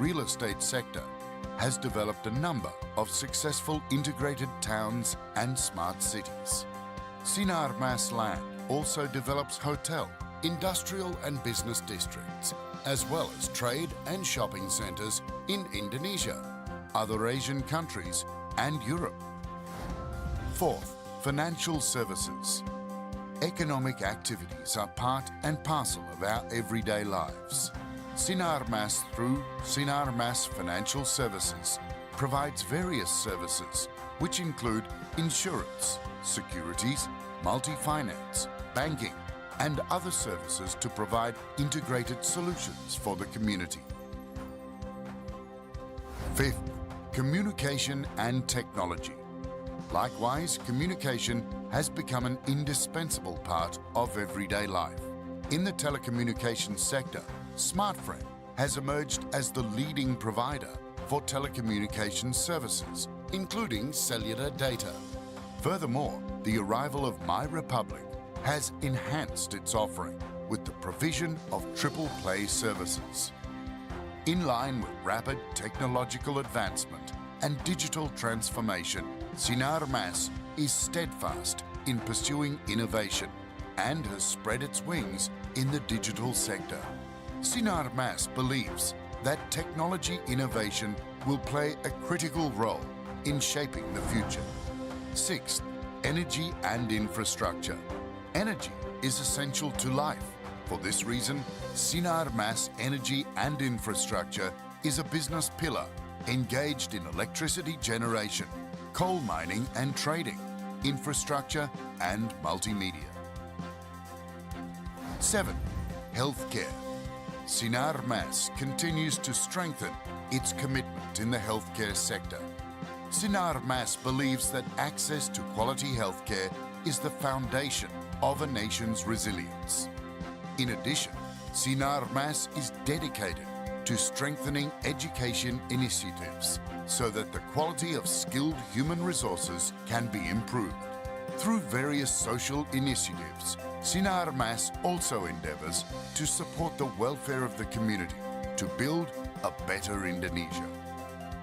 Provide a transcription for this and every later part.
real estate sector, has developed a number of successful integrated towns and smart cities. Sinar Mas Land also develops hotel, industrial and business districts, as well as trade and shopping centres in Indonesia, other Asian countries and Europe. Fourth, financial services. Economic activities are part and parcel of our everyday lives. Sinar Mas, through Sinar Mas Financial Services, provides various services which include insurance, securities, multi-finance, banking and other services to provide integrated solutions for the community. Fifth, communication and technology. Likewise, communication has become an indispensable part of everyday life. In the telecommunications sector, Smartfren has emerged as the leading provider for telecommunications services, including cellular data. Furthermore, the arrival of My Republic has enhanced its offering with the provision of triple play services. In line with rapid technological advancement and digital transformation, Sinar Mas is steadfast in pursuing innovation and has spread its wings in the digital sector. Sinar Mas believes that technology innovation will play a critical role in shaping the future. Sixth, energy and infrastructure. Energy is essential to life. For this reason, Sinar Mas Energy and Infrastructure is a business pillar engaged in electricity generation, coal mining and trading, infrastructure and multimedia. 7. Healthcare. Sinar Mas continues to strengthen its commitment in the healthcare sector. Sinar Mas believes that access to quality healthcare is the foundation of a nation's resilience. In addition, Sinar Mas is dedicated to strengthening education initiatives so that the quality of skilled human resources can be improved. Through various social initiatives, Sinar Mas also endeavours to support the welfare of the community to build a better Indonesia.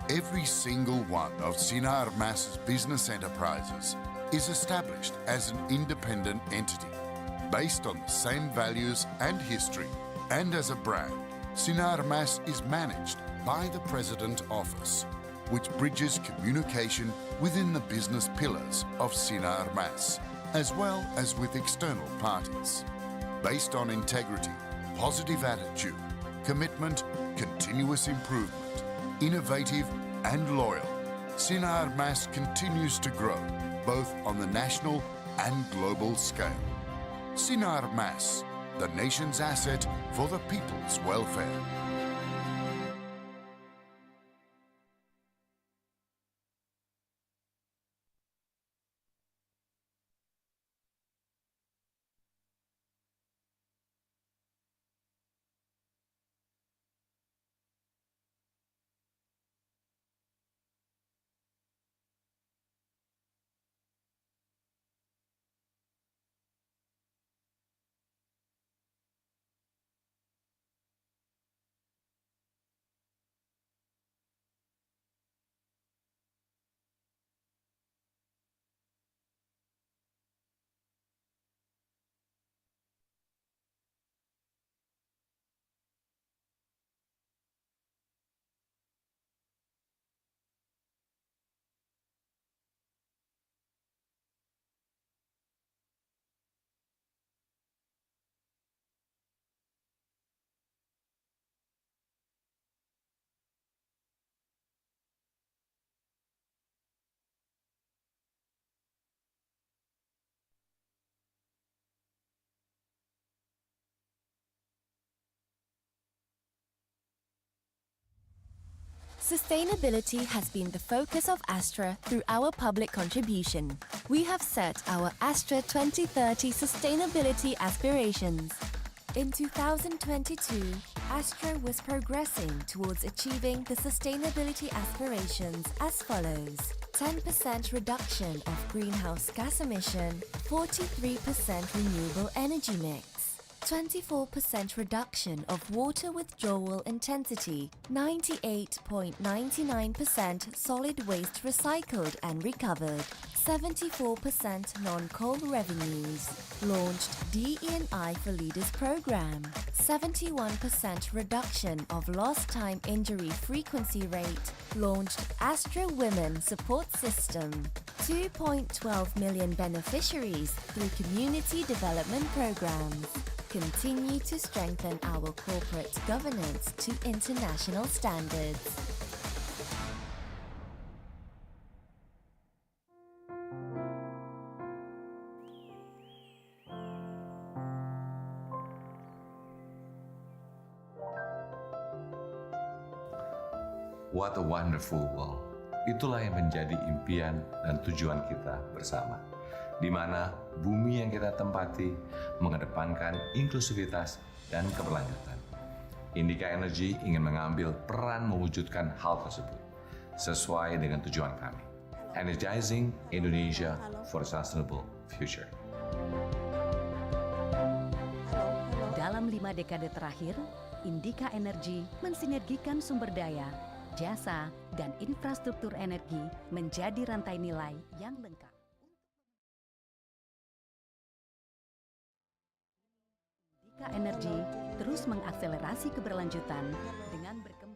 Every single one of Sinar Mas's business enterprises is established as an independent entity based on the same values and history, and as a brand, Sinar Mas is managed by the President Office, which bridges communication within the business pillars of Sinar Mas, as well as with external parties. Based on integrity, positive attitude, commitment, continuous improvement, innovative and loyal, Sinar Mas continues to grow both on the national and global scale. Sinar Mas, the nation's asset for the people's welfare. Sustainability has been the focus of Astra through our public contribution. We have set our Astra 2030 sustainability aspirations. In 2022, Astra was progressing towards achieving the sustainability aspirations as follows: 10% reduction of greenhouse gas emission, 43% renewable energy mix, 24% reduction of water withdrawal intensity, 98.99% solid waste recycled and recovered, 74% non-coal revenues. Launched DE&I for Leaders program, 71% reduction of lost time injury frequency rate. Launched Astra Women Support System, 2.12 million beneficiaries through community development programs. Continue to strengthen our corporate governance to international standards. What a wonderful world. Itulah yang menjadi impian dan tujuan kita bersama. Di mana bumi yang kita tempati mengedepankan inklusivitas dan keberlanjutan. Indica Energy ingin mengambil peran mewujudkan hal tersebut sesuai dengan tujuan kami. Energizing Indonesia for a Sustainable Future. Dalam 5 dekade terakhir, Indica Energy mensinergikan sumber daya, jasa, dan infrastruktur energi menjadi rantai nilai yang lengkap. Indica Energy terus mengakselerasi keberlanjutan dengan berkembang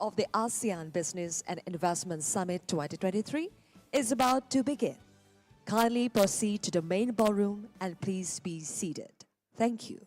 of the ASEAN Business and Investment Summit 2023 is about to begin. Kindly proceed to the main ballroom and please be seated. Thank you.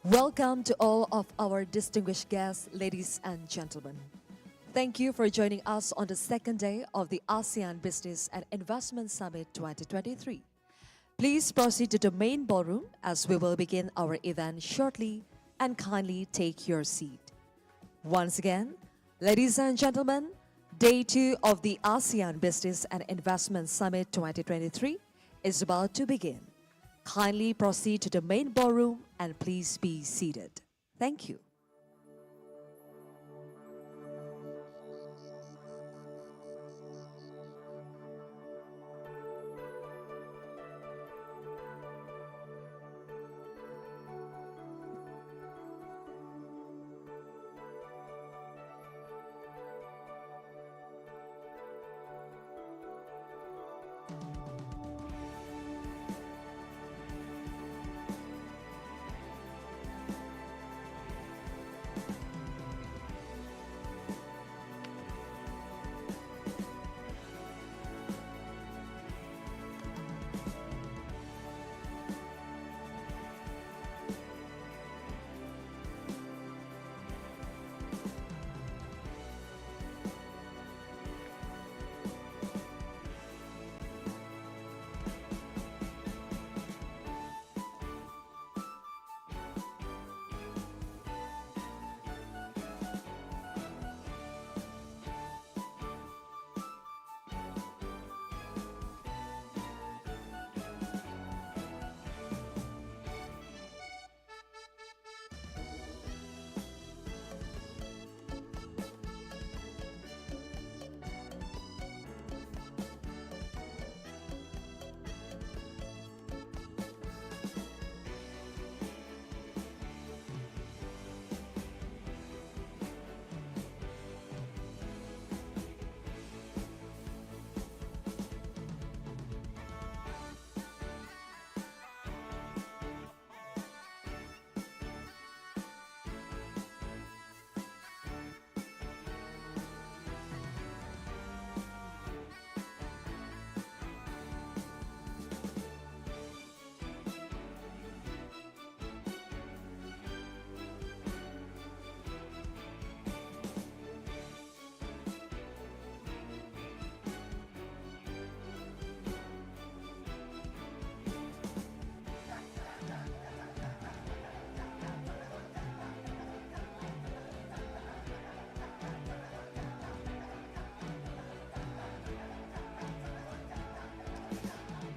Welcome to all of our distinguished guests, ladies and gentlemen. Thank you for joining us on the second day of the ASEAN Business and Investment Summit 2023. Please proceed to the main ballroom as we will begin our event shortly, and kindly take your seat. Once again, ladies and gentlemen, Day 2 of the ASEAN Business and Investment Summit 2023 is about to begin. Kindly proceed to the main ballroom and please be seated. Thank you.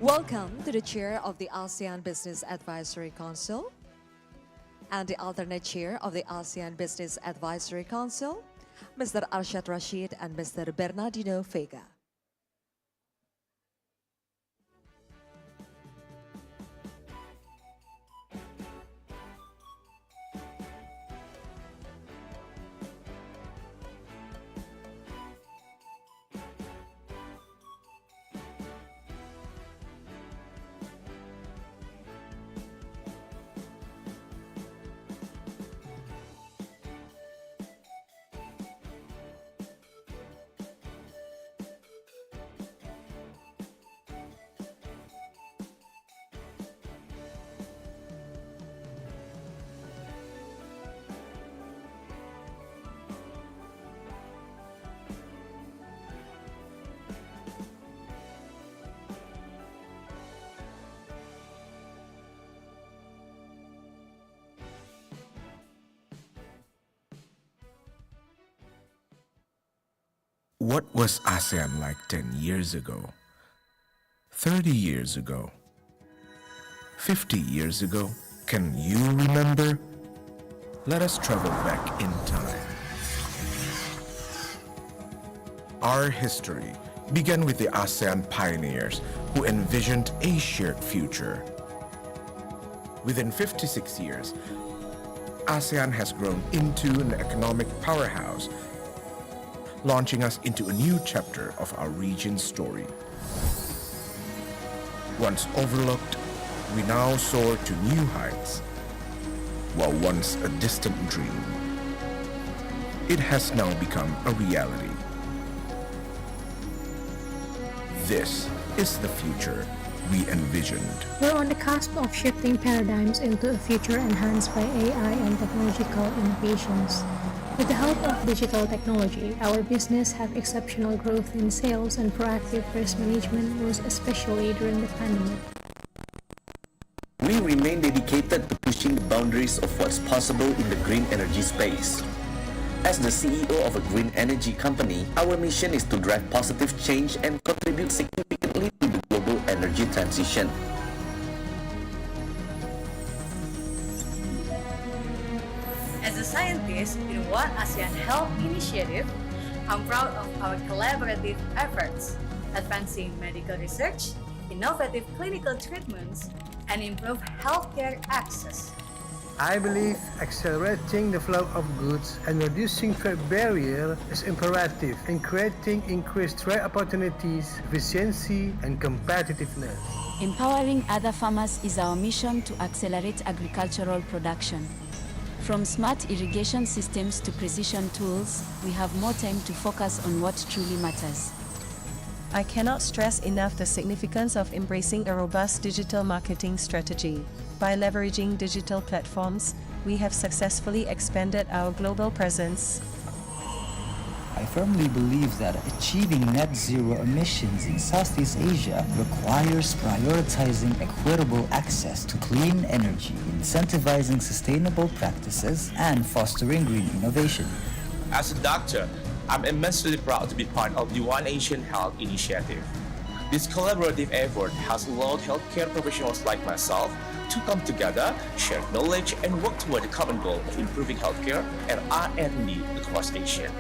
Welcome to the Chair of the ASEAN Business Advisory Council and the alternate Chair of the ASEAN Business Advisory Council, Mr. Arshad Rashid and Mr. Bernardino Vega. What was ASEAN like 10 years ago? 30 years ago? 50 years ago? Can you remember? Let us travel back in time. Our history began with the ASEAN pioneers who envisioned a shared future. Within 56 years, ASEAN has grown into an economic powerhouse, launching us into a new chapter of our region's story. Once overlooked, we now soar to new heights. While once a distant dream, it has now become a reality. This is the future we envisioned. We're on the cusp of shifting paradigms into a future enhanced by AI and technological innovations. With the help of digital technology, our business have exceptional growth in sales and proactive risk management, most especially during the pandemic. We remain dedicated to pushing the boundaries of what's possible in the green energy space. As the CEO of a green energy company, our mission is to drive positive change and contribute significantly to the global energy transition. As a scientist in One ASEAN Health Initiative, I'm proud of our collaborative efforts, advancing medical research, innovative clinical treatments, and improved healthcare access. I believe accelerating the flow of goods and reducing trade barrier is imperative in creating increased trade opportunities, efficiency, and competitiveness. Empowering other farmers is our mission to accelerate agricultural production. From smart irrigation systems to precision tools, we have more time to focus on what truly matters. I cannot stress enough the significance of embracing a robust digital marketing strategy. By leveraging digital platforms, we have successfully expanded our global presence. I firmly believe that achieving net zero emissions in Southeast Asia requires prioritizing equitable access to clean energy, incentivizing sustainable practices, and fostering green innovation. As a doctor, I'm immensely proud to be part of the One Asian Health Initiative. This collaborative effort has allowed healthcare professionals like myself to come together, share knowledge, and work toward the common goal of improving healthcare and R&D across Asia.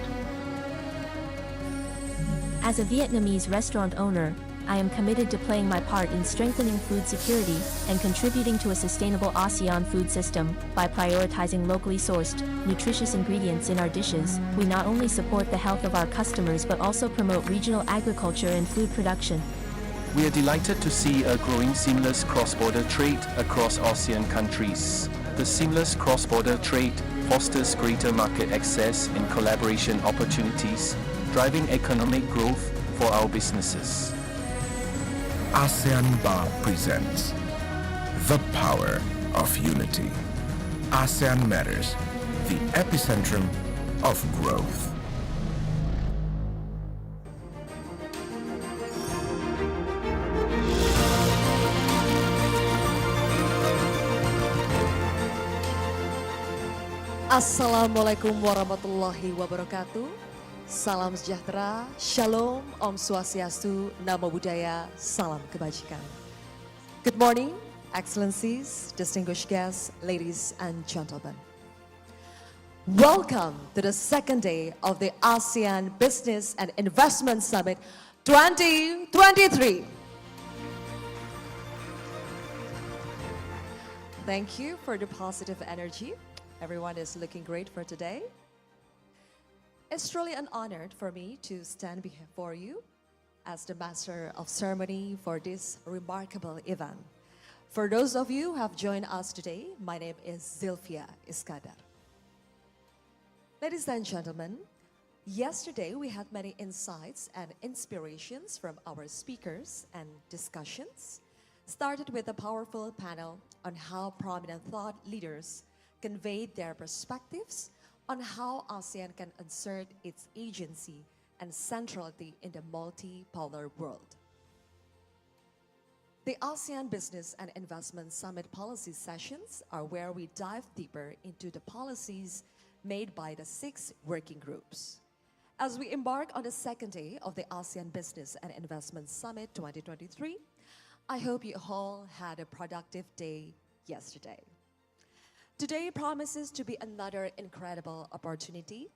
As a Vietnamese restaurant owner, I am committed to playing my part in strengthening food security and contributing to a sustainable ASEAN food system. By prioritizing locally sourced, nutritious ingredients in our dishes, we not only support the health of our customers but also promote regional agriculture and food production. We are delighted to see a growing seamless cross-border trade across ASEAN countries. The seamless cross-border trade fosters greater market access and collaboration opportunities, driving economic growth for our businesses. ASEAN Bar presents The Power of Unity. ASEAN Matters, the epicentrum of growth. Assalamualaikum warahmatullahi wabarakatuh. Salam sejahtera, shalom, om swastiastu, namo buddhaya, salam kebajikan. Good morning, excellencies, distinguished guests, ladies and gentlemen. Welcome to the second day of the ASEAN Business and Investment Summit 2023. Thank you for the positive energy. Everyone is looking great for today. It's truly an honor for me to stand before you as the master of ceremony for this remarkable event. For those of you who have joined us today, my name is Zilfia Iskandar. Ladies and gentlemen, yesterday we had many insights and inspirations from our speakers and discussions. Started with a powerful panel on how prominent thought leaders conveyed their perspectives on how ASEAN can assert its agency and centrality in the multipolar world. The ASEAN Business and Investment Summit policy sessions are where we dive deeper into the policies made by the 6 working groups. As we embark on the second day of the ASEAN Business and Investment Summit 2023, I hope you all had a productive day yesterday. Today promises to be another incredible opportunity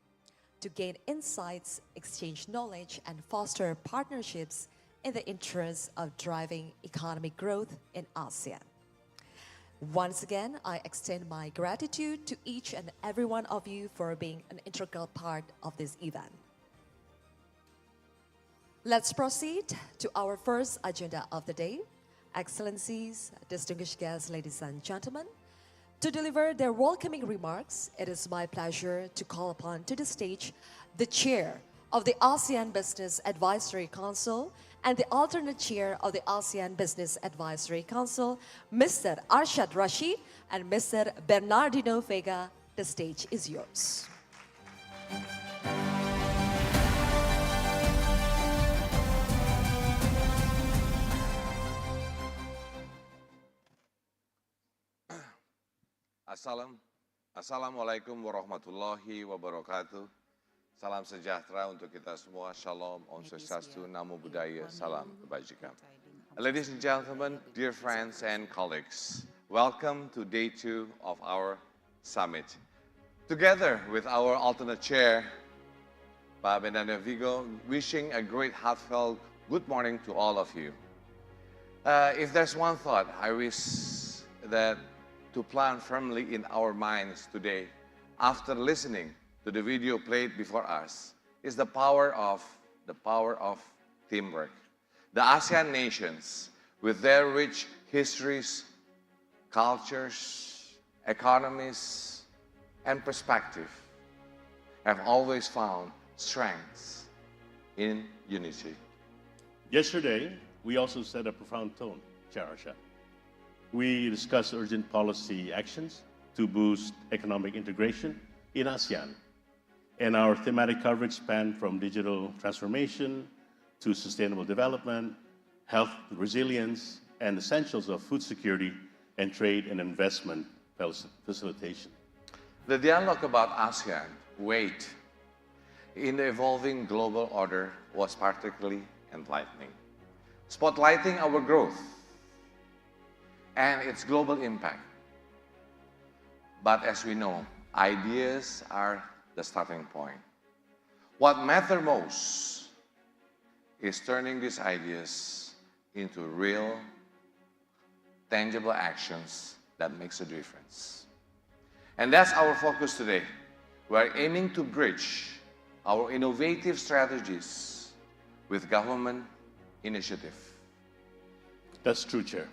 to gain insights, exchange knowledge, and foster partnerships in the interest of driving economic growth in ASEAN. Once again, I extend my gratitude to each and every one of you for being an integral part of this event. Let's proceed to our first agenda of the day. Excellencies, distinguished guests, ladies and gentlemen, to deliver their welcoming remarks, it is my pleasure to call upon to the stage the chair of the ASEAN Business Advisory Council and the alternate chair of the ASEAN Business Advisory Council, Mr. Arshad Rashid and Mr. Bernardino Vega. The stage is yours. Assalamualaikum warahmatullahi wabarakatuh. Salam sejahtera untuk kita semua. Shalom, Om Swastiastu, Namo Buddhaya, Salam Kebajikan. Ladies and gentlemen, dear friends and colleagues, welcome to day 2 of our summit. Together with our alternate chair, Pak Bernardino Vigo, wishing a great heartfelt good morning to all of you. If there's one thought I wish that to plant firmly in our minds today, after listening to the video played before us, is the power of teamwork. The ASEAN nations, with their rich histories, cultures, economies, and perspective, have always found strengths in unity. Yesterday, we also set a profound tone, Chair Arshad. We discussed urgent policy actions to boost economic integration in ASEAN. And our thematic coverage spanned from digital transformation to sustainable development, health resilience, and essentials of food security and trade and investment facilitation. The dialogue about ASEAN weight in the evolving global order was particularly enlightening, spotlighting our growth and its global impact. But as we know, ideas are the starting point. What matters most is turning these ideas into real, tangible actions that makes a difference. And that's our focus today. We're aiming to bridge our innovative strategies with government initiative. That's true, Chair.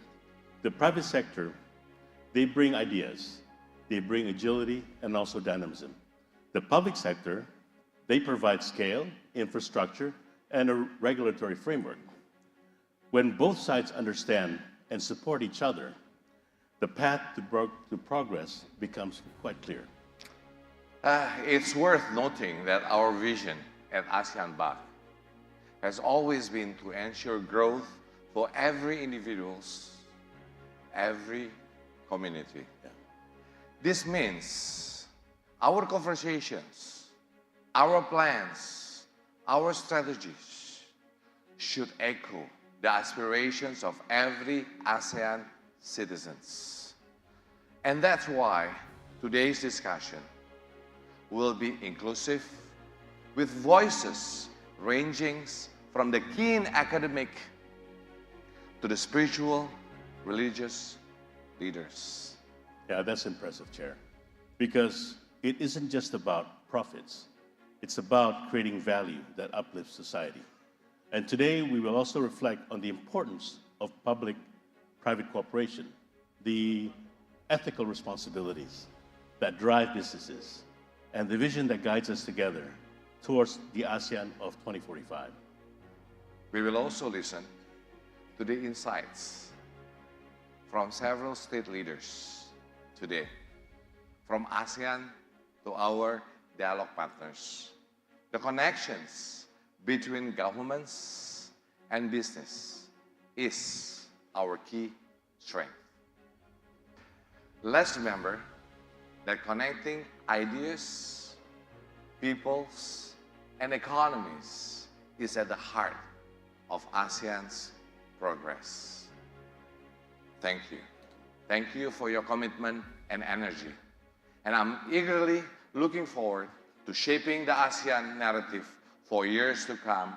The private sector, they bring ideas, they bring agility and also dynamism. The public sector, they provide scale, infrastructure, and a regulatory framework. When both sides understand and support each other, the path to progress becomes quite clear. It's worth noting that our vision at ASEAN BAC has always been to ensure growth for every individuals, every community. This means our conversations, our plans, our strategies should echo the aspirations of every ASEAN citizens. And that's why today's discussion will be inclusive, with voices ranging from the keen academic to the spiritual, religious leaders. Yeah, that's impressive, Chair. Because it isn't just about profits. It's about creating value that uplifts society. And today we will also reflect on the importance of public-private cooperation, the ethical responsibilities that drive businesses, and the vision that guides us together towards the ASEAN of 2045. We will also listen to the insights from several state leaders today, from ASEAN to our dialogue partners. The connections between governments and business is our key strength. Let's remember that connecting ideas, peoples, and economies is at the heart of ASEAN's progress. Thank you. Thank you for your commitment and energy. And I'm eagerly looking forward to shaping the ASEAN narrative for years to come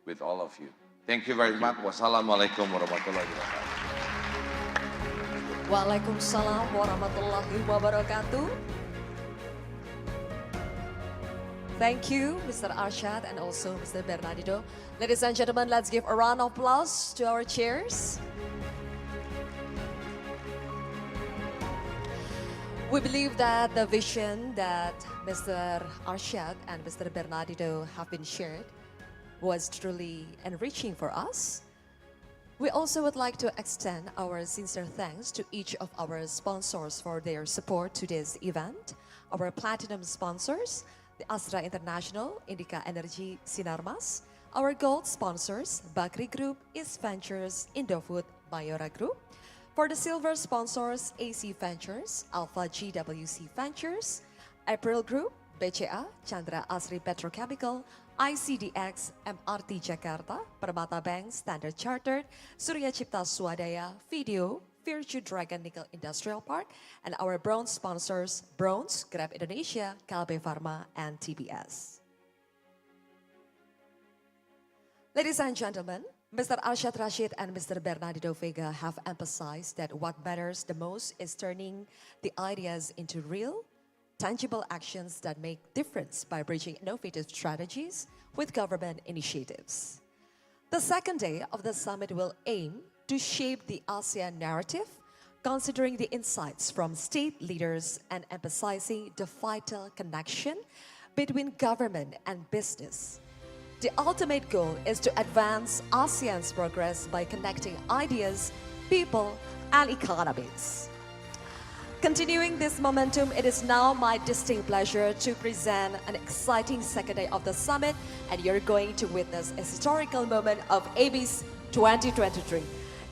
with all of you. Thank you very much. Wassalamualaikum warahmatullahi wabarakatuh. Waalaikumsalam warahmatullahi wabarakatuh. Thank you, Mr. Arshad and also Mr. Bernardino. Ladies and gentlemen, let's give a round of applause to our chairs. We believe that the vision that Mr. Arshad and Mr. Bernardino have been shared was truly enriching for us. We also would like to extend our sincere thanks to each of our sponsors for their support to this event. Our platinum sponsors, the Astra International, Indica Energy, Sinarmas. Our gold sponsors, Bakri Group, East Ventures, Indofood, Mayora Group. For the silver sponsors, AC Ventures, Alpha GWC Ventures, April Group, BCA, Chandra Asri Petrochemical, ICDX, MRT Jakarta, Permata Bank, Standard Chartered, Surya Cipta Swadaya, Video, Virtue Dragon Nickel Industrial Park, and our bronze sponsors, Bronze, Grab Indonesia, Kalbe Pharma, and TBS. Ladies and gentlemen, Mr. Arshad Rashid and Mr. Bernardino Vega have emphasized that what matters the most is turning the ideas into real, tangible actions that make difference by bridging innovative strategies with government initiatives. The second day of the summit will aim to shape the ASEAN narrative, considering the insights from state leaders and emphasizing the vital connection between government and business. The ultimate goal is to advance ASEAN's progress by connecting ideas, people, and economies. Continuing this momentum, it is now my distinct pleasure to present an exciting second day of the summit, and you're going to witness a historical moment of ABIS 2023.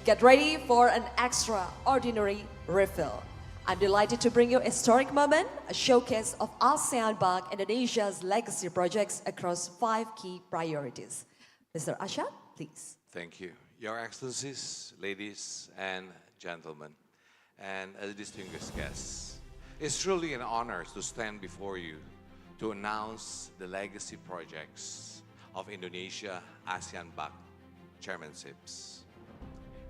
Get ready for an extraordinary refill. I'm delighted to bring you a historic moment, a showcase of ASEAN Bank Indonesia's legacy projects across 5 key priorities. Mr. Asha, please. Thank you. Your Excellencies, ladies and gentlemen, and distinguished guests, it's truly an honor to stand before you to announce the legacy projects of Indonesia ASEAN Bank Chairmanships.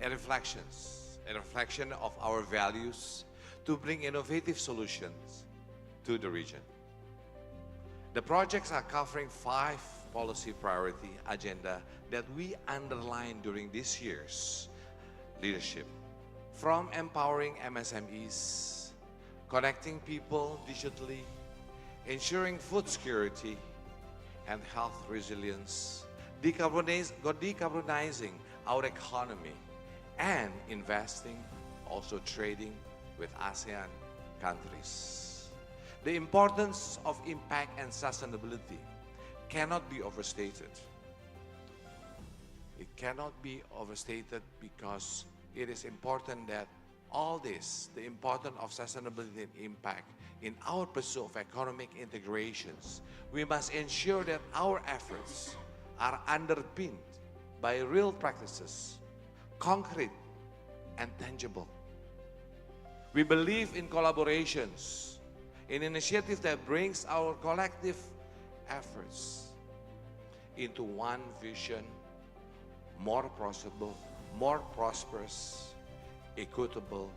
A reflection of our values to bring innovative solutions to the region. The projects are covering 5 policy priority agenda that we underlined during this year's leadership. From empowering MSMEs, connecting people digitally, ensuring food security and health resilience, decarbonizing our economy, and investing, also trading with ASEAN countries. The importance of impact and sustainability cannot be overstated. It cannot be overstated because it is important that all this, the importance of sustainability and impact in our pursuit of economic integrations, we must ensure that our efforts are underpinned by real practices, concrete and tangible. We believe in collaborations, in initiatives that brings our collective efforts into one vision, more possible, more prosperous, equitable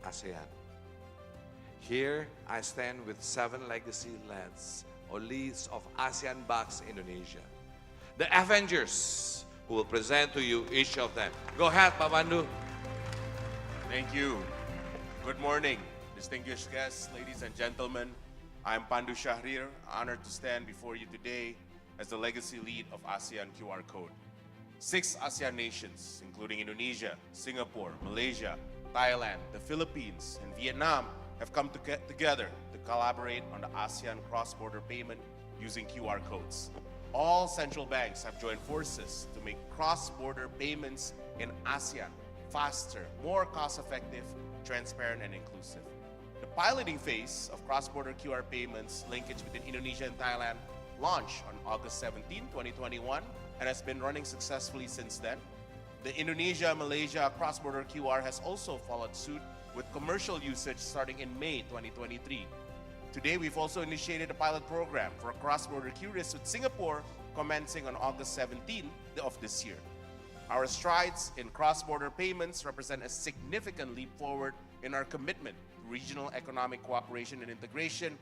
ASEAN. Here I stand with 7 legacy lads or leads of ASEAN Banks Indonesia, the Avengers, who will present to you each of them. Go ahead, Pak Pandu. Thank you. Good morning, distinguished guests, ladies and gentlemen. I'm Pandu Shahrir, honored to stand before you today as the legacy lead of ASEAN QR Code. 6 ASEAN nations, including Indonesia, Singapore, Malaysia, Thailand, the Philippines, and Vietnam, have come together to collaborate on the ASEAN cross-border payment using QR codes. All central banks have joined forces to make cross-border payments in ASEAN faster, more cost-effective, transparent, and inclusive. The piloting phase of cross-border QR payments linkage between Indonesia and Thailand launched on August 17, 2021, and has been running successfully since then. The Indonesia-Malaysia cross-border QR has also followed suit with commercial usage starting in May 2023. Today, we've also initiated a pilot program for cross-border QRIS with Singapore commencing on August 17 of this year. Our strides in cross-border payments represent a significant leap forward in our commitment to regional economic cooperation and integration.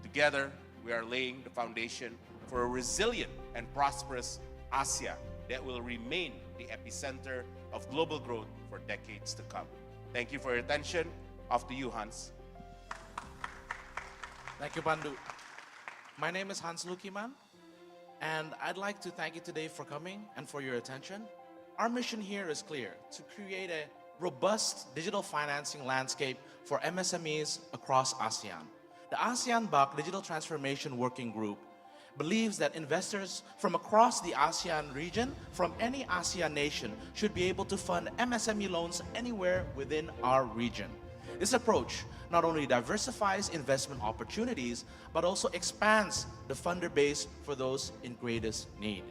Together, we are laying the foundation for a resilient and prosperous ASEAN that will remain the epicenter of global growth for decades to come. Thank you for your attention. Off to you, Hans. Thank you, Pandu. My name is Hans Lukiman, And I'd like to thank you today for coming and for your attention. Our mission here is clear: to create a robust digital financing landscape for MSMEs across ASEAN. The ASEAN-BAC Digital Transformation Working Group believes that investors from across the ASEAN region, from any ASEAN nation, should be able to fund MSME loans anywhere within our region. This approach not only diversifies investment opportunities, but also expands the funder base for those in greatest need.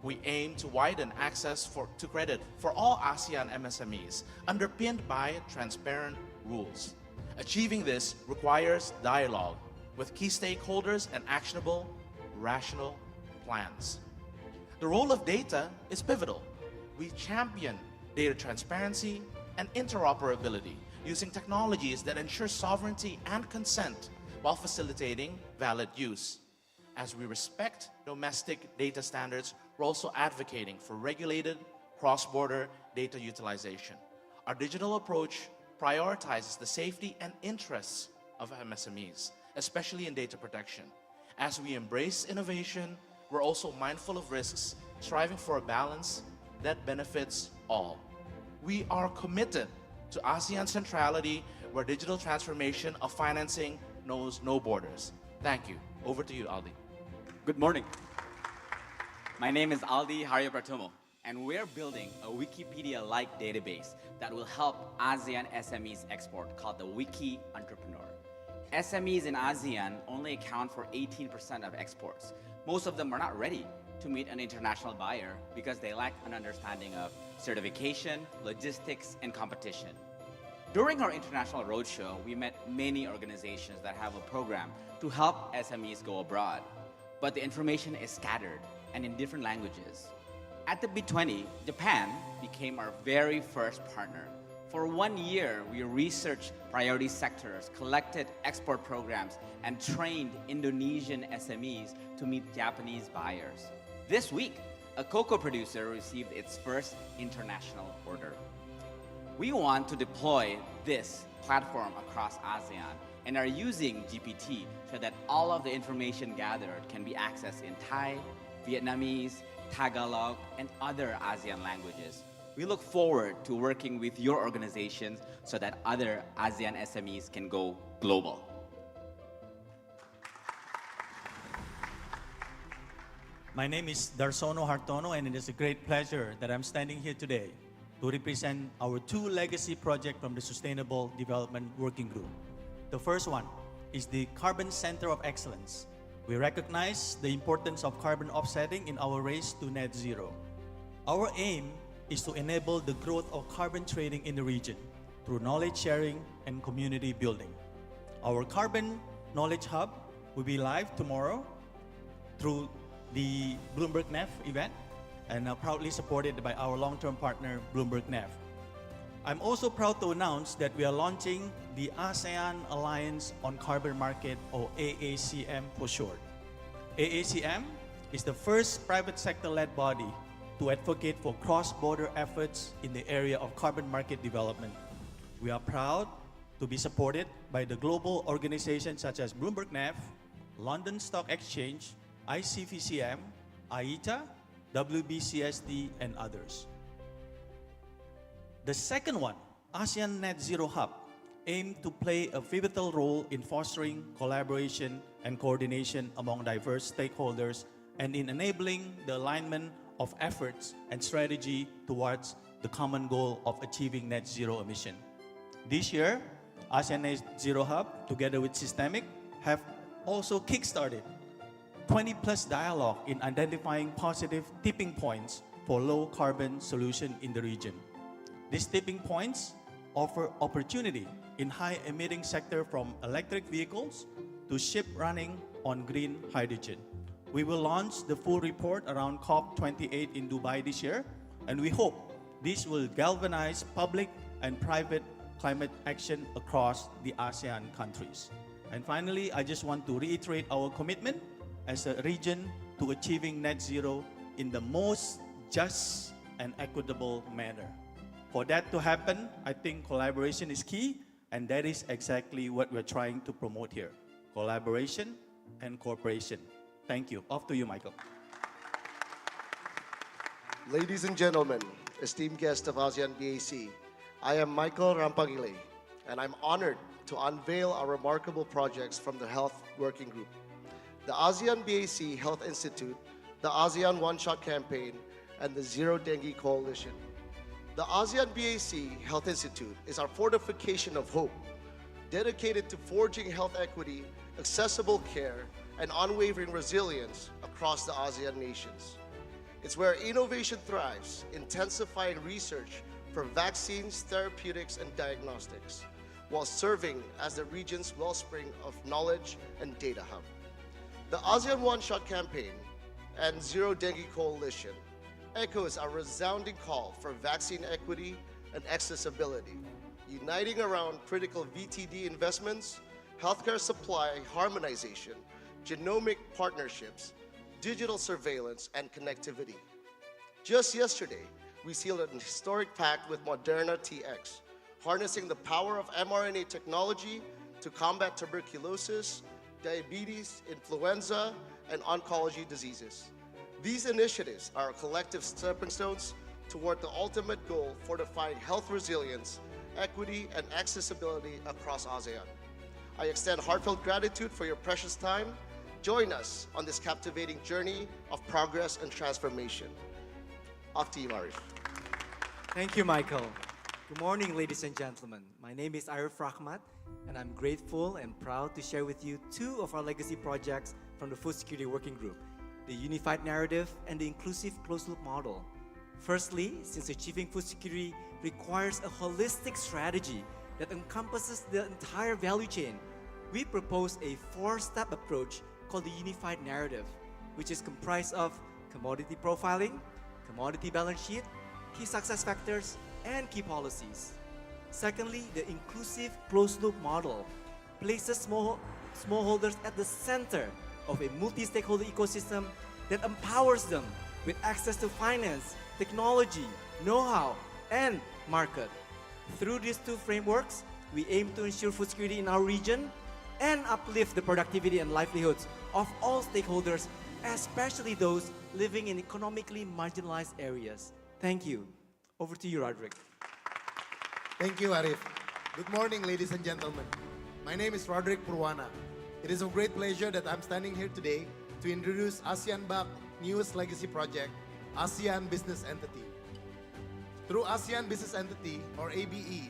We aim to widen access to credit for all ASEAN MSMEs, underpinned by transparent rules. Achieving this requires dialogue with key stakeholders and actionable, rational plans. The role of data is pivotal. We champion data transparency and interoperability, using technologies that ensure sovereignty and consent while facilitating valid use. As we respect domestic data standards, we're also advocating for regulated cross-border data utilization. Our digital approach prioritizes the safety and interests of MSMEs, especially in data protection. As we embrace innovation, we're also mindful of risks, striving for a balance that benefits all. We are committed to ASEAN centrality, where digital transformation of financing knows no borders. Thank you. Over to you, Aldi. Good morning. My name is Aldi Haryapratomo, and we're building a Wikipedia-like database that will help ASEAN SMEs export, called the Wiki Entrepreneur. SMEs in ASEAN only account for 18% of exports. Most of them are not ready to meet an international buyer because they lack an understanding of certification, logistics, and competition. During our international roadshow, we met many organizations that have a program to help SMEs go abroad, but the information is scattered and in different languages. At the B20, Japan became our very first partner. For 1 year, we researched priority sectors, collected export programs, and trained Indonesian SMEs to meet Japanese buyers. This week, a cocoa producer received its first international order. We want to deploy this platform across ASEAN and are using GPT so that all of the information gathered can be accessed in Thai, Vietnamese, Tagalog, and other ASEAN languages. We look forward to working with your organizations so that other ASEAN SMEs can go global. My name is Darsono Hartono, and it is a great pleasure that I'm standing here today to represent our two legacy projects from the Sustainable Development Working Group. The first one is the Carbon Center of Excellence. We recognize the importance of carbon offsetting in our race to net zero. Our aim is to enable the growth of carbon trading in the region through knowledge sharing and community building. Our Carbon Knowledge Hub will be live tomorrow through the Bloomberg NEF event, and proudly supported by our long-term partner, Bloomberg NEF. I'm also proud to announce that we are launching the ASEAN Alliance on Carbon Market, or AACM for short. AACM is the first private sector-led body to advocate for cross-border efforts in the area of carbon market development. We are proud to be supported by the global organizations such as Bloomberg NEF, London Stock Exchange, ICVCM, AITA, WBCSD, and others. The second one, ASEAN Net Zero Hub, aimed to play a pivotal role in fostering collaboration and coordination among diverse stakeholders and in enabling the alignment of efforts and strategy towards the common goal of achieving net zero emission. This year, ASEAN Net Zero Hub, together with Systemic, have also kickstarted 20+ dialogue in identifying positive tipping points for low carbon solution in the region. These tipping points offer opportunity in high emitting sector, from electric vehicles to ship running on green hydrogen. We will launch the full report around COP28 in Dubai this year, and we hope this will galvanize public and private climate action across the ASEAN countries. And finally, I just want to reiterate our commitment as a region to achieving net zero in the most just and equitable manner. For that to happen, I think collaboration is key, and that is exactly what we're trying to promote here. Collaboration and cooperation. Thank you. Off to you, Michael. Ladies and gentlemen, esteemed guests of ASEAN BAC, I am Michael Rampangile, and I'm honored to unveil our remarkable projects from the Health Working Group. The ASEAN BAC Health Institute, the ASEAN One Shot Campaign, and the Zero Dengue Coalition. The ASEAN BAC Health Institute is our fortification of hope, dedicated to forging health equity, accessible care, and unwavering resilience across the ASEAN nations. It's where innovation thrives, intensifying research for vaccines, therapeutics, and diagnostics, while serving as the region's wellspring of knowledge and data hub. The ASEAN One Shot Campaign and Zero Dengue Coalition echoes our resounding call for vaccine equity and accessibility, uniting around critical VTD investments, healthcare supply harmonization, genomic partnerships, digital surveillance, and connectivity. Just yesterday, we sealed an historic pact with Moderna TX, harnessing the power of mRNA technology to combat tuberculosis, diabetes, influenza, and oncology diseases. These initiatives are collective stepping stones toward the ultimate goal, fortifying health resilience, equity, and accessibility across ASEAN. I extend heartfelt gratitude for your precious time. Join us on this captivating journey of progress and transformation. Off to you, Arif. Thank you, Michael. Good morning, ladies and gentlemen. My name is Arif Rahmat, and I'm grateful and proud to share with you two of our legacy projects from the Food Security Working Group, the Unified Narrative and the Inclusive Closed-Loop Model. Firstly, since achieving food security requires a holistic strategy that encompasses the entire value chain, we propose a four-step approach called the Unified Narrative, which is comprised of commodity profiling, commodity balance sheet, key success factors, and key policies. Secondly, the Inclusive Closed-Loop Model places smallholders at the center of a multi-stakeholder ecosystem that empowers them with access to finance, technology, know-how, and market. Through these two frameworks, we aim to ensure food security in our region and uplift the productivity and livelihoods of all stakeholders, especially those living in economically marginalized areas. Thank you. Over to you, Roderick. Thank you, Arif. Good morning, ladies and gentlemen. My name is Roderick Purwana. It is a great pleasure that I'm standing here today to introduce ASEAN BAC's newest legacy project, ASEAN Business Entity. Through ASEAN Business Entity, or ABE,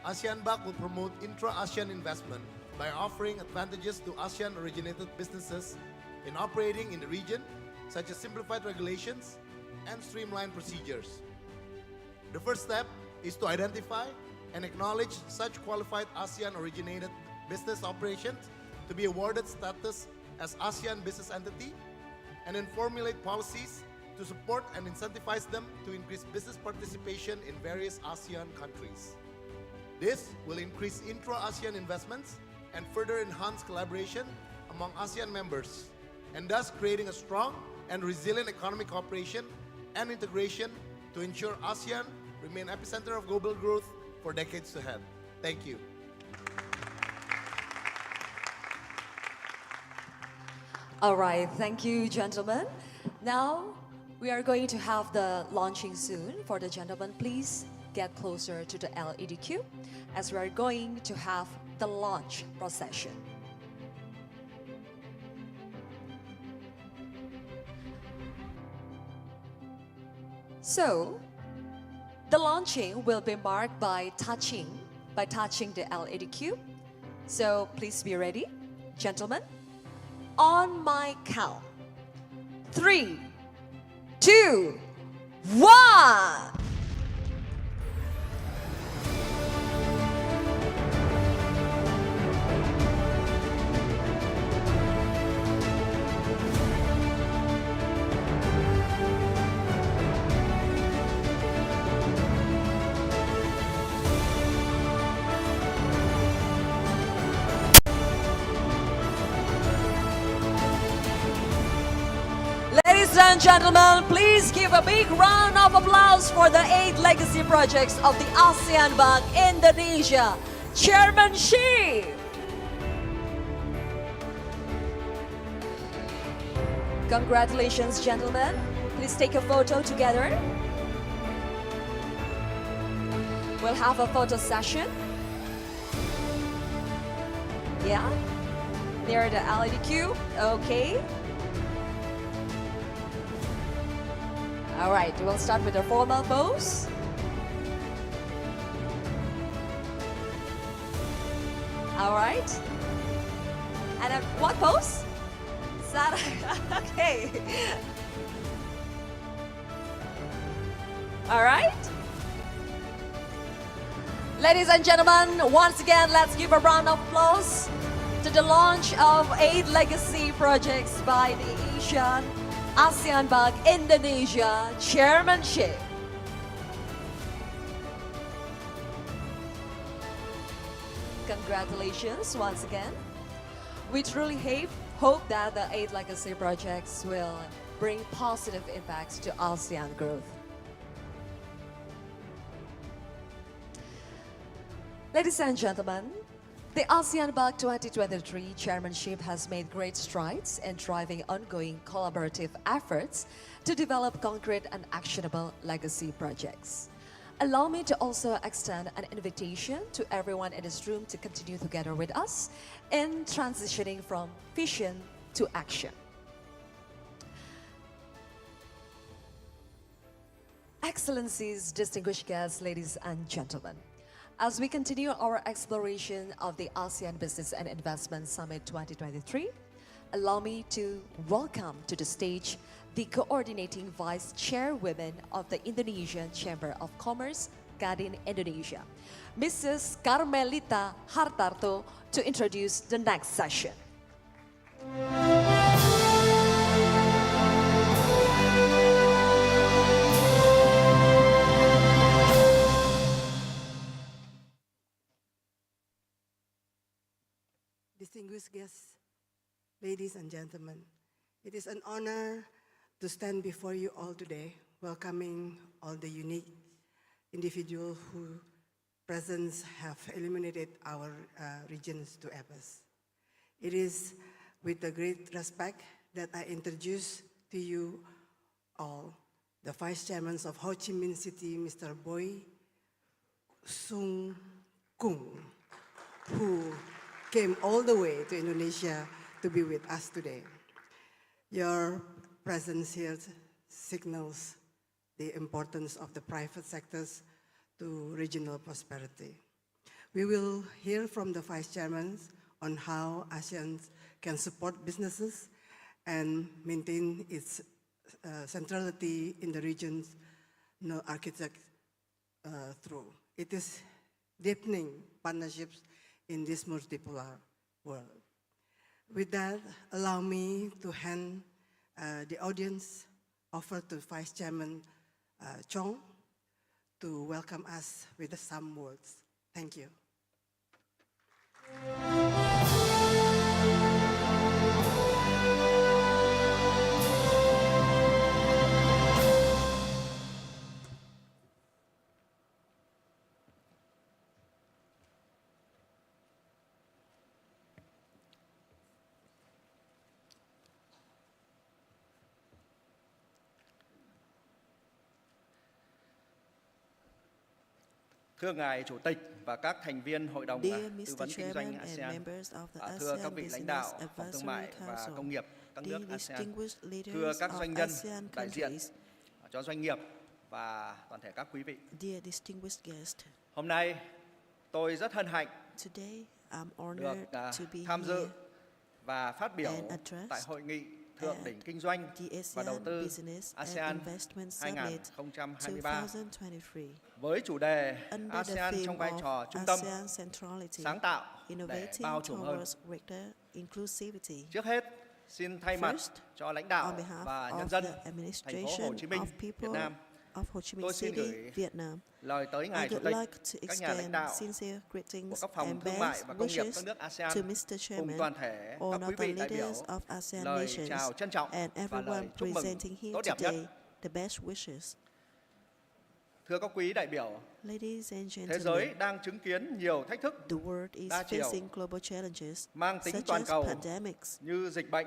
ASEAN BAC will promote intra-ASEAN investment by offering advantages to ASEAN-originated businesses in operating in the region, such as simplified regulations and streamlined procedures. The first step is to identify and acknowledge such qualified ASEAN-originated business operations to be awarded status as ASEAN Business Entity, and then formulate policies to support and incentivize them to increase business participation in various ASEAN countries. This will increase intra-ASEAN investments and further enhance collaboration among ASEAN members, and thus creating a strong and resilient economic cooperation and integration to ensure ASEAN remain epicenter of global growth for decades ahead. Thank you. All right, thank you, gentlemen. Now, we are going to have the launching soon. For the gentlemen, please get closer to the LEDQ as we are going to have the launch procession. So, the launching will be marked by touching the LEDQ. So, please be ready, gentlemen. On my count, 3, 2, 1. Ladies and gentlemen, please give a big round of applause for the 8 legacy projects of the ASEAN BAC Indonesia Chairmanship. Congratulations, gentlemen. Please take a photo together. We'll have a photo session. Yeah, near the LED cube. Okay. All right, we'll start with a formal pose. All right. And then what pose? Is that okay? All right. Ladies and gentlemen, once again, let's give a round of applause to the launch of 8 legacy projects by the ASEAN Bank Indonesia Chairmanship. Congratulations once again. We truly hope that the 8 legacy projects will bring positive impacts to ASEAN growth. Ladies and gentlemen, the ASEAN Bank 2023 Chairmanship has made great strides in driving ongoing collaborative efforts to develop concrete and actionable legacy projects. Allow me to also extend an invitation to everyone in this room to continue together with us in transitioning from vision to action. Excellencies, distinguished guests, ladies and gentlemen, as we continue our exploration of the ASEAN Business and Investment Summit 2023, allow me to welcome to the stage the coordinating vice chairwoman of the Indonesian Chamber of Commerce, Kadin Indonesia, Mrs. Carmelita Hartarto, to introduce the next session. Distinguished guests, ladies and gentlemen, it is an honor to stand before you all today, welcoming all the unique individuals whose presence have illuminated our regions to ABIS. It is with a great respect that I introduce to you all the Vice Chairman of Ho Chi Minh City, Mr. Boy Sung Kung, who came all the way to Indonesia to be with us today. Your presence here signals the importance of the private sectors to regional prosperity. We will hear from the Vice Chairman on how ASEAN can support businesses and maintain its centrality in the region's architect through. It is deepening partnerships in this multipolar world. With that, allow me to hand the audience over to Vice Chairman Chong to welcome us with some words. Thank you. Thưa ngài Chủ tịch và các thành viên Hội đồng Dear Tư Mr. vấn Kinh doanh Chairman and ASEAN, members of the thưa các ASEAN vị lãnh Business đạo Phòng Thương Advisory mại và Council, Công nghiệp các nước dear ASEAN, distinguished thưa leaders các of doanh nhân, ASEAN đại diện countries, cho doanh nghiệp và toàn thể các quý vị. dear distinguished guests, Hôm nay tôi rất hân hạnh today I'm được honored to be tham dự here và phát biểu and address tại Hội nghị Thượng đỉnh Kinh doanh và Đầu ASEAN tư Business and ASEAN Investment Summit 2023 2023 với chủ đề under the ASEAN theme trong vai of trò trung tâm, ASEAN centrality, sáng tạo để innovating bao trùm hơn. towards greater inclusivity. Trước hết, xin thay mặt First, cho lãnh đạo on behalf và nhân of dân the thành phố administration Hồ Chí Minh, of Việt people Nam, of Ho Chi Minh tôi xin City, gửi Vietnam, lời tới I ngài Chủ would tịch, like to các nhà lãnh extend đạo sincere của greetings các phòng and thương mại best và công nghiệp wishes các nước ASEAN to Mr. cùng Chairman, toàn thể all các quý of the vị đại biểu leaders of ASEAN lời nations, chào trân trọng and và lời everyone chúc mừng presenting here tốt đẹp nhất. today the best wishes. Thưa các quý đại biểu, Ladies and thế gentlemen, giới đang chứng kiến nhiều thách thức the world is đa chiều facing global challenges mang tính such toàn as cầu pandemics, như dịch bệnh,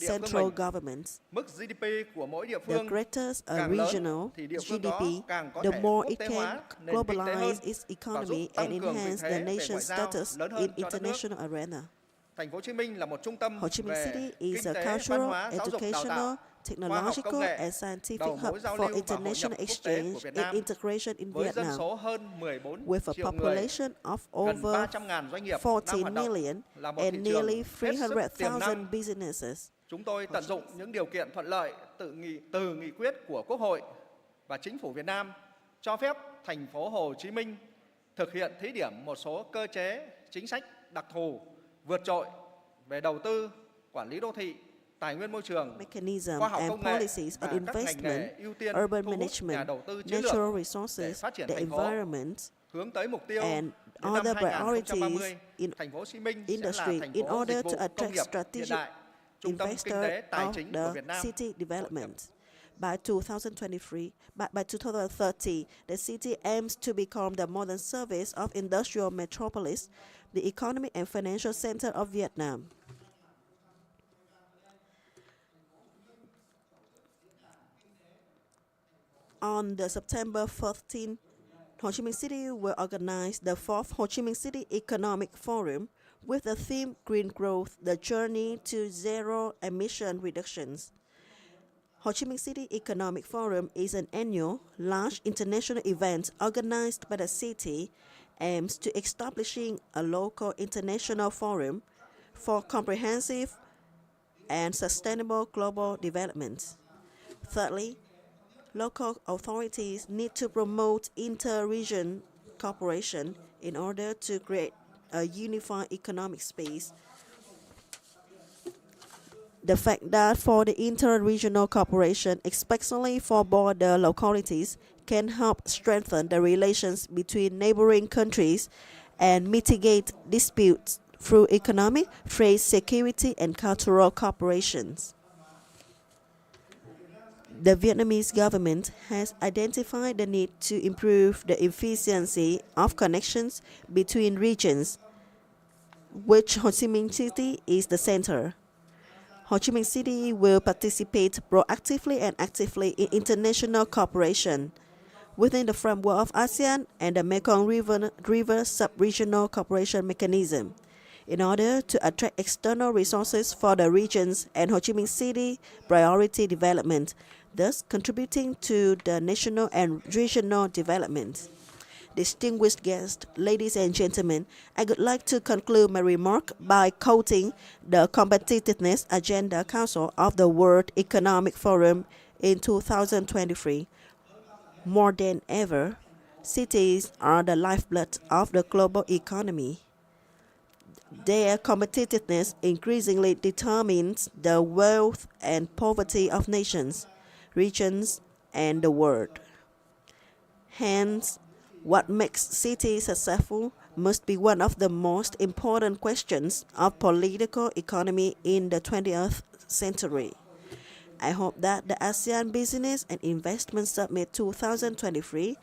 địa phương central mình. governments. Mức GDP của mỗi địa The phương greater a càng lớn regional thì địa phương đó GDP, càng có the thể more quốc it tế can hóa nền kinh tế hơn globalize its và giúp economy and tăng cường vị enhance thế the về ngoại nation's giao status lớn in hơn cho đất nước. international arena. Thành phố Hồ Chí Minh là một trung tâm Ho Chi Minh về City is kinh a tế, văn cultural, hóa, giáo dục, đào educational, tạo, khoa học technological, công nghệ, and scientific đầu hub mối giao for lưu và hội nhập international quốc tế của exchange Việt and Nam integration in với dân Vietnam. số hơn 14 With a triệu người, population of gần over 300.000 doanh nghiệp đang 14 hoạt động, million là một thị and trường nearly hết sức tiềm 300,000 năng. businesses. Chúng tôi tận dụng những điều kiện thuận lợi từ nghị quyết của Quốc hội và chính phủ Việt Nam cho phép thành phố Hồ Chí Minh thực hiện thí điểm một số cơ chế chính sách đặc thù vượt trội về đầu tư, quản lý đô thị, tài nguyên môi trường, mechanism khoa học and công nghệ policies và on các ngành nghề investment, ưu tiên urban thu hút nhà management, đầu tư chiến lược natural để resources, phát triển the thành phố. environment, Hướng tới mục tiêu and đến năm other 2030, priorities in thành phố Hồ Chí Minh sẽ là industry thành in phố order dịch vụ to công attract nghiệp hiện strategic đại, trung tâm kinh tế investors tài of chính của the Việt Nam. city development. By 2030, the city aims to become the modern service of industrial metropolis, the economic and financial center of Vietnam. On the September 14, Ho Chi Minh City will organize the 4th Ho Chi Minh City Economic Forum with the theme Green Growth, the Journey to Zero Emission Reductions. Ho Chi Minh City Economic Forum is an annual, large international event organized by the city, aims to establishing a local international forum for comprehensive and sustainable global development. Thirdly, local authorities need to promote inter-region cooperation in order to create a unified economic space. The fact that for the inter-regional cooperation, especially for border localities, can help strengthen the relations between neighboring countries and mitigate disputes through economic, trade, security, and cultural cooperations. The Vietnamese government has identified the need to improve the efficiency of connections between regions, which Ho Chi Minh City is the center. Ho Chi Minh City will participate proactively and actively in international cooperation within the framework of ASEAN and the Mekong River Sub-Regional Cooperation Mechanism in order to attract external resources for the regions and Ho Chi Minh City priority development, thus contributing to the national and regional development. Distinguished guests, ladies and gentlemen, I would like to conclude my remark by quoting the Competitiveness Agenda Council of the World Economic Forum in 2023. More than ever, cities are the lifeblood of the global economy. Their competitiveness increasingly determines the wealth and poverty of nations, regions, and the world. Hence, what makes cities successful must be one of the most important questions of political economy in the 20th century. I hope that the ASEAN Business and Investment Summit 2023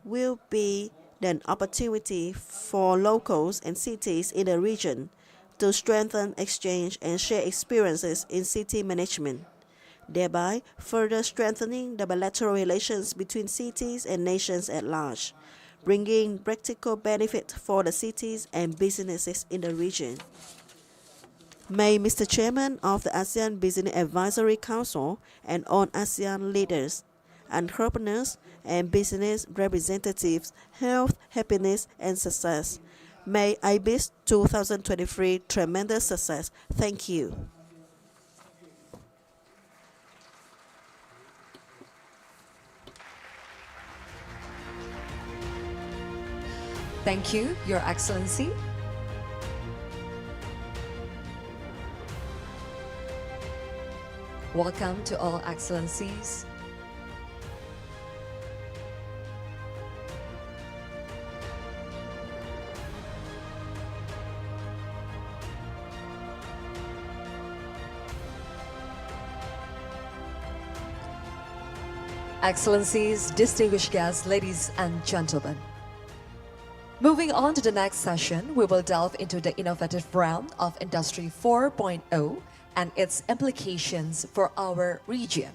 will be an opportunity for locals and cities in the region to strengthen exchange and share experiences in city management, thereby further strengthening the bilateral relations between cities and nations at large, bringing practical benefit for the cities and businesses in the region. May Mr. Chairman of the ASEAN Business Advisory Council and all ASEAN leaders, entrepreneurs, and business representatives health, happiness, and success. May ABIS 2023 tremendous success. Thank you. Thank you, Your Excellency. Welcome to all excellencies. Excellencies, distinguished guests, ladies and gentlemen. Moving on to the next session, we will delve into the innovative realm of Industry 4.0 and its implications for our region.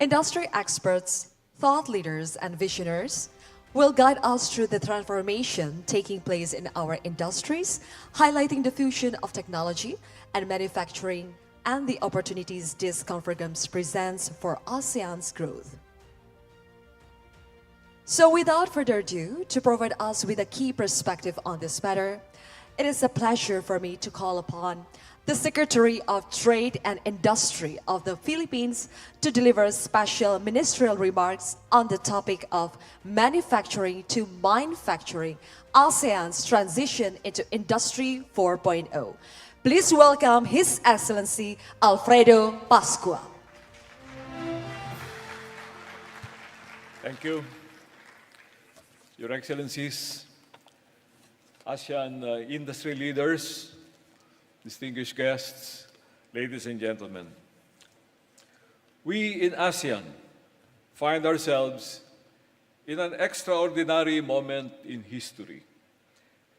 Industry experts, thought leaders, and visionaries will guide us through the transformation taking place in our industries, highlighting the fusion of technology and manufacturing and the opportunities this conference presents for ASEAN's growth. So without further ado, to provide us with a key perspective on this matter, It is a pleasure for me to call upon the Secretary of Trade and Industry of the Philippines to deliver special ministerial remarks on the topic of manufacturing to manufacturing, ASEAN's transition into Industry 4.0. Please welcome His Excellency Alfredo Pascua. Thank you. Your Excellencies, ASEAN industry leaders, distinguished guests, ladies and gentlemen. We in ASEAN find ourselves in an extraordinary moment in history,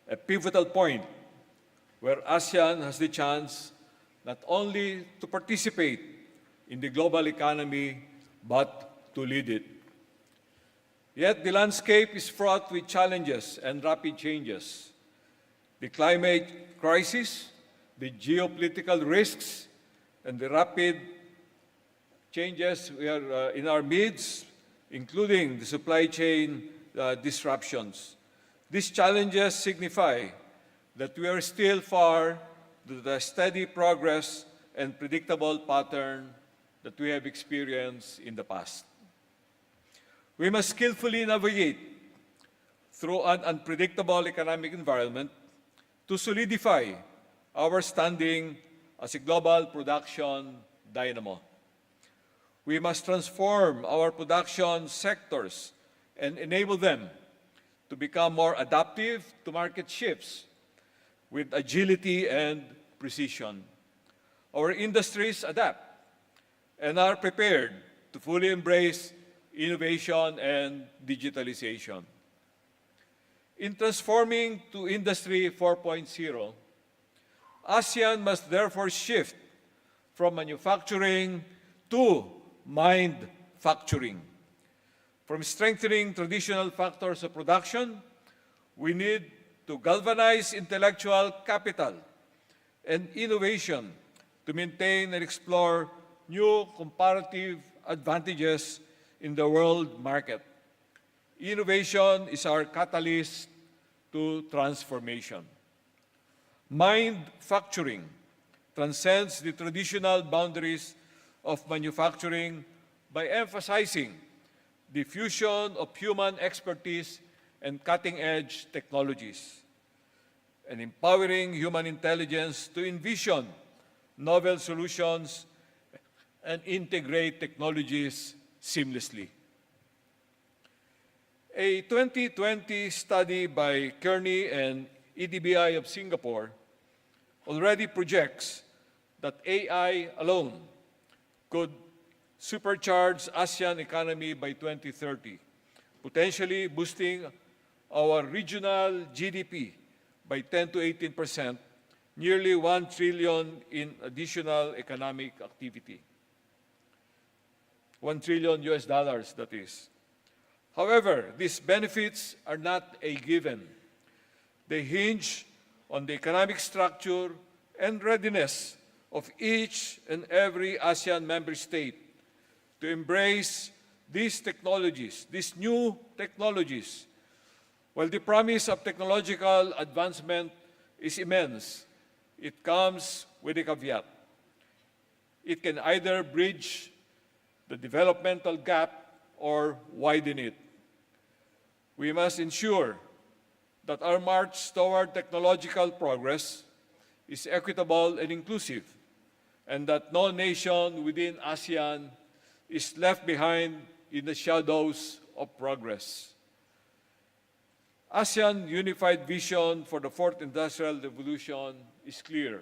a pivotal point where ASEAN has the chance not only to participate in the global economy, but to lead it. Yet the landscape is fraught with challenges and rapid changes. The climate crisis, the geopolitical risks, and the rapid changes we are in our midst, including the supply chain disruptions. These challenges signify that we are still far to the steady progress and predictable pattern that we have experienced in the past. We must skillfully navigate through an unpredictable economic environment to solidify our standing as a global production dynamo. We must transform our production sectors and enable them to become more adaptive to market shifts with agility and precision. Our industries adapt and are prepared to fully embrace innovation and digitalization. In transforming to Industry 4.0, ASEAN must therefore shift from manufacturing to mind-facturing. From strengthening traditional factors of production, we need to galvanize intellectual capital and innovation to maintain and explore new comparative advantages in the world market. Innovation is our catalyst to transformation. Mind-facturing transcends the traditional boundaries of manufacturing by emphasizing the fusion of human expertise and cutting-edge technologies, and empowering human intelligence to envision novel solutions and integrate technologies seamlessly. A 2020 study by Kearney and EDBI of Singapore already projects that AI alone could supercharge ASEAN economy by 2030, potentially boosting our regional GDP by 10 to 18%, nearly 1 trillion in additional economic activity. $1 trillion, that is. However, these benefits are not a given. They hinge on the economic structure and readiness of each and every ASEAN member state to embrace these technologies, these new technologies. While the promise of technological advancement is immense, it comes with a caveat. It can either bridge the developmental gap or widen it. We must ensure that our march toward technological progress is equitable and inclusive, and that no nation within ASEAN is left behind in the shadows of progress. ASEAN unified vision for the fourth industrial revolution is clear.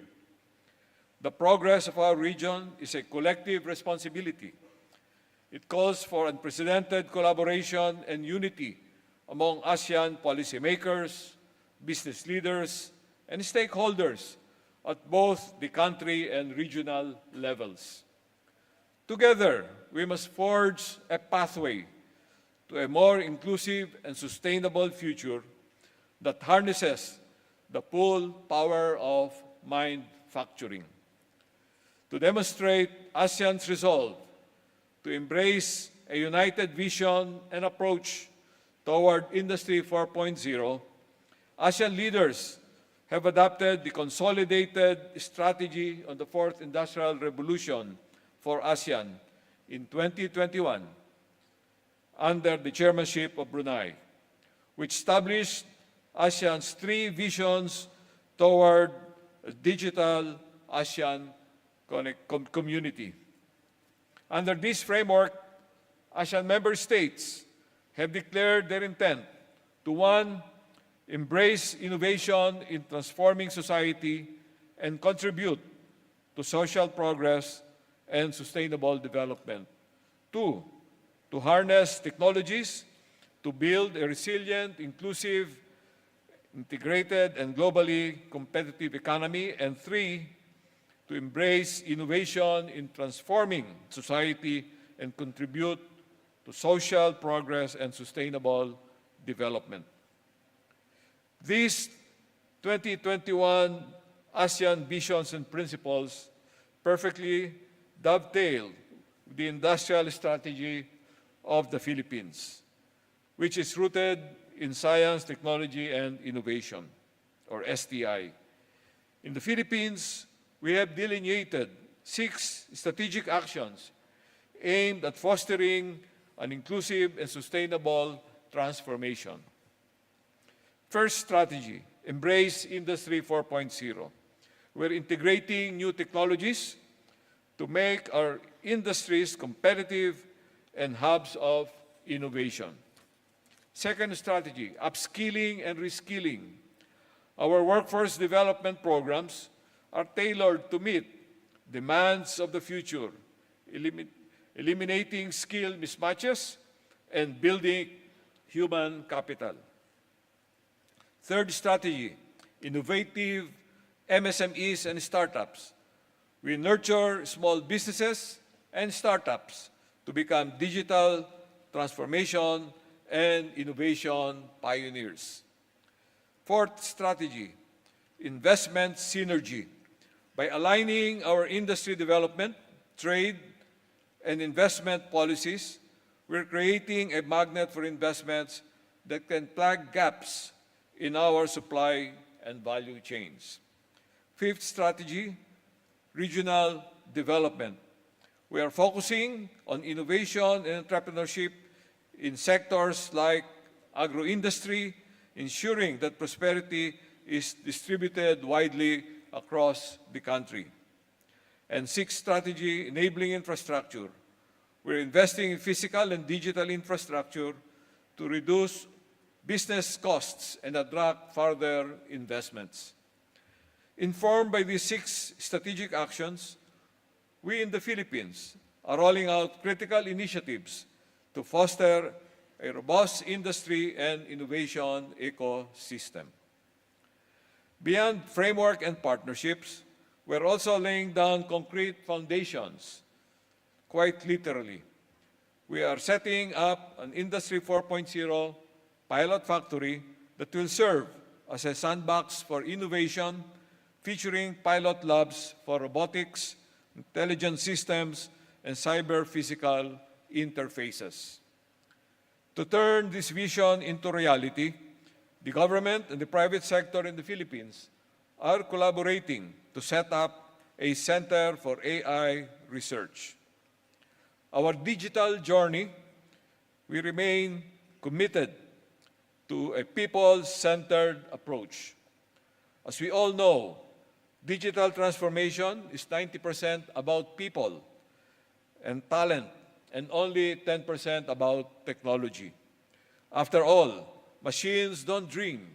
The progress of our region is a collective responsibility. It calls for unprecedented collaboration and unity among ASEAN policymakers, business leaders, and stakeholders at both the country and regional levels. Together, we must forge a pathway to a more inclusive and sustainable future that harnesses the full power of mind-facturing. To demonstrate ASEAN's resolve to embrace a united vision and approach toward Industry 4.0, ASEAN leaders have adopted the Consolidated Strategy on the Fourth Industrial Revolution for ASEAN in 2021 under the chairmanship of Brunei, which established ASEAN's 3 visions toward a digital ASEAN community. Under this framework, ASEAN member states have declared their intent to 1. Embrace innovation in transforming society and contribute to social progress and sustainable development. 2. To harness technologies to build a resilient, inclusive, integrated, and globally competitive economy. And 3. To embrace innovation in transforming society and contribute to social progress and sustainable development. These 2021 ASEAN visions and principles perfectly dovetail with the industrial strategy of the Philippines, which is rooted in science, technology, and innovation, or STI. In the Philippines, we have delineated 6 strategic actions aimed at fostering an inclusive and sustainable transformation. First strategy, embrace Industry 4.0. We're integrating new technologies to make our industries competitive and hubs of innovation. Second strategy, upskilling and reskilling. Our workforce development programs are tailored to meet demands of the future, eliminating skill mismatches and building human capital. Third strategy, innovative MSMEs and startups. We nurture small businesses and startups to become digital transformation and innovation pioneers. Fourth strategy, investment synergy. By aligning our industry development, trade, and investment policies, we're creating a magnet for investments that can plug gaps in our supply and value chains. Fifth strategy, regional development. We are focusing on innovation and entrepreneurship in sectors like agro-industry, ensuring that prosperity is distributed widely across the country. And sixth strategy, enabling infrastructure. We're investing in physical and digital infrastructure to reduce business costs and attract further investments. Informed by these 6 strategic actions, we in the Philippines are rolling out critical initiatives to foster a robust industry and innovation ecosystem. Beyond framework and partnerships, we're also laying down concrete foundations, quite literally. We are setting up an Industry 4.0 pilot factory that will serve as a sandbox for innovation, featuring pilot labs for robotics, intelligent systems, and cyber-physical interfaces. To turn this vision into reality, the government and the private sector in the Philippines are collaborating to set up a Center for AI Research. Our digital journey, we remain committed to a people-centered approach. As we all know, digital transformation is 90% about people and talent, and only 10% about technology. After all, machines don't dream,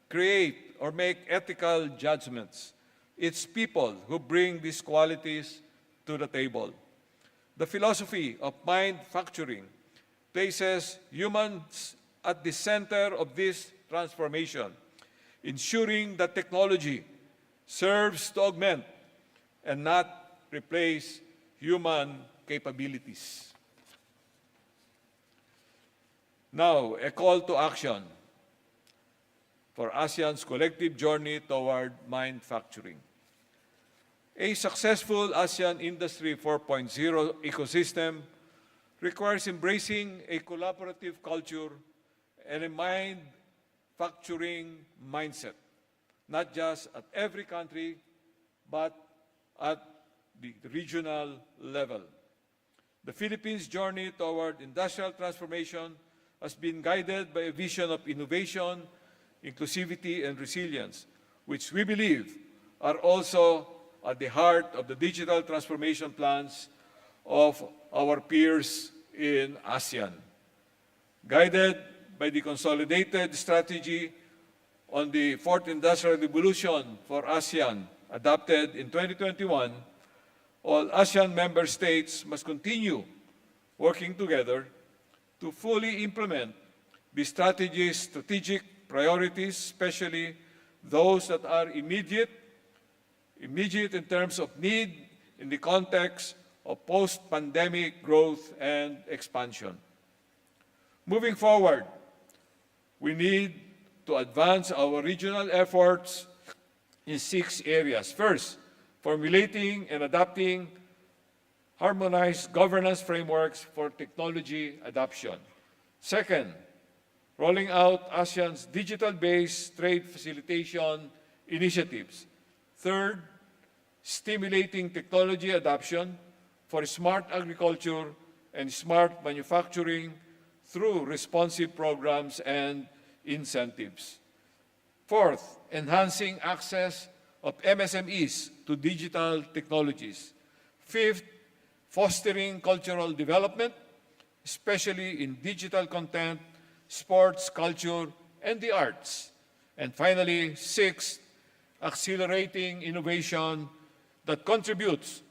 create, or make ethical judgments. It's people who bring these qualities to the table. The philosophy of mindfacturing places humans at the center of this transformation, ensuring that technology serves to augment and not replace human capabilities. Now, a call to action for ASEAN's collective journey toward manufacturing. A successful ASEAN Industry 4.0 ecosystem requires embracing a collaborative culture and a manufacturing mindset not just at every country, but at the regional level. The Philippines' journey toward industrial transformation has been guided by a vision of innovation, inclusivity, and resilience, which we believe are also at the heart of the digital transformation plans of our peers in ASEAN. Guided by the consolidated strategy on the Fourth Industrial Revolution for ASEAN, adopted in 2021, all ASEAN member states must continue working together to fully implement the strategy's strategic priorities, especially those that are immediate in terms of need in the context of post-pandemic growth and expansion. Moving forward, we need to advance our regional efforts in 6 areas. First, formulating and adopting harmonized governance frameworks for technology adoption. Second, rolling out ASEAN's digital-based trade facilitation initiatives. Third, stimulating technology adoption for smart agriculture and smart manufacturing through responsive programs and incentives. Fourth, enhancing access of MSMEs to digital technologies. Fifth, fostering cultural development, especially in digital content, sports, culture, and the arts. And finally, sixth, accelerating innovation that contributes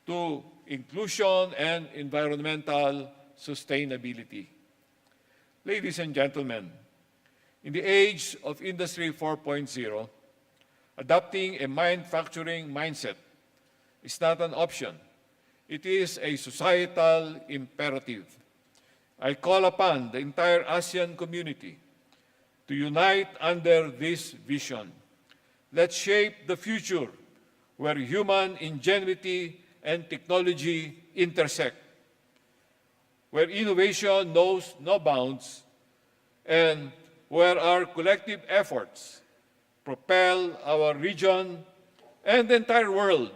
to inclusion and environmental sustainability. Ladies and gentlemen, in the age of Industry 4.0, adopting a manufacturing mindset is not an option. It is a societal imperative. I call upon the entire ASEAN community to unite under this vision. Let's shape the future where human ingenuity and technology intersect, where innovation knows no bounds, and where our collective efforts propel our region and the entire world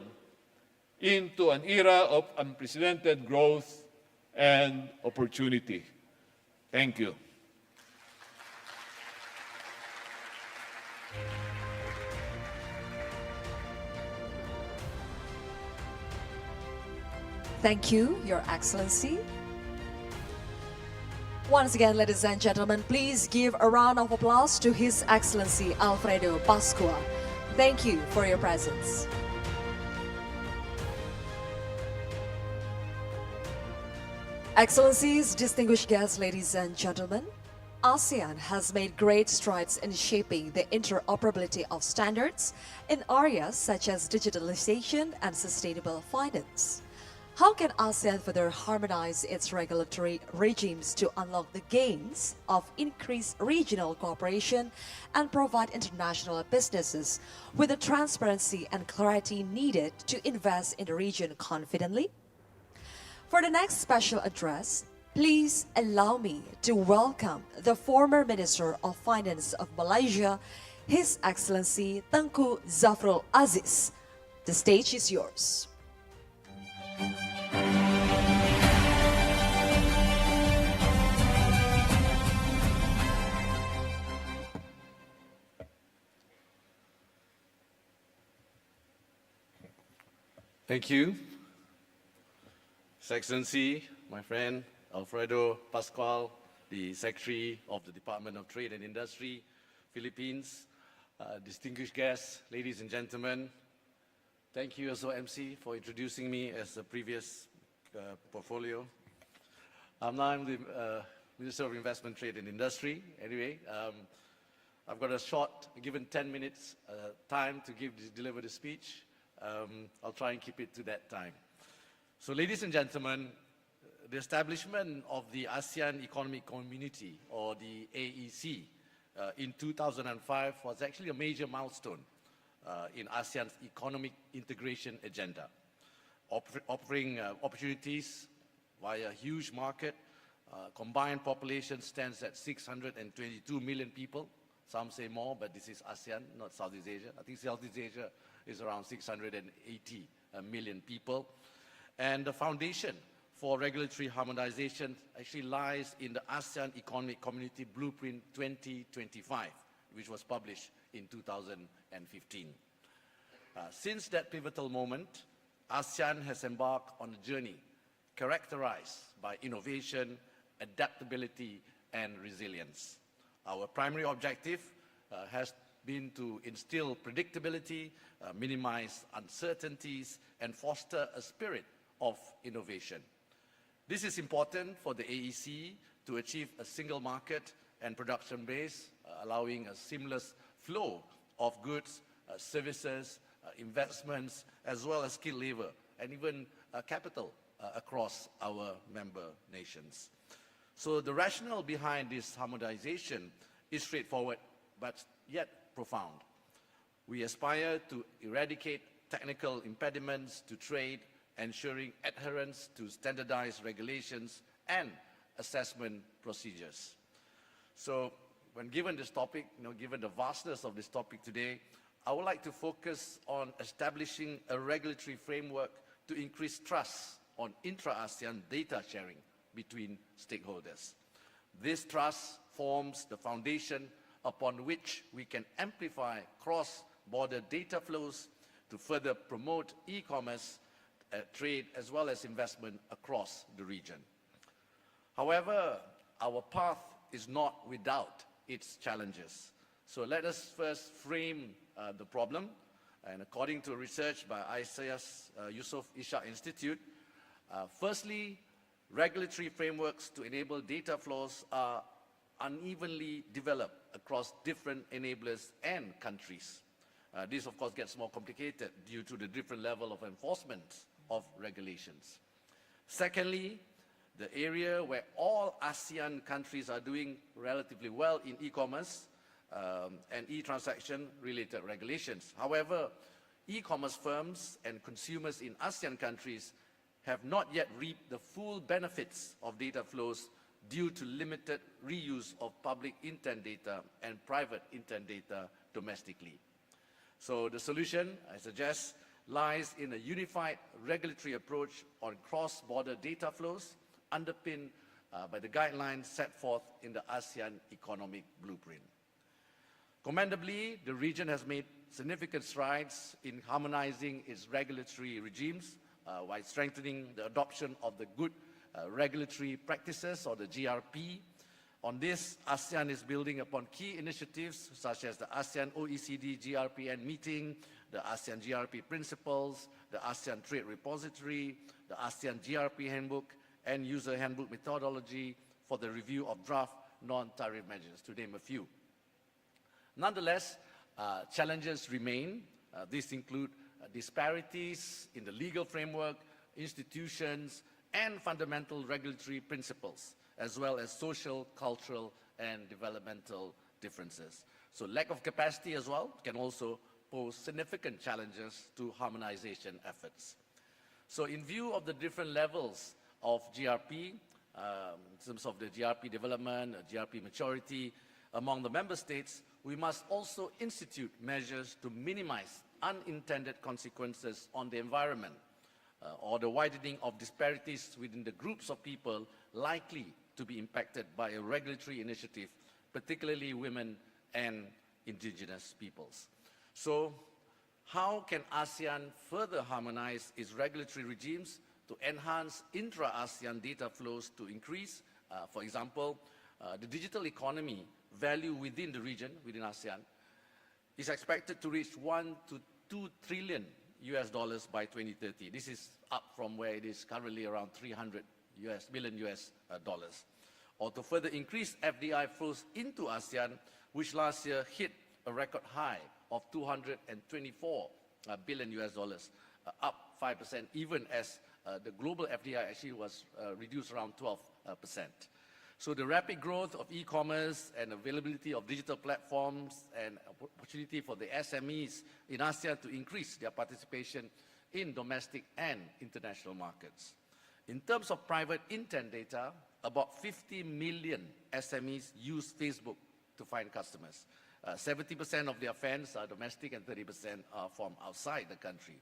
into an era of unprecedented growth and opportunity. Thank you. Thank you, Your Excellency. Once again, ladies and gentlemen, please give a round of applause to His Excellency Alfredo Pasqua. Thank you for your presence. Excellencies, distinguished guests, ladies and gentlemen, ASEAN has made great strides in shaping the interoperability of standards in areas such as digitalization and sustainable finance. How can ASEAN further harmonize its regulatory regimes to unlock the gains of increased regional cooperation and provide international businesses with the transparency and clarity needed to invest in the region confidently? For the next special address, please allow me to welcome the former Minister of Finance of Malaysia, His Excellency Tengku Zafrul Aziz. The stage is yours. Thank you. His Excellency, my friend Alfredo Pascual, the Secretary of the Department of Trade and Industry, Philippines, distinguished guests, ladies and gentlemen, thank you also, MC, for introducing me as the previous portfolio. I'm the Minister of Investment, Trade and Industry. Anyway, I've got a short, given 10 minutes time to deliver the speech. I'll try and keep it to that time. So, ladies and gentlemen, the establishment of the ASEAN Economic Community, or the AEC, in 2005 was actually a major milestone in ASEAN's economic integration agenda, offering opportunities via a huge market. Combined population stands at 622 million people, Some say more, but this is ASEAN, not Southeast Asia. I think Southeast Asia is around 680 million people. And the foundation for regulatory harmonization actually lies in the ASEAN Economic Community Blueprint 2025, which was published in 2015. Since that pivotal moment, ASEAN has embarked on a journey characterized by innovation, adaptability, and resilience. Our primary objective has been to instill predictability, minimize uncertainties, and foster a spirit of innovation. This is important for the AEC to achieve a single market and production base, allowing a seamless flow of goods, services, investments, as well as skilled labor, and even capital across our member nations. So the rationale behind this harmonization is straightforward, but yet profound. We aspire to eradicate technical impediments to trade, ensuring adherence to standardized regulations and assessment procedures. So when given this topic, given the vastness of this topic today, I would like to focus on establishing a regulatory framework to increase trust on intra-ASEAN data sharing between stakeholders. This trust forms the foundation upon which we can amplify cross-border data flows to further promote e-commerce, trade, as well as investment across the region. However, our path is not without its challenges. So let us first frame the problem. And according to research by ISA's Yusof Ishak Institute, firstly, regulatory frameworks to enable data flows are unevenly developed across different enablers and countries. This, of course, gets more complicated due to the different level of enforcement of regulations. Secondly, the area where all ASEAN countries are doing relatively well in e-commerce and e-transaction related regulations. However, e-commerce firms and consumers in ASEAN countries have not yet reaped the full benefits of data flows due to limited reuse of public intent data and private intent data domestically. So the solution, I suggest, lies in a unified regulatory approach on cross-border data flows underpinned by the guidelines set forth in the ASEAN Economic Blueprint. Commendably, the region has made significant strides in harmonizing its regulatory regimes while strengthening the adoption of the Good Regulatory Practices, or the GRP. On this, ASEAN is building upon key initiatives such as the ASEAN OECD GRPN meeting, the ASEAN GRP principles, the ASEAN Trade Repository, the ASEAN GRP handbook, and user handbook methodology for the review of draft non-tariff measures, to name a few. Nonetheless, challenges remain. These include disparities in the legal framework, institutions, and fundamental regulatory principles, as well as social, cultural, and developmental differences. So lack of capacity as well can also pose significant challenges to harmonization efforts. So in view of the different levels of GRP, in terms of the GRP development, GRP maturity among the member states, we must also institute measures to minimize unintended consequences on the environment or the widening of disparities within the groups of people likely to be impacted by a regulatory initiative, particularly women and indigenous peoples. So how can ASEAN further harmonize its regulatory regimes to enhance intra-ASEAN data flows to increase, for example, the digital economy value within the region, within ASEAN, is expected to reach $1 to $2 trillion by 2030. This is up from where it is currently around $300 billion. Or to further increase FDI flows into ASEAN, which last year hit a record high of $224 billion, up 5%, even as the global FDI actually was reduced around 12%. So the rapid growth of e-commerce and availability of digital platforms and opportunity for the SMEs in ASEAN to increase their participation in domestic and international markets. In terms of private intent data, about 50 million SMEs use Facebook to find customers. 70% of the offense are domestic and 30% are from outside the country.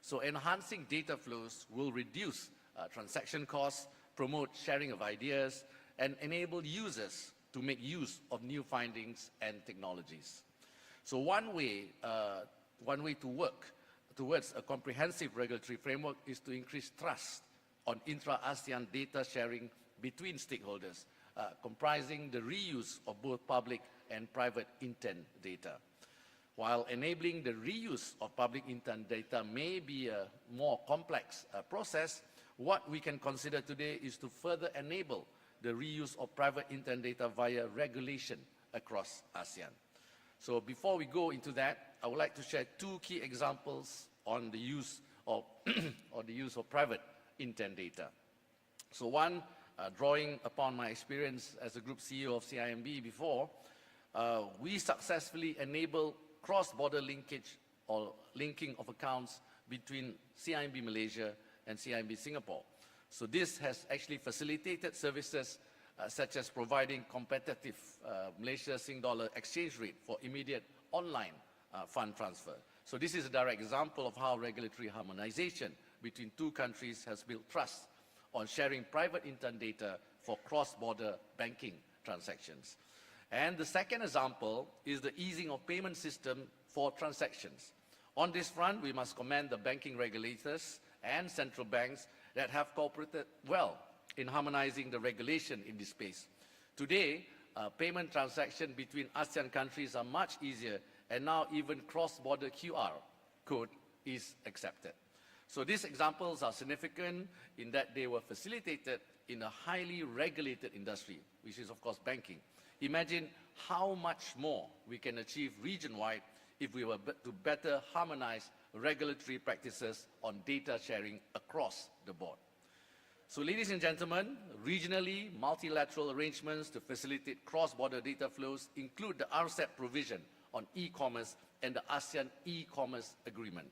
So enhancing data flows will reduce transaction costs, promote sharing of ideas, and enable users to make use of new findings and technologies. So one way to work towards a comprehensive regulatory framework is to increase trust on intra-ASEAN data sharing between stakeholders, comprising the reuse of both public and private intent data. While enabling the reuse of public intent data may be a more complex process, what we can consider today is to further enable the reuse of private intent data via regulation across ASEAN. So before we go into that, I would like to share two key examples on the use of, private intent data. So one, drawing upon my experience as a group CEO of CIMB before, we successfully enable cross-border linkage or linking of accounts between CIMB Malaysia and CIMB Singapore. So this has actually facilitated services such as providing competitive Malaysia-Sing dollar exchange rate for immediate online fund transfer. So this is a direct example of how regulatory harmonization between two countries has built trust on sharing private intent data for cross-border banking transactions. And the second example is the easing of payment system for transactions. On this front, we must commend the banking regulators and central banks that have cooperated well in harmonizing the regulation in this space. Today, payment transactions between ASEAN countries are much easier, and now even cross-border QR code is accepted. So these examples are significant in that they were facilitated in a highly regulated industry, which is of course banking. Imagine how much more we can achieve region-wide if we were to better harmonize regulatory practices on data sharing across the board. So ladies and gentlemen, regionally, multilateral arrangements to facilitate cross-border data flows include the RCEP provision on e-commerce and the ASEAN e-commerce agreement.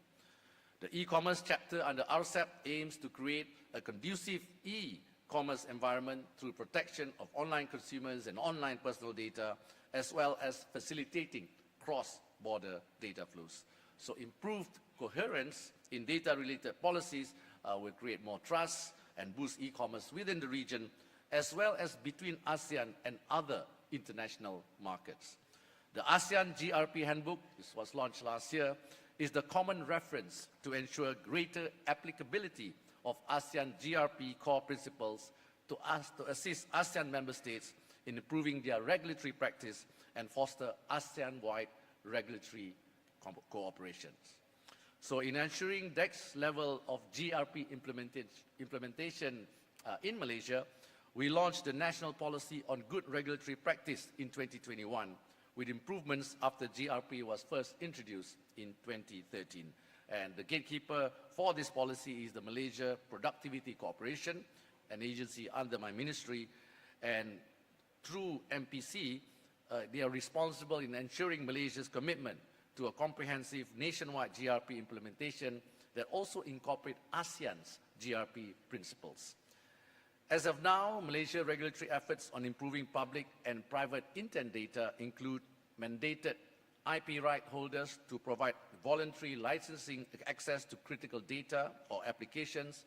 The e-commerce chapter under RCEP aims to create a conducive e-commerce environment through protection of online consumers and online personal data, as well as facilitating cross-border data flows. So improved coherence in data-related policies will create more trust and boost e-commerce within the region, as well as between ASEAN and other international markets. The ASEAN GRP Handbook, this was launched last year, is the common reference to ensure greater applicability of ASEAN GRP core principles to assist ASEAN member states in improving their regulatory practice and foster ASEAN-wide regulatory cooperations. So in ensuring next level of GRP implementation in Malaysia, we launched the National Policy on Good Regulatory Practice in 2021, with improvements after GRP was first introduced in 2013. And the gatekeeper for this policy is the Malaysia Productivity Corporation, an agency under my ministry, and through MPC, they are responsible in ensuring Malaysia's commitment to a comprehensive nationwide GRP implementation that also incorporate ASEAN's GRP principles. As of now, Malaysia regulatory efforts on improving public and private intent data include mandated IP right holders to provide voluntary licensing access to critical data or applications,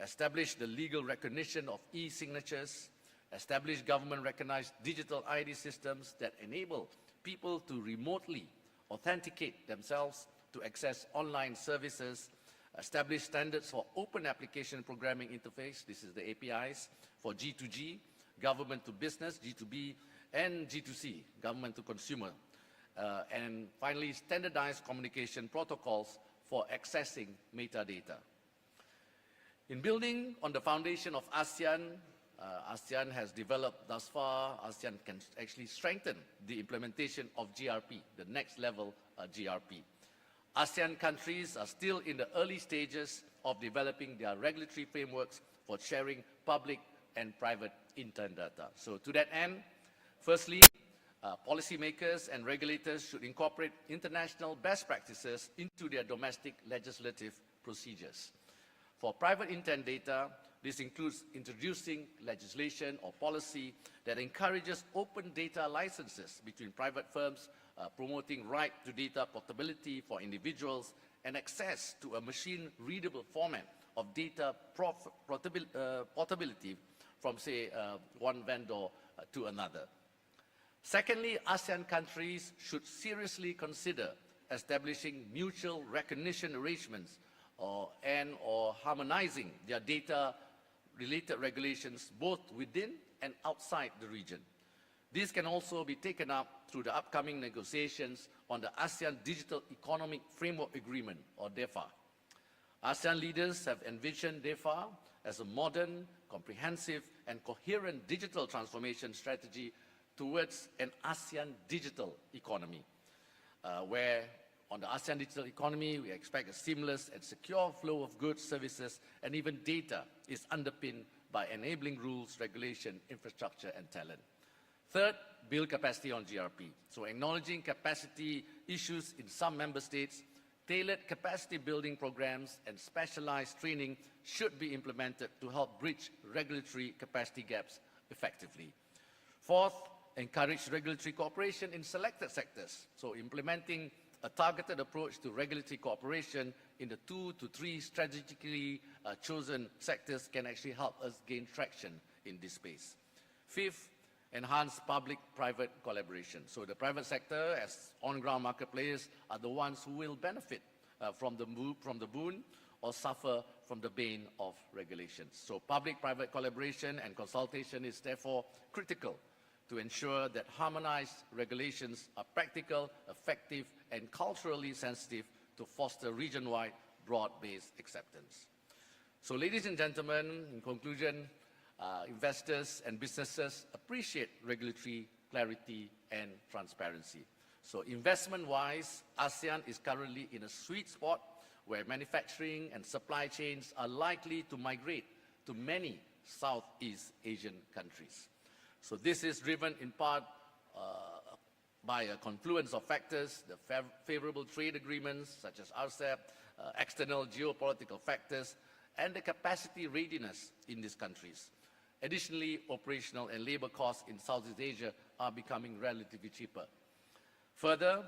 establish the legal recognition of e-signatures, establish government-recognized digital ID systems that enable people to remotely authenticate themselves to access online services, establish standards for open application programming interface, this is the APIs, for G2G, government to business, G2B, and G2C, government to consumer. And finally, standardized communication protocols for accessing metadata. In building on the foundation of ASEAN, ASEAN has developed thus far, ASEAN can actually strengthen the implementation of GRP, the next level GRP. ASEAN countries are still in the early stages of developing their regulatory frameworks for sharing public and private intent data. So to that end, firstly, policymakers and regulators should incorporate international best practices into their domestic legislative procedures. For private intent data, this includes introducing legislation or policy that encourages open data licenses between private firms promoting right to data portability for individuals, and access to a machine-readable format of data portability from, say, one vendor to another. Secondly, ASEAN countries should seriously consider establishing mutual recognition arrangements or harmonizing their data-related regulations both within and outside the region. This can also be taken up through the upcoming negotiations on the ASEAN Digital Economic Framework Agreement, or DEFA. ASEAN leaders have envisioned DEFA as a modern, comprehensive, and coherent digital transformation strategy towards an ASEAN digital economy, where on the ASEAN digital economy, we expect a seamless and secure flow of goods, services, and even data is underpinned by enabling rules, regulation, infrastructure, and talent. Third, build capacity on GRP. So acknowledging capacity issues in some member states, tailored capacity building programs and specialized training should be implemented to help bridge regulatory capacity gaps effectively. Fourth, encourage regulatory cooperation in selected sectors. So implementing a targeted approach to regulatory cooperation in the 2 to 3 strategically chosen sectors can actually help us gain traction in this space. Fifth, enhance public-private collaboration. So the private sector, as on-ground market players, are the ones who will benefit from the boon or suffer from the bane of regulations. So public-private collaboration and consultation is therefore critical to ensure that harmonized regulations are practical, effective, and culturally sensitive to foster region-wide, broad-based acceptance. So ladies and gentlemen, in conclusion, investors and businesses appreciate regulatory clarity and transparency. So investment-wise, ASEAN is currently in a sweet spot where manufacturing and supply chains are likely to migrate to many Southeast Asian countries. So this is driven in part by a confluence of factors, the favorable trade agreements such as RCEP, external geopolitical factors, and the capacity readiness in these countries. Additionally, operational and labor costs in Southeast Asia are becoming relatively cheaper. Further,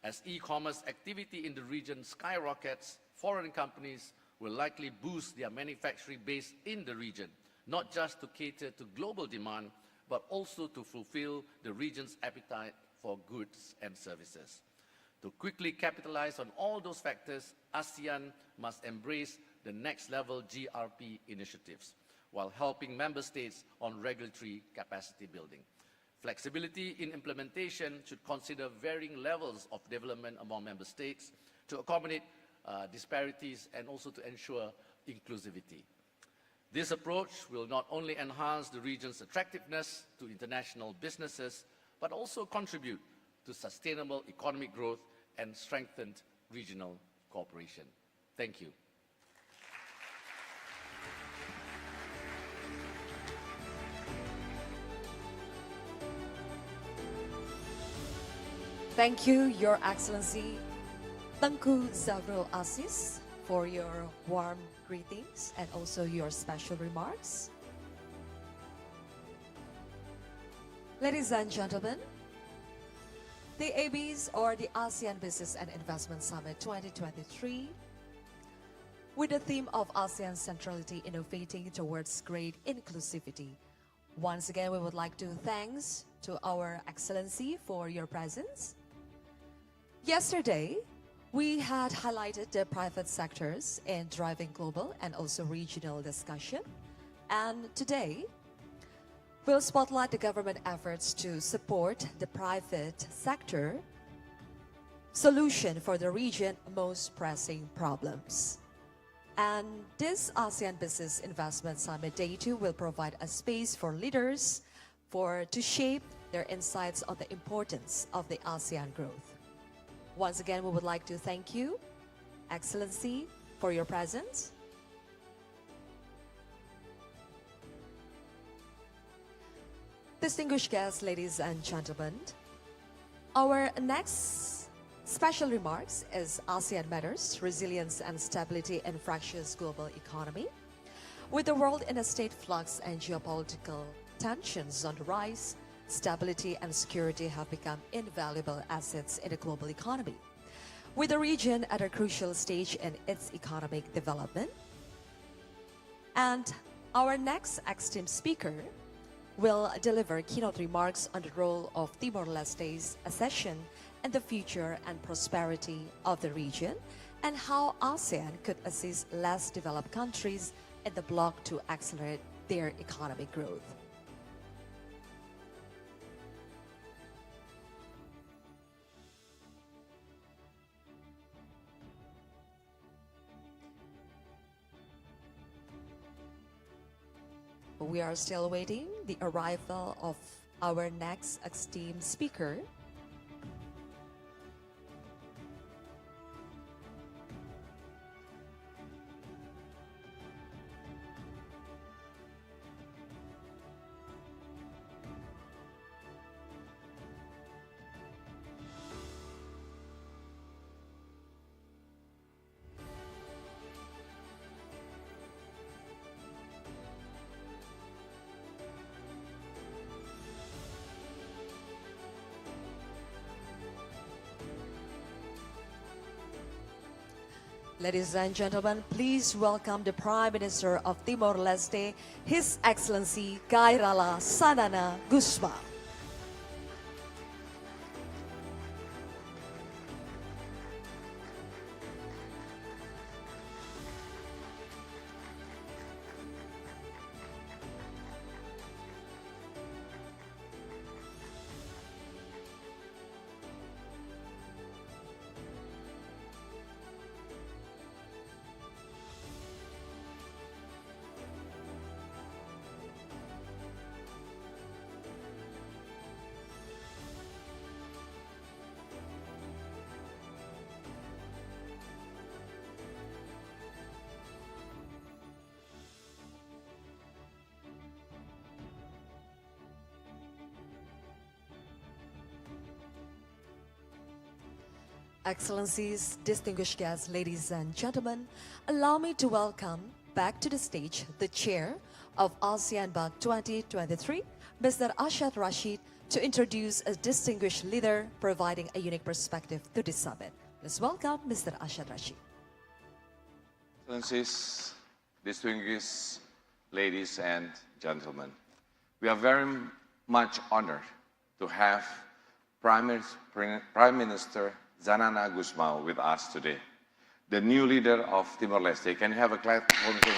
as e-commerce activity in the region skyrockets, foreign companies will likely boost their manufacturing base in the region, not just to cater to global demand, but also to fulfill the region's appetite for goods and services. To quickly capitalize on all those factors, ASEAN must embrace the next level GRP initiatives, while helping member states on regulatory capacity building. Flexibility in implementation should consider varying levels of development among member states to accommodate disparities and also to ensure inclusivity. This approach will not only enhance the region's attractiveness to international businesses, but also contribute to sustainable economic growth and strengthened regional cooperation. Thank you. Thank you, Your Excellency Tengku Zafrul Aziz, for your warm greetings and also your special remarks. Ladies and gentlemen, the ABIS, or the ASEAN Business and Investment Summit 2023, with the theme of ASEAN Centrality, Innovating Towards Great Inclusivity. Once again, we would like to thanks to Our Excellency for your presence. Yesterday, we had highlighted the private sectors in driving global and also regional discussion. And today, we'll spotlight the government efforts to support the private sector solution for the region's most pressing problems. And this ASEAN Business Investment Summit Day 2 will provide a space for leaders to shape their insights on the importance of the ASEAN growth. Once again, we would like to thank you, Excellency, for your presence. Distinguished guests, ladies and gentlemen, our next special remarks is ASEAN Matters, Resilience and Stability in Fractious Global Economy. With the world in a state flux and geopolitical tensions on the rise, stability and security have become invaluable assets in the global economy. With the region at a crucial stage in its economic development, and our next esteemed speaker will deliver keynote remarks on the role of Timor-Leste's accession in the future and prosperity of the region, and how ASEAN could assist less developed countries in the bloc to accelerate their economic growth. We are still waiting the arrival of our next esteemed speaker. Ladies and gentlemen, please welcome the Prime Minister of Timor-Leste, His Excellency Kairala Sanana Gusma. Excellencies, distinguished guests, ladies and gentlemen, allow me to welcome back to the stage the Chair of ASEAN BAC 2023, Mr. Ashad Rashid, to introduce a distinguished leader providing a unique perspective to this summit. Let's welcome Mr. Ashad Rashid. Excellencies, distinguished ladies and gentlemen, we are very much honored to have Prime Minister Zanana Gusmao with us today, the new leader of Timor-Leste. Can you have a clap for him?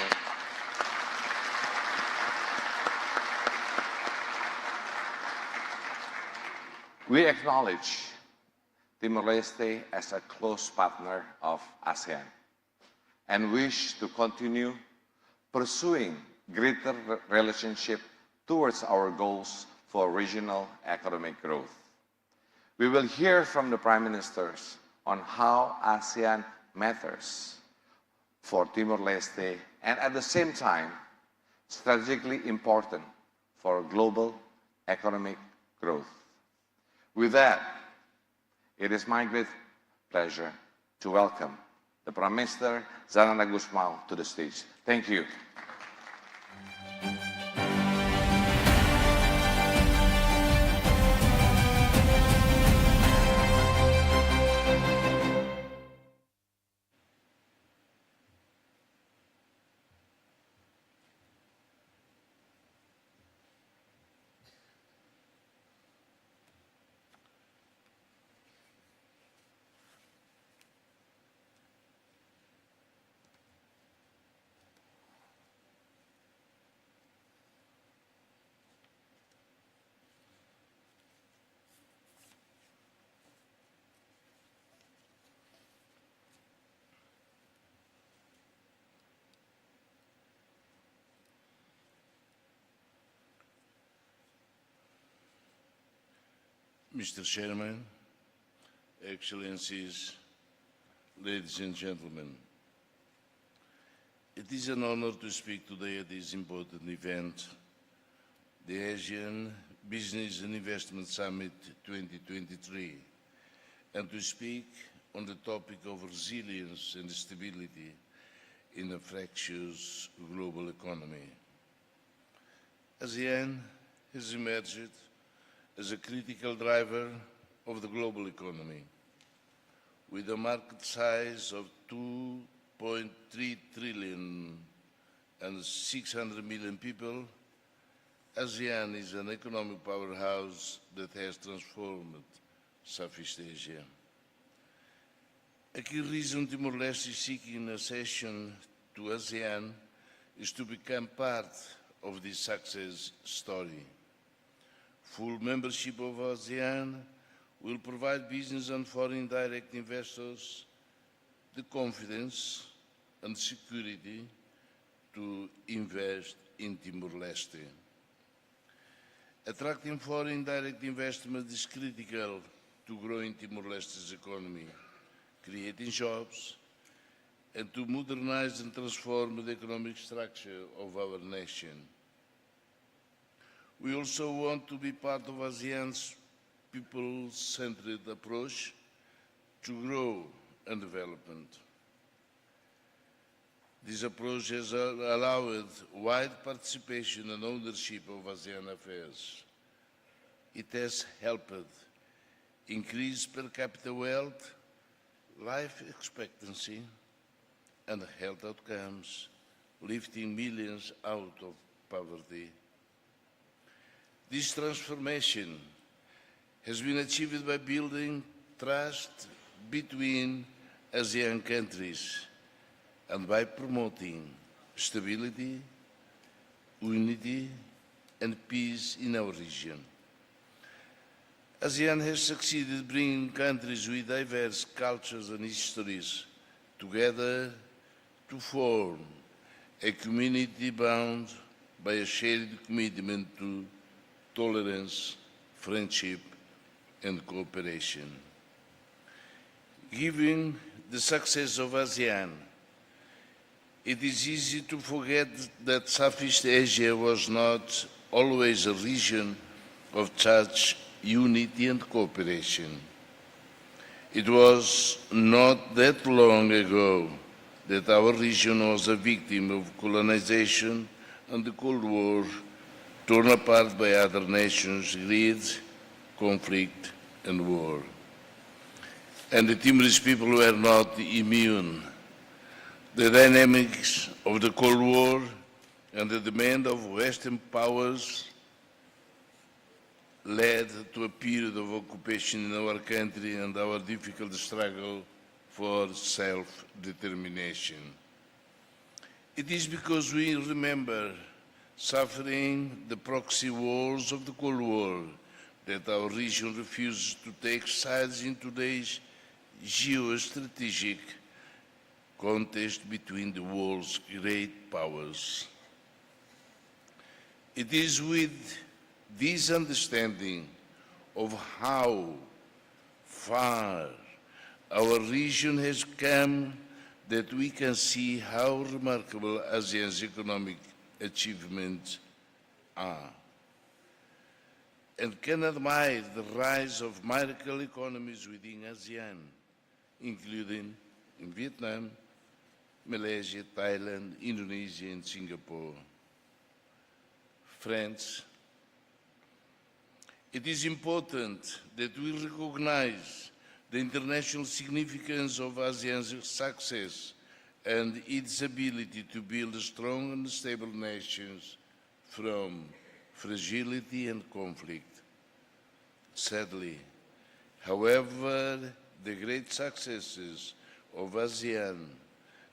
We acknowledge Timor-Leste as a close partner of ASEAN and wish to continue pursuing greater relationship towards our goals for regional economic growth. We will hear from the Prime Ministers on how ASEAN matters for Timor-Leste and at the same time strategically important for global economic growth. With that, it is my great pleasure to welcome the Prime Minister Zanana Gusmao to the stage. Thank you. Mr. Chairman, Excellencies, ladies and gentlemen, it is an honor to speak today at this important event, the ASEAN Business and Investment Summit 2023, and to speak on the topic of resilience and stability in a fractious global economy. ASEAN has emerged as a critical driver of the global economy. With a market size of 2.3 trillion and 600 million people, ASEAN is an economic powerhouse that has transformed Southeast Asia. A key reason Timor-Leste is seeking accession to ASEAN is to become part of this success story. Full membership of ASEAN will provide business and foreign direct investors the confidence and security to invest in Timor-Leste. Attracting foreign direct investment is critical to growing Timor-Leste's economy, creating jobs, and to modernize and transform the economic structure of our nation. We also want to be part of ASEAN's people-centered approach to growth and development. This approach has allowed wide participation and ownership of ASEAN affairs. It has helped increase per capita wealth, life expectancy, and health outcomes, lifting millions out of poverty. This transformation has been achieved by building trust between ASEAN countries and by promoting stability, unity, and peace in our region. ASEAN has succeeded bringing countries with diverse cultures and histories together to form a community bound by a shared commitment to tolerance, friendship, and cooperation. Given the success of ASEAN, it is easy to forget that Southeast Asia was not always a region of such unity and cooperation. It was not that long ago that our region was a victim of colonization and the Cold War, torn apart by other nations' greed, conflict, and war. And the Timorese people were not immune. The dynamics of the Cold War and the demand of Western powers led to a period of occupation in our country and our difficult struggle for self-determination. It is because we remember suffering the proxy wars of the Cold War that our region refuses to take sides in today's geostrategic contest between the world's great powers. It is with this understanding of how far our region has come that we can see how remarkable ASEAN's economic achievements are, and can admire the rise of miracle economies within ASEAN, including in Vietnam, Malaysia, Thailand, Indonesia, and Singapore. Friends, it is important that we recognize the international significance of ASEAN's success and its ability to build strong and stable nations from fragility and conflict. Sadly, however, the great successes of ASEAN,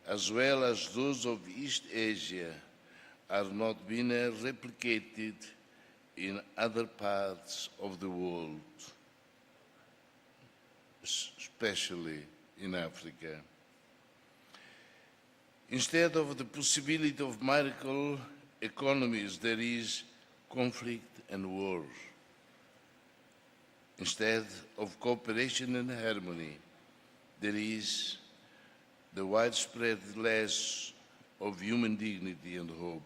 as well as those of East Asia, are not being replicated in other parts of the world, especially in Africa. Instead of the possibility of miracle economies, there is conflict and war. Instead of cooperation and harmony, there is the widespread loss of human dignity and hope.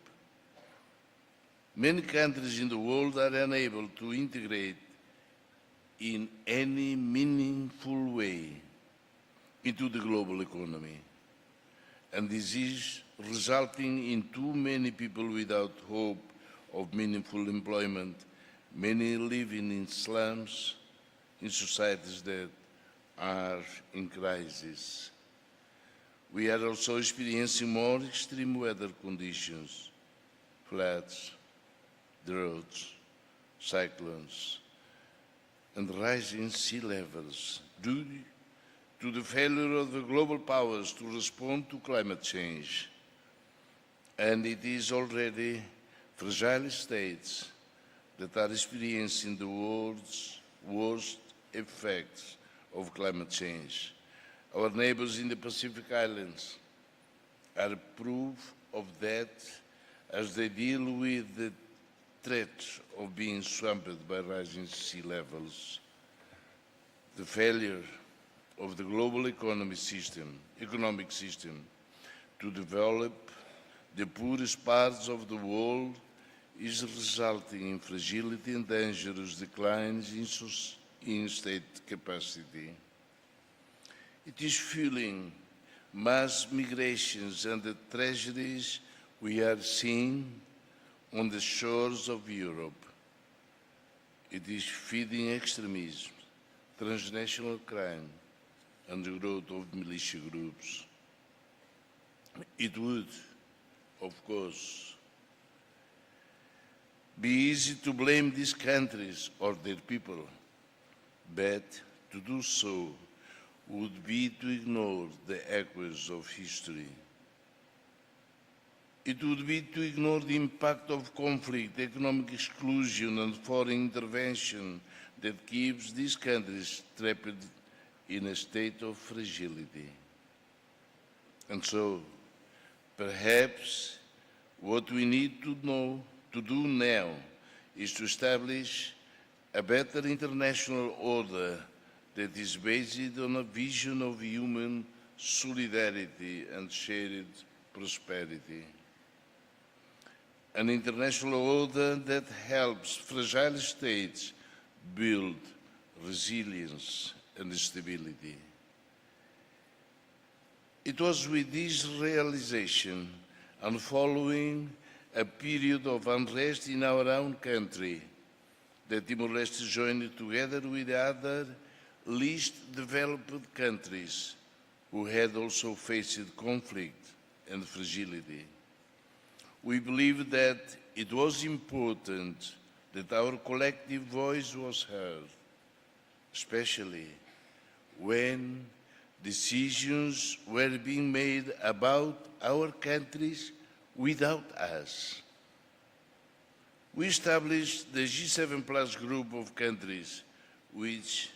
Many countries in the world are unable to integrate in any meaningful way into the global economy. And this is resulting in too many people without hope of meaningful employment, many living in slums, in societies that are in crisis. We are also experiencing more extreme weather conditions, floods, droughts, cyclones, and rising sea levels due to the failure of the global powers to respond to climate change. And it is already fragile states that are experiencing the world's worst effects of climate change. Our neighbors in the Pacific Islands are proof of that as they deal with the threat of being swamped by rising sea levels. The failure of the global economic system to develop the poorest parts of the world is resulting in fragility and dangerous declines in state capacity. It is fueling mass migrations and the tragedies we are seeing on the shores of Europe. It is feeding extremism, transnational crime, and the growth of militia groups. It would, of course, be easy to blame these countries or their people, but to do so would be to ignore the echoes of history. It would be to ignore the impact of conflict, economic exclusion, and foreign intervention that keeps these countries trapped in a state of fragility. And so, perhaps what we need to do now is to establish a better international order that is based on a vision of human solidarity and shared prosperity. An international order that helps fragile states build resilience and stability. It was with this realization and following a period of unrest in our own country that Timor-Leste joined together with other least developed countries who had also faced conflict and fragility. We believe that it was important that our collective voice was heard, especially when decisions were being made about our countries without us. We established the G7 Plus group of countries, which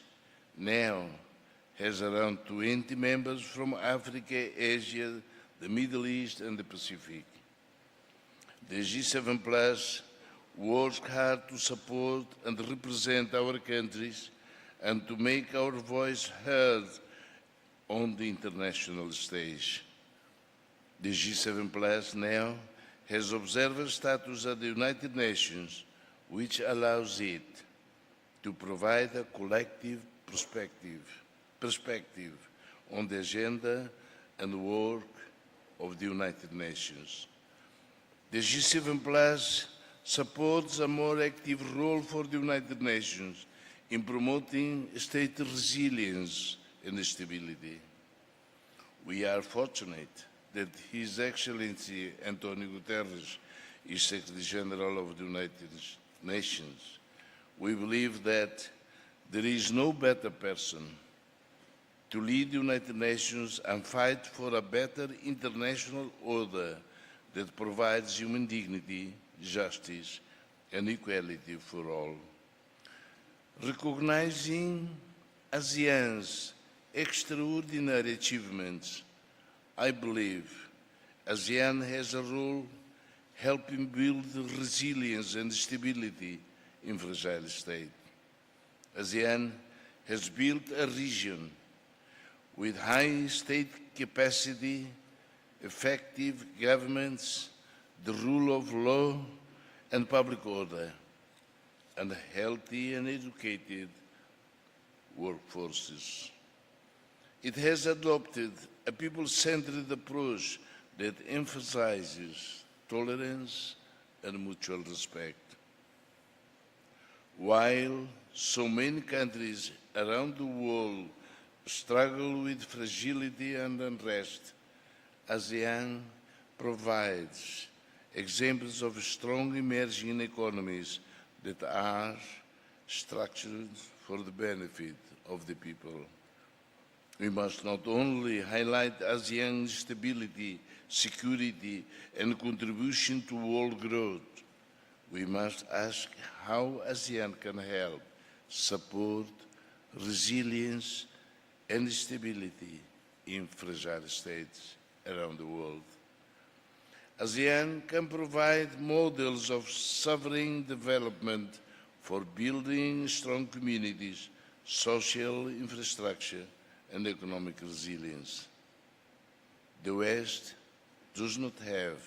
now has around 20 members from Africa, Asia, the Middle East, and the Pacific. The G7 Plus works hard to support and represent our countries and to make our voice heard on the international stage. The G7 Plus now has observer status at the United Nations, which allows it to provide a collective perspective on the agenda and work of the United Nations. The G7 Plus supports a more active role for the United Nations in promoting state resilience and stability. We are fortunate that His Excellency Antonio Guterres is Secretary General of the United Nations. We believe that there is no better person to lead the United Nations and fight for a better international order that provides human dignity, justice, and equality for all. Recognizing ASEAN's extraordinary achievements, I believe ASEAN has a role helping build resilience and stability in fragile states. ASEAN has built a region with high state capacity, effective governments, the rule of law and public order, and healthy and educated workforces. It has adopted a people-centered approach that emphasizes tolerance and mutual respect. While so many countries around the world struggle with fragility and unrest, ASEAN provides examples of strong emerging economies that are structured for the benefit of the people. We must not only highlight ASEAN's stability, security, and contribution to world growth, we must ask how ASEAN can help support resilience and stability in fragile states around the world. ASEAN can provide models of sovereign development for building strong communities, social infrastructure, and economic resilience. The West does not have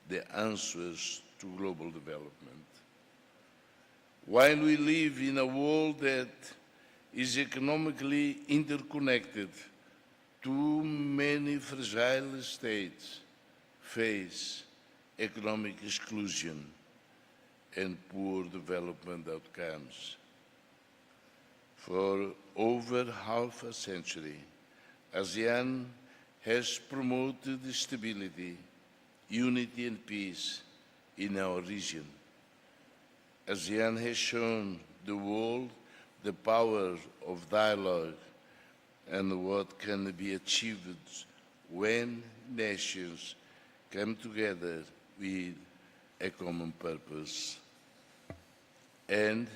the answers to global development. While we live in a world that is economically interconnected, too many fragile states face economic exclusion and poor development outcomes. For over half a century, ASEAN has promoted stability, unity and peace in our region. ASEAN has shown the world the power of dialogue and what can be achieved when nations come together with a common purpose. And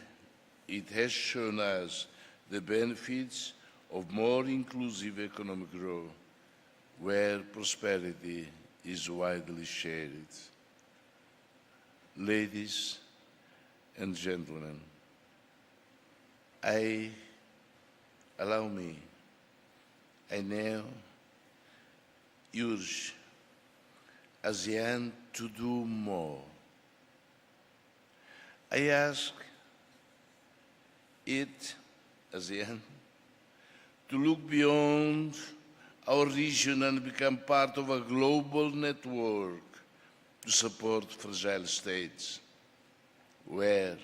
it has shown us the benefits of more inclusive economic growth, where prosperity is widely shared. Ladies and gentlemen, allow me, I now urge ASEAN to do more. I ask it, ASEAN, to look beyond our region and become part of a global network to support fragile states, where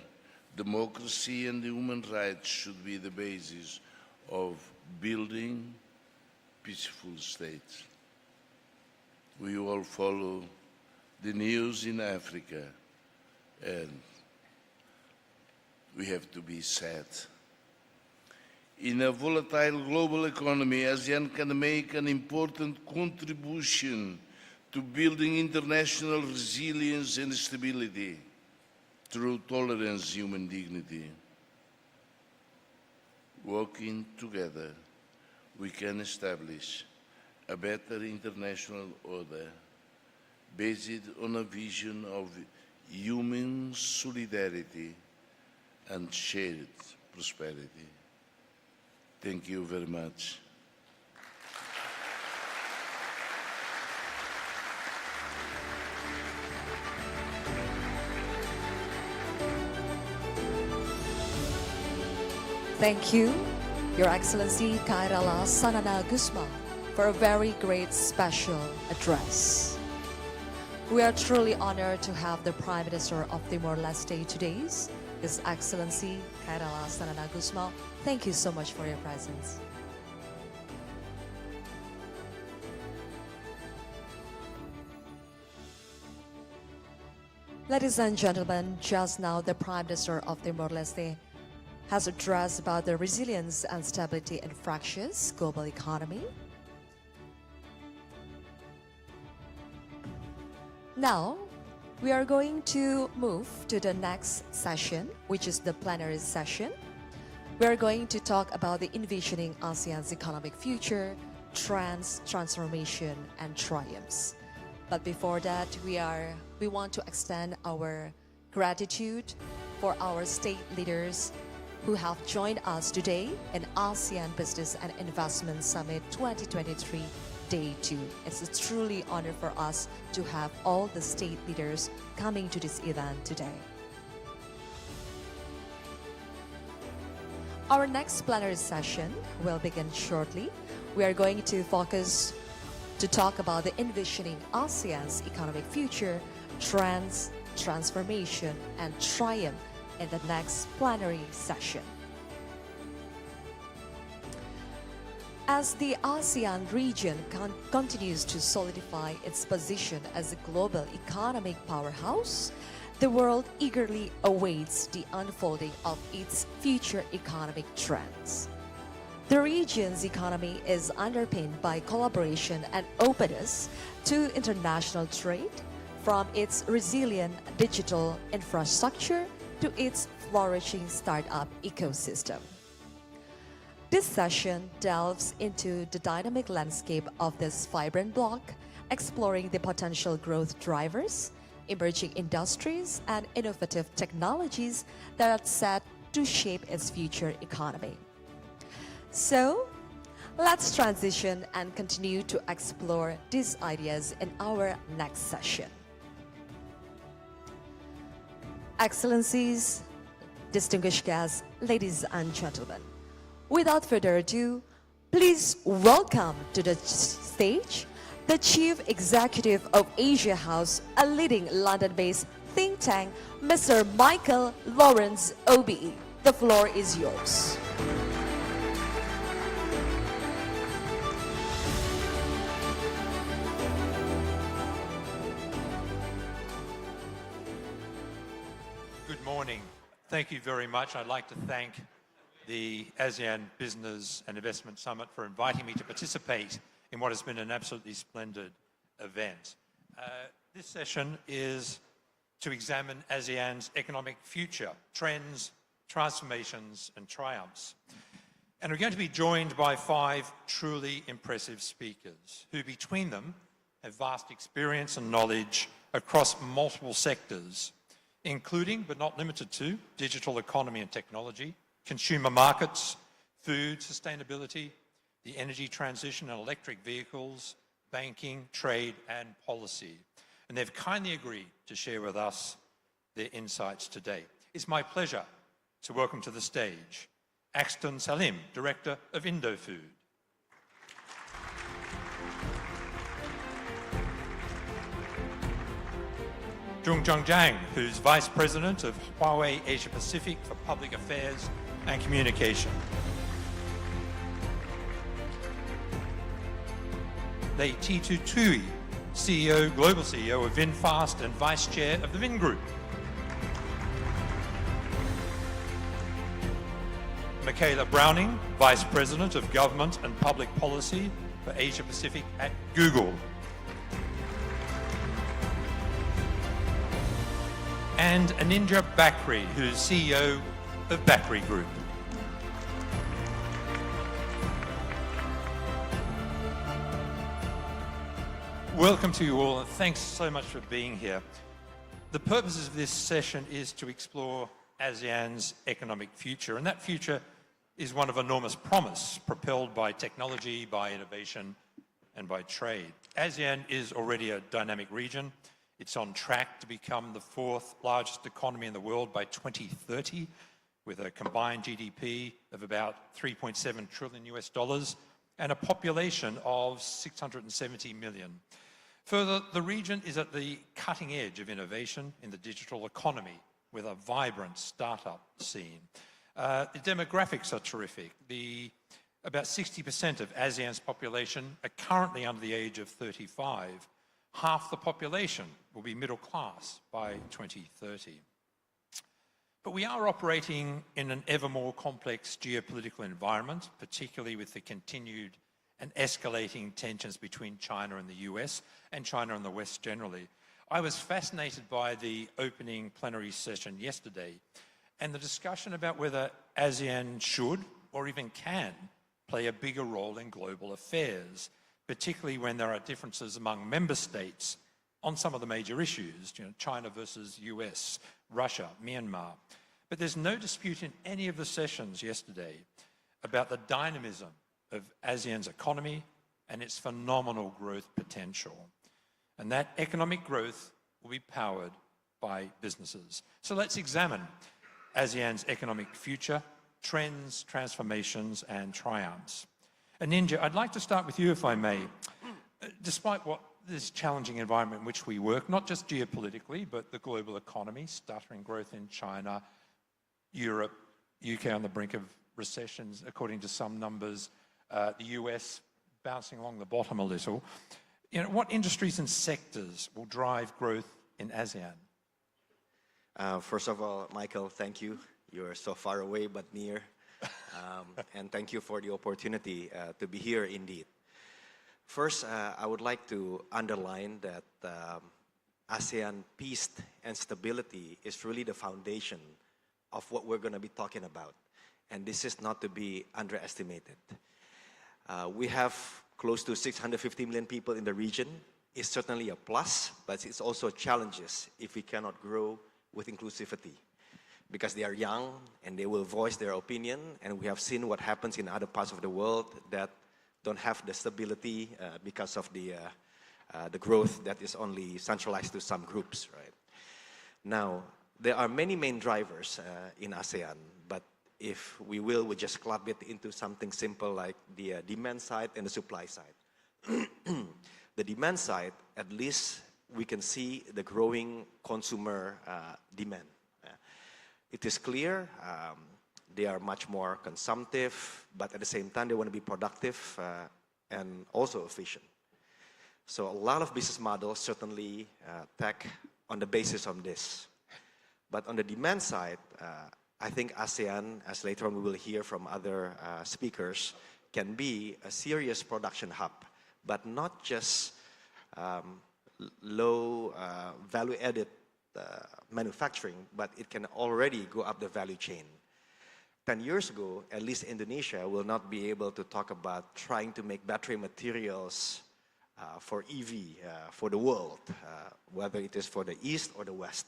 democracy and human rights should be the basis of building peaceful states. We all follow the news in Africa, and we have to be sad. In a volatile global economy, ASEAN can make an important contribution to building international resilience and stability through tolerance, human dignity. Working together, we can establish a better international order based on a vision of human solidarity and shared prosperity. Thank you very much. Thank you, Your Excellency Kairala Sanana Gusma, for a very great special address. We are truly honored to have the Prime Minister of Timor-Leste today, His Excellency Kairala Sanana Gusma. Thank you so much for your presence. Ladies and gentlemen, just now the Prime Minister of Timor-Leste has addressed about the resilience and stability in fractious global economy. Now, we are going to move to the next session, which is the plenary session. We are going to talk about the envisioning ASEAN's economic future, trends, transformation, and triumphs. But before that, we want to extend our gratitude for our state leaders who have joined us today in ASEAN Business and Investment Summit 2023 Day 2. It's a truly honor for us to have all the state leaders coming to this event today. Our next plenary session will begin shortly. We are going to focus to talk about the envisioning ASEAN's economic future, trends, transformation, and triumph in the next plenary session. As the ASEAN region continues to solidify its position as a global economic powerhouse, the world eagerly awaits the unfolding of its future economic trends. The region's economy is underpinned by collaboration and openness to international trade, from its resilient digital infrastructure to its flourishing startup ecosystem. This session delves into the dynamic landscape of this vibrant bloc, exploring the potential growth drivers, emerging industries, and innovative technologies that are set to shape its future economy. So, let's transition and continue to explore these ideas in our next session. Excellencies, distinguished guests, ladies and gentlemen, without further ado, please welcome to the stage the Chief Executive of Asia House, a leading London-based think tank, Mr. Michael Lawrence, OBE. The floor is yours. Good morning. Thank you very much. I'd like to thank the ASEAN Business and Investment Summit for inviting me to participate in what has been an absolutely splendid event. This session is to examine ASEAN's economic future, trends, transformations, and triumphs. And we're going to be joined by 5 truly impressive speakers who between them have vast experience and knowledge across multiple sectors, including, but not limited to, digital economy and technology, consumer markets, food sustainability, the energy transition and electric vehicles, banking, trade, and policy. And they've kindly agreed to share with us their insights today. It's my pleasure to welcome to the stage Axton Salim, Director of Indofood. Jungjong Jang, who's Vice President of Huawei Asia Pacific for Public Affairs and Communication. Lei Titu Tui, Global CEO of VinFast and Vice Chair of the Vin Group. Michaela Browning, Vice President of Government and Public Policy for Asia Pacific at Google. And Anindya Bakri, who's CEO of Bakri Group. Welcome to you all, and thanks so much for being here. The purpose of this session is to explore ASEAN's economic future, and that future is one of enormous promise, propelled by technology, by innovation, and by trade. ASEAN is already a dynamic region. It's on track to become the 4th largest economy in the world by 2030, with a combined GDP of about $3.7 trillion and a population of 670 million. Further, the region is at the cutting edge of innovation in the digital economy with a vibrant startup scene. The demographics are terrific. About 60% of ASEAN's population are currently under the age of 35. Half the population will be middle class by 2030. But we are operating in an ever more complex geopolitical environment, particularly with the continued and escalating tensions between China and the US, and China and the West generally. I was fascinated by the opening plenary session yesterday and the discussion about whether ASEAN should or even can play a bigger role in global affairs, particularly when there are differences among member states on some of the major issues, China versus US, Russia, Myanmar. But there's no dispute in any of the sessions yesterday about the dynamism of ASEAN's economy and its phenomenal growth potential. And that economic growth will be powered by businesses. So let's examine ASEAN's economic future, trends, transformations, and triumphs. Anindya, I'd like to start with you, if I may. Despite this challenging environment in which we work, not just geopolitically, but the global economy, stuttering growth in China, Europe, UK on the brink of recessions, according to some numbers, the US bouncing along the bottom a little. You know, what industries and sectors will drive growth in ASEAN? First of all, Michael, thank you. You're so far away but near. And thank you for the opportunity to be here indeed. First, I would like to underline that ASEAN peace and stability is really the foundation of what we're going to be talking about. And this is not to be underestimated. We have close to 650 million people in the region. It's certainly a plus, but it's also challenges if we cannot grow with inclusivity. Because they are young and they will voice their opinion, and we have seen what happens in other parts of the world that don't have the stability because of the growth that is only centralized to some groups, right? Now, there are many main drivers in ASEAN, but if we just club it into something simple like the demand side and the supply side. The demand side, at least we can see the growing consumer demand. It is clear they are much more consumptive, but at the same time they want to be productive and also efficient. So a lot of business models certainly tack on the basis of this. But on the demand side, I think ASEAN, as later on we will hear from other speakers, can be a serious production hub, but not just low value-added manufacturing, but it can already go up the value chain. 10 years ago, at least Indonesia will not be able to talk about trying to make battery materials for EV, for the world, whether it is for the East or the West.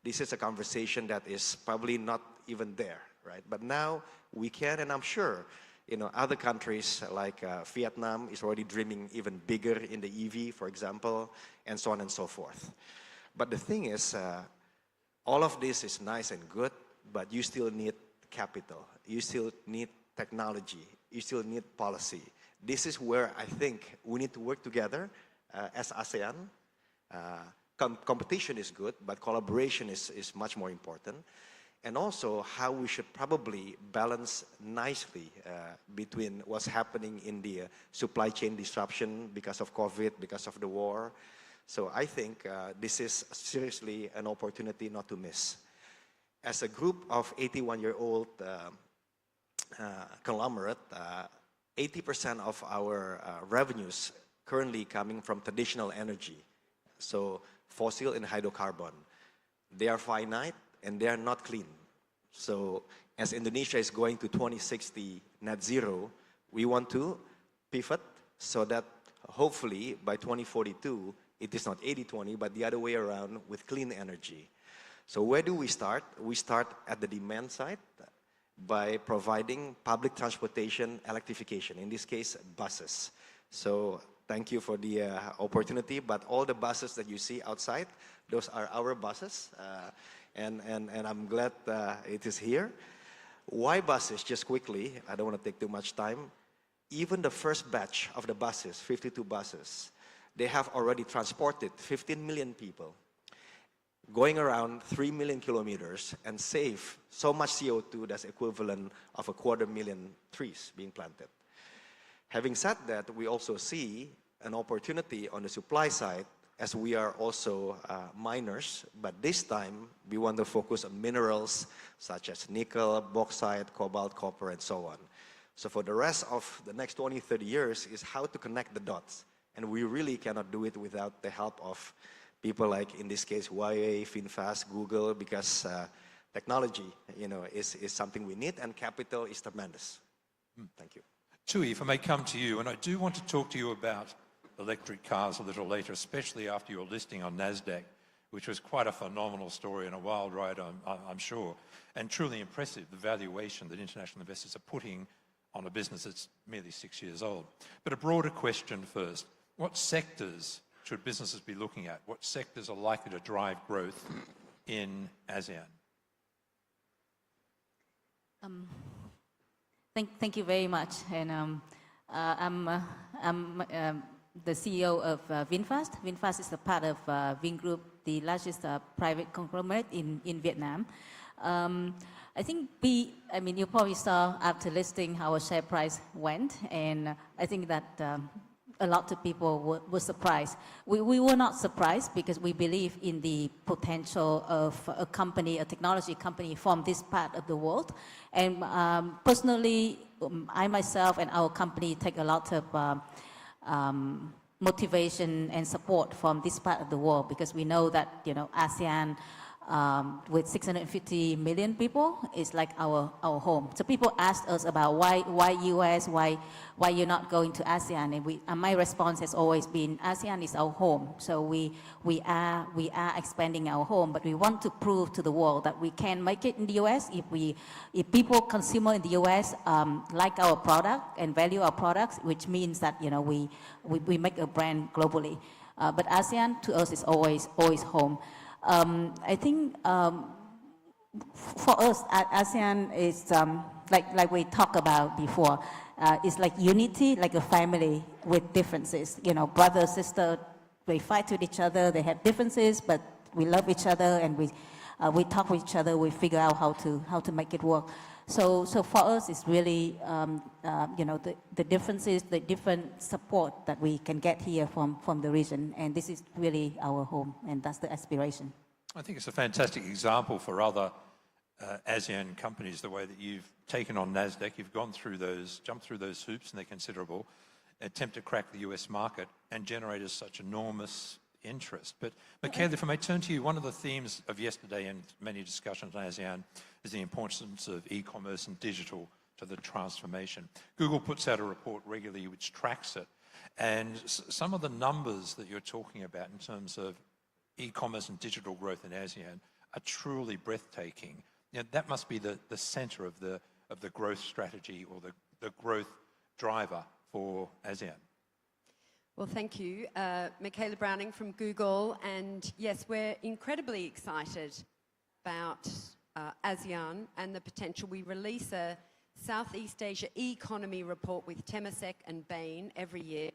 This is a conversation that is probably not even there, right? But now we can, and I'm sure, you know, other countries like Vietnam is already dreaming even bigger in the EV, for example, and so on and so forth. But the thing is, all of this is nice and good, but you still need capital. You still need technology. You still need policy. This is where I think we need to work together as ASEAN. Competition is good, but collaboration is much more important. And also how we should probably balance nicely between what's happening in the supply chain disruption because of COVID, because of the war. So I think this is seriously an opportunity not to miss. As a group of 81-year-old conglomerate, 80% of our revenues currently coming from traditional energy. So fossil and hydrocarbon. They are finite and they are not clean. So as Indonesia is going to 2060 net zero, we want to pivot so that hopefully by 2042, it is not 80-20, but the other way around with clean energy. So where do we start? We start at the demand side by providing public transportation electrification, in this case, buses. So thank you for the opportunity, but all the buses that you see outside, those are our buses, and I'm glad it is here. Why buses? Just quickly, I don't want to take too much time. Even the first batch of the buses, 52 buses, they have already transported 15 million people, going around 3 million kilometers and save so much CO2 that's equivalent of 250,000 trees being planted. Having said that, we also see an opportunity on the supply side as we are also miners, but this time we want to focus on minerals such as nickel, bauxite, cobalt, copper, and so on. So for the rest of the next 20, 30 years is how to connect the dots. And we really cannot do it without the help of people like, in this case, Huawei, FinFast, Google, because technology, you know, is something we need, and capital is tremendous. Thank you. Tui, if I may come to you, and I do want to talk to you about electric cars a little later, especially after your listing on NASDAQ, which was quite a phenomenal story and a wild ride, I'm sure, and truly impressive, the valuation that international investors are putting on a business that's merely 6 years old. But a broader question first. What sectors should businesses be looking at? What sectors are likely to drive growth in ASEAN? Thank you very much. And I'm the CEO of VinFast. VinFast is a part of Vingroup, the largest private conglomerate in Vietnam. I think I mean, you probably saw after listing our share price went, and I think that a lot of people were surprised. We were not surprised because we believe in the potential of a company, a technology company from this part of the world. And personally, I myself and our company take a lot of motivation and support from this part of the world because we know that, you know, ASEAN with 650 million people is like our home. So people ask us about why US, why you're not going to ASEAN, and my response has always been ASEAN is our home. So we are expanding our home, but we want to prove to the world that we can make it in the US if people, consumer in the US like our product and value our products, which means that, you know, we make a brand globally. But ASEAN to us is always home. I think for us at ASEAN is like we talked about before. It's like unity, like a family with differences. You know, brother, sister, they fight with each other. They have differences, but we love each other, and we talk with each other. We figure out how to make it work. So for us, it's really you know, the differences, the different support that we can get here from the region, and this is really our home, and that's the aspiration. I think it's a fantastic example for other ASEAN companies, the way that you've taken on NASDAQ, you've jumped through those hoops, and they're considerable, attempt to crack the US market and generated such enormous interest. But Michaela, if I may turn to you, one of the themes of yesterday and many discussions on ASEAN is the importance of e-commerce and digital to the transformation. Google puts out a report regularly which tracks it, and some of the numbers that you're talking about in terms of e-commerce and digital growth in ASEAN are truly breathtaking. You know, that must be the center of the growth strategy or the growth driver for ASEAN. Well, thank you. Michaela Browning from Google, and yes, we're incredibly excited about ASEAN and the potential. We release a Southeast Asia e-economy report with Temasek and Bain every year,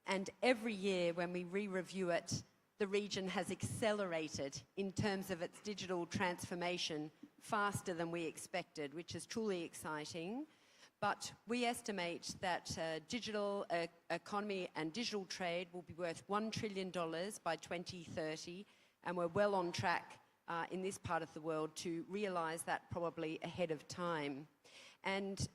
and every year when we re-review it, the region has accelerated in terms of its digital transformation faster than we expected, which is truly exciting. But we estimate that digital economy and digital trade will be worth $1 trillion by 2030, and we're well on track in this part of the world to realize that probably ahead of time. And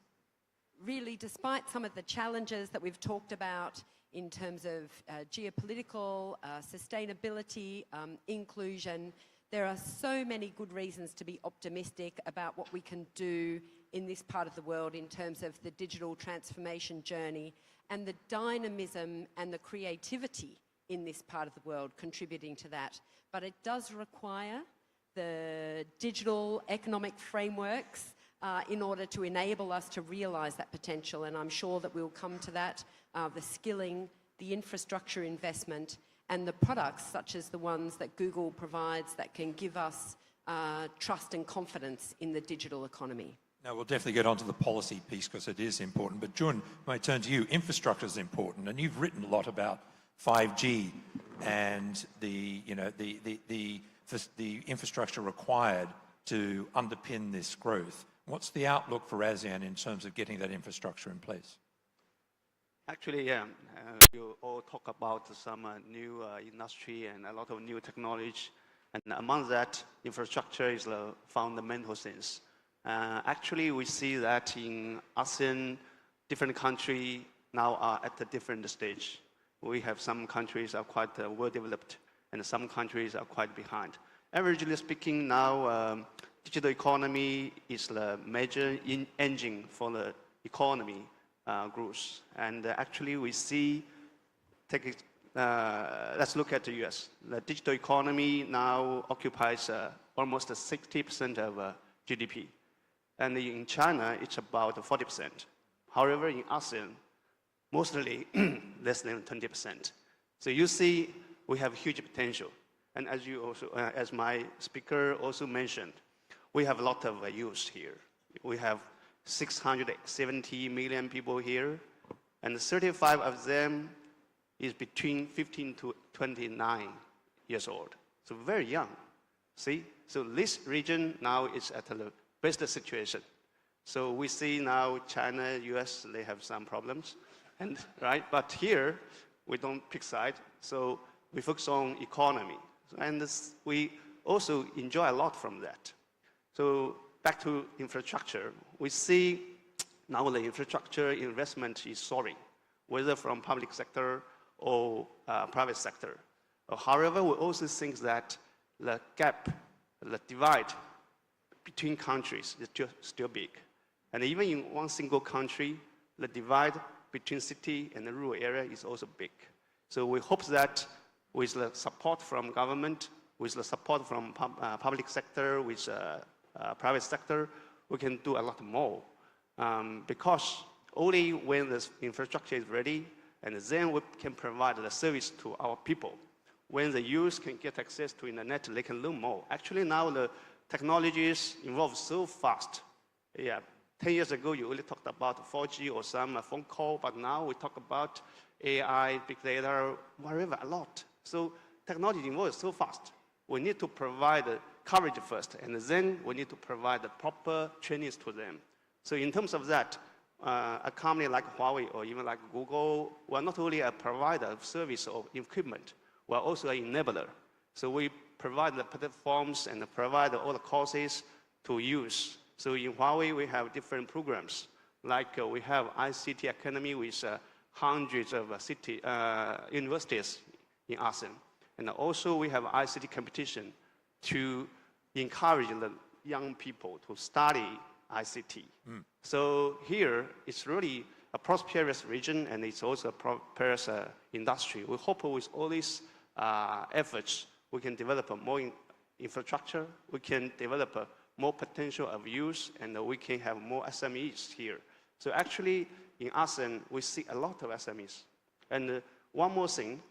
really, despite some of the challenges that we've talked about in terms of geopolitical, sustainability, inclusion, there are so many good reasons to be optimistic about what we can do in this part of the world in terms of the digital transformation journey and the dynamism and the creativity in this part of the world contributing to that. But it does require the digital economic frameworks in order to enable us to realize that potential, and I'm sure that we'll come to that, the skilling, the infrastructure investment, and the products such as the ones that Google provides that can give us trust and confidence in the digital economy. Now, we'll definitely get onto the policy piece because it is important, but Jun, I turn to you. Infrastructure is important, and you've written a lot about 5G and the infrastructure required to underpin this growth. What's the outlook for ASEAN in terms of getting that infrastructure in place? Actually, yeah, you all talk about some new industry and a lot of new technology, and among that, infrastructure is the fundamental things. Actually, we see that in ASEAN, different countries now are at a different stage. We have some countries are quite well developed, and some countries are quite behind. Averagely speaking, now digital economy is the major engine for the economy growth. And actually, we see, let's look at the US. The digital economy now occupies almost 60% of GDP. And in China, it's about 40%. However, in ASEAN, mostly less than 20%. So you see, we have huge potential. And as you also, as my speaker also mentioned, we have a lot of youth here. We have 670 million people here, and 35 of them is between 15 to 29 years old. So very young. See, so this region now is at the business situation. So we see now China, US, they have some problems, and right. But here we don't pick side, so we focus on economy, and we also enjoy a lot from that. So back to infrastructure, we see now the infrastructure investment is soaring, whether from public sector or private sector. However, we also think that the gap, the divide between countries is still big. And even in one single country, the divide between city and the rural area is also big. So we hope that with the support from government, with the support from public sector, with private sector, we can do a lot more. Because only when the infrastructure is ready, and then we can provide the service to our people. When the youth can get access to internet, they can learn more. Actually, now the technologies evolve so fast. Yeah, 10 years ago, you only talked about 4G or some phone call, but now we talk about AI, big data, whatever, a lot. So technology evolves so fast. We need to provide the coverage first, and then we need to provide the proper trainings to them. So in terms of that, a company like Huawei or even like Google, we're not only a provider of service or equipment, we're also an enabler. So we provide the platforms and provide all the courses to use. So in Huawei, we have different programs. Like we have ICT Academy with hundreds of universities in ASEAN. And also we have ICT competition to encourage the young people to study ICT. So here, it's really a prosperous region, and it's also a prosperous industry. We hope with all these efforts, we can develop more infrastructure, we can develop more potential of use, and we can have more SMEs here. So actually, in ASEAN, we see a lot of SMEs. And one more thing,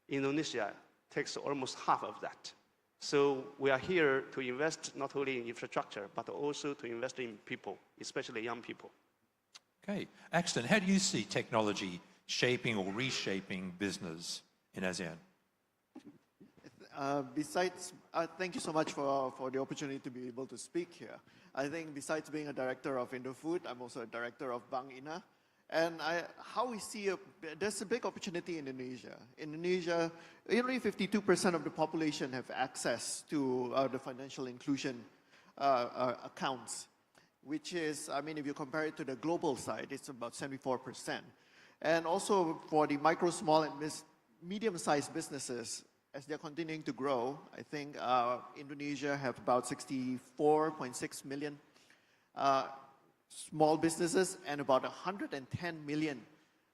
Indonesia takes almost half of that. So we are here to invest not only in infrastructure, but also to invest in people, especially young people. Okay. Axton, how do you see technology shaping or reshaping business in ASEAN? Thank you so much for the opportunity to be able to speak here. I think besides being a director of Indofood, I'm also a director of Bank Ina. And how we see there's a big opportunity in Indonesia. Indonesia, only 52% of the population have access to the financial inclusion accounts, which is, I mean, if you compare it to the global side, it's about 74%. And also for the micro, small, and medium-sized businesses, as they're continuing to grow, I think Indonesia have about 64.6 million small businesses and about 110 million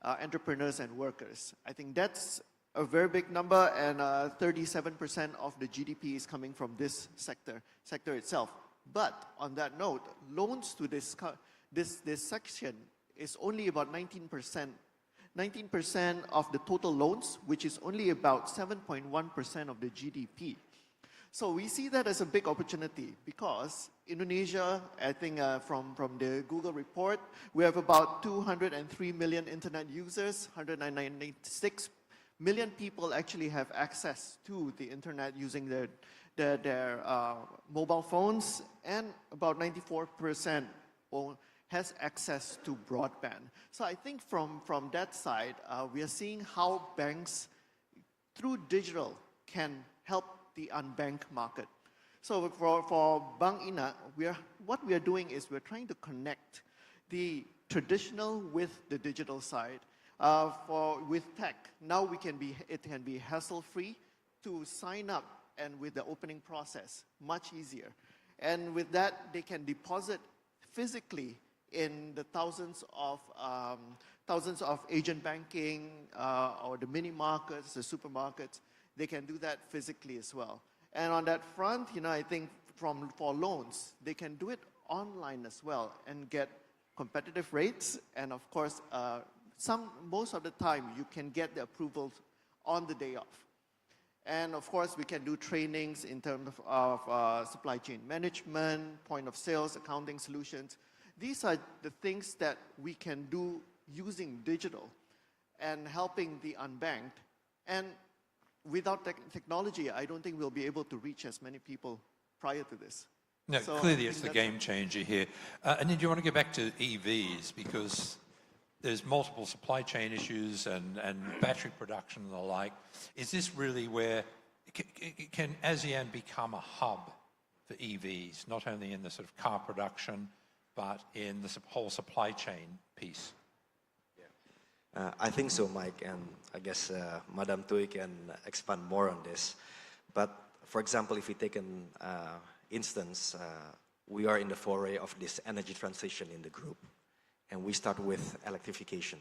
entrepreneurs and workers. I think that's a very big number, and 37% of the GDP is coming from this sector itself. But on that note, loans to this section is only about 19%. 19% of the total loans, which is only about 7.1% of the GDP. So we see that as a big opportunity because Indonesia, I think from the Google report, we have about 203 million internet users, 196 million people actually have access to the internet using their mobile phones, and about 94% has access to broadband. So I think from that side, we are seeing how banks, through digital, can help the unbanked market. So for Bank Ina, what we are doing is we're trying to connect the traditional with the digital side. With tech, now it can be hassle-free to sign up, and with the opening process, much easier. And with that, they can deposit physically in the thousands of agent banking or the mini markets, the supermarkets. They can do that physically as well. And on that front, I think for loans, they can do it online as well and get competitive rates. And of course, most of the time, you can get the approvals on the day off. And of course, we can do trainings in terms of supply chain management, point of sales, accounting solutions. These are the things that we can do using digital and helping the unbanked. And without technology, I don't think we'll be able to reach as many people prior to this. No, So I clearly think it's the that's game changer here. And then do you want to go back to EVs, because there's multiple supply chain issues and battery production and the like. Is this really where, can ASEAN become a hub for EVs, not only in the sort of car production, but in the whole supply chain piece? I think so, Mike, and I guess Madam Tui can expand more on this. But for example, if we take an instance, we are in the foray of this energy transition in the group, and we start with electrification.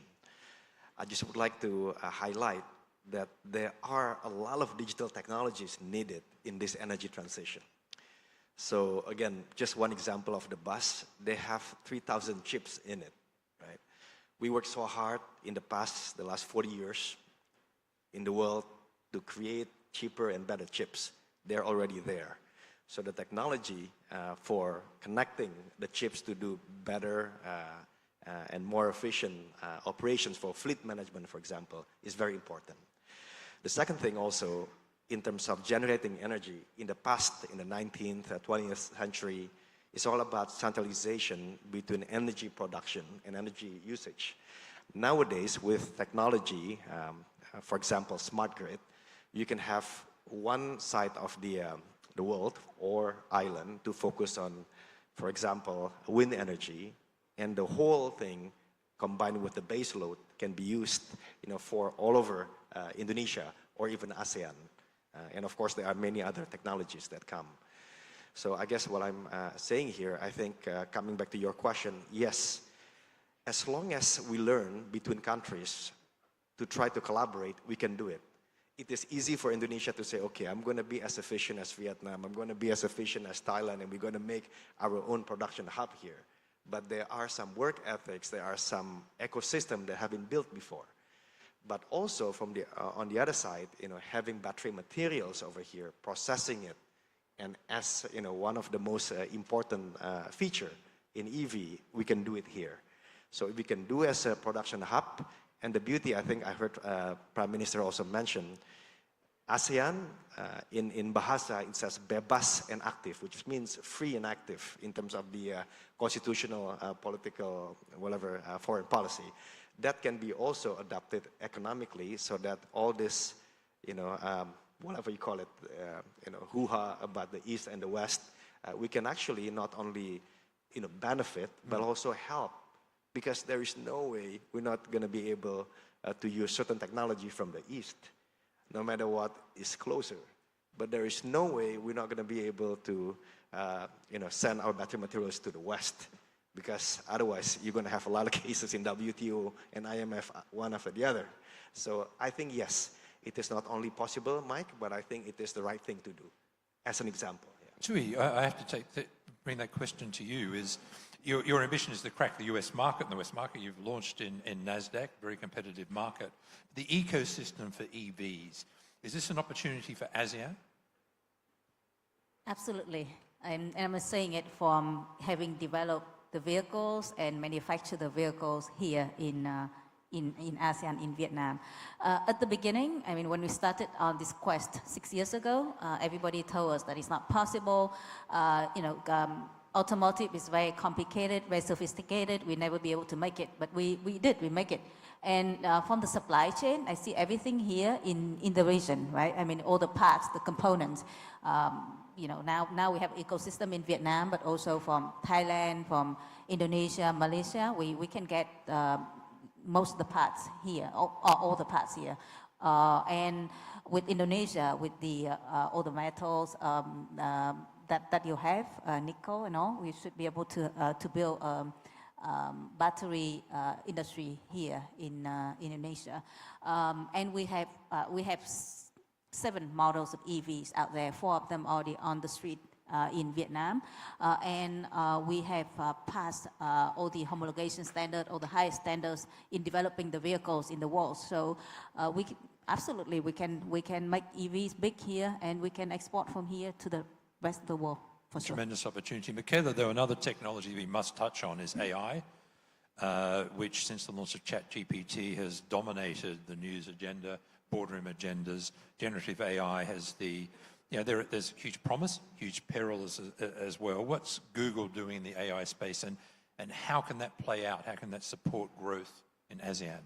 I just would like to highlight that there are a lot of digital technologies needed in this energy transition. So again, just one example of the bus, they have 3,000 chips in it, right? We worked so hard in the last 40 years in the world to create cheaper and better chips. They're already there. So the technology for connecting the chips to do better and more efficient operations for fleet management, for example, is very important. The second thing also, in terms of generating energy, in the past, in the 19th, 20th century, it's all about centralization between energy production and energy usage. Nowadays, with technology, for example, smart grid, you can have one side of the world or island to focus on, for example, wind energy, and the whole thing combined with the base load can be used, for all over Indonesia or even ASEAN. And of course, there are many other technologies that come. So I guess what I'm saying here, I think coming back to your question, yes, as long as we learn between countries to try to collaborate, we can do it. It is easy for Indonesia to say, okay, I'm going to be as efficient as Vietnam, I'm going to be as efficient as Thailand, and we're going to make our own production hub here. But there are some work ethics, there are some ecosystems that have been built before. But also from on the other side, having battery materials over here, processing it, and as one of the most important feature in EV, we can do it here. So we can do as a production hub, and the beauty, I think I heard Prime Minister also mention, ASEAN, in Bahasa, it says bebas and aktif, which means free and active in terms of the constitutional, political, whatever, foreign policy. That can be also adapted economically so that all this, whatever you call it, hoo-ha about the East and the West, we can actually not only, benefit, but also help. Because there is no way we're not going to be able to use certain technology from the East, no matter what is closer. But there is no way we're not going to be able to, send our battery materials to the West, because otherwise you're going to have a lot of cases in WTO and IMF, one after the other. So I think, yes, it is not only possible, Mike, but I think it is the right thing to do, as an example. Tui, I have to bring that question to you. Is your ambition is to crack the US market, and the US market you've launched in NASDAQ, very competitive market. The ecosystem for EVs, is this an opportunity for ASEAN? Absolutely. And I'm saying it from having developed the vehicles and manufacture the vehicles here in ASEAN, in Vietnam. At the beginning, when we started on this quest 6 years ago, everybody told us that it's not possible. Automotive is very complicated, very sophisticated. We'll never be able to make it, but we make it. And from the supply chain, I see everything here in the region, right? All the parts, the components. Now we have ecosystem in Vietnam, but also from Thailand, from Indonesia, Malaysia. We can get most of the parts here, all the parts here. And with Indonesia, with all the metals that you have, nickel and all, we should be able to build battery industry here in Indonesia. And we have 7 models of EVs out there, 4 of them already on the street in Vietnam. And we have passed all the homologation standards, all the highest standards in developing the vehicles in the world. So absolutely, we can make EVs big here, and we can export from here to the rest of the world, for sure. Tremendous opportunity. Michaela, though, another technology we must touch on is AI, which since the launch of ChatGPT has dominated the news agenda, boardroom agendas. Generative AI has the there's huge promise, huge peril as well. What's Google doing in the AI space, and how can that play out? How can that support growth in ASEAN?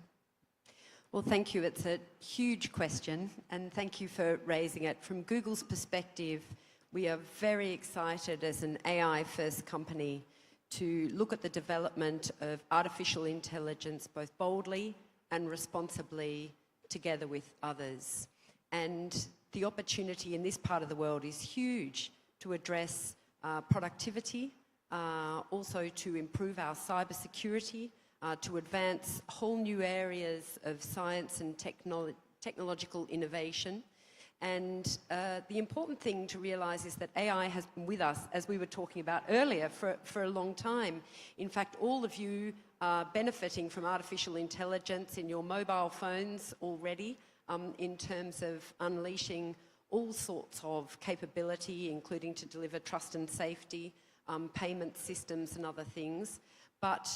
Well, thank you. It's a huge question, and thank you for raising it. From Google's perspective, we are very excited as an AI-first company to look at the development of artificial intelligence both boldly and responsibly together with others. And the opportunity in this part of the world is huge to address productivity, also to improve our cybersecurity, to advance whole new areas of science and technological innovation. And the important thing to realise is that AI has been with us, as we were talking about earlier, for a long time. In fact, all of you are benefiting from artificial intelligence in your mobile phones already, in terms of unleashing all sorts of capability, including to deliver trust and safety, payment systems and other things. But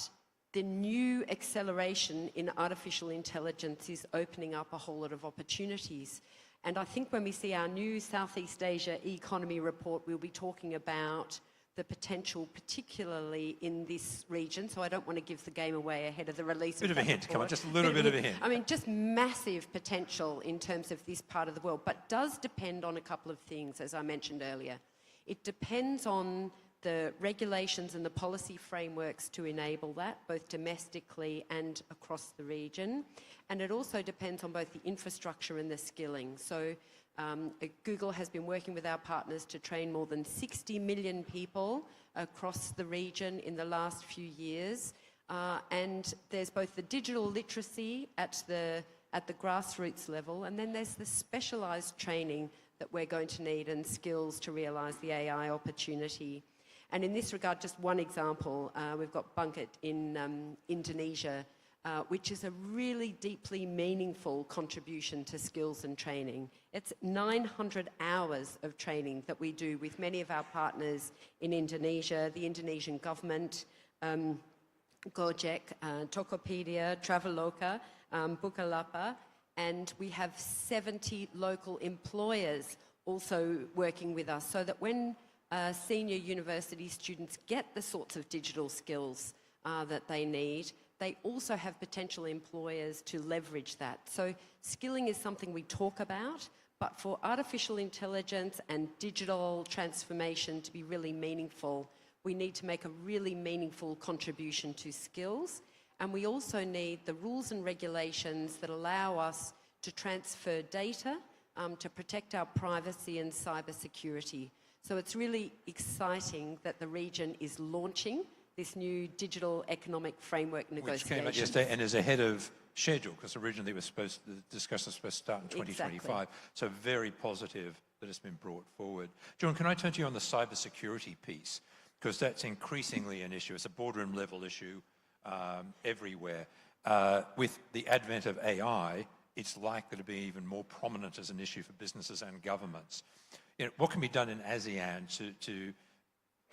the new acceleration in artificial intelligence is opening up a whole lot of opportunities. And I think when we see our new Southeast Asia economy report, we'll be talking about the potential, particularly in this region. So I don't want to give the game away ahead of the release of that report. Bit of a hint, come on, just a little bit of a hint. I mean, just massive potential in terms of this part of the world, but does depend on a couple of things, as I mentioned earlier. It depends on the regulations and the policy frameworks to enable that, both domestically and across the region. And it also depends on both the infrastructure and the skilling. So Google has been working with our partners to train more than 60 million people across the region in the last few years. And there's both the digital literacy at the grassroots level, and then there's the specialised training that we're going to need and skills to realise the AI opportunity. And in this regard, just one example, we've got Bangkit in Indonesia, which is a really deeply meaningful contribution to skills and training. It's 900 hours of training that we do with many of our partners in Indonesia, the Indonesian government, Gojek, Tokopedia, Traveloka, Bukalapak, and we have 70 local employers also working with us, so that when senior university students get the sorts of digital skills that they need, they also have potential employers to leverage that. So skilling is something we talk about, but for artificial intelligence and digital transformation to be really meaningful, we need to make a really meaningful contribution to skills. And we also need the rules and regulations that allow us to transfer data, to protect our privacy and cybersecurity. So it's really exciting that the region is launching this new digital economic framework negotiation. Which came out yesterday and is ahead of schedule, because originally the discussion was supposed to start in 2025. Exactly. So very positive that it's been brought forward. John, can I turn to you on the cybersecurity piece? Because that's increasingly an issue. It's a boardroom level issue everywhere. With the advent of AI, it's likely to be even more prominent as an issue for businesses and governments. What can be done in ASEAN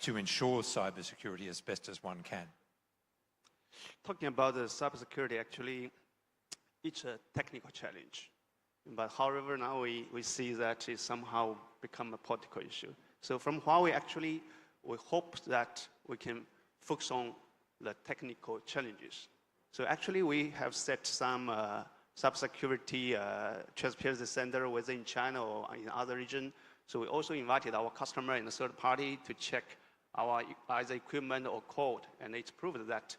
to ensure cybersecurity as best as one can? Talking about the cybersecurity, actually, it's a technical challenge. But however, now we see that it's somehow become a political issue. So from Huawei, actually, we hope that we can focus on the technical challenges. So actually, we have set some cybersecurity transparency center within China or in other regions. So we also invited our customer and the third party to check our either equipment or code, and it's proved that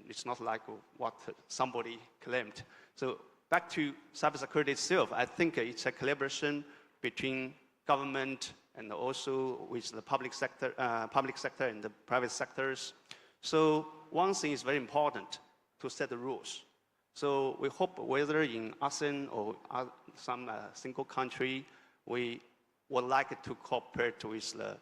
it's not like what somebody claimed. So back to cybersecurity itself, I think it's a collaboration between government and also with the public sector and the private sectors. So one thing is very important, to set the rules. So we hope whether in ASEAN or some single country, we would like to cooperate with the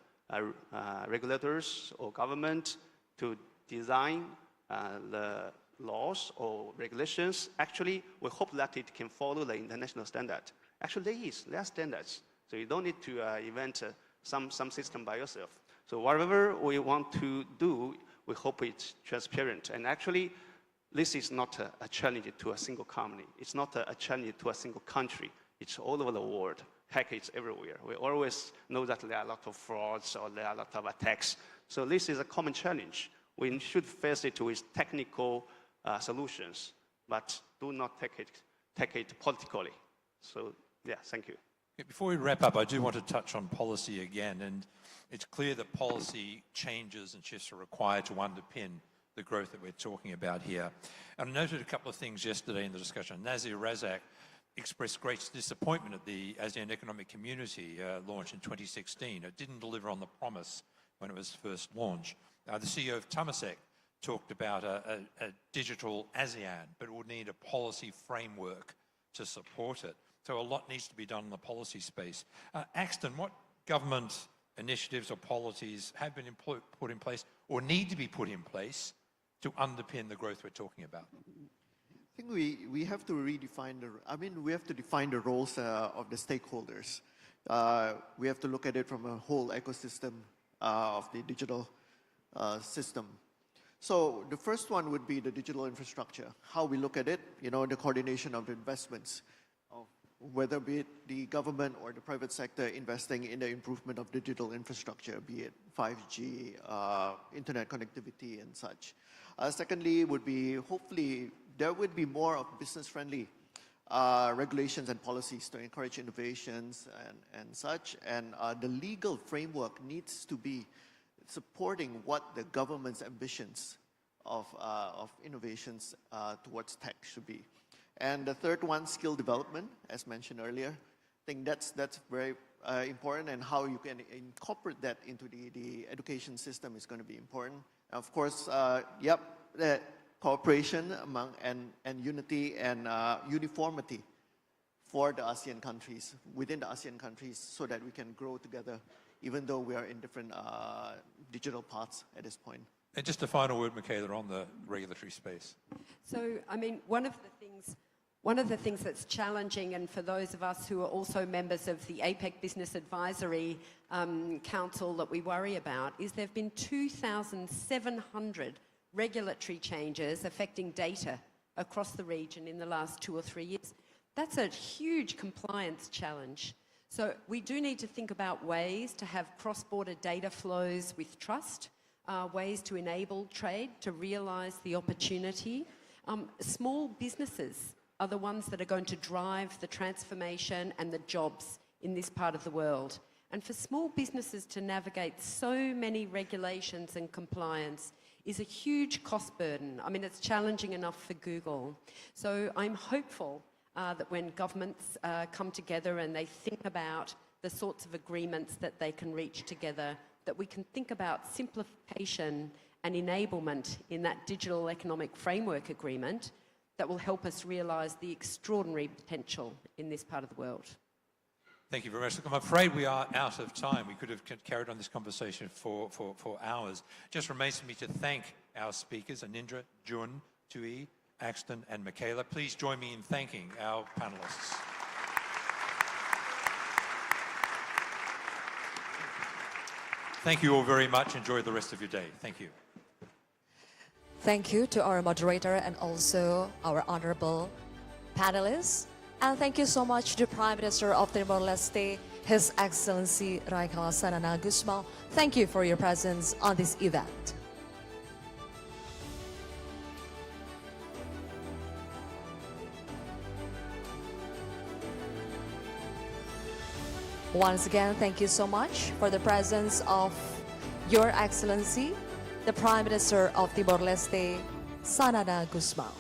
regulators or government to design the laws or regulations. Actually, we hope that it can follow the international standard. Actually, there are standards. So you don't need to invent some system by yourself. So whatever we want to do, we hope it's transparent. And actually, this is not a challenge to a single company. It's not a challenge to a single country. It's all over the world. hackers everywhere. We always know that there are a lot of frauds or there are a lot of attacks. So this is a common challenge. We should face it with technical solutions, but do not take it politically. So, yeah, thank you. Before we wrap up, I do want to touch on policy again, and it's clear that policy changes and shifts are required to underpin the growth that we're talking about here. And I noted a couple of things yesterday in the discussion. Nazir Razak expressed great disappointment at the ASEAN Economic Community launch in 2016. It didn't deliver on the promise when it was first launched. The CEO of Temasek talked about a digital ASEAN, but it would need a policy framework to support it. So a lot needs to be done in the policy space. Axton, what government initiatives or policies have been put in place or need to be put in place to underpin the growth we're talking about? I think we have to redefine we have to define the roles of the stakeholders. We have to look at it from a whole ecosystem of the digital system. So the first one would be the digital infrastructure. How we look at it, the coordination of the investments, whether be it the government or the private sector investing in the improvement of digital infrastructure, be it 5G, internet connectivity and such. Secondly would be, hopefully, there would be more of business-friendly regulations and policies to encourage innovations and such. And the legal framework needs to be supporting what the government's ambitions of innovations towards tech should be. And the third one, skill development, as mentioned earlier. I think that's very important, and how you can incorporate that into the education system is going to be important. And of course, the cooperation among and unity and uniformity for the ASEAN countries, within the ASEAN countries, so that we can grow together, even though we are in different digital paths at this point. And just a final word, Michaela, on the regulatory space. So, I mean, one of the things that's challenging, and for those of us who are also members of the APEC Business Advisory Council that we worry about, is there have been 2,700 regulatory changes affecting data across the region in the last 2 or 3 years. That's a huge compliance challenge. So we do need to think about ways to have cross-border data flows with trust, ways to enable trade, to realise the opportunity. Small businesses are the ones that are going to drive the transformation and the jobs in this part of the world. And for small businesses to navigate so many regulations and compliance is a huge cost burden. I mean, it's challenging enough for Google. So I'm hopeful that when governments come together and they think about the sorts of agreements that they can reach together, that we can think about simplification and enablement in that digital economic framework agreement that will help us realise the extraordinary potential in this part of the world. Thank you very much. Look, I'm afraid we are out of time. We could have carried on this conversation for hours. Just remains for me to thank our speakers, Anindra, Jun, Tui, Axton and Michaela. Please join me in thanking our panellists. Thank you all very much. Enjoy the rest of your day. Thank you. Thank you to our moderator and also our honorable panelists. And thank you so much to Prime Minister of Timor-Leste, His Excellency Raikal Sanana Gusmao. Thank you for your presence on this event. Once again, thank you so much for the presence of Your Excellency, the Prime Minister of Timor-Leste, Sanana Gusmao.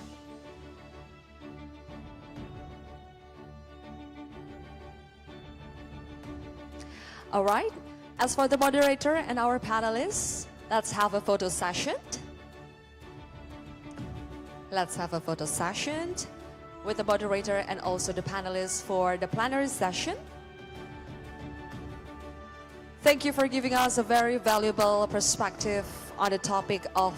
All right, as for the moderator and our panelists, let's have a photo session. Let's have a photo session with the moderator and also the panelists for the plenary session. Thank you for giving us a very valuable perspective on the topic of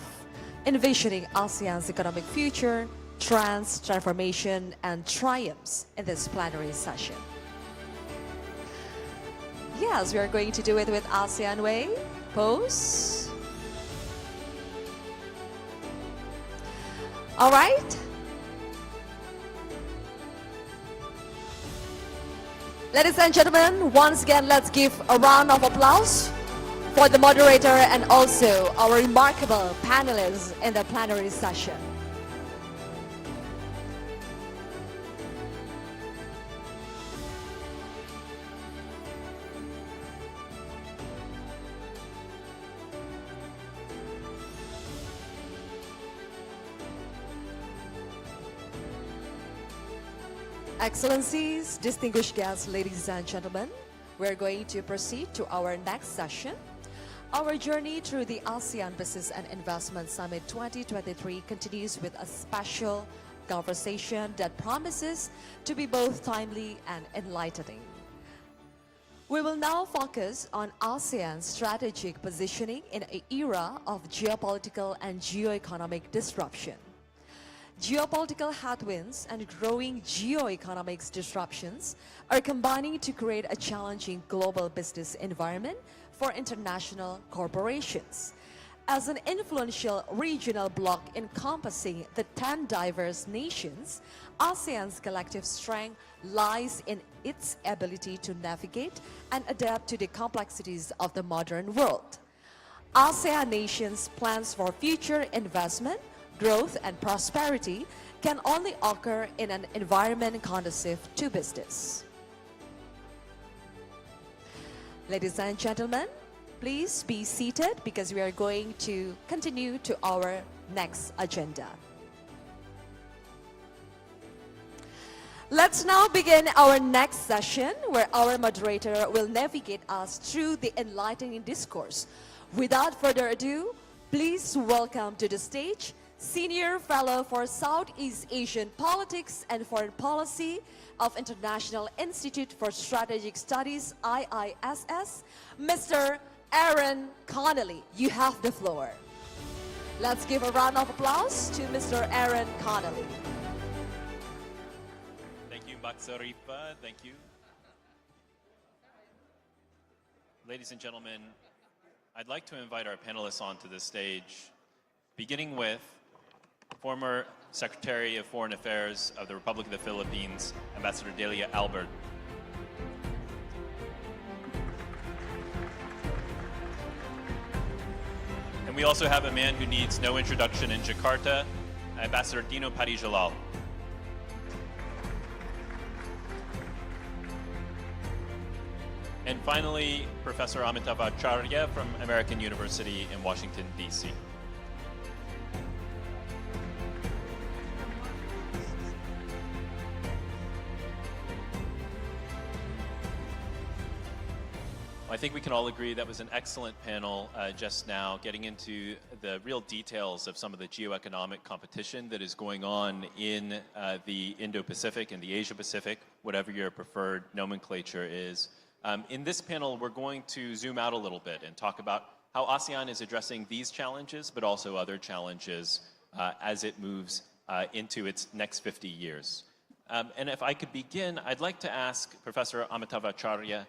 envisioning ASEAN's economic future, trends, transformation, and triumphs in this plenary session. Yes, we are going to do it with ASEAN way. Pose. All right. Ladies and gentlemen, once again, let's give a round of applause for the moderator and also our remarkable panelists in the plenary session. Excellencies, distinguished guests, ladies and gentlemen, we're going to proceed to our next session. Our journey through the ASEAN Business and Investment Summit 2023 continues with a special conversation that promises to be both timely and enlightening. We will now focus on ASEAN's strategic positioning in an era of geopolitical and geoeconomic disruption. Geopolitical headwinds and growing geoeconomic disruptions are combining to create a challenging global business environment for international corporations. As an influential regional bloc encompassing the 10 diverse nations, ASEAN's collective strength lies in its ability to navigate and adapt to the complexities of the modern world. ASEAN nations' plans for future investment, growth and prosperity can only occur in an environment conducive to business. Ladies and gentlemen, please be seated because we are going to continue to our next agenda. Let's now begin our next session where our moderator will navigate us through the enlightening discourse. Without further ado, please welcome to the stage Senior Fellow for Southeast Asian Politics and Foreign Policy of International Institute for Strategic Studies, IISS, Mr. Aaron Connolly. You have the floor. Let's give a round of applause to Mr. Aaron Connolly. Thank you, Mbak Sarifa. Thank you. Ladies and gentlemen, I'd like to invite our panelists onto the stage, beginning with former Secretary of Foreign Affairs of the Republic of the Philippines, Ambassador Delia Albert. And we also have a man who needs no introduction in Jakarta, Ambassador Dino Padijalal. And finally, Professor Amitav Acharya from American University in Washington, D.C. I think we can all agree that was an excellent panel just now, getting into the real details of some of the geoeconomic competition that is going on in the Indo-Pacific and the Asia-Pacific, whatever your preferred nomenclature is. In this panel, we're going to zoom out a little bit and talk about how ASEAN is addressing these challenges, but also other challenges as it moves into its next 50 years. And if I could begin, I'd like to ask Professor Amitav Acharya,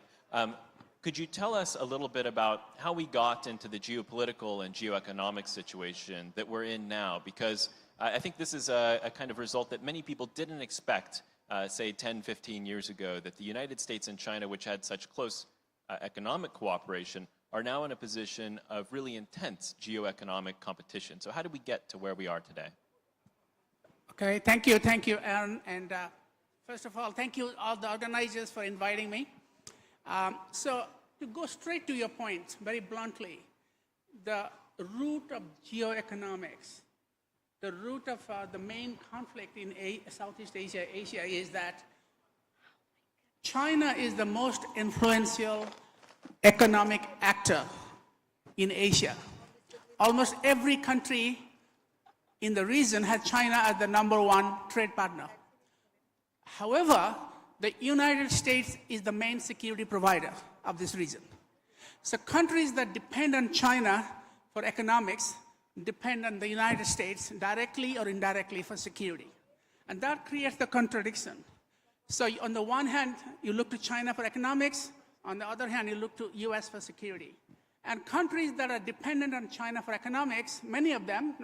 could you tell us a little bit about how we got into the geopolitical and geoeconomic situation that we're in now? Because I think this is a kind of result that many people didn't expect, say 10, 15 years ago, that the United States and China, which had such close economic cooperation, are now in a position of really intense geoeconomic competition. So how did we get to where we are today? Okay, thank you, Aaron. And first of all, thank you all the organizers for inviting me. So to go straight to your point, very bluntly, the root of geoeconomics, the root of the main conflict in Southeast Asia is that China is the most influential economic actor in Asia. Almost every country in the region has China as the #1 trade partner. However, the United States is the main security provider of this region. So countries that depend on China for economics depend on the United States directly or indirectly for security. And that creates the contradiction. So on the one hand, you look to China for economics. On the other hand, you look to US for security. And countries that are dependent on China for economics, many of them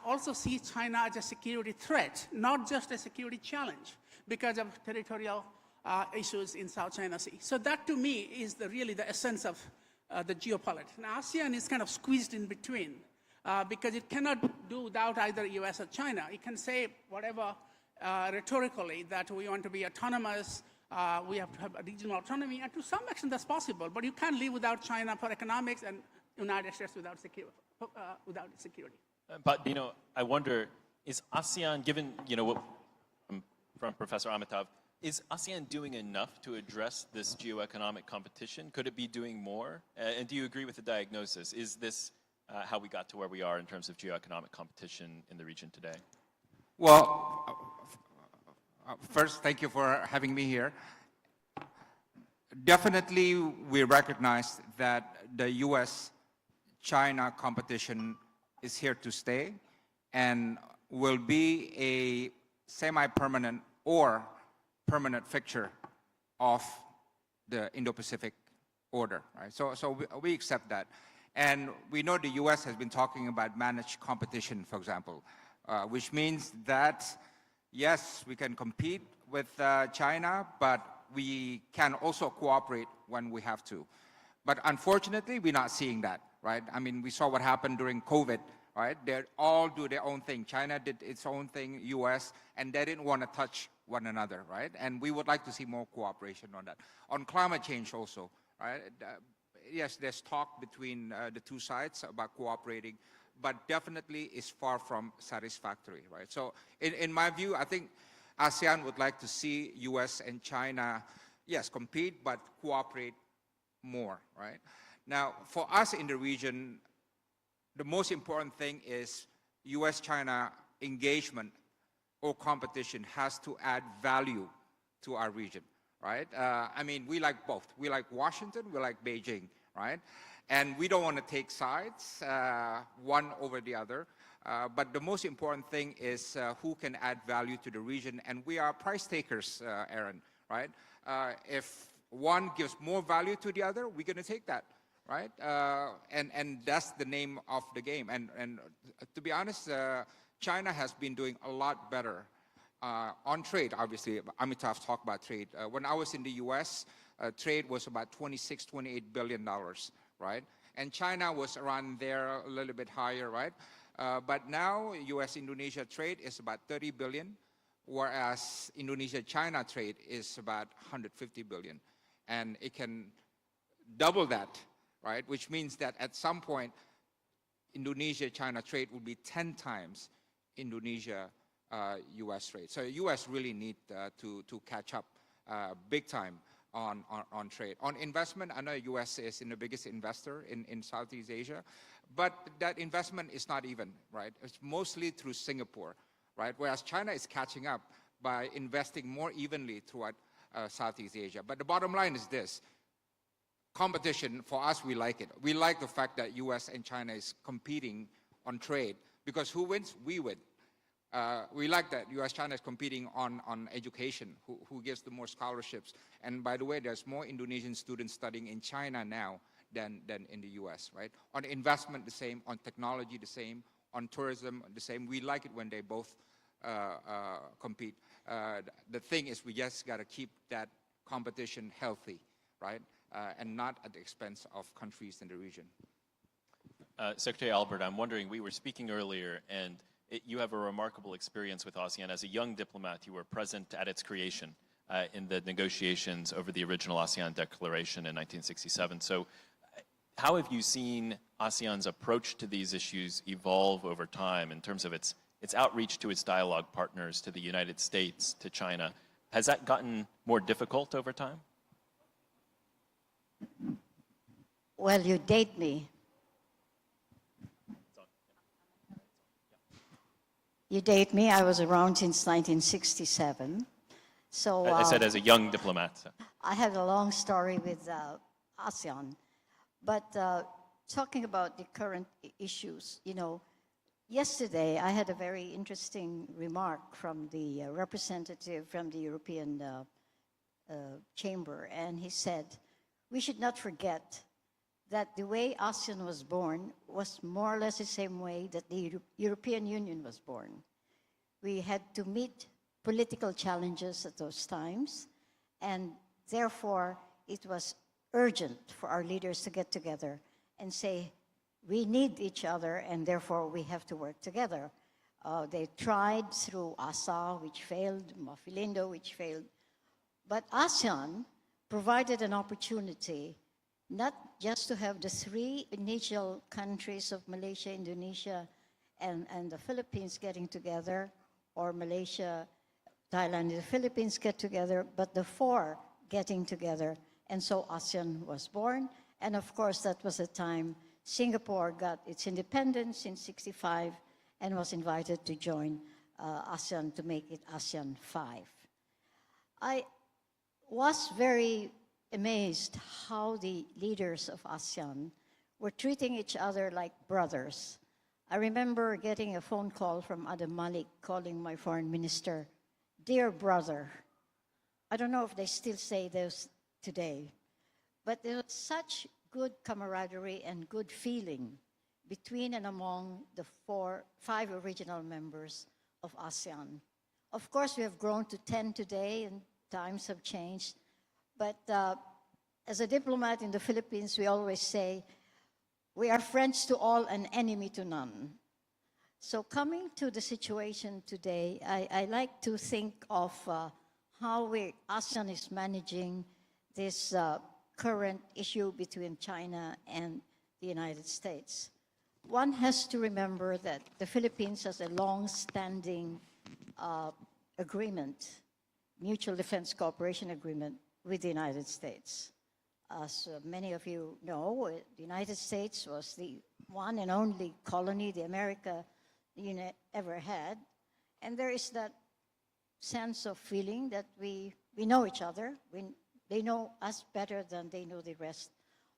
also see China as a security threat, not just a security challenge, because of territorial issues in South China Sea. So that to me is really the essence of the geopolitics. Now ASEAN is kind of squeezed in between because it cannot do without either US or China. It can say whatever rhetorically that we want to be autonomous, we have to have a regional autonomy, and to some extent that's possible, but you can't live without China for economics and United States without security. But, I wonder, is ASEAN, given, what from Professor Amitav, is ASEAN doing enough to address this geoeconomic competition? Could it be doing more? And do you agree with the diagnosis? Is this how we got to where we are in terms of geoeconomic competition in the region today? Well, first, thank you for having me here. Definitely, we recognize that the US-China competition is here to stay and will be a semi-permanent or permanent fixture of the Indo-Pacific order, right? So we accept that. And we know the US has been talking about managed competition, for example, which means that, yes, we can compete with China, but we can also cooperate when we have to. But unfortunately, we're not seeing that, right? I mean, we saw what happened during COVID, right? They all do their own thing. China did its own thing, US, and they didn't want to touch one another, right? And we would like to see more cooperation on that. On climate change also, right? Yes, there's talk between the two sides about cooperating, but definitely is far from satisfactory, right? So in my view, I think ASEAN would like to see US and China, yes, compete, but cooperate more, right? Now, for us in the region, the most important thing is US-China engagement or competition has to add value to our region, right? I mean, we like both. We like Washington, we like Beijing, right? And we don't want to take sides, one over the other. But the most important thing is who can add value to the region. And we are price takers, Aaron, right? If one gives more value to the other, we're going to take that, right? And that's the name of the game. And to be honest, China has been doing a lot better on trade. Obviously, Amitav talked about trade. When I was in the US, trade was about $26, $28 billion, right? And China was around there a little bit higher, right? But now US-Indonesia trade is about 30 billion, whereas Indonesia-China trade is about 150 billion. And it can double that, right? Which means that at some point, Indonesia-China trade will be 10 times Indonesia-US trade. So US really need to catch up big time on trade. On investment, I know US is the biggest investor in Southeast Asia, but that investment is not even, right? It's mostly through Singapore, right? Whereas China is catching up by investing more evenly throughout Southeast Asia. But the bottom line is this: competition, for us, we like it. We like the fact that US and China is competing on trade, because who wins? We win. We like that US-China is competing on education, who gives the more scholarships. And by the way, there's more Indonesian students studying in China now than in the US, right? On investment, the same. On technology, the same. On tourism, the same. We like it when they both compete. The thing is, we just got to keep that competition healthy, right? And not at the expense of countries in the region. Secretary Albert, I'm wondering, we were speaking earlier, and you have a remarkable experience with ASEAN. As a young diplomat, you were present at its creation in the negotiations over the original ASEAN Declaration in 1967. So how have you seen ASEAN's approach to these issues evolve over time in terms of its outreach to its dialogue partners, to the United States, to China? Has that gotten more difficult over time? Well, you date me. You date me. I was around since 1967. So I said as a young diplomat. So. I have a long story with ASEAN. But talking about the current issues, you know, yesterday I had a very interesting remark from the representative from the European Chamber, and he said, we should not forget that the way ASEAN was born was more or less the same way that the European Union was born. We had to meet political challenges at those times, And therefore, it was urgent for our leaders to get together and say, we need each other, and therefore we have to work together. They tried through ASA, which failed, Mafilindo, which failed. But ASEAN provided an opportunity not just to have the three initial countries of Malaysia, Indonesia, and the Philippines getting together, or Malaysia, Thailand, and the Philippines get together, but the four getting together. And so ASEAN was born. And of course, that was the time Singapore got its independence in '65 and was invited to join ASEAN to make it ASEAN 5. I was very amazed how the leaders of ASEAN were treating each other like brothers. I remember getting a phone call from Adam Malik calling my foreign minister, "Dear brother." I don't know if they still say this today, but there was such good camaraderie and good feeling between and among the 5 original members of ASEAN. Of course, we have grown to 10 today, and times have changed. But as a diplomat in the Philippines, we always say, we are friends to all and enemy to none. So coming to the situation today, I like to think of how ASEAN is managing this current issue between China and the United States. One has to remember that the Philippines has a long-standing agreement, mutual defense cooperation agreement with the United States. As many of you know, the United States was the one and only colony the America ever had. And there is that sense of feeling that we know each other. They know us better than they know the rest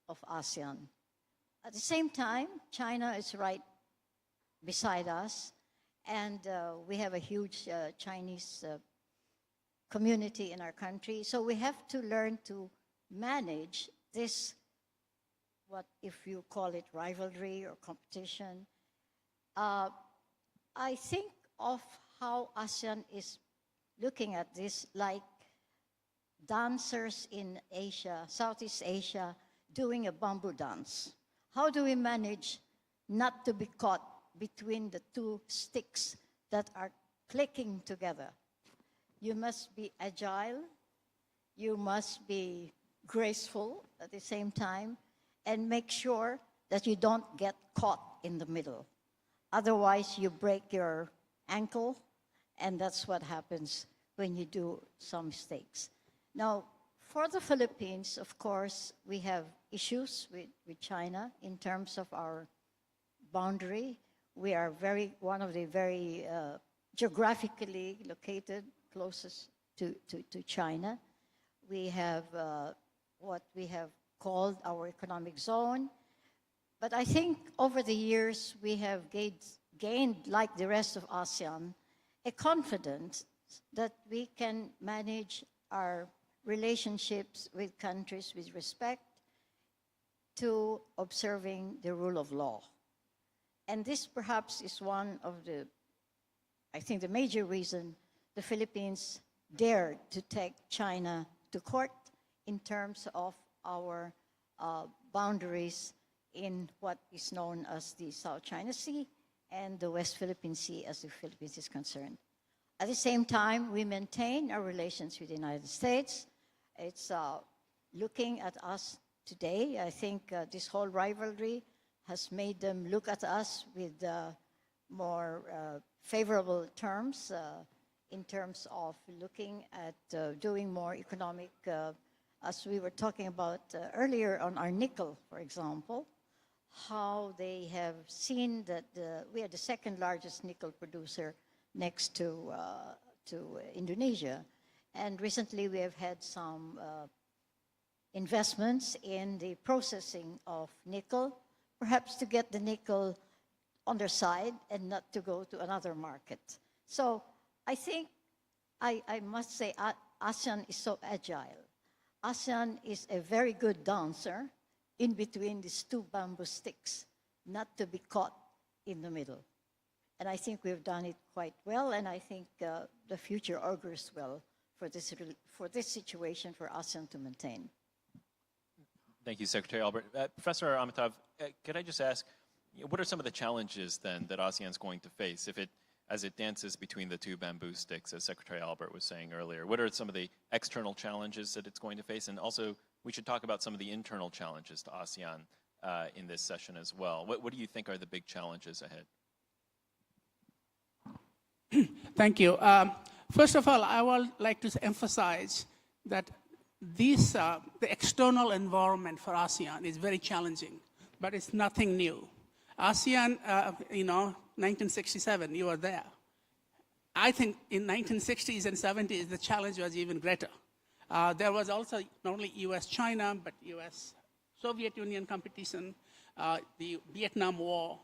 of ASEAN. At the same time, China is right beside us, and we have a huge Chinese community in our country. So we have to learn to manage this, what if you call it rivalry or competition. I think of how ASEAN is looking at this like dancers in Asia, Southeast Asia, doing a bamboo dance. How do we manage not to be caught between the two sticks that are clicking together? You must be agile, you must be graceful at the same time, and make sure that you don't get caught in the middle. Otherwise, you break your ankle, and that's what happens when you do some mistakes. Now, for the Philippines, of course, we have issues with China in terms of our boundary. We are one of the very geographically located closest to China. We have what we have called our economic zone. But I think over the years, we have gained, like the rest of ASEAN, a confidence that we can manage our relationships with countries with respect to observing the rule of law. And this perhaps is one of I think the major reason the Philippines dared to take China to court in terms of our boundaries in what is known as the South China Sea and the West Philippine Sea as the Philippines is concerned. At the same time, we maintain our relations with the United States. It's looking at us today. I think this whole rivalry has made them look at us with more favorable terms in terms of looking at doing more economic, as we were talking about earlier on our nickel, for example, how they have seen that we are the second largest nickel producer next to Indonesia. And recently we have had some investments in the processing of nickel, perhaps to get the nickel on their side and not to go to another market. So I think I must say ASEAN is so agile. ASEAN is a very good dancer in between these two bamboo sticks, not to be caught in the middle. And I think we've done it quite well, and I think the future augurs well for this situation for ASEAN to maintain. Thank you, Secretary Albert. Professor Amitav, could I just ask, what are some of the challenges then that ASEAN is going to face as it dances between the two bamboo sticks, as Secretary Albert was saying earlier? What are some of the external challenges that it's going to face? And also, we should talk about some of the internal challenges to ASEAN in this session as well. What do you think are the big challenges ahead? Thank you. First of all, I would like to emphasize that the external environment for ASEAN is very challenging, but it's nothing new. ASEAN, 1967, you were there. I think in 1960s and 70s, the challenge was even greater. There was also not only US-China, but US-Soviet Union competition, the Vietnam War.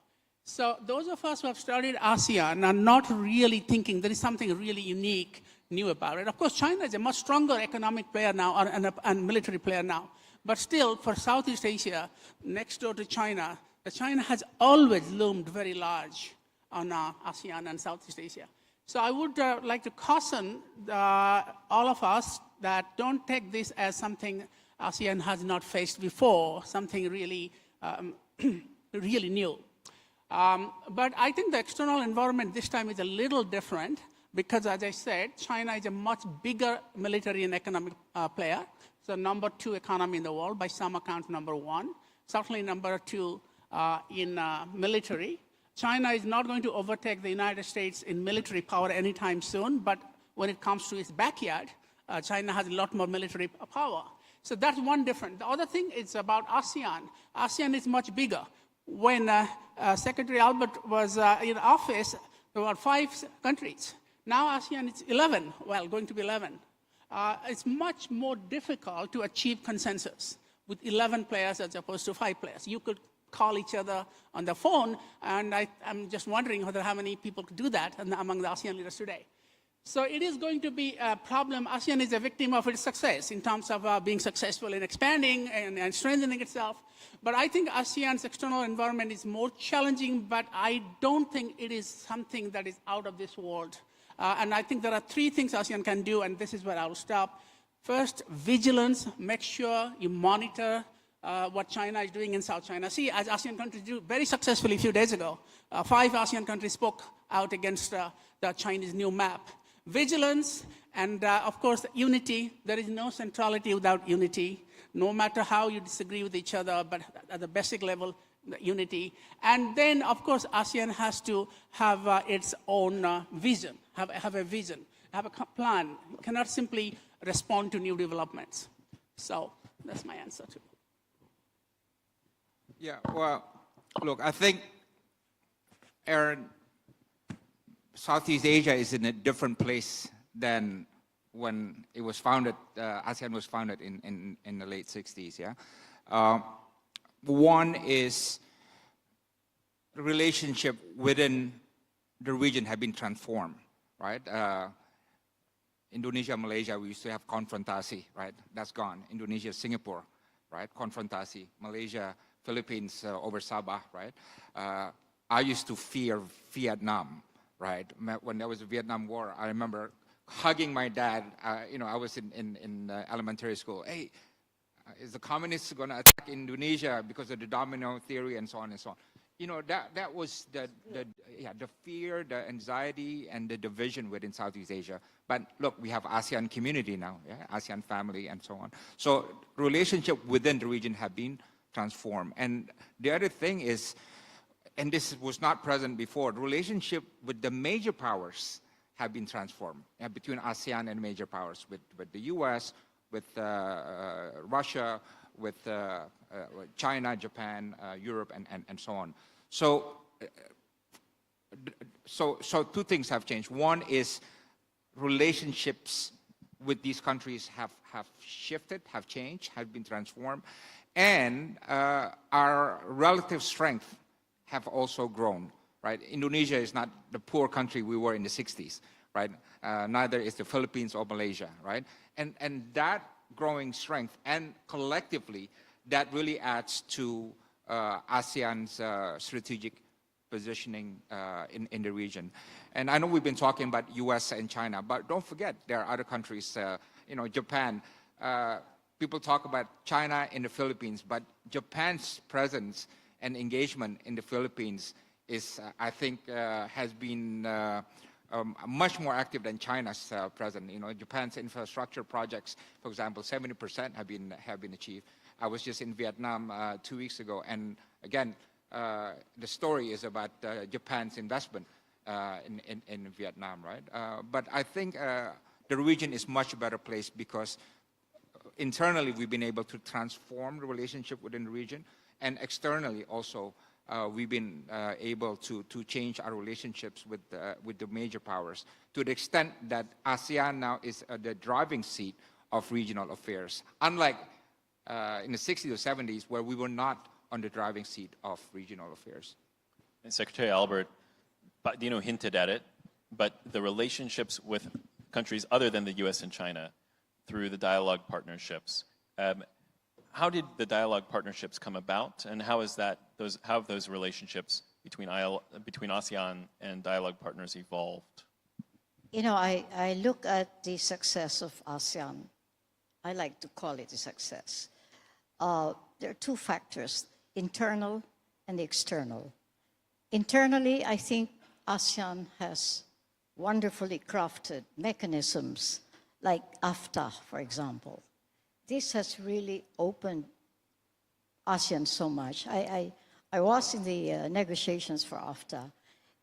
So those of us who have studied ASEAN are not really thinking there is something really unique, new about it. Of course, China is a much stronger economic player now and military player now. But still, for Southeast Asia, next door to China, China has always loomed very large on ASEAN and Southeast Asia. So I would like to caution all of us that don't take this as something ASEAN has not faced before, something really, really new. But I think the external environment this time is a little different because, as I said, China is a much bigger military and economic player. It's the number 2 economy in the world, by some accounts number 1, certainly number 2 in military. China is not going to overtake the United States in military power anytime soon, but when it comes to its backyard, China has a lot more military power. So that's one difference. The other thing is about ASEAN. ASEAN is much bigger. When Secretary Albert was in office, there were 5 countries. Now ASEAN is 11, well, going to be 11. It's much more difficult to achieve consensus with 11 players as opposed to 5 players. You could call each other on the phone, and I'm just wondering how many people could do that among the ASEAN leaders today. So it is going to be a problem. ASEAN is a victim of its success in terms of being successful in expanding and strengthening itself. But I think ASEAN's external environment is more challenging, but I don't think it is something that is out of this world. And I think there are 3 things ASEAN can do, and this is where I will stop. First, vigilance. Make sure you monitor what China is doing in South China Sea, as ASEAN countries do very successfully a few days ago. 5 ASEAN countries spoke out against the Chinese new map. Vigilance and, of course, unity. There is no centrality without unity, no matter how you disagree with each other, but at the basic level, the unity. And then, of course, ASEAN has to have its own vision, have a vision, have a plan. You cannot simply respond to new developments. So that's my answer to it. Yeah, well, look, I think, Aaron, Southeast Asia is in a different place than when it was founded, ASEAN was founded in the late 60s, yeah? One is the relationship within the region have been transformed, right? Indonesia, Malaysia, we used to have confrontasi, right? That's gone. Indonesia, Singapore, right? Confrontasi. Malaysia, Philippines over Sabah, right? I used to fear Vietnam, right? When there was a Vietnam War, I remember hugging my dad. I was in elementary school. Hey, is the communists going to attack Indonesia because of the domino theory and so on and so on? That was the fear, the anxiety, and the division within Southeast Asia. But look, we have ASEAN community now, yeah? ASEAN family and so on. So relationship within the region have been transformed. And the other thing is, and this was not present before, the relationship with the major powers have been transformed between ASEAN and major powers, with the US, with Russia, with China, Japan, Europe, and so on. So 2 things have changed. One is relationships with these countries have shifted, have changed, have been transformed, and our relative strength have also grown, right? Indonesia is not the poor country we were in the 60s, right? Neither is the Philippines or Malaysia, right? And that growing strength, and collectively, that really adds to ASEAN's strategic positioning in the region. And I know we've been talking about US and China, but don't forget there are other countries, Japan. People talk about China in the Philippines, but Japan's presence and engagement in the Philippines is, I think, has been much more active than China's presence. Japan's infrastructure projects, for example, 70% have been achieved. I was just in Vietnam 2 weeks ago, and again, the story is about Japan's investment in Vietnam, right? But I think the region is much better placed because internally we've been able to transform the relationship within the region, and externally also we've been able to change our relationships with the major powers to the extent that ASEAN now is the driving seat of regional affairs, unlike in the 60s or 70s where we were not on the driving seat of regional affairs. And Secretary Albert, Dino hinted at it, but the relationships with countries other than the US and China through the dialogue partnerships, how did the dialogue partnerships come about, and how have those relationships between ASEAN and dialogue partners evolved? I look at the success of ASEAN. I like to call it a success. There are two factors, internal and external. Internally, I think ASEAN has wonderfully crafted mechanisms like AFTA, for example. This has really opened ASEAN so much. I was in the negotiations for AFTA,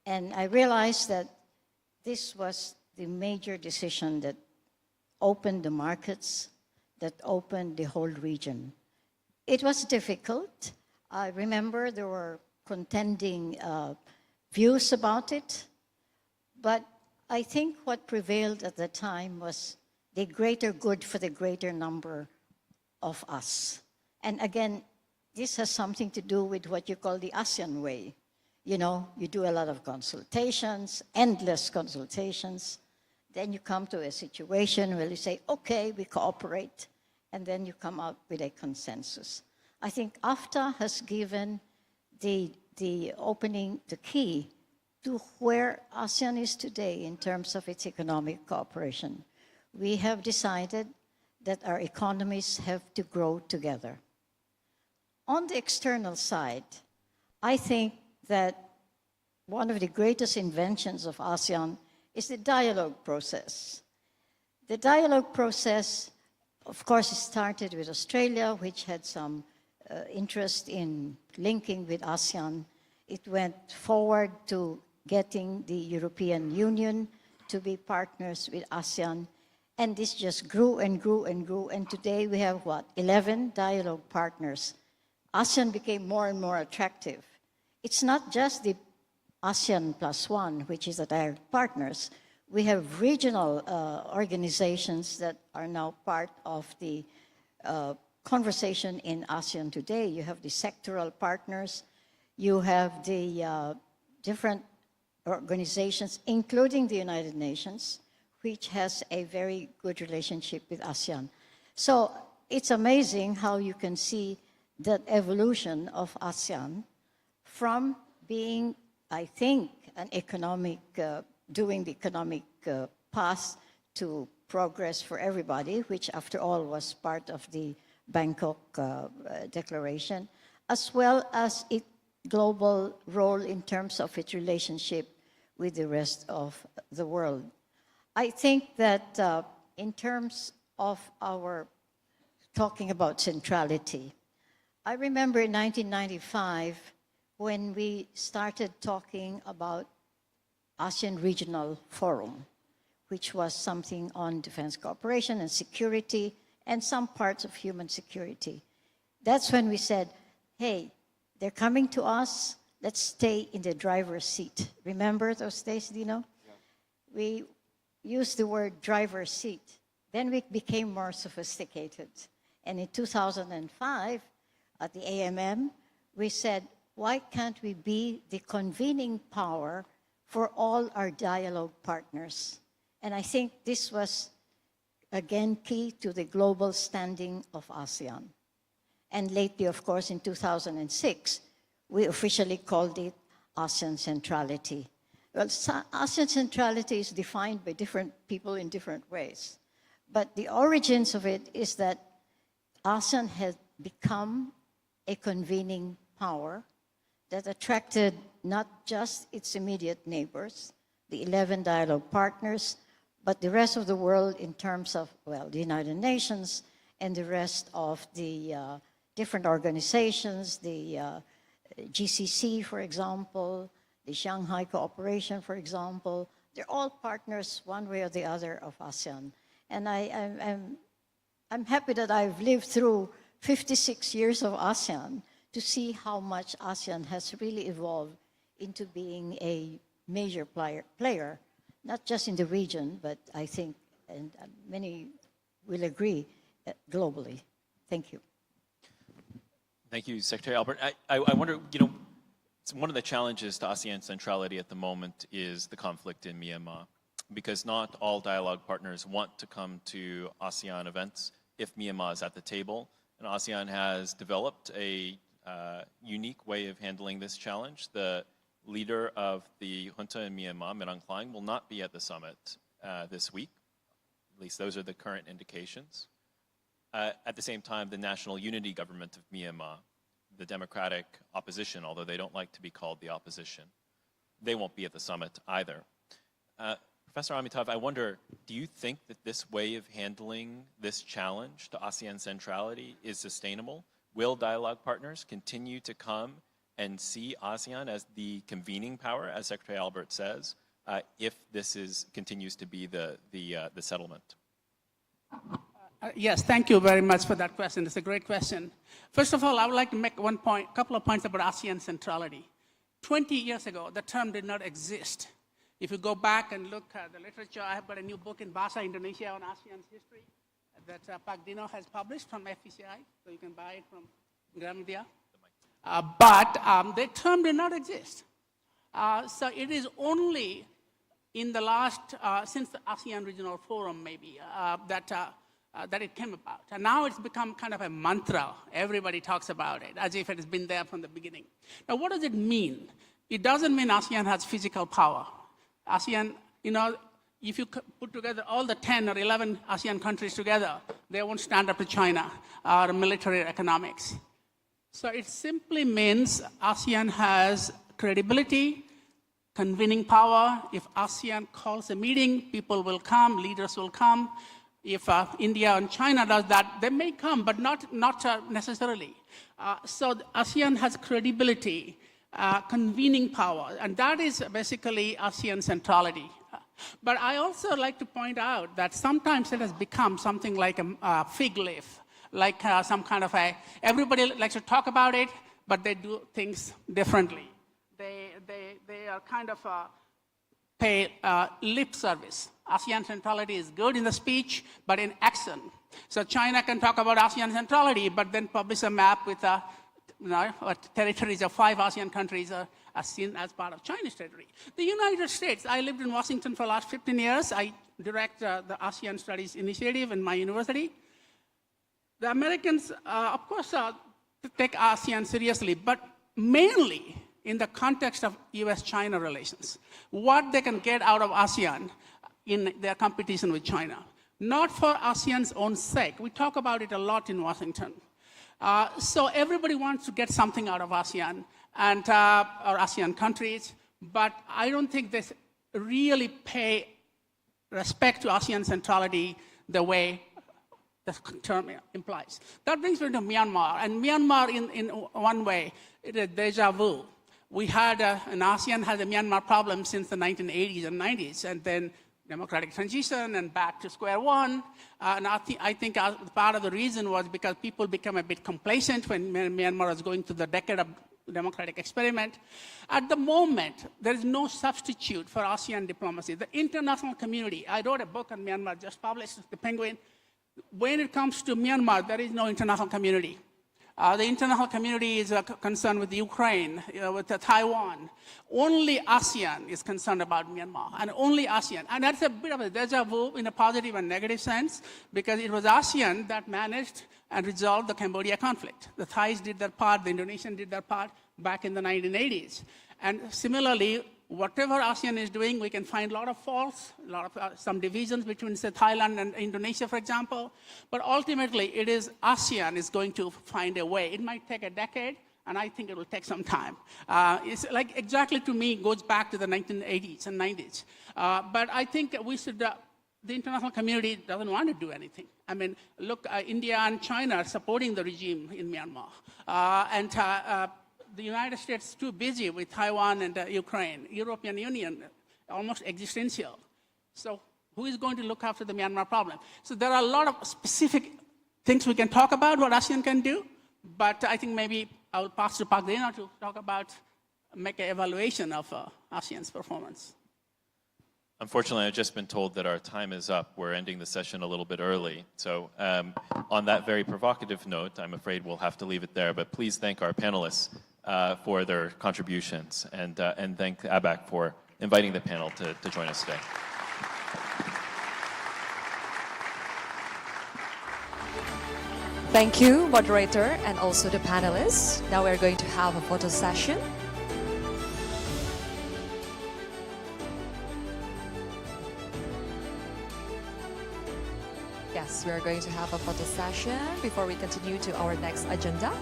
and I realized that this was the major decision that opened the markets, that opened the whole region. It was difficult. I remember there were contending views about it, but I think what prevailed at the time was the greater good for the greater number of us. And again, this has something to do with what you call the ASEAN way. You do a lot of consultations, endless consultations. Then you come to a situation where you say, okay, we cooperate, and then you come out with a consensus. I think AFTA has given the opening, the key to where ASEAN is today in terms of its economic cooperation. We have decided that our economies have to grow together. On the external side, I think that one of the greatest inventions of ASEAN is the dialogue process. The dialogue process, of course, started with Australia, which had some interest in linking with ASEAN. It went forward to getting the European Union to be partners with ASEAN. And this just grew and grew and grew. And today we have, 11 dialogue partners. ASEAN became more and more attractive. It's not just the ASEAN +1, which is the direct partners. We have regional organizations that are now part of the conversation in ASEAN today. You have the sectoral partners. You have the different organizations, including the United Nations, which has a very good relationship with ASEAN. So it's amazing how you can see that evolution of ASEAN from being, I think, an economic, doing the economic path to progress for everybody, which after all was part of the Bangkok Declaration, as well as its global role in terms of its relationship with the rest of the world. I think that in terms of our talking about centrality, I remember in 1995 when we started talking about ASEAN Regional Forum, which was something on defense cooperation and security and some parts of human security. That's when we said, hey, they're coming to us, let's stay in the driver's seat. Remember those days, Dino? Yeah. We used the word driver's seat. Then we became more sophisticated. And in 2005, at the AMM, we said, why can't we be the convening power for all our dialogue partners? And I think this was, again, key to the global standing of ASEAN. And lately, of course, in 2006, we officially called it ASEAN centrality? Well, ASEAN centrality is defined by different people in different ways. But the origins of it is that ASEAN has become a convening power that attracted not just its immediate neighbors, the 11 dialogue partners, but the rest of the world in terms of, well, the United Nations and the rest of the different organizations, the GCC, for example, the Shanghai Cooperation, for example. They're all partners, one way or the other, of ASEAN. And I'm happy that I've lived through 56 years of ASEAN to see how much ASEAN has really evolved into being a major player, not just in the region, but I think, and many will agree, globally. Thank you. Thank you, Secretary Albert. I wonder, one of the challenges to ASEAN centrality at the moment is the conflict in Myanmar, because not all dialogue partners want to come to ASEAN events if Myanmar is at the table. And ASEAN has developed a unique way of handling this challenge. The leader of the junta in Myanmar, Min Aung Hlaing, will not be at the summit this week. At least those are the current indications. At the same time, the National Unity Government of Myanmar, the democratic opposition, although they don't like to be called the opposition, they won't be at the summit either. Professor Amitav, I wonder, do you think that this way of handling this challenge to ASEAN centrality is sustainable? Will dialogue partners continue to come and see ASEAN as the convening power, as Secretary Albert says, if this continues to be the settlement? Yes, thank you very much for that question. It's a great question. First of all, I would like to make a couple of points about ASEAN centrality. 20 years ago, the term did not exist. If you go back and look at the literature, I have got a new book in Bahasa Indonesia on ASEAN's history that Pak Dino has published from FECI, so you can buy it from Gramedia. But the term did not exist. So it is only in the last, since the ASEAN Regional Forum maybe, that it came about. And now it's become kind of a mantra. Everybody talks about it as if it has been there from the beginning. Now, what does it mean? It doesn't mean ASEAN has physical power. ASEAN, if you put together all the 10 or 11 ASEAN countries together, they won't stand up to China or military economics. So it simply means ASEAN has credibility, convening power. If ASEAN calls a meeting, people will come, leaders will come. If India and China does that, they may come, but not necessarily. So ASEAN has credibility, convening power, and that is basically ASEAN centrality. But I also like to point out that sometimes it has become something like a fig leaf, like some kind of everybody likes to talk about it, but they do things differently. They are kind of pay lip service. ASEAN centrality is good in the speech, but in action. So China can talk about ASEAN centrality, but then publish a map with territories of 5 ASEAN countries are seen as part of Chinese territory. The United States, I lived in Washington for the last 15 years. I direct the ASEAN Studies Initiative in my university. The Americans, of course, take ASEAN seriously, but mainly in the context of US-China relations. What they can get out of ASEAN in their competition with China. Not for ASEAN's own sake. We talk about it a lot in Washington. So everybody wants to get something out of ASEAN and or ASEAN countries, but I don't think they really pay respect to ASEAN centrality the way the term implies. That brings me to Myanmar. And Myanmar, in one way, it is deja vu. We had, and ASEAN had a Myanmar problem since the 1980s and 90s, and then democratic transition and back to square one. And I think part of the reason was because people became a bit complacent when Myanmar was going through the decade of democratic experiment. At the moment, there is no substitute for ASEAN diplomacy. The international community, I wrote a book on Myanmar, just published, The Penguin. When it comes to Myanmar, there is no international community. The international community is concerned with Ukraine, with Taiwan. Only ASEAN is concerned about Myanmar, and only ASEAN. And that's a bit of a deja vu in a positive and negative sense, because it was ASEAN that managed and resolve the Cambodia conflict. The Thais did their part, the Indonesians did their part back in the 1980s. And similarly, whatever ASEAN is doing, we can find a lot of faults, some divisions between, say, Thailand and Indonesia, for example. But ultimately, it is ASEAN is going to find a way. It might take a decade, and I think it will take some time. It's like exactly to me goes back to the 1980s and 90s. But I think we should, the international community doesn't want to do anything. I mean, look, India and China are supporting the regime in Myanmar. The United States is too busy with Taiwan and Ukraine. European Union, almost existential. So who is going to look after the Myanmar problem? So there are a lot of specific things we can talk about, what ASEAN can do. But I think maybe I'll pass to Park Dena to talk about, make an evaluation of ASEAN's performance. Unfortunately, I've just been told that our time is up. We're ending the session a little bit early. So on that very provocative note, I'm afraid we'll have to leave it there. But please thank our panelists for their contributions, and thank ABAC for inviting the panel to join us today. Thank you, moderator, and also the panelists. Now we're going to have a photo session. Yes, we are going to have a photo session before we continue to our next agenda.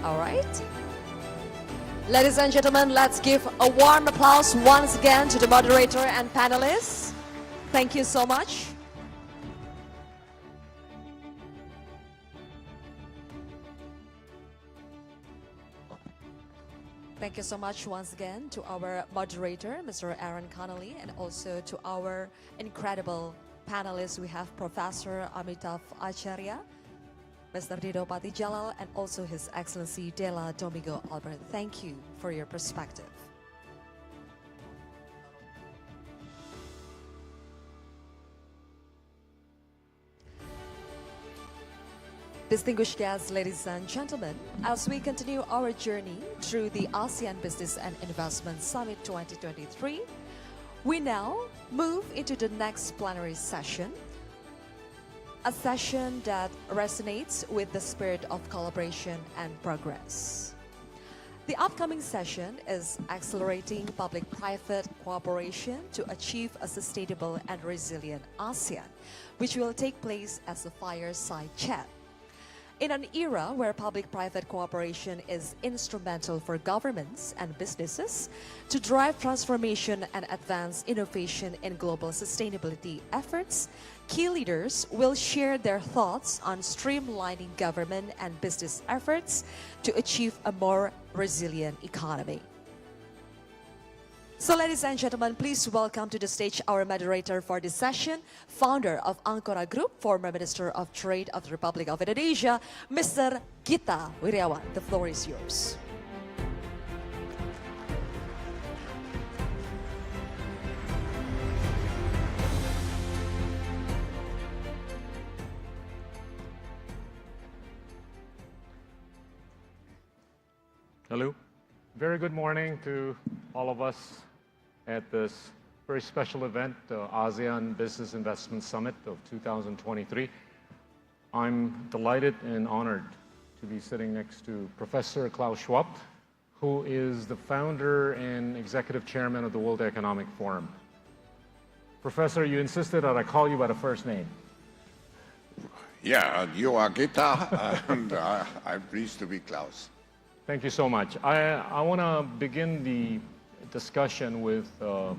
All right. Ladies and gentlemen, let's give a warm applause once again to the moderator and panelists. Thank you so much. Thank you so much once again to our moderator, Mr. Aaron Connolly, and also to our incredible panelists. We have Professor Amitav Acharya, Mr. Dido Patijalal, and also His Excellency Dela Domingo Albert. Thank you for your perspective. Distinguished guests, ladies and gentlemen, as we continue our journey through the ASEAN Business and Investment Summit 2023, we now move into the next plenary session, a session that resonates with the spirit of collaboration and progress. The upcoming session is Accelerating Public-Private Cooperation to Achieve a Sustainable and Resilient ASEAN, which will take place as a fireside chat. In an era where public-private cooperation is instrumental for governments and businesses to drive transformation and advance innovation in global sustainability efforts, key leaders will share their thoughts on streamlining government and business efforts to achieve a more resilient economy. So, ladies and gentlemen, please welcome to the stage our moderator for this session, founder of Ancora Group, former Minister of Trade of the Republic of Indonesia, Mr. Gita Wirjawan. The floor is yours. Hello. Very good morning to all of us at this very special event, the ASEAN Business Investment Summit of 2023. I'm delighted and honored to be sitting next to Professor Klaus Schwab, who is the founder and executive chairman of the World Economic Forum. Professor, you insisted that I call you by the first name. Yeah, you are Gita, and I'm pleased to be Klaus. Thank you so much. I want to begin the discussion with a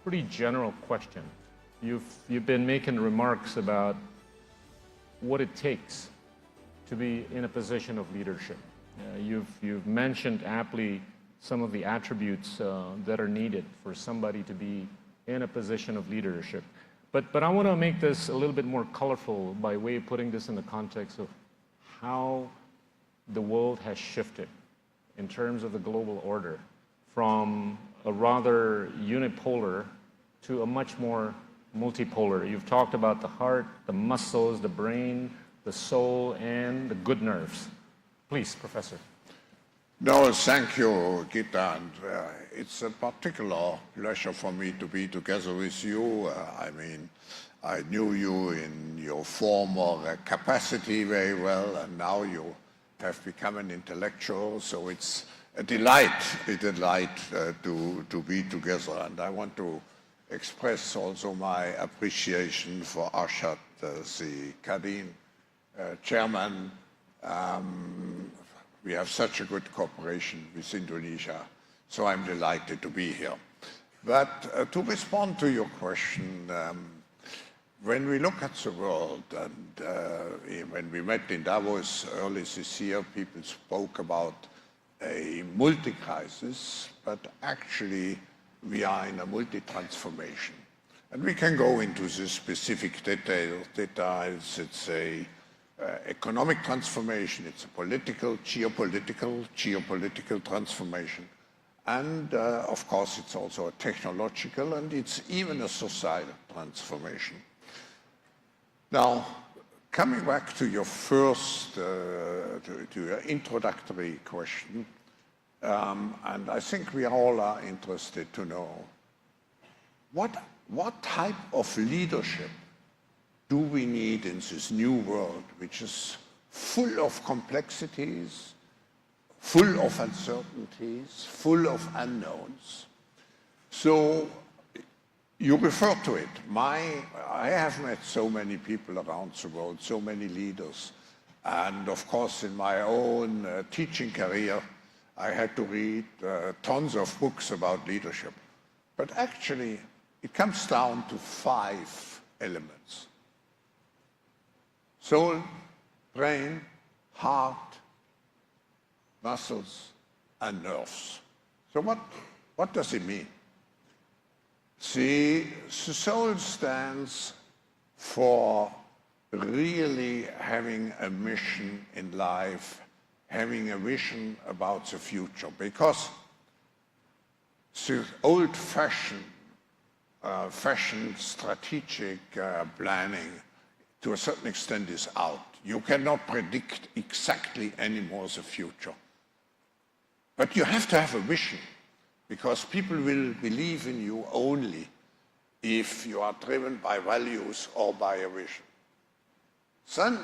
pretty general question. You've been making remarks about what it takes to be in a position of leadership. You've mentioned aptly some of the attributes that are needed for somebody to be in a position of leadership. But I want to make this a little bit more colorful by way of putting this in the context of how the world has shifted in terms of the global order from a rather unipolar to a much more multipolar. You've talked about the heart, the muscles, the brain, the soul, and the good nerves. Please, Professor. No, thank you, Gita, and it's a particular pleasure for me to be together with you. I mean, I knew you in your former capacity very well, and now you have become an intellectual, so it's a delight to be together. And I want to express also my appreciation for Arshad, the Kadin chairman. We have such a good cooperation with Indonesia, so I'm delighted to be here. But to respond to your question, when we look at the world, and when we met in Davos early this year, people spoke about a multi-crisis, but actually we are in a multi-transformation. And we can go into the specific details. It's a economic transformation, it's a political, geopolitical transformation. And of course, it's also a technological, and it's even a societal transformation. Now, coming back to your first, to your introductory question, and I think we all are interested to know, what type of leadership do we need in this new world, which is full of complexities, full of uncertainties, full of unknowns? So you refer to it. I have met so many people around the world, so many leaders. And of course, in my own teaching career, I had to read tons of books about leadership. But actually, it comes down to 5 elements: soul, brain, heart, muscles, and nerves. So what does it mean? The soul stands for really having a mission in life, having a vision about the future, because the old-fashioned strategic planning to a certain extent is out. You cannot predict exactly anymore the future. But you have to have a vision, because people will believe in you only if you are driven by values or by a vision. Then,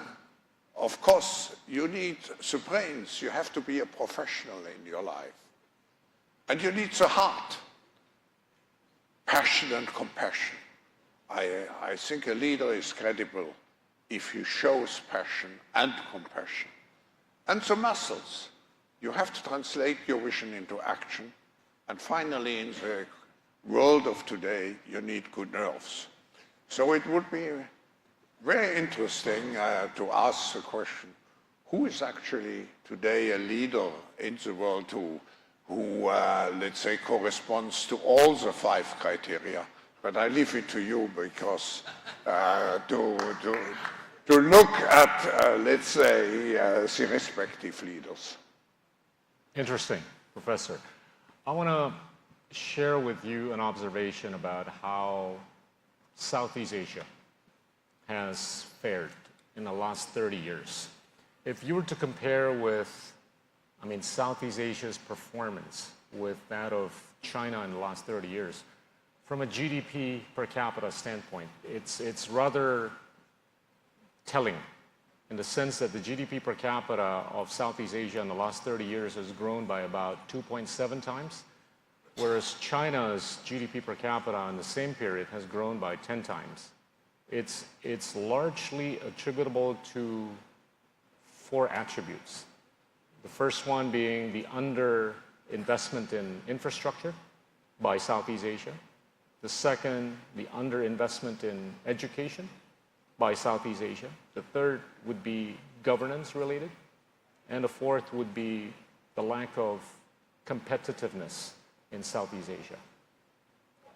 of course, you need the brains. You have to be a professional in your life. And you need the heart, passion and compassion. I think a leader is credible if he shows passion and compassion. And the muscles. You have to translate your vision into action. And finally, in the world of today, you need good nerves. So it would be very interesting to ask the question, who is actually today a leader in the world who let's say, corresponds to all the 5 criteria? But I leave it to you, because to look at, let's say, the respective leaders. Interesting, Professor. I want to share with you an observation about how Southeast Asia has fared in the last 30 years. If you were to compare with, Southeast Asia's performance with that of China in the last 30 years, from a GDP per capita standpoint, it's rather telling, in the sense that the GDP per capita of Southeast Asia in the last 30 years has grown by about 2.7 times, whereas China's GDP per capita in the same period has grown by 10 times. It's largely attributable to 4 attributes. The first one being the underinvestment in infrastructure by Southeast Asia. The second, the underinvestment in education by Southeast Asia. The third would be governance related. And the fourth would be the lack of competitiveness in Southeast Asia.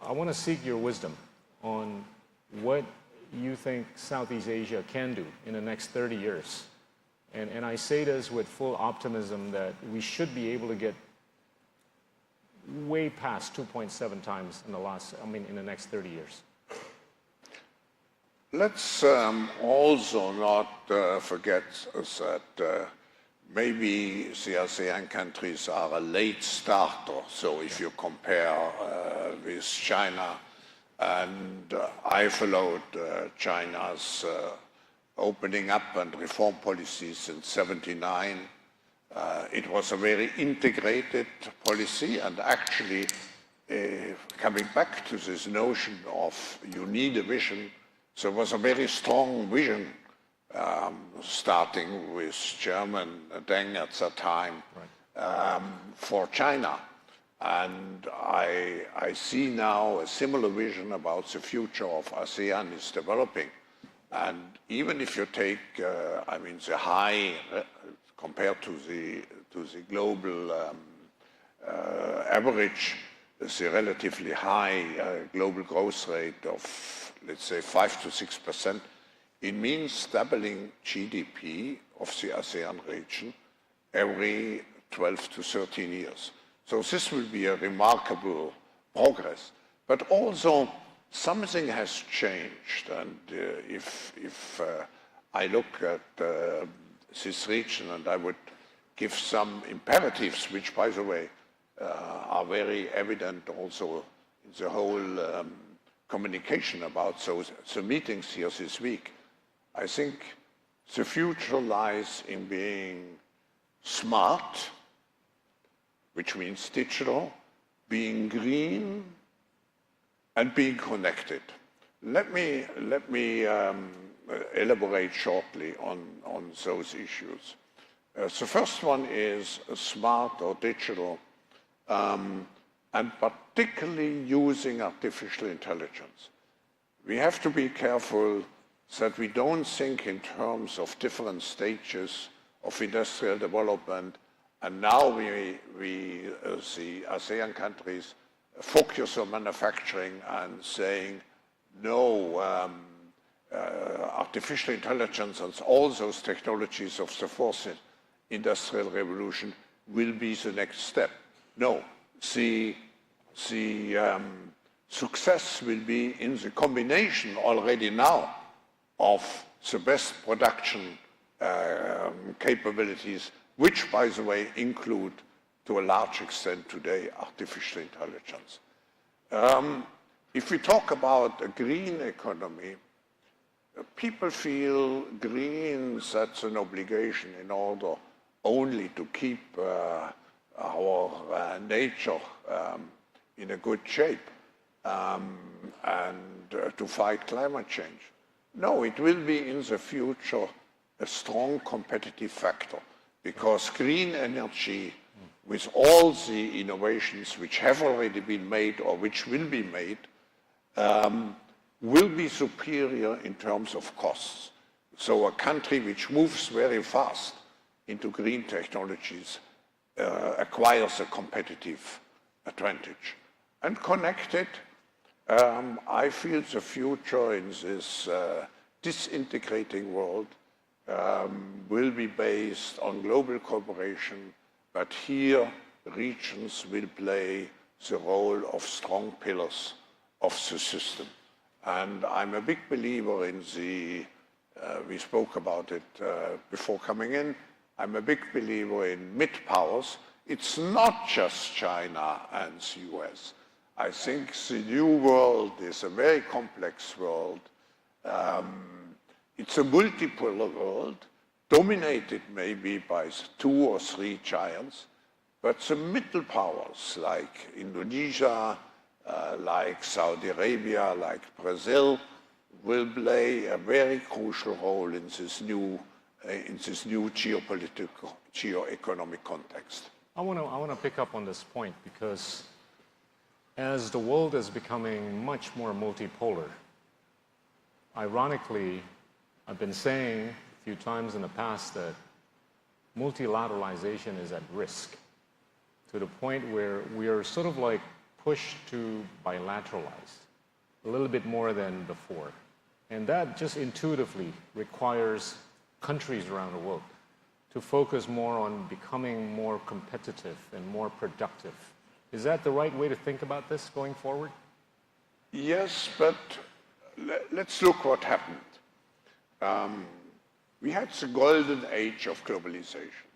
I want to seek your wisdom on what you think Southeast Asia can do in the next 30 years. And I say this with full optimism that we should be able to get way past 2.7 times in the next 30 years. Let's also not forget that maybe the ASEAN countries are a late starter. So if you compare with China, and I followed China's opening up and reform policies in '79. It was a very integrated policy, and actually coming back to this notion of you need a vision, so it was a very strong vision starting with Chairman Deng at that time for China. And I see now a similar vision about the future of ASEAN is developing. And even if you take, I mean, the high, compared to the global average, the relatively high global growth rate of, let's say, 5 to 6%, it means doubling GDP of the ASEAN region every 12 to 13 years. So this will be a remarkable progress. But also, something has changed, and if I look at this region, and I would give some imperatives, which, by the way, are very evident also in the whole communication about the meetings here this week. I think the future lies in being smart, which means digital, being green, and being connected. Let me elaborate shortly on those issues. The first one is smart or digital, and particularly using artificial intelligence. We have to be careful that we don't think in terms of different stages of industrial development, and now we the ASEAN countries focus on manufacturing and saying, no, artificial intelligence and all those technologies of the fourth industrial revolution will be the next step. No, the success will be in the combination already now of the best production capabilities, which, by the way, include to a large extent today artificial intelligence. If we talk about a green economy, people feel green, that's an obligation in order only to keep our nature in a good shape and to fight climate change. No, it will be in the future a strong competitive factor, because green energy, with all the innovations which have already been made or which will be made, will be superior in terms of costs. So a country which moves very fast into green technologies acquires a competitive advantage. And connected, I feel the future in this disintegrating world will be based on global cooperation, but here regions will play the role of strong pillars of the system. And I'm a big believer in the, we spoke about it before coming in, I'm a big believer in mid-powers. It's not just China and the US. I think the new world is a very complex world. It's a multipolar world, dominated maybe by 2 or 3 giants, but the middle powers like Indonesia, like Saudi Arabia, like Brazil, will play a very crucial role in this new geopolitical, geo-economic context. I want to pick up on this point, because as the world is becoming much more multipolar, ironically, I've been saying a few times in the past that multilateralization is at risk, to the point where we are sort of like pushed to bilateralize a little bit more than before. And that just intuitively requires countries around the world to focus more on becoming more competitive and more productive. Is that the right way to think about this going forward? Yes, but let's look what happened. We had the golden age of globalization.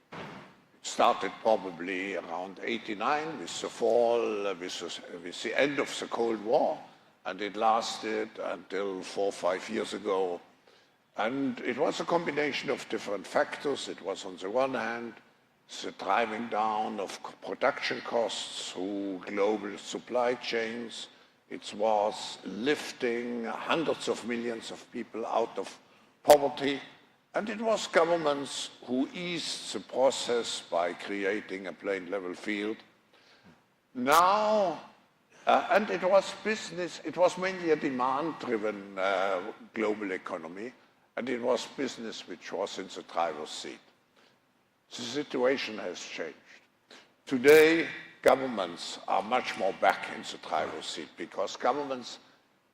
started probably around 89 with the fall, with the end of the Cold War, and it lasted until 4 or 5 years ago. And it was a combination of different factors. It was, on the one hand, the driving down of production costs through global supply chains. It was lifting hundreds of millions of people out of poverty. And it was governments who eased the process by creating a plain level field. Now, and it was business, it was mainly a demand-driven global economy, and it was business which was in the driver's seat. The situation has changed. Today, governments are much more back in the driver's seat because governments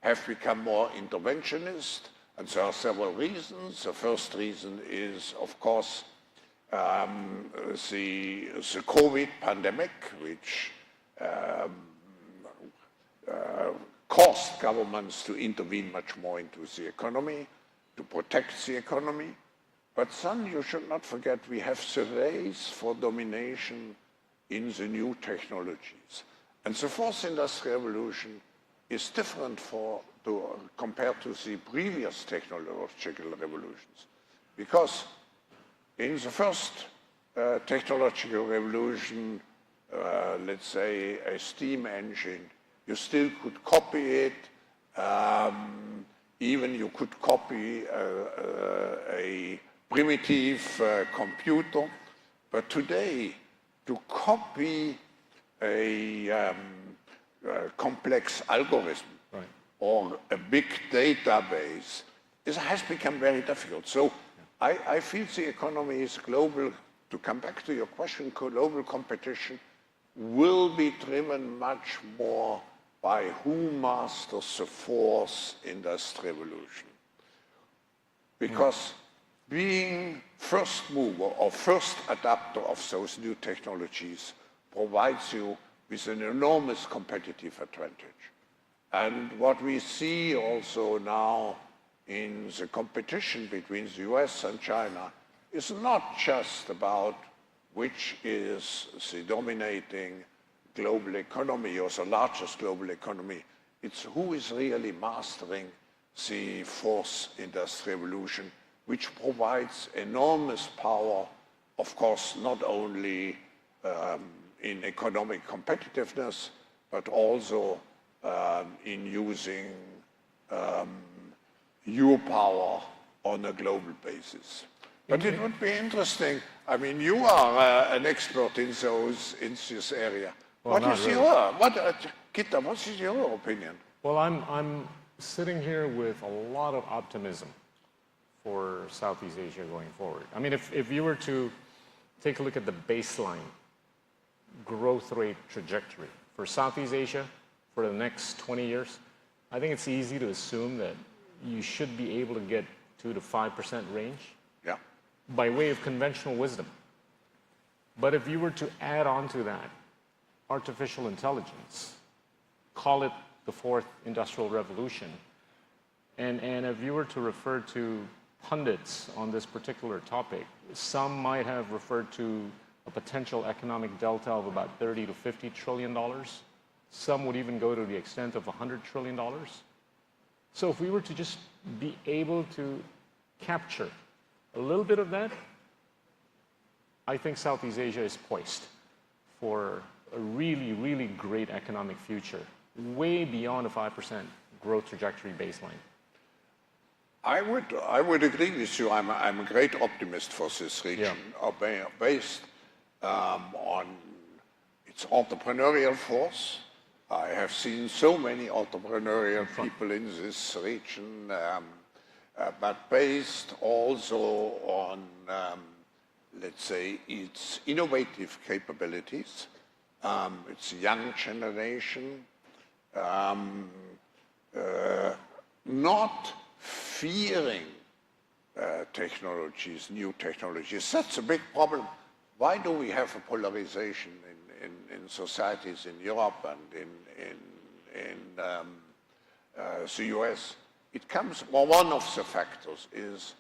have become more interventionist, and there are several reasons. The first reason is, of course, the COVID pandemic, which caused governments to intervene much more into the economy, to protect the economy. But then you should not forget we have the race for domination in the new technologies. And the fourth industrial revolution is different compared to the previous technological revolutions. Because in the first technological revolution, let's say a steam engine, you still could copy it, even you could copy a primitive computer. But today, to copy a complex algorithm or a big database has become very difficult. So I feel the economy is global. To come back to your question, global competition will be driven much more by who masters the fourth industrial revolution. Because being first mover or first adapter of those new technologies provides you with an enormous competitive advantage. And what we see also now in the competition between the US and China is not just about which is the dominating global economy or the largest global economy. It's who is really mastering the fourth industrial revolution, which provides enormous power, of course, not only in economic competitiveness, but also in using your power on a global basis. But it would be interesting. I mean, you are an expert in this area. Well, Kita, what is your opinion? Well, I'm sitting here with a lot of optimism for Southeast Asia going forward. I mean, if you were to take a look at the baseline growth rate trajectory for Southeast Asia for the next 20 years, I think it's easy to assume that you should be able to get 2 to 5% range by way of conventional wisdom. But if you were to add on to that artificial intelligence, call it the fourth industrial revolution, and if you were to refer to pundits on this particular topic, some might have referred to a potential economic delta of about $30 to $50 trillion. Some would even go to the extent of $100 trillion. So if we were to just be able to capture a little bit of that, I think Southeast Asia is poised for a really, really great economic future, way beyond a 5% growth trajectory baseline. I would agree with you. I'm a great optimist for this region, based on its entrepreneurial force. I have seen so many entrepreneurial people in this region, but based also on, let's say, its innovative capabilities, its young generation, not fearing technologies, new technologies. That's a big problem. Why do we have a polarization in societies in Europe and in the US? It comes, well, one of the factors is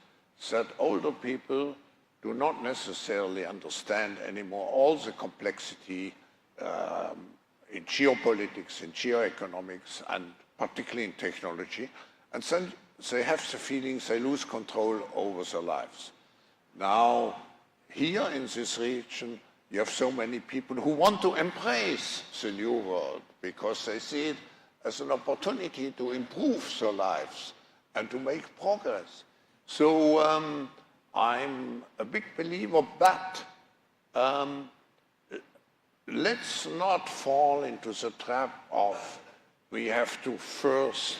that older people do not necessarily understand anymore all the complexity in geopolitics, in geoeconomics, and particularly in technology. And then they have the feeling they lose control over their lives. Now, here in this region, you have so many people who want to embrace the new world because they see it as an opportunity to improve their lives and to make progress. So I'm a big believer that let's not fall into the trap of we have to first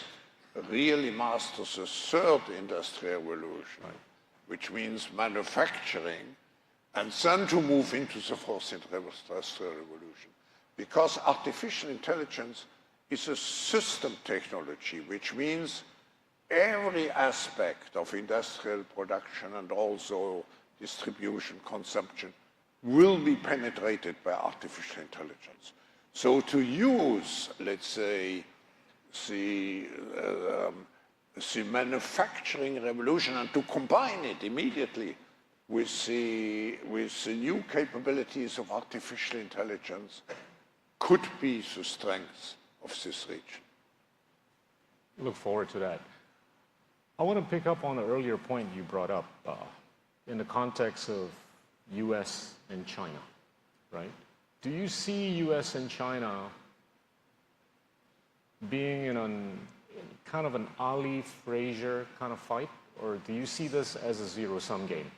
really master the third industrial revolution, which means manufacturing, and then to move into the fourth industrial revolution. Because artificial intelligence is a system technology, which means every aspect of industrial production and also distribution, consumption, will be penetrated by artificial intelligence. So to use, let's say, the manufacturing revolution and to combine it immediately with the new capabilities of artificial intelligence could be the strength of this region. Look forward to that. I want to pick up on an earlier point you brought up in the context of US and China, right? Do you see US and China being in kind of an Ali Frazier kind of fight, or do you see this as a zero-sum game?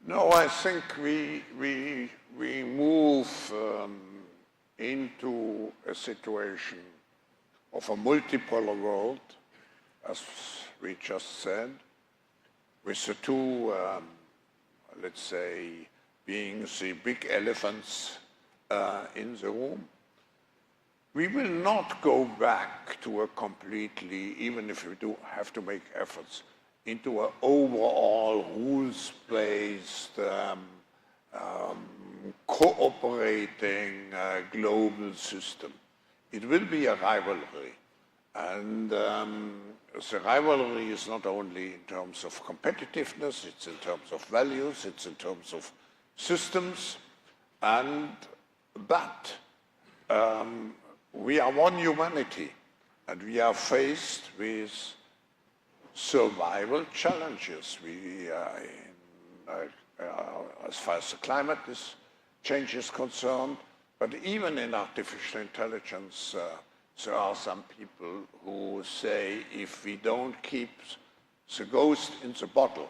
No, I think we move into a situation of a multipolar world, as we just said, with the two, let's say, being the big elephants in the room. We will not go back to a completely, even if we do have to make efforts, into an overall rules-based, cooperating global system. It will be a rivalry. And the rivalry is not only in terms of competitiveness, it's in terms of values, it's in terms of systems, but we are one humanity, and we are faced with survival challenges. As far as the climate change is concerned, but even in artificial intelligence, there are some people who say if we don't keep the ghost in the bottle,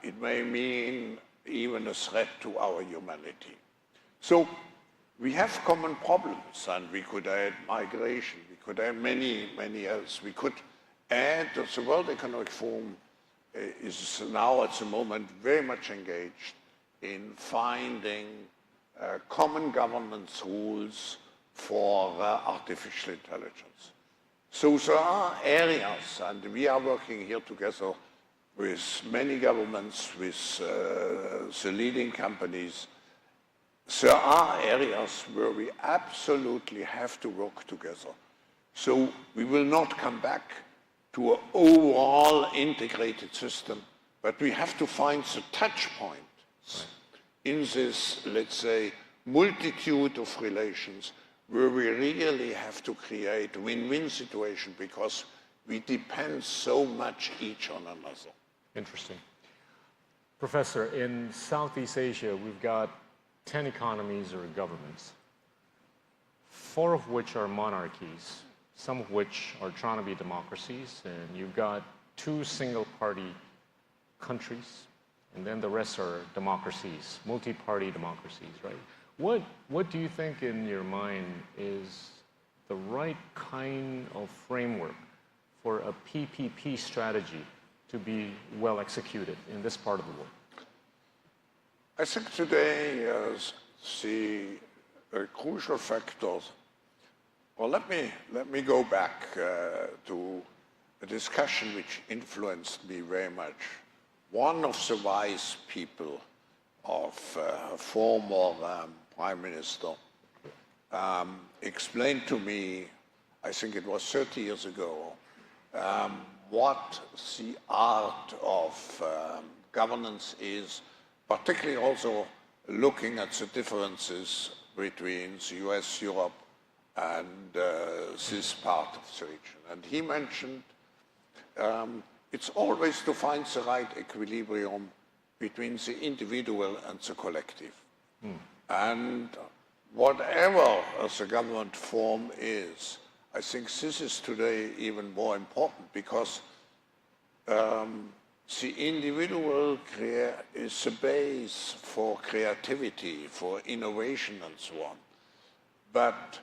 it may mean even a threat to our humanity. So we have common problems, and we could add migration, we could add many, many else. We could add that the World Economic Forum is now at the moment very much engaged in finding common governance rules for artificial intelligence. So there are areas, and we are working here together with many governments, with the leading companies. There are areas where we absolutely have to work together. So we will not come back to an overall integrated system, but we have to find the touch points in this, let's say, multitude of relations where we really have to create a win-win situation because we depend so much each on another. Interesting. Professor, in Southeast Asia, we've got 10 economies or governments, 4 of which are monarchies, some of which are trying to be democracies, and you've got 2 single-party countries, and then the rest are democracies, multi-party democracies, right? What do you think in your mind is the right kind of framework for a PPP strategy to be well executed in this part of the world? I think today the crucial factors. Well, let me go back to a discussion which influenced me very much. One of the wise people of a former Prime Minister explained to me, I think it was 30 years ago, what the art of governance is, particularly also looking at the differences between the US, Europe, and this part of the region. And he mentioned it's always to find the right equilibrium between the individual and the collective. And whatever the government form is, I think this is today even more important because the individual is the base for creativity, for innovation and so on. But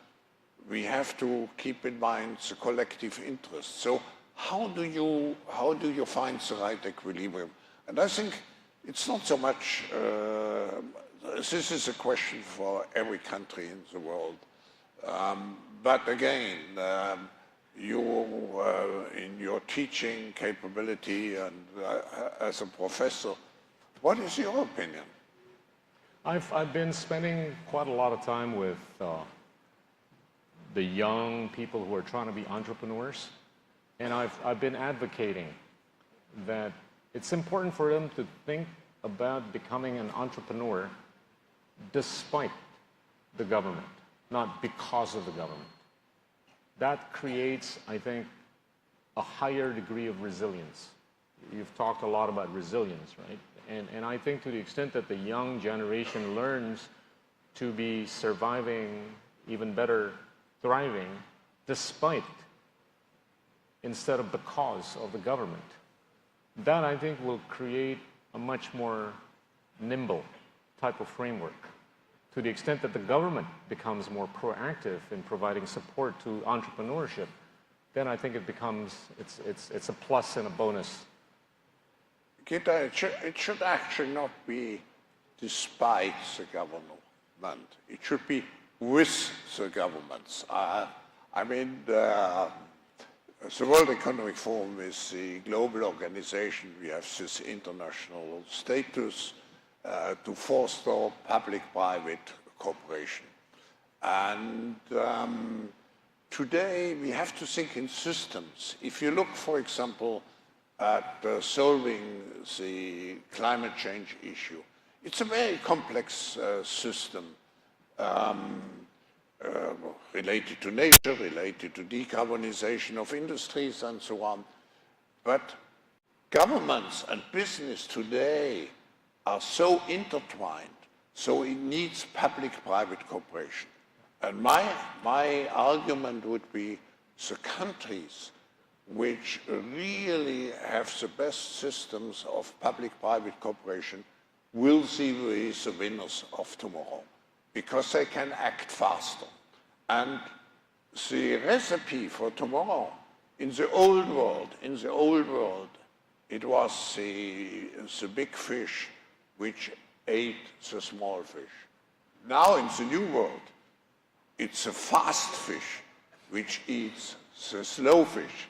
we have to keep in mind the collective interest. So how do you find the right equilibrium? And I think it's not so much, this is a question for every country in the world. But again, you, in your teaching capability and as a professor, what is your opinion? I've been spending quite a lot of time with the young people who are trying to be entrepreneurs, and I've been advocating that it's important for them to think about becoming an entrepreneur despite the government, not because of the government. That creates, I think, a higher degree of resilience. You've talked a lot about resilience, right? And I think to the extent that the young generation learns to be surviving, even better, thriving, despite, instead of because of the government, that I think will create a much more nimble type of framework. To the extent that the government becomes more proactive in providing support to entrepreneurship, then I think it becomes, it's a plus and a bonus. Gita, it should actually not be despite the government. It should be with the governments. I mean, the World Economic Forum is the global organization. We have this international status to foster public-private cooperation. And today we have to think in systems. If you look, for example, at solving the climate change issue, it's a very complex system related to nature, related to decarbonization of industries and so on. But governments and business today are so intertwined, so it needs public-private cooperation. And my argument would be the countries which really have the best systems of public-private cooperation will be the winners of tomorrow, because they can act faster. And the recipe for tomorrow, in the old world, it was the big fish which ate the small fish. Now in the new world, it's a fast fish which eats the slow fish.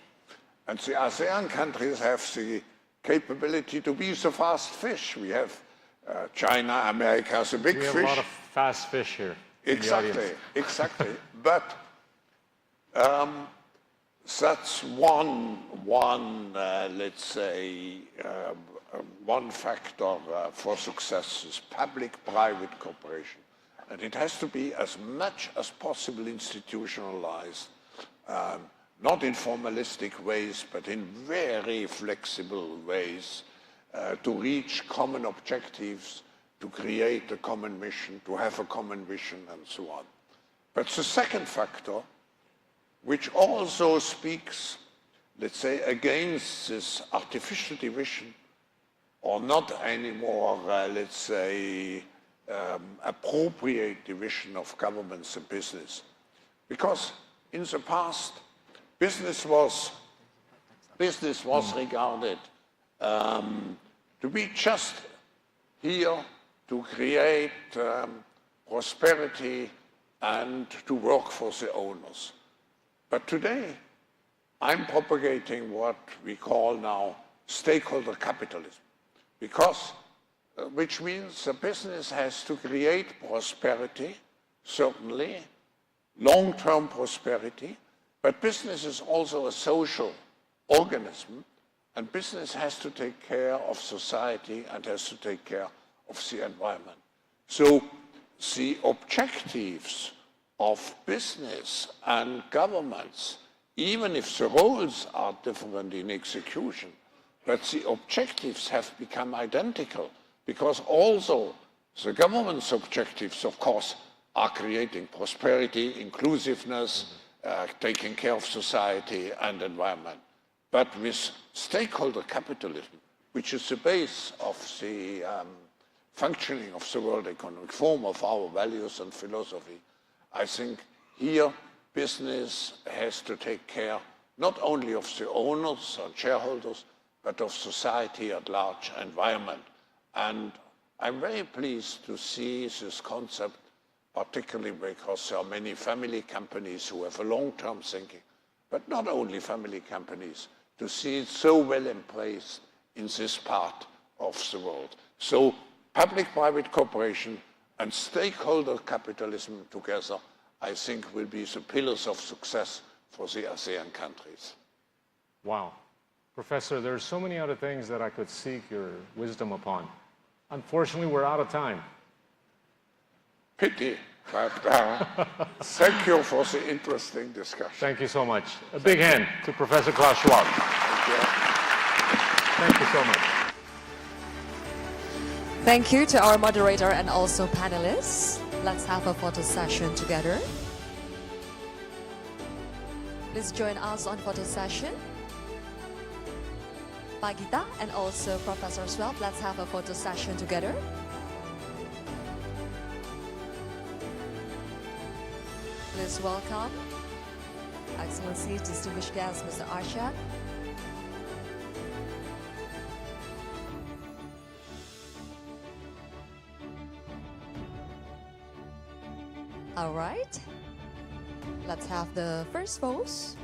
And the ASEAN countries have the capability to be the fast fish. We have China, America, the big fish. We have a lot of fast fish here. Exactly. But that's one let's say, one factor for success is public-private cooperation. And it has to be as much as possible institutionalized, not in formalistic ways, but in very flexible ways to reach common objectives, to create a common mission, to have a common vision, and so on. But the second factor, which also speaks, let's say, against this artificial division, or not anymore, let's say, appropriate division of governments and business. Because in the past, business was regarded to be just here to create prosperity and to work for the owners. But today, I'm propagating what we call now stakeholder capitalism, because which means the business has to create prosperity, certainly, long-term prosperity, but business is also a social organism, and business has to take care of society and has to take care of the environment. So the objectives of business and governments, even if the roles are different in execution, but the objectives have become identical, because also the government's objectives, of course, are creating prosperity, inclusiveness, taking care of society and environment. But with stakeholder capitalism, which is the base of the functioning of the World Economic Forum, of our values and philosophy, I think here business has to take care not only of the owners and shareholders, but of society at large, environment. And I'm very pleased to see this concept, particularly because there are many family companies who have a long-term thinking, but not only family companies, to see it so well in place in this part of the world. So public-private cooperation and stakeholder capitalism together, I think, will be the pillars of success for the ASEAN countries. Wow. Professor, there are so many other things that I could seek your wisdom upon. Unfortunately, we're out of time. Pity, but thank you for the interesting discussion. Thank you so much. A big hand to Professor Klaus Schwab. Thank you so much. Thank you to our moderator and also panelists. Let's have a photo session together. Please join us on photo session. Pak Gita and also Professor Schwab, let's have a photo session together. Please welcome Excellency, distinguished guest, Mr. Arshad. All right, let's have the first pose.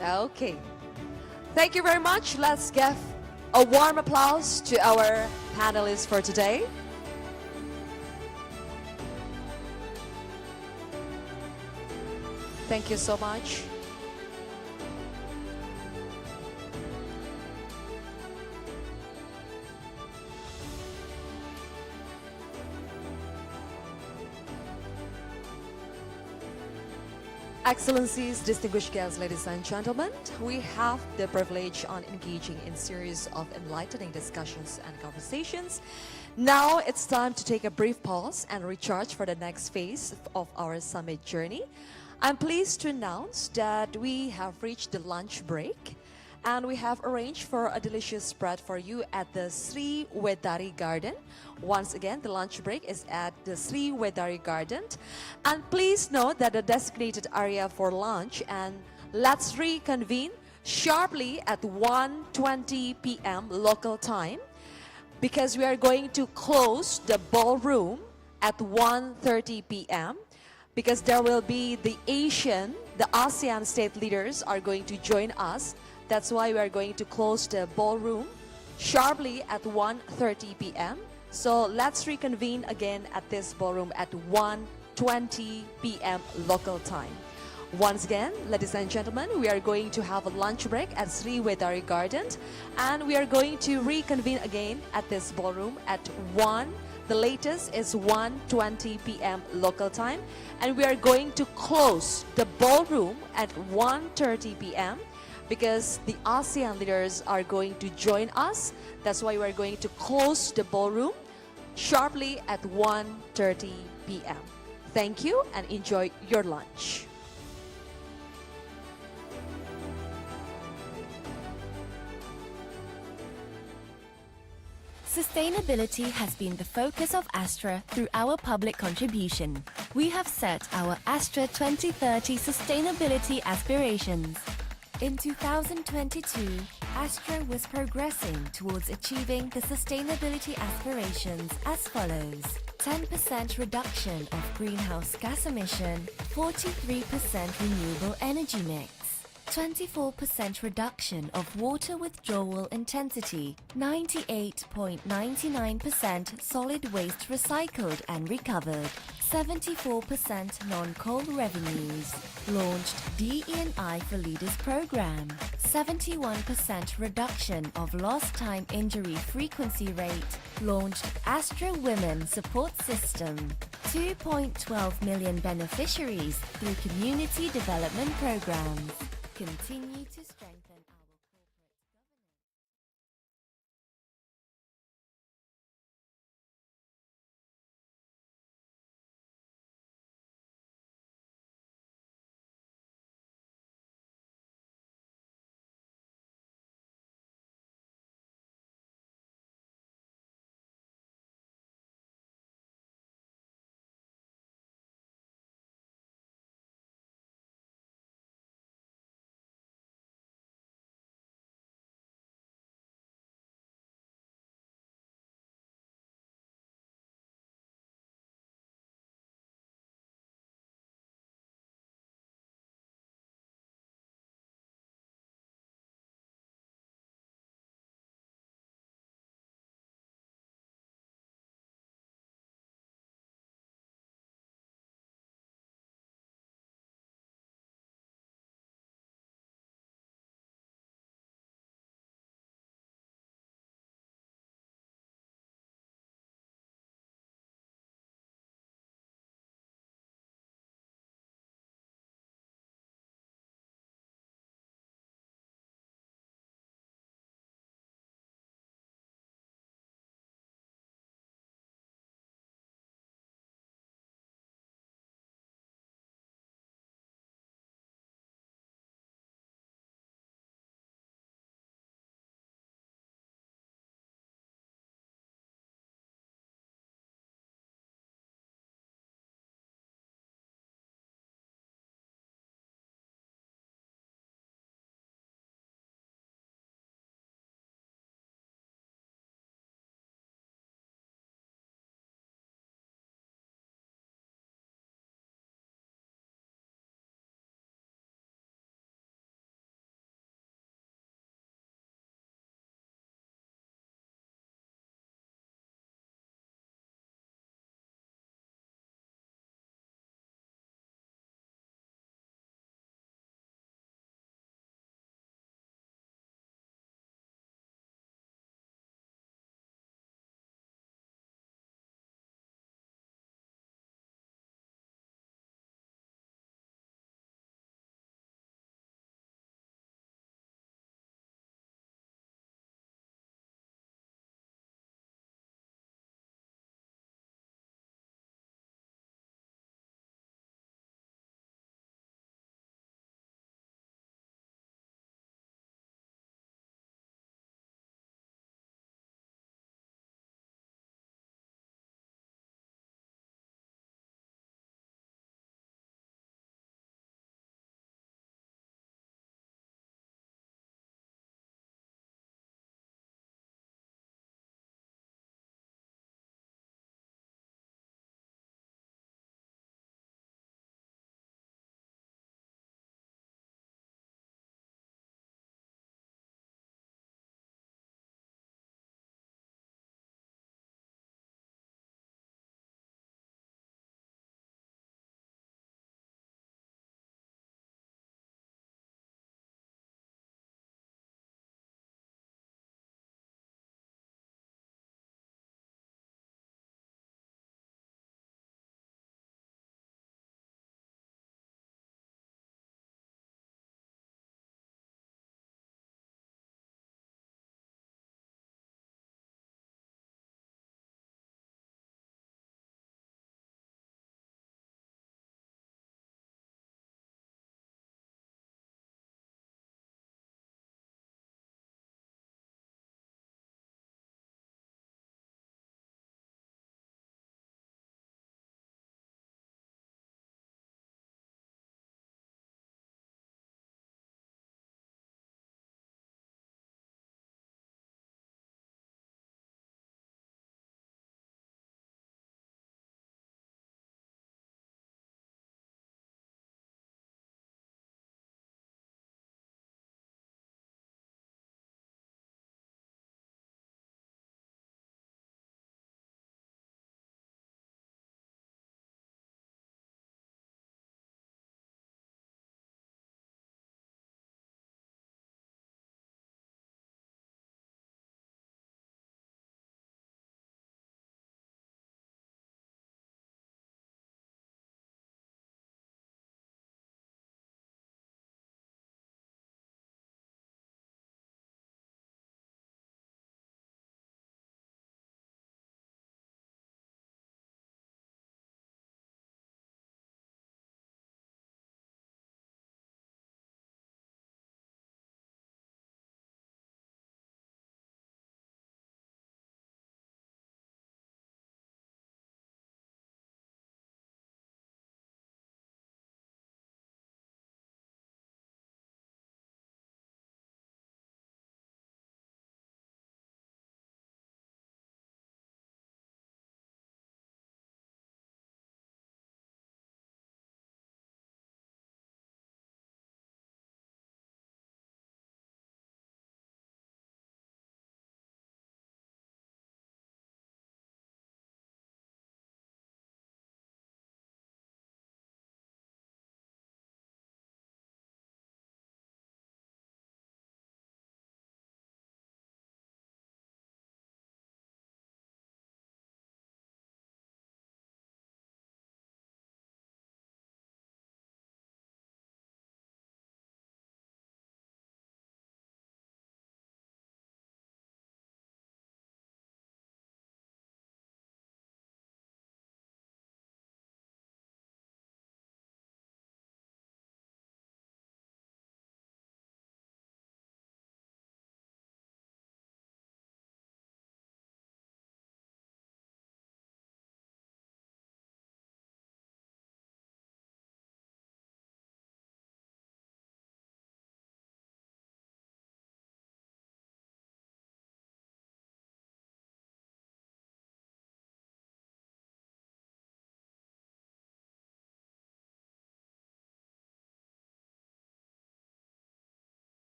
Okay, thank you very much. Let's give a warm applause to our panelists for today. Thank you so much. Excellencies, distinguished guests, ladies and gentlemen, we have the privilege on engaging in series of enlightening discussions and conversations. Now it's time to take a brief pause and recharge for the next phase of our summit journey. I'm pleased to announce that we have reached the lunch break and we have arranged for a delicious spread for you at the Sri Wedari Garden. Once again, the lunch break is at the Sri Wedari Garden. And please note that the designated area for lunch, and let's reconvene sharply at 1:20 p.m. local time, because we are going to close the ballroom at 1:30 p.m. because there will be the ASEAN state leaders are going to join us. That's why we are going to close the ballroom sharply at 1:30 p.m. So let's reconvene again at this ballroom at 1:20 p.m. local time. Once again, ladies and gentlemen, we are going to have a lunch break at Sri Wedari Garden, and we are going to reconvene again at this ballroom at 1. The latest is 1:20 p.m. local time, and we are going to close the ballroom at 1:30 p.m. because the ASEAN leaders are going to join us. That's why we're going to close the ballroom sharply at 1:30 p.m. Thank you and enjoy your lunch. Sustainability has been the focus of Astra through our public contribution. We have set our Astra 2030 sustainability aspirations. In 2022, Astra was progressing towards achieving the sustainability aspirations as follows: 10% reduction of greenhouse gas emission, 43% renewable energy mix, 24% reduction of water withdrawal intensity, 98.99% solid waste recycled and recovered, 74% non-coal revenues, launched DE&I for Leaders program, 71% reduction of lost time injury frequency rate, launched Astra Women Support System, 2.12 million beneficiaries through community development programs. Continue to strengthen our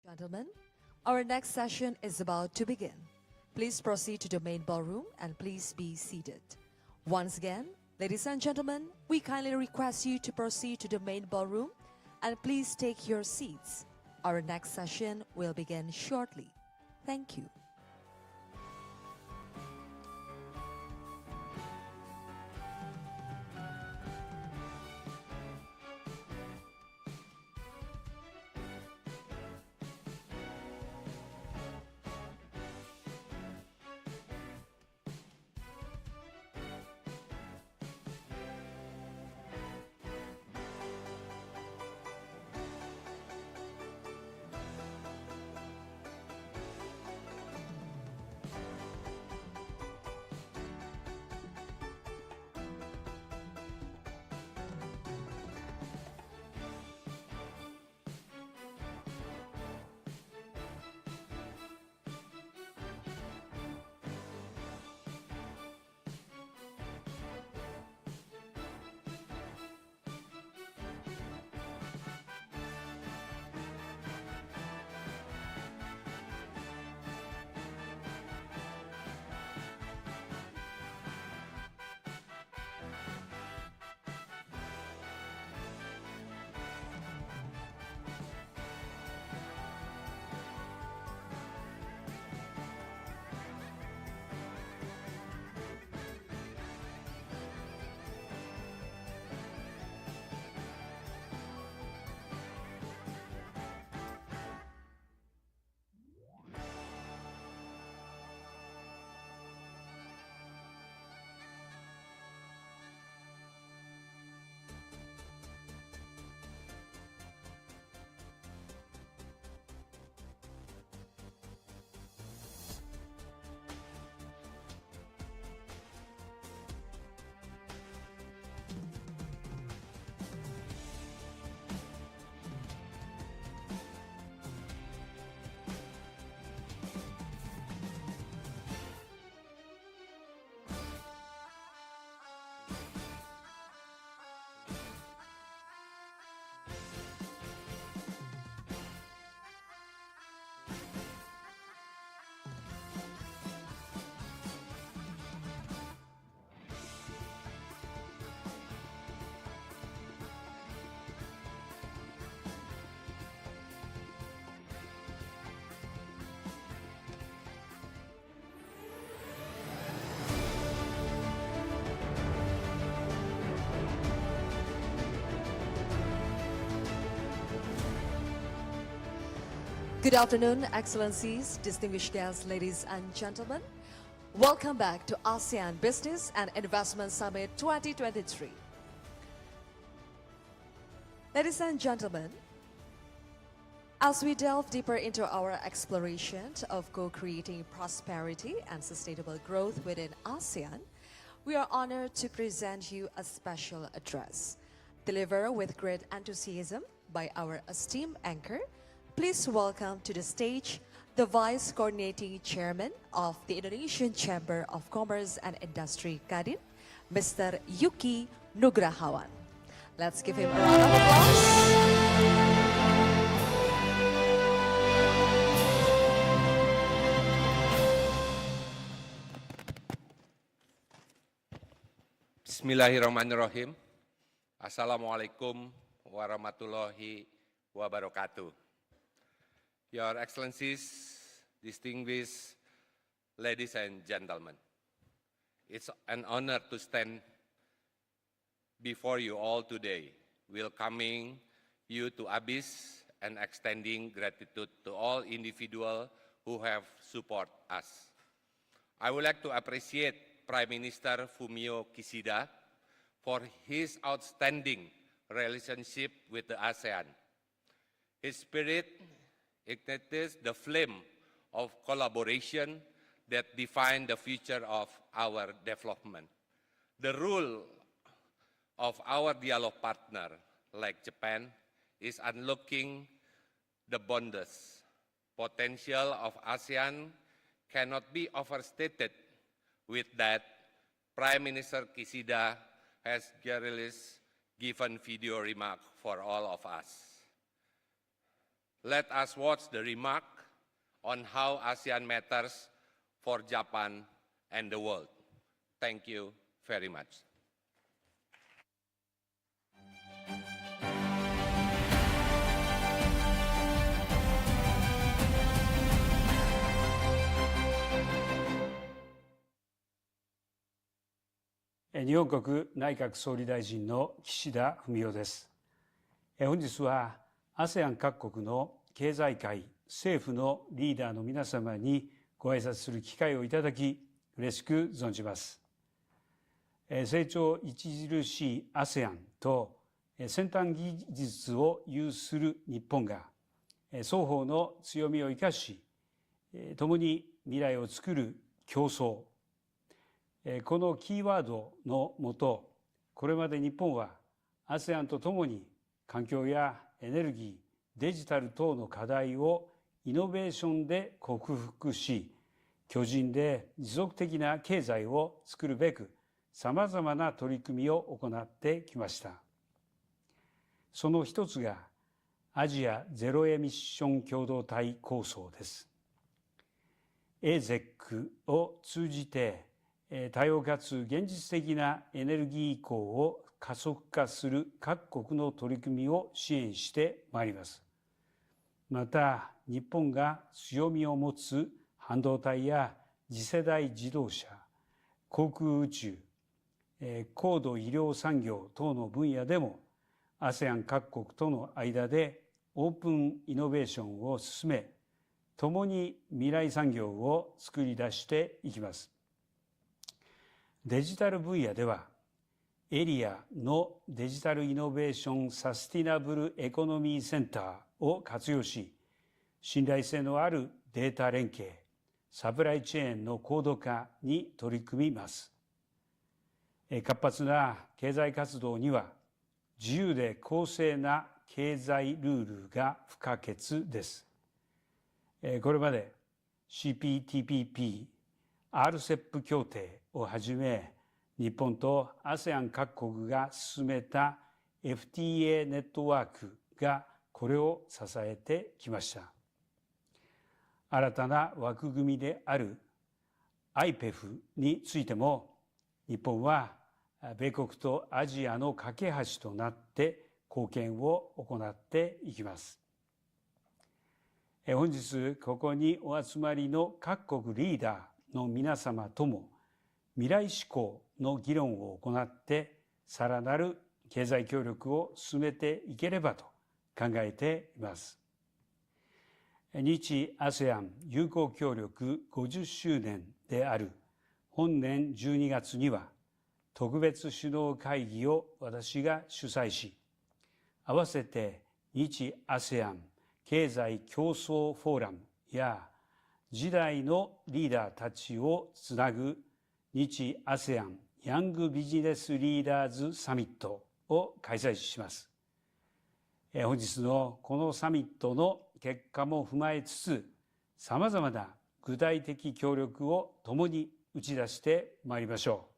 Gentlemen, our next session is about to begin. Please proceed to the main ballroom and please be seated. Once again, ladies and gentlemen, we kindly request you to proceed to the main ballroom and please take your seats. Our next session will begin shortly. Thank you. Good afternoon, Excellencies, distinguished guests, ladies and gentlemen. Welcome back to ASEAN Business and Investment Summit 2023. Ladies and gentlemen, as we delve deeper into our exploration of co-creating prosperity and sustainable growth within ASEAN, we are honored to present you a special address, delivered with great enthusiasm by our esteemed anchor. Please welcome to the stage the Vice Coordinating Chairman of the Indonesian Chamber of Commerce and Industry, Kadin, Mr. Yuki Nugrahawan. Let's give him a round of applause. Bismillahirrahmanirrahim. Assalamualaikum warahmatullahi wabarakatuh. Your Excellencies, distinguished ladies and gentlemen, it's an honor to stand before you all today, welcoming you to ABIS and extending gratitude to all individuals who have supported us. I would like to appreciate Prime Minister Fumio Kishida for his outstanding relationship with the ASEAN. His spirit ignites the flame of collaboration that define the future of our development. The role of our dialogue partner, like Japan, is unlocking the boundless potential of ASEAN cannot be overstated. With that, Prime Minister Kishida has given video remark for all of us. Let us watch the remark on how ASEAN matters for Japan and the world. Thank you very much. 日本国内閣総理大臣の岸田文雄です。本日は ASEAN 各国の経済界、政府のリーダーの皆様にご挨拶する機会をいただき、嬉しく存じます。成長著しい ASEAN と先端技術を有する日本が双方の強みを生かし、共に未来を作る競争、このキーワードのもと、これまで日本は ASEAN とともに環境やエネルギー、デジタル等の課題をイノベーションで克服し、強靭で持続的な経済を作るべく、さまざまな取り組みを行ってきました。その一つが、アジアゼロエミッション共同体構想です。ASEC を通じて、多様かつ現実的なエネルギー移行を加速化する各国の取り組みを支援してまいります。また、日本が強みを持つ半導体や次世代自動車、航空宇宙、高度医療産業等の分野でも ASEAN 各国との間でオープンイノベーションを進め、共に未来産業を作り出していきます。デジタル分野では、エリアのデジタルイノベーションサスティナブルエコノミーセンターを活用し、信頼性のあるデータ連携、サプライチェーンの高度化に取り組みます。活発な経済活動には、自由で公正な経済ルールが不可欠です。これまで CPTPP、RCEP 協定をはじめ、日本と ASEAN 各国が進めた FTA ネットワークがこれを支えてきました。新たな枠組みである IPEF についても、日本は米国とアジアの架け橋となって貢献を行っていきます。本日ここにお集まりの各国リーダーの皆様とも未来志向の議論を行ってさらなる経済協力を進めていければと考えています。日 ASEAN 友好協力50周年である本年12月には特別首脳会議を私が主催し、合わせて日 ASEAN 経済競争フォーラムや次代のリーダーたちをつなぐ日 ASEAN ヤングビジネスリーダーズサミットを開催します。本日のこのサミットの結果も踏まえつつ、さまざまな具体的協力を共に打ち出してまいりましょう。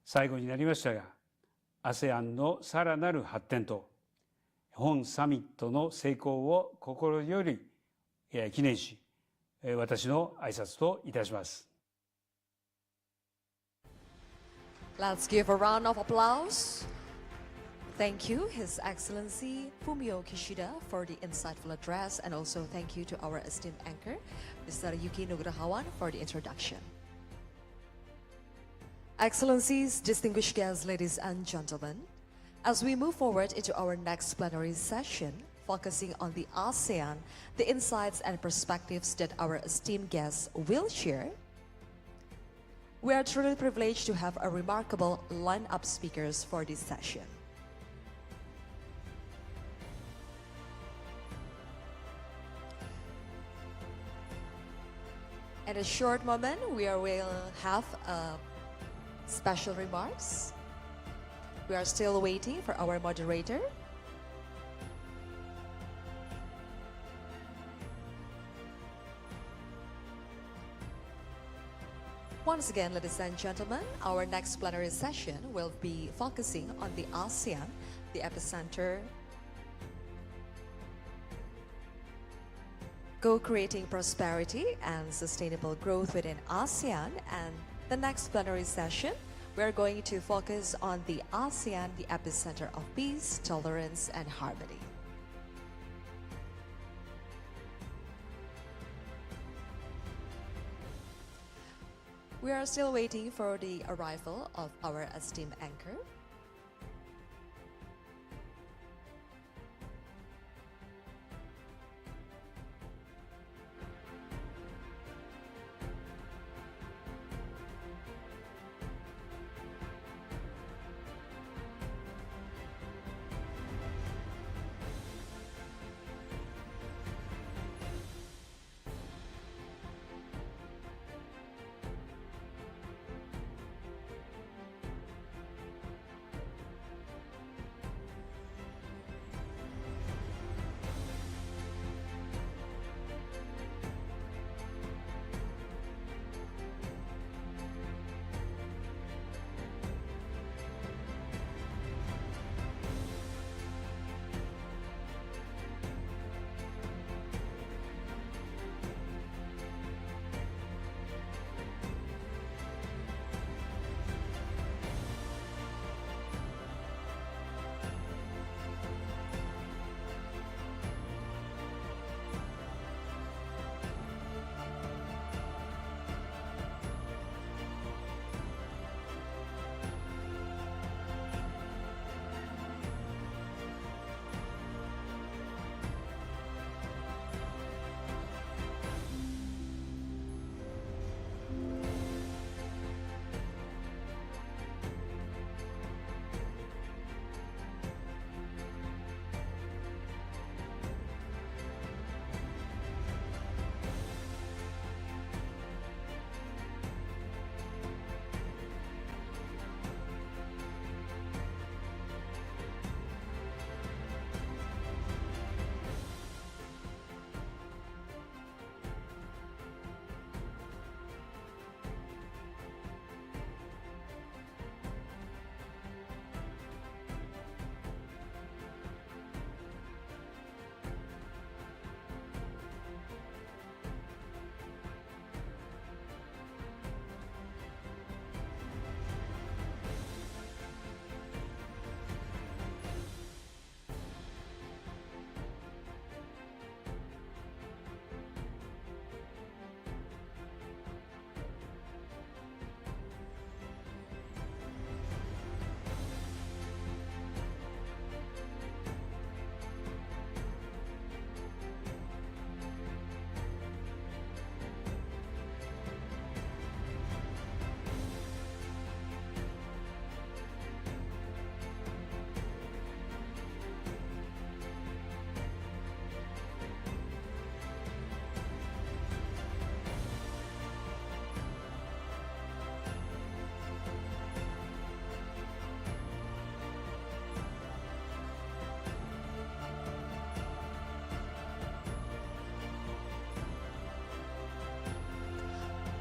最後になりましたが、ASEAN のさらなる発展と本サミットの成功を心より記念し、私の挨拶といたします。Let's give a round of applause. Thank you, His Excellency Fumio Kishida, for the insightful address, and also thank you to our esteemed anchor, Mr. Yuki Nugrahawan, for the introduction. Excellencies, distinguished guests, ladies and gentlemen, as we move forward into our next plenary session, focusing on the ASEAN, the insights and perspectives that our esteemed guests will share, we are truly privileged to have a remarkable line-up speakers for this session. In a short moment, we will have special remarks. We are still waiting for our moderator. Once again, ladies and gentlemen, our next plenary session will be focusing on the ASEAN, the epicenter co-creating prosperity and sustainable growth within ASEAN. And the next plenary session, we're going to focus on the ASEAN, the epicenter of peace, tolerance, and harmony. We are still waiting for the arrival of our esteemed anchor.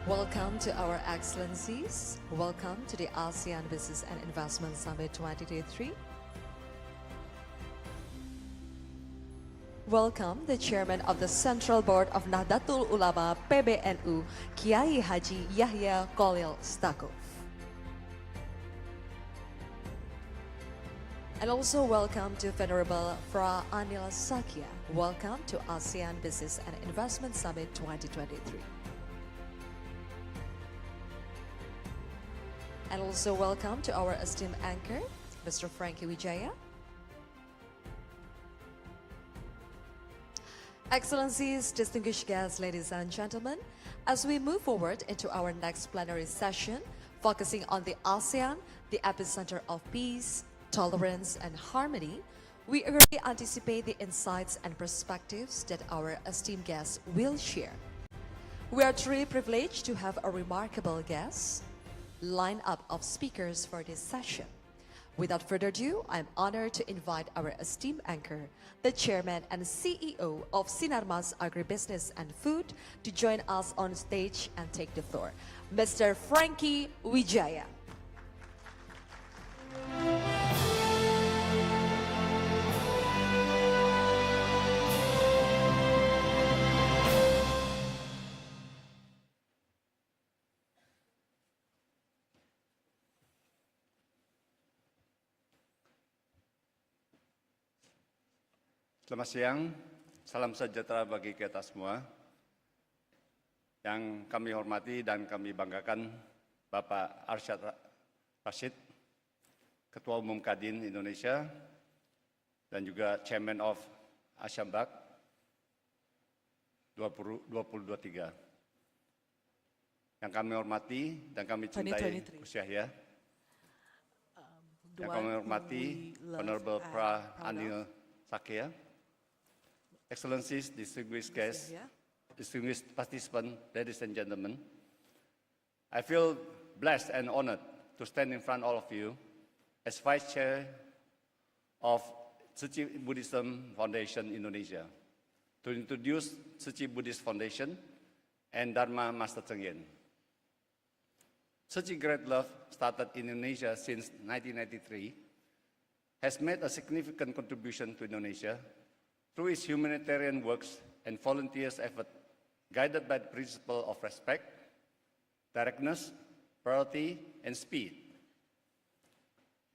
Welcome to our Excellencies. Welcome to the ASEAN Business and Investment Summit 2023. Welcome the Chairman of the Central Board of Nahdlatul Ulama PBNU, Kiai Haji Yahya Khalil Stakuf. And also welcome to Venerable Fra Anil Sakya. Welcome to ASEAN Business and Investment Summit 2023. And also welcome to our esteemed anchor, Mr. Frankie Wijaya. Excellencies, distinguished guests, ladies and gentlemen, as we move forward into our next plenary session, focusing on the ASEAN, the epicenter of peace, tolerance, and harmony, we eagerly anticipate the insights and perspectives that our esteemed guests will share. We are truly privileged to have a remarkable guest lineup of speakers for this session. Without further ado, I'm honored to invite our esteemed anchor, the Chairman and CEO of Sinarmas Agribusiness and Food, to join us on stage and take the floor. Mr. Frankie Wijaya. Selamat siang, salam sejahtera bagi kita semua. Yang kami hormati dan kami banggakan Bapak Arsyad Rashid, Ketua Umum Kadin Indonesia, dan juga Chairman of ASEAN 2023. Yang kami hormati dan kami cintai Gus Yahya. Yang kami hormati Honorable Pra Anil Sakya, Excellencies, distinguished guests, distinguished participants, ladies and gentlemen. I feel blessed and honored to stand in front of all of you as Vice Chair of Tzu Chi Buddhism Foundation Indonesia to introduce Tzu Chi Buddhist Foundation and Dharma Master Cheng Yen. Tzu Chi Great Love, started in Indonesia since 1993, has made a significant contribution to Indonesia through its humanitarian works and volunteers' effort, guided by the principle of respect, directness, priority, and speed.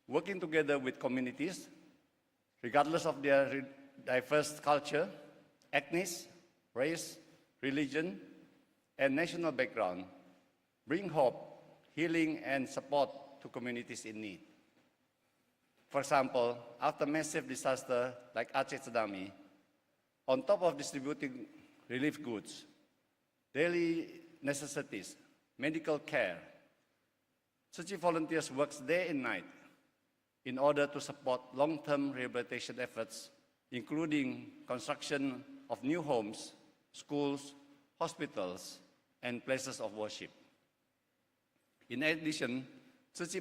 Working together with communities, regardless of their diverse culture, ethnic, race, religion, and national background, bring hope, healing, and support to communities in need. For example, after massive disaster like Aceh tsunami, on top of distributing relief goods, daily necessities, medical care, Tzu Chi volunteers work day and night in order to support long-term rehabilitation efforts, including construction of new homes, schools, hospitals, and places of worship. In addition, Tzu Chi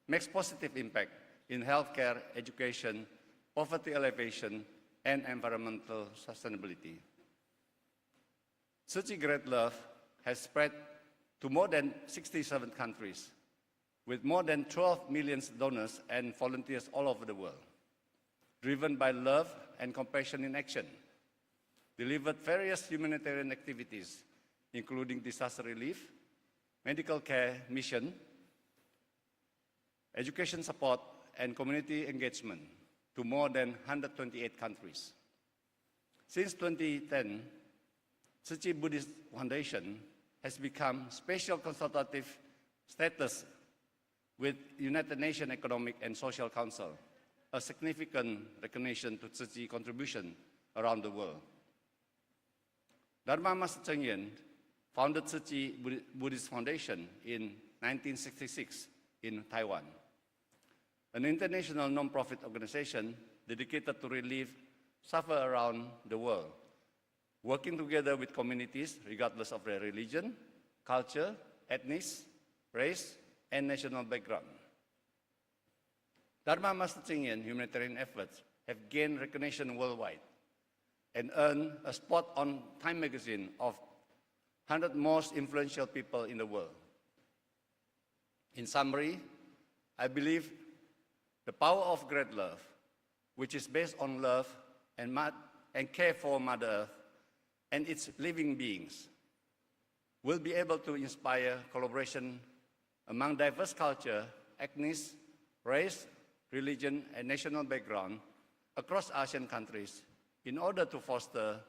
makes positive impact in healthcare, education, poverty alleviation, and environmental sustainability. Tzu Chi Great Love has spread to more than 67 countries, with more than 12 million donors and volunteers all over the world, driven by love and compassion in action, delivered various humanitarian activities, including disaster relief, medical care mission, education support, and community engagement to more than 128 countries. Since 2010, Tzu Chi Buddhist Foundation has become special consultative status with United Nations Economic and Social Council, a significant recognition to Tzu Chi contribution around the world. Dharma Master Cheng Yen founded Tzu Chi Buddhist Foundation in 1966 in Taiwan, an international non-profit organization dedicated to relief suffering around the world, working together with communities regardless of their religion, culture, ethnic, race, and national background. Dharma Master Cheng Yen humanitarian efforts have gained recognition worldwide and earned a spot on Time magazine of 100 most influential people in the world. In summary, I believe the power of great love, which is based on love and care for Mother Earth and its living beings, will be able to inspire collaboration among diverse culture, ethnic, race, religion, and national background across ASEAN countries in order to foster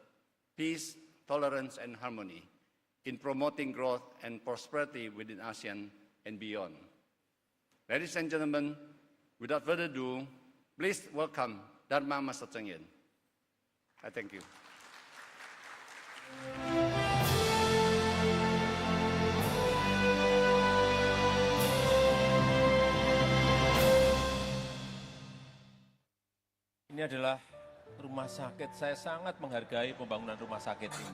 peace, tolerance, and harmony in promoting growth and prosperity within ASEAN and beyond. Ladies and gentlemen, without further ado, please welcome Dharma Master Cheng Yen. I thank you. Ini adalah rumah sakit. Saya sangat menghargai pembangunan rumah sakit ini.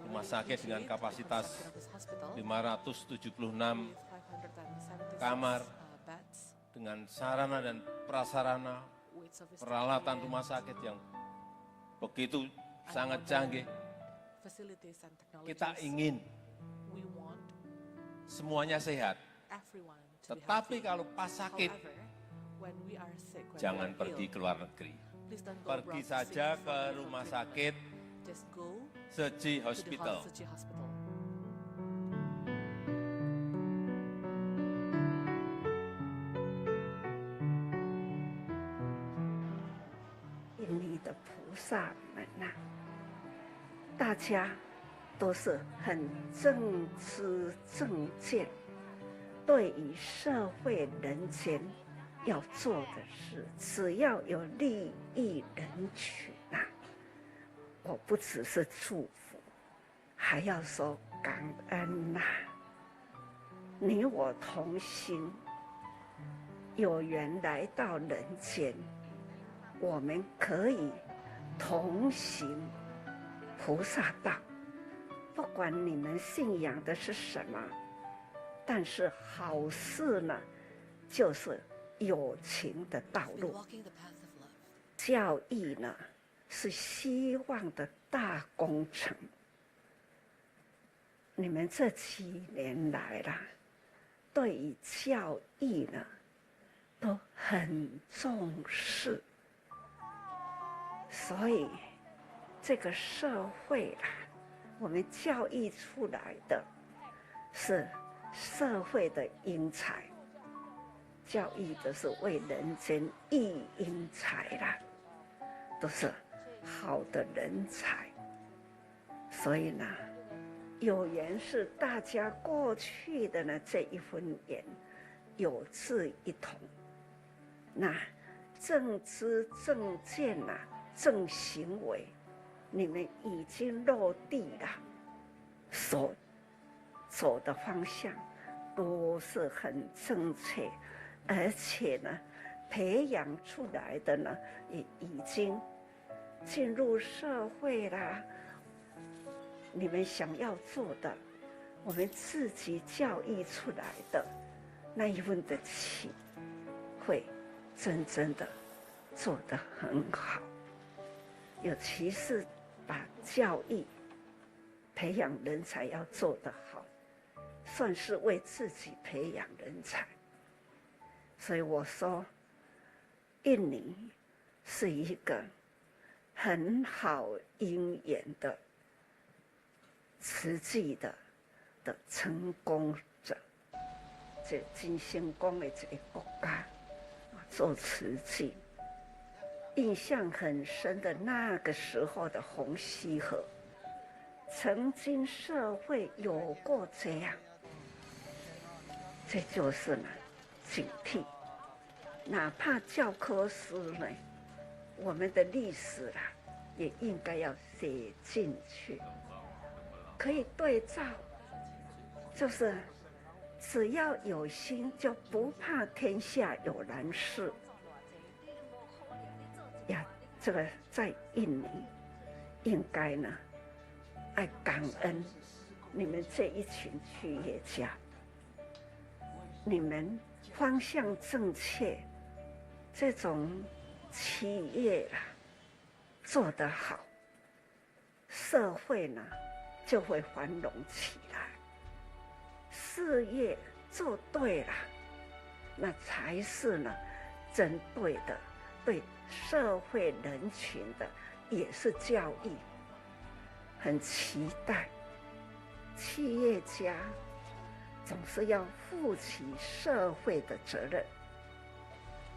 Rumah sakit dengan kapasitas 576 kamar, dengan sarana dan prasarana, peralatan rumah sakit yang begitu sangat canggih. Kita ingin semuanya sehat. Tetapi kalau pas sakit, jangan pergi ke luar negeri. Pergi saja ke rumah sakit Tzu Chi Hospital. 萨们呐、大家都是很正知正见，对于社会人间要做的事，只要有利益人群啊，我不只是祝福，还要说感恩呐、你我同心，有缘来到人间，我们可以同行菩萨道。不管你们信仰的是什么，但是好事呢，就是友情的道路。教育呢，是希望的大工程。你们这几年来啦，对于教育呢，都很重视，所以这个社会啦，我们教育出来的是社会的英才，教育的是为人间育英才啦，都是好的人才。所以呢，有缘是大家过去的呢这一份缘，有志一同。那正知正见呐、正行为，你们已经落地了，所走的方向都是很正确，而且呢，培养出来的呢，也已经进入社会啦。你们想要做的，我们自己教育出来的那一份的气，会真正的做得很好。尤其是把教育培养人才要做得好，算是为自己培养人才。所以我说，印尼是一个很好因缘的慈济的成功者，这真成功的一个国家做慈济。印象很深的那个时候的虹溪河，曾经社会有过这样，这就是呢警惕。哪怕教科书呢，我们的历史啦，也应该要写进去，可以对照，就是只要有心，就不怕天下有难事。呀，这个在印尼应该呢，爱感恩你们这一群企业家，你们方向正确，这种企业啦做得好，社会呢就会繁荣起来，事业做对了，那才是呢针对的，对社会人群的也是教育。很期待企业家总是要负起社会的责任。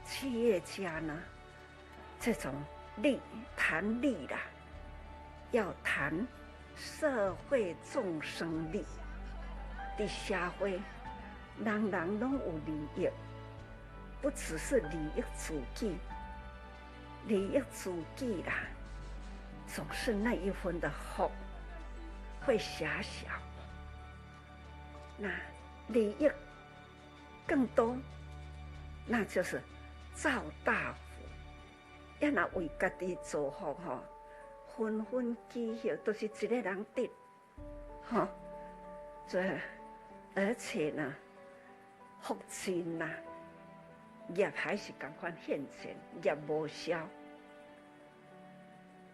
企业家呢，这种谈利啦，要谈社会众生利。在社会，人人拢有利益，不只是利益自己，利益自己啦，总是那一分的福会狭小。那利益更多，那就是造大福。要若为家己做好吼，分分积蓄都是一个人得，吼，这而且呢，福尽呐，业还是赶快现前，业无消。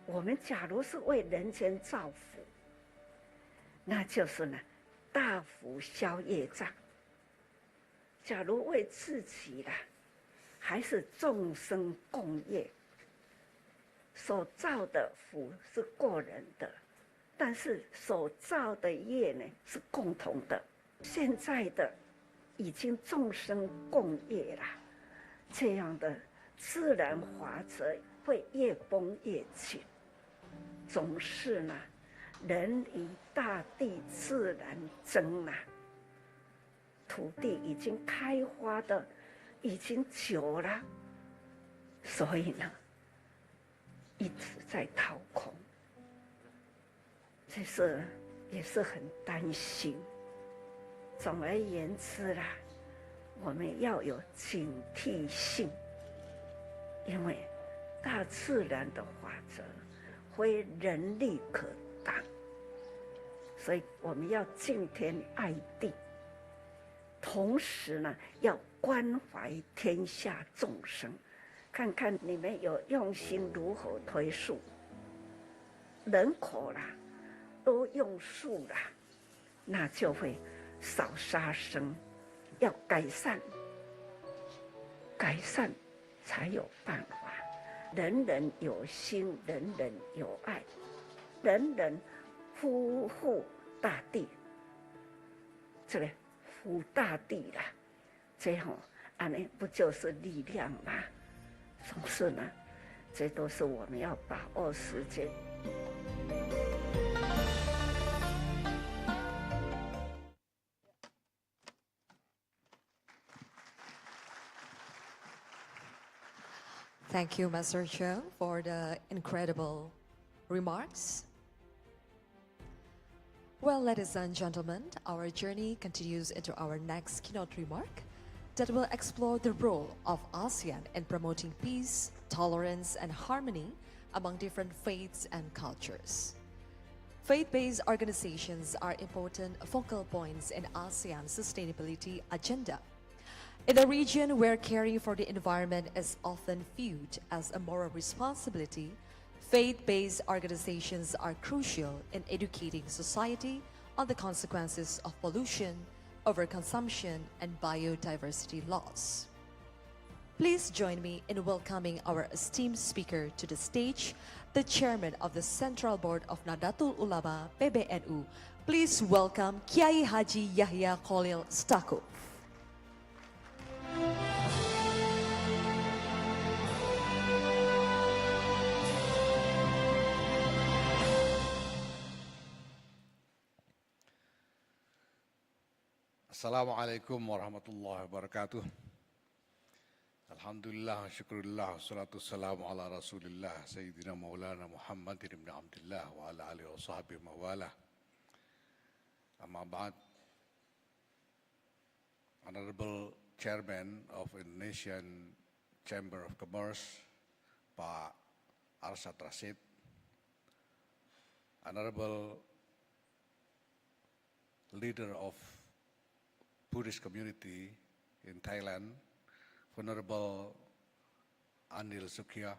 我们假如是为人间造福，那就是呢，大福消业障。假如为自己啦，还是众生共业，所造的福是个人的，但是所造的业呢是共同的。现在的已经众生共业啦，这样的自然法则会越绷越紧，总是呢，人与大地自然争啊。土地已经开花的已经久了，所以呢，一直在掏空。这是也是很担心。总而言之啦，我们要有警惕性，因为大自然的法则非人力可挡，所以我们要敬天爱地，同时呢，要关怀天下众生。看看你们有用心如何推树，人口啦，都用树啦，那就会少杀生。要改善，改善才有办法。人人有心，人人有爱，人人护护大地。这个护大地啦，这吼，安尼不就是力量吗？总是呢，这都是我们要把握时间。Thank you, Master Cheung, for the incredible remarks. Well, ladies and gentlemen, our journey continues into our next keynote remark that will explore the role of ASEAN in promoting peace, tolerance, and harmony among different faiths and cultures. Faith-based organizations are important focal points in ASEAN's sustainability agenda. In a region where caring for the environment is often viewed as a moral responsibility, faith-based organizations are crucial in educating society on the consequences of pollution, overconsumption, and biodiversity loss. Please join me in welcoming our esteemed speaker to the stage, the Chairman of the Central Board of Nahdlatul Ulama PBNU. Please welcome Kiai Haji Yahya Khalil Stakuf. Assalamualaikum warahmatullahi wabarakatuh. Alhamdulillah, syukurillah, salatu wassalamu ala rasulillah, Sayyidina Maulana Muhammad ibn Abdullah wa ala alihi wa sahbihi mawala. Amma ba'd, Honorable Chairman of Indonesian Chamber of Commerce, Pak Arsyad Rashid, Honorable Leader of Buddhist community in Thailand, Venerable Anil Sakya,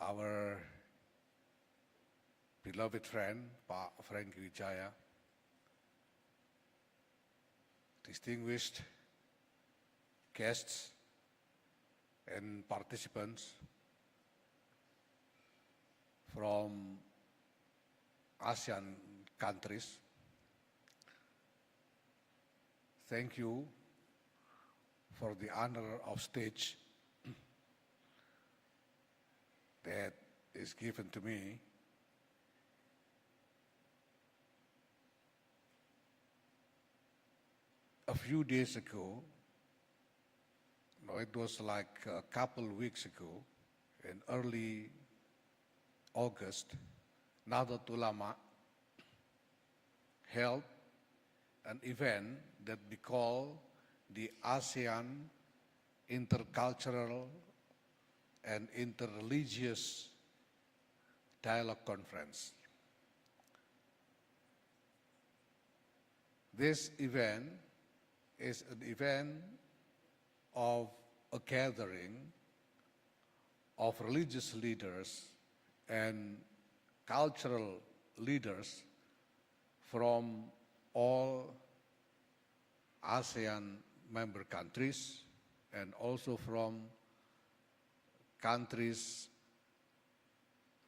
our beloved friend, Pak Franky Wijaya, distinguished guests and participants from ASEAN countries. Thank you for the honor of stage that is given to me. A few days ago, no, it was like a couple weeks ago, in early August, Nahdlatul Ulama held an event that we call the ASEAN Intercultural and Interreligious Dialogue Conference. This event is an event of a gathering of religious leaders and cultural leaders from all ASEAN member countries and also from countries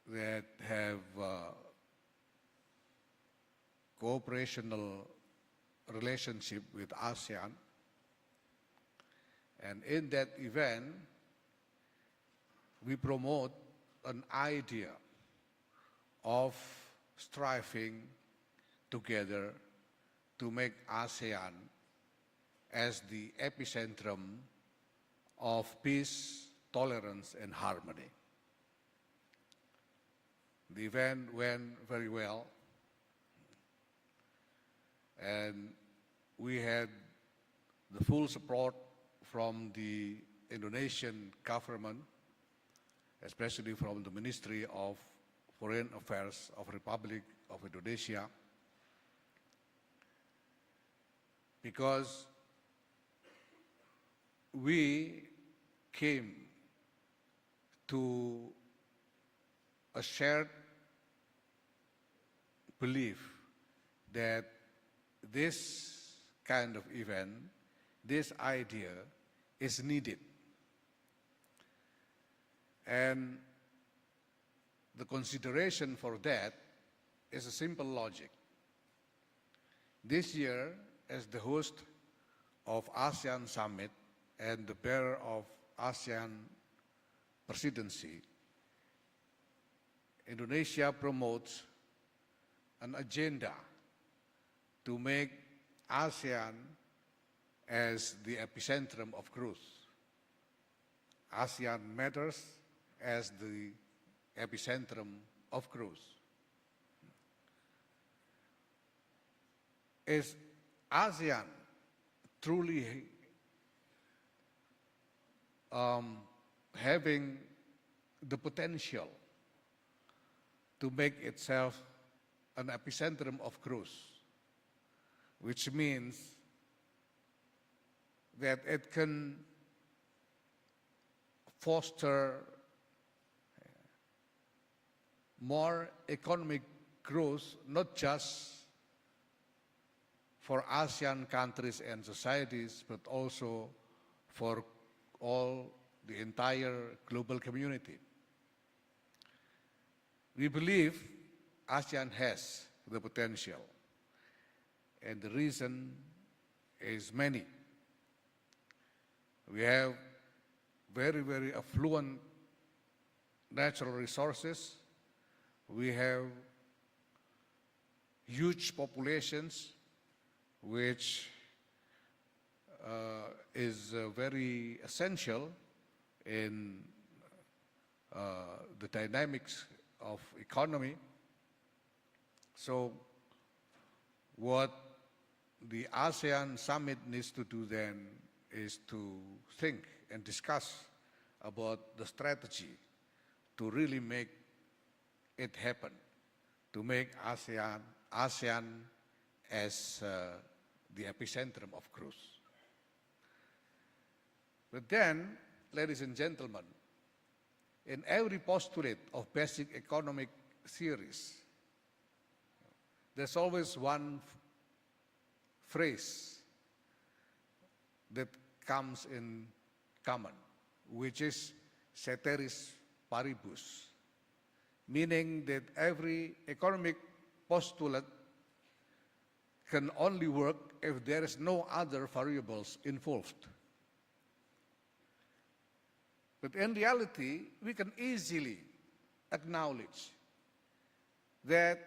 that have cooperational relationship with ASEAN. And in that event, we promote an idea of striving together to make ASEAN as the epicentrum of peace, tolerance, and harmony. The event went very well, and we had the full support from the Indonesian government, especially from the Ministry of Foreign Affairs of Republic of Indonesia, because we came to a shared belief that this kind of event, this idea is needed. And the consideration for that is a simple logic. This year, as the host of ASEAN Summit and the bearer of ASEAN presidency, Indonesia promotes an agenda to make ASEAN as the epicentrum of growth. ASEAN matters as the epicentrum of growth. Is ASEAN truly having the potential to make itself an epicentrum of growth, which means that it can foster more economic growth, not just for ASEAN countries and societies, but also for all the entire global community. We believe ASEAN has the potential, and the reason is many. We have very, very affluent natural resources. We have huge populations, which is very essential in the dynamics of economy. So what the ASEAN Summit needs to do then is to think and discuss about the strategy to really make it happen, to make ASEAN as the epicentrum of growth. But then, ladies and gentlemen, in every postulate of basic economic theories, there's always one phrase that comes in common, which is ceteris paribus, meaning that every economic postulate can only work if there is no other variables involved. But in reality, we can easily acknowledge that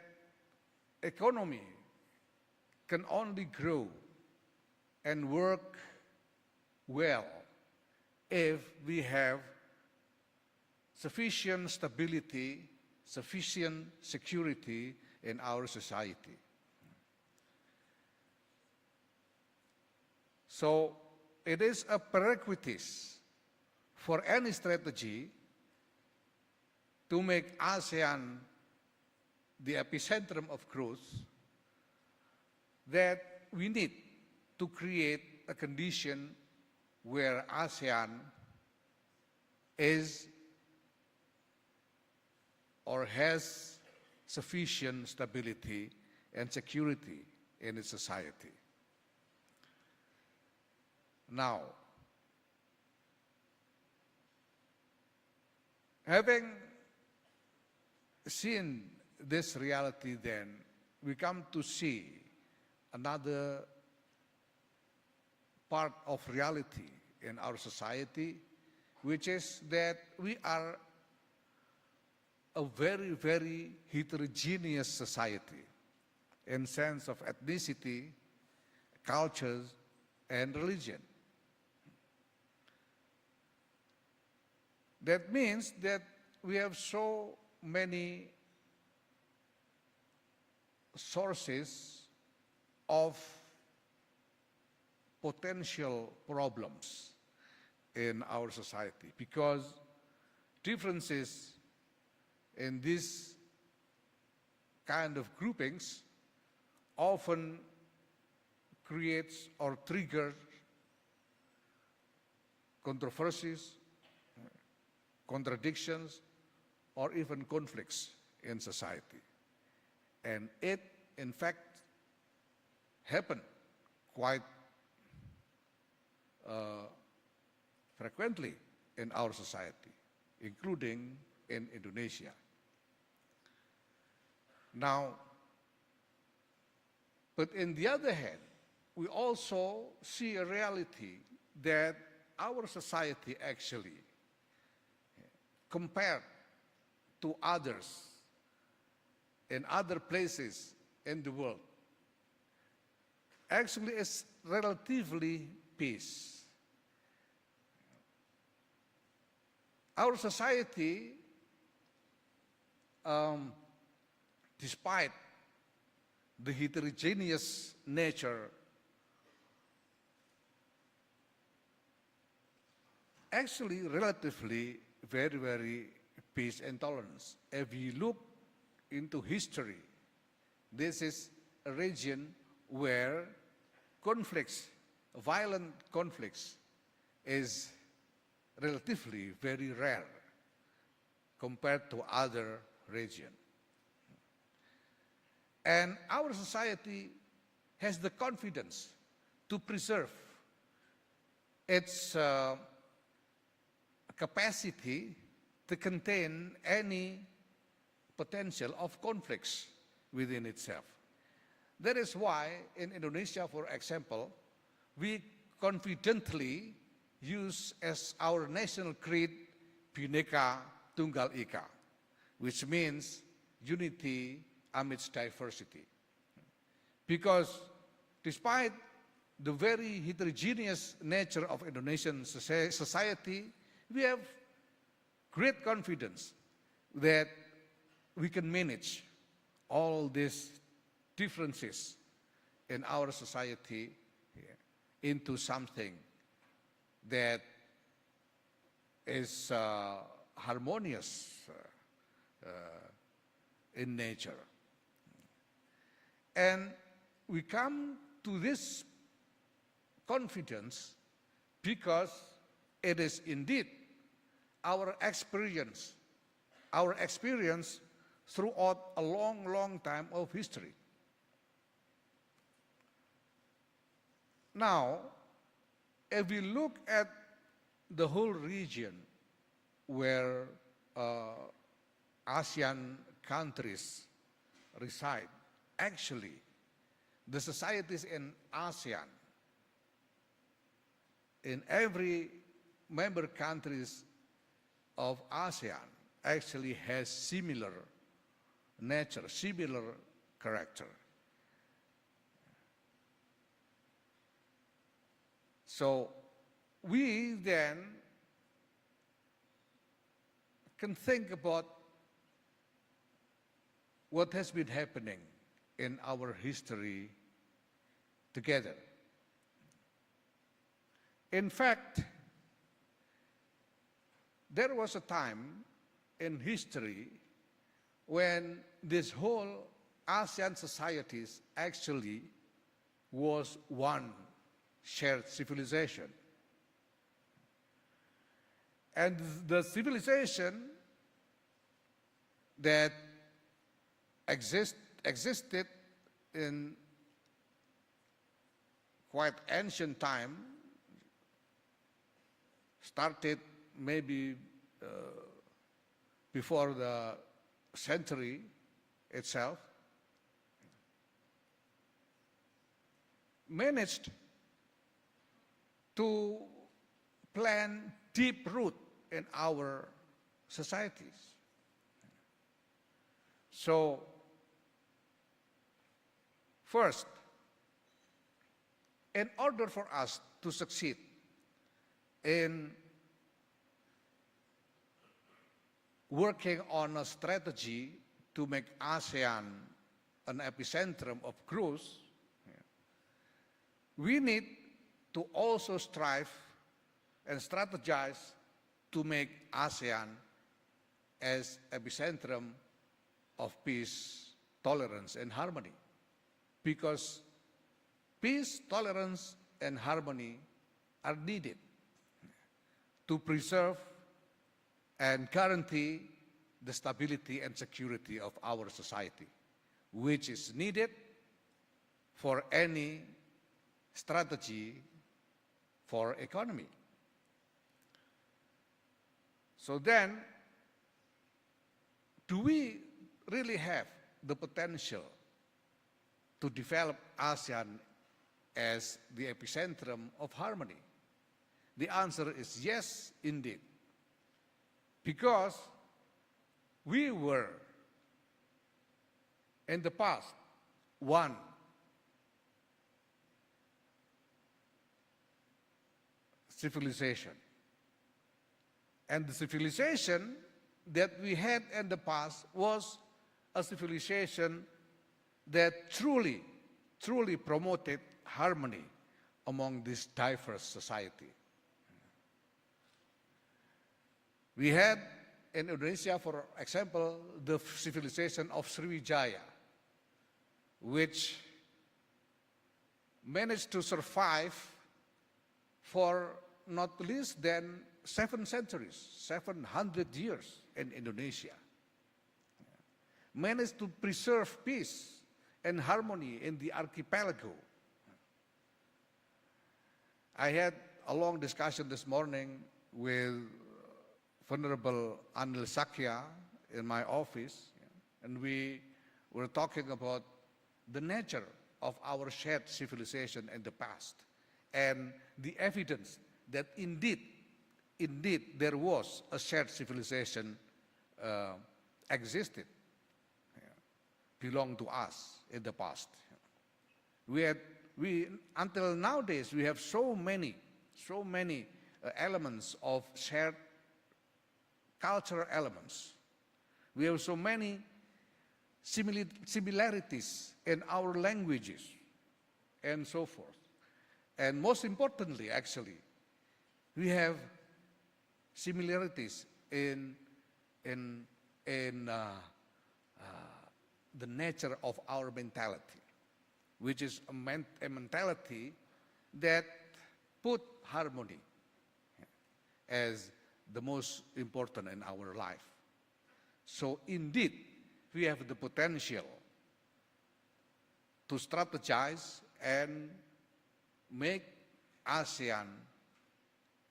economy can only grow and work well if we have sufficient stability, sufficient security in our society. So it is a prerequisite for any strategy to make ASEAN the epicentrum of growth that we need to create a condition where ASEAN is or has sufficient stability and security in its society. Now, having seen this reality, then we come to see another part of reality in our society, which is that we are a very, very heterogeneous society in sense of ethnicity, cultures, and religion. That means that we have so many sources of potential problems in our society, because differences in these kind of groupings often creates or triggers controversies, contradictions, or even conflicts in society. And it, in fact, happened quite frequently in our society, including in Indonesia. Now, but in the other hand, we also see a reality that our society actually, compared to others in other places in the world, actually is relatively peace. Our society, despite the heterogeneous nature, actually relatively very, very peace and tolerance. If you look into history, this is a region where conflicts, violent conflicts, is relatively very rare compared to other regions. And our society has the confidence to preserve its capacity to contain any potential of conflicts within itself. That is why in Indonesia, for example, we confidently use as our national creed Bhinneka Tunggal Ika, which means unity amidst diversity. Because despite the very heterogeneous nature of Indonesian society, we have great confidence that we can manage all these differences in our society into something that is harmonious in nature. And we come to this confidence because it is indeed our experience throughout a long, long time of history. Now, if we look at the whole region where ASEAN countries reside, actually, the societies in ASEAN, in every member countries of ASEAN, actually has similar nature, similar character. So we then can think about what has been happening in our history together. In fact, there was a time in history when this whole ASEAN societies actually was one shared civilization. And the civilization that existed in quite ancient time, started maybe before the century itself, managed to plant deep root in our societies. So, first, in order for us to succeed in working on a strategy to make ASEAN an epicentrum of growth, we need to also strive and strategize to make ASEAN as epicentrum of peace, tolerance, and harmony. Because peace, tolerance, and harmony are needed to preserve and guarantee the stability and security of our society, which is needed for any strategy for economy. So then, do we really have the potential to develop ASEAN as the epicentrum of harmony? The answer is yes, indeed. Because we were, in the past, one civilization. And the civilization that we had in the past was a civilization that truly promoted harmony among this diverse society. We had in Indonesia, for example, the civilization of Sriwijaya, which managed to survive for not less than 7 centuries, 700 years in Indonesia. Managed to preserve peace and harmony in the archipelago. I had a long discussion this morning with Venerable Anil Sakya in my office, and we were talking about the nature of our shared civilization in the past and the evidence that indeed there was a shared civilization existed, belonged to us in the past. Until nowadays, we have so many elements of shared cultural elements. We have so many similarities in our languages and so forth. And most importantly, actually, we have similarities in the nature of our mentality, which is a mentality that put harmony as the most important in our life. So indeed, we have the potential to strategize and make ASEAN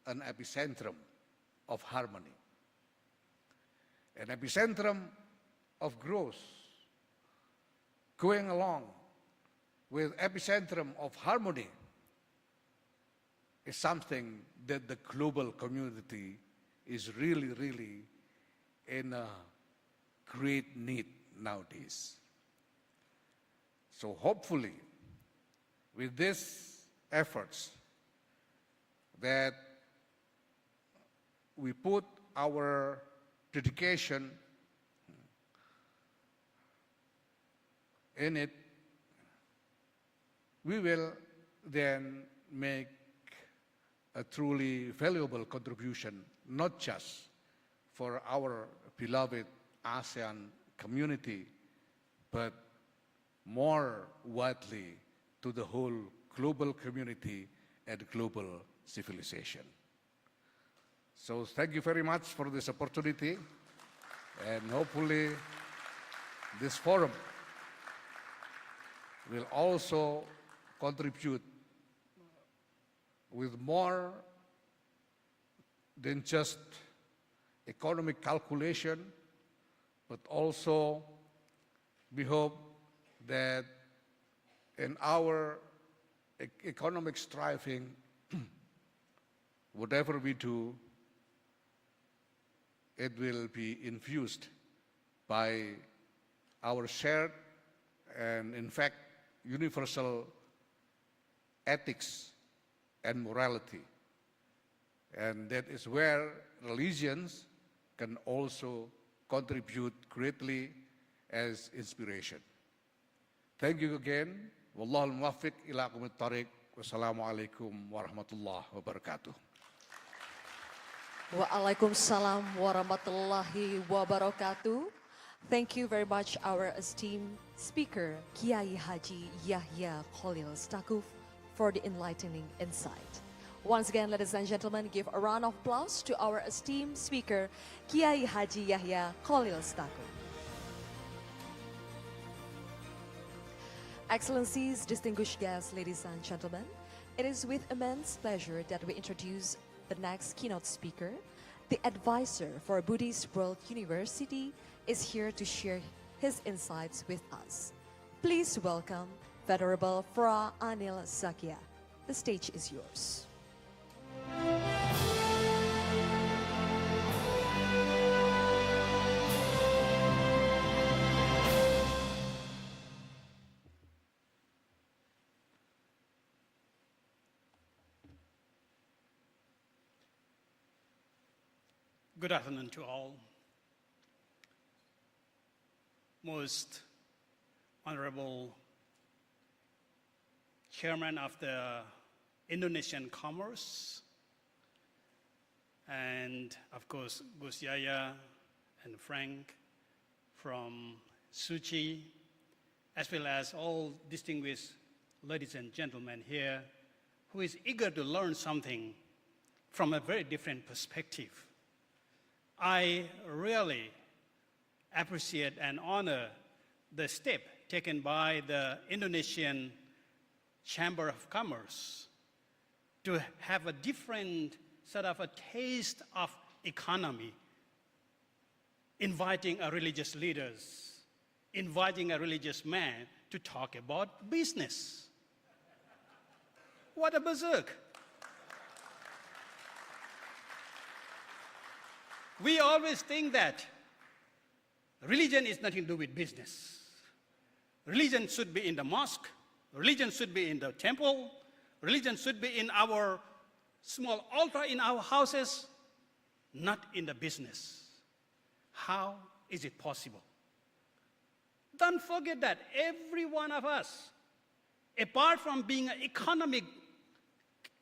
an epicentrum of harmony, an epicentrum of growth, going along with epicentrum of harmony is something that the global community is really in a great need nowadays. So hopefully, with these efforts that we put our dedication in it, we will then make a truly valuable contribution, not just for our beloved ASEAN community, but more widely to the whole global community and global civilization. So thank you very much for this opportunity, and hopefully this forum will also contribute with more than just economic calculation, but also we hope that in our economic striving whatever we do, it will be infused by our shared and, in fact, universal ethics and morality. And that is where religions can also contribute greatly as inspiration. Thank you again. Wallahul muwaffiq ila aqwamit thariq. Wassalamualaikum warahmatullahi wabarakatuh. Waalaikumsalam warahmatullahi wabarakatuh. Thank you very much, our esteemed speaker, Kiai Haji Yahya Khalil Stakuf, for the enlightening insight. Once again, ladies and gentlemen, give a round of applause to our esteemed speaker, Kiai Haji Yahya Khalil Stakuf. Excellencies, distinguished guests, ladies and gentlemen, it is with immense pleasure that we introduce the next keynote speaker. The advisor for Buddhist World University is here to share his insights with us. Please welcome Venerable Fra Anil Sakya. The stage is yours. Good afternoon to all. Most Honorable Chairman of the Indonesian Commerce, and of course Gus Yaya and Frank from Suchi, as well as all distinguished ladies and gentlemen here who is eager to learn something from a very different perspective. I really appreciate and honor the step taken by the Indonesian Chamber of Commerce to have a different sort of a taste of economy, inviting a religious leaders, inviting a religious man to talk about business. What a berserk. We always think that religion is nothing to do with business. Religion should be in the mosque, religion should be in the temple, religion should be in our small altar in our houses, not in the business. How is it possible? Don't forget that every one of us, apart from being an economic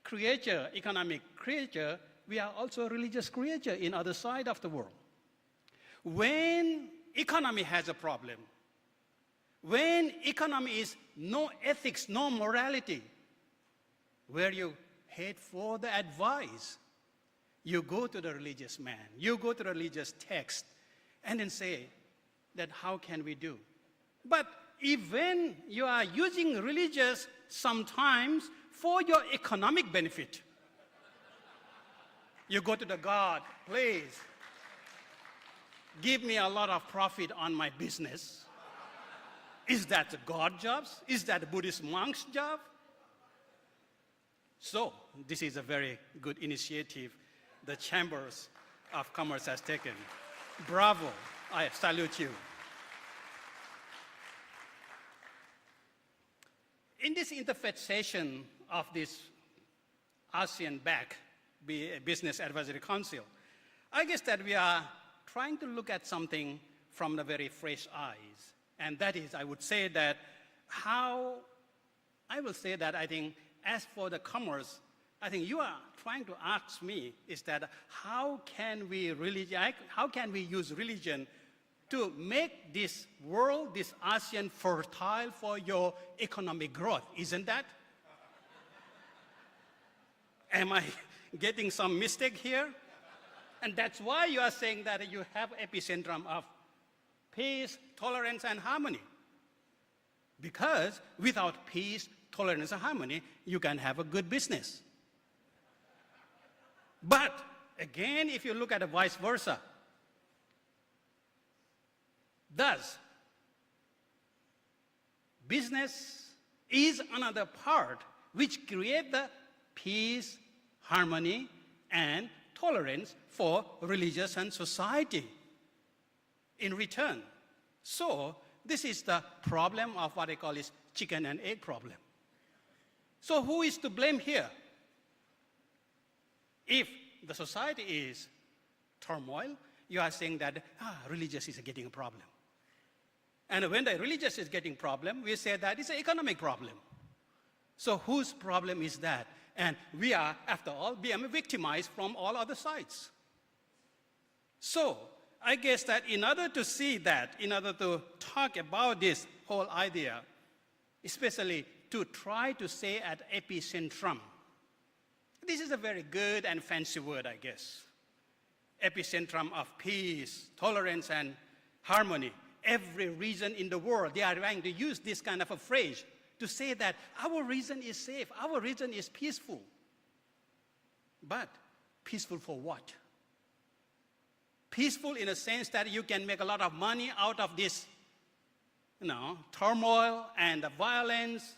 creature, we are also a religious creature in other side of the world. When economy has a problem, when economy is no ethics, no morality, where you head for the advice, you go to the religious man, you go to the religious text, and then say that how can we do? But even you are using religious sometimes for your economic benefit, you go to the God, please, give me a lot of profit on my business. Is that the God job? Is that the Buddhist monk's job? So, this is a very good initiative the Chambers of Commerce has taken. Bravo, I salute you. In this interfaith session of this ASEAN-BAC Business Advisory Council, I guess that we are trying to look at something from the very fresh eyes. And that is, I would say that I think as for the commerce, I think you are trying to ask me is that how can we use religion to make this world, this ASEAN fertile for your economic growth, isn't that? Am I getting some mistake here? And that's why you are saying that you have epicentrum of peace, tolerance, and harmony. Because without peace, tolerance, and harmony, you can have a good business. But again, if you look at the vice versa, thus, business is another part which create the peace, harmony, and tolerance for religious and society in return. So this is the problem of what I call is chicken and egg problem. So who is to blame here? If the society is turmoil, you are saying that religious is getting a problem. And when the religious is getting problem, we say that it's an economic problem. So whose problem is that? And we are, after all, being victimized from all other sides. So I guess that in order to see that, in order to talk about this whole idea, especially to try to say at epicentrum, this is a very good and fancy word, I guess. Epicentrum of peace, tolerance, and harmony. Every region in the world, they are trying to use this kind of a phrase to say that our region is safe, our region is peaceful. But peaceful for what? Peaceful in a sense that you can make a lot of money out of this, turmoil and the violence,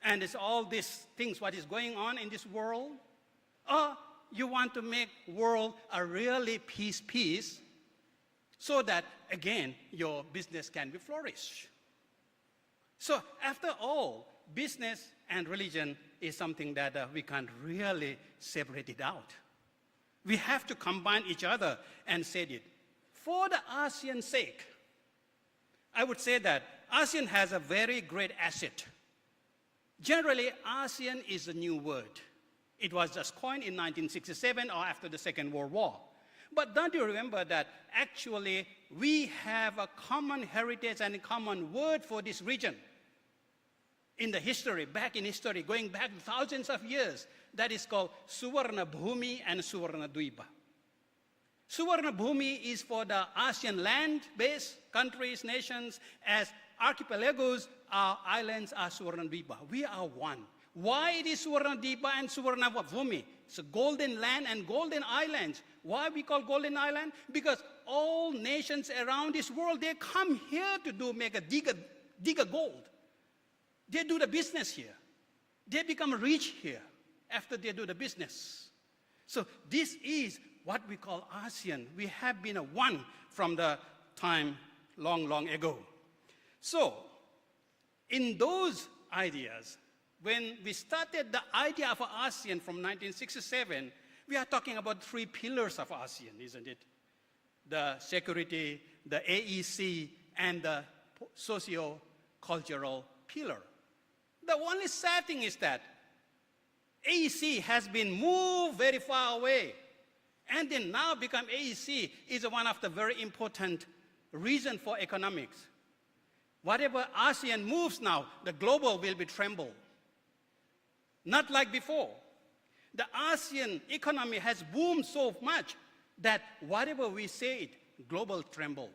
and it's all these things, what is going on in this world? Or you want to make world a really peace, so that, again, your business can be flourished. So after all, business and religion is something that we can't really separate it out. We have to combine each other and say it. For the ASEAN sake, I would say that ASEAN has a very great asset. Generally, ASEAN is a new word. It was just coined in 1967 or after the Second World War. But don't you remember that actually we have a common heritage and a common word for this region? In the history, back in history, going back thousands of years, that is called Suvarna Bhumi and Suvarna Dwipa. Suvarna Bhumi is for the ASEAN land-based countries, nations, as archipelagos, our islands are Suvarna Dwipa. We are one. Why it is Suvarna Dwipa and Suvarna Bhumi? It's a golden land and golden islands. Why we call golden island? Because all nations around this world, they come here to dig a gold. They do the business here. They become rich here after they do the business. So this is what we call ASEAN. We have been one from the time long ago. So in those ideas, when we started the idea of ASEAN from 1967, we are talking about three pillars of ASEAN, isn't it? The security, the AEC, and the socio-cultural pillar. The only sad thing is that AEC has been moved very far away, and then now become AEC is one of the very important reasons for economics. Whatever ASEAN moves now, the global will be trembled. Not like before. The ASEAN economy has boomed so much that whatever we say it, global tremble.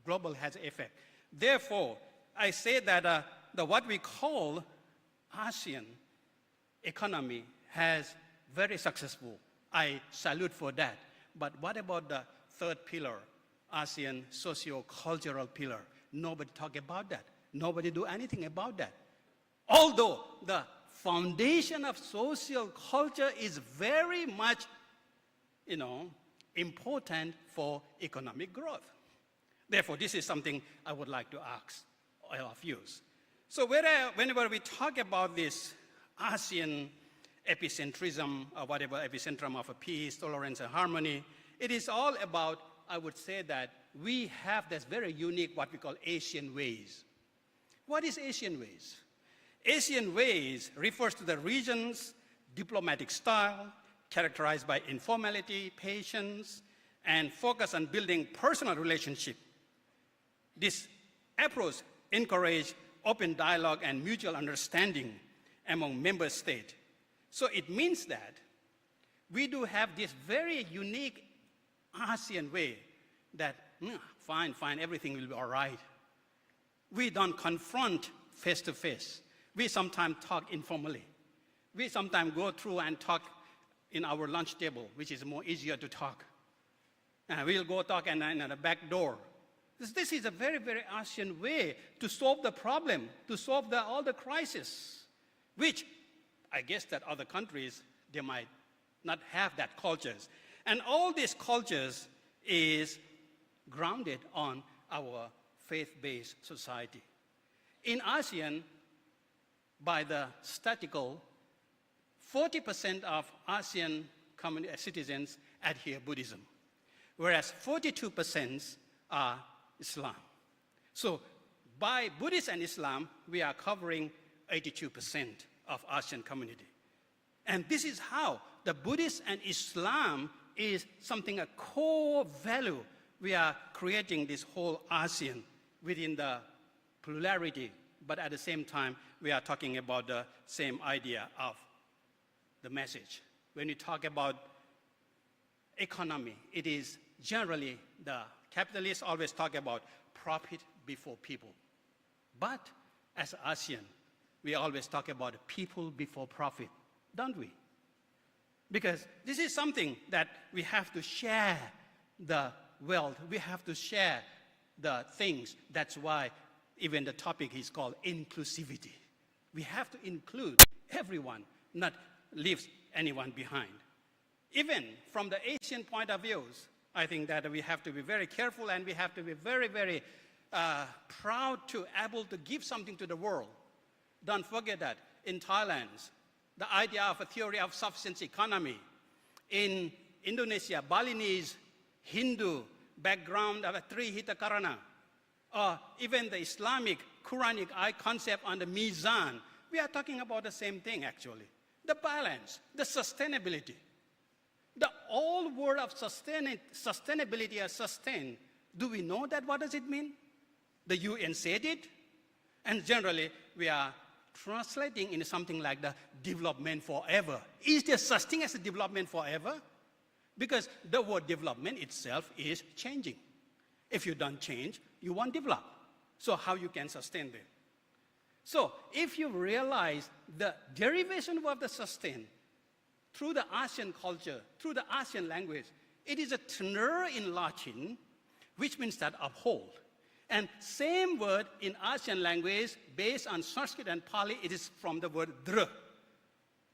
Global has effect. Therefore, I say that what we call ASEAN economy has very successful. I salute for that. But what about the third pillar, ASEAN socio-cultural pillar? Nobody talk about that. Nobody do anything about that. Although the foundation of social culture is very much, important for economic growth. Therefore, this is something I would like to ask all of you. So whenever we talk about this ASEAN epicentrism, or whatever, epicentrum of peace, tolerance, and harmony, it is all about, I would say that we have this very unique, what we call Asian ways. What is Asian ways? Asian ways refers to the region's diplomatic style, characterized by informality, patience, and focus on building personal relationship. This approach encourages open dialogue and mutual understanding among member states. So it means that we do have this very unique ASEAN way that, fine, everything will be all right. We don't confront face to face. We sometimes talk informally. We sometimes go through and talk in our lunch table, which is more easier to talk. We'll go talk in the back door. This is a very, very ASEAN way to solve the problem, to solve all the crisis, which I guess that other countries, they might not have that cultures. And all these cultures is grounded on our faith-based society. In ASEAN, by the statistical, 40% of ASEAN citizens adhere Buddhism, whereas 42% are Islam. So by Buddhist and Islam, we are covering 82% of ASEAN community. And this is how the Buddhist and Islam is something, a core value. We are creating this whole ASEAN within the plurality, but at the same time, we are talking about the same idea of the message. When we talk about economy, it is generally the capitalists always talk about profit before people. But as ASEAN, we always talk about people before profit, don't we? Because this is something that we have to share the wealth, we have to share the things. That's why even the topic is called inclusivity. We have to include everyone, not leave anyone behind. Even from the Asian point of view, I think that we have to be very careful and we have to be very, very proud to able to give something to the world. Don't forget that in Thailand, the idea of a theory of sufficiency economy. In Indonesia, Balinese, Hindu background of a Trihita Karana, or even the Islamic Quranic concept on the Mizan, we are talking about the same thing actually. The balance, the sustainability. The whole word of sustainability or sustain, do we know that? What does it mean? The UN said it, and generally we are translating into something like the development forever. Is there such thing as a development forever? Because the word development itself is changing. If you don't change, you won't develop. So how you can sustain them? So if you realize the derivation of the sustain through the ASEAN culture, through the ASEAN language, it is a tenor in Latin, which means that uphold. And same word in ASEAN language, based on Sanskrit and Pali, it is from the word dra,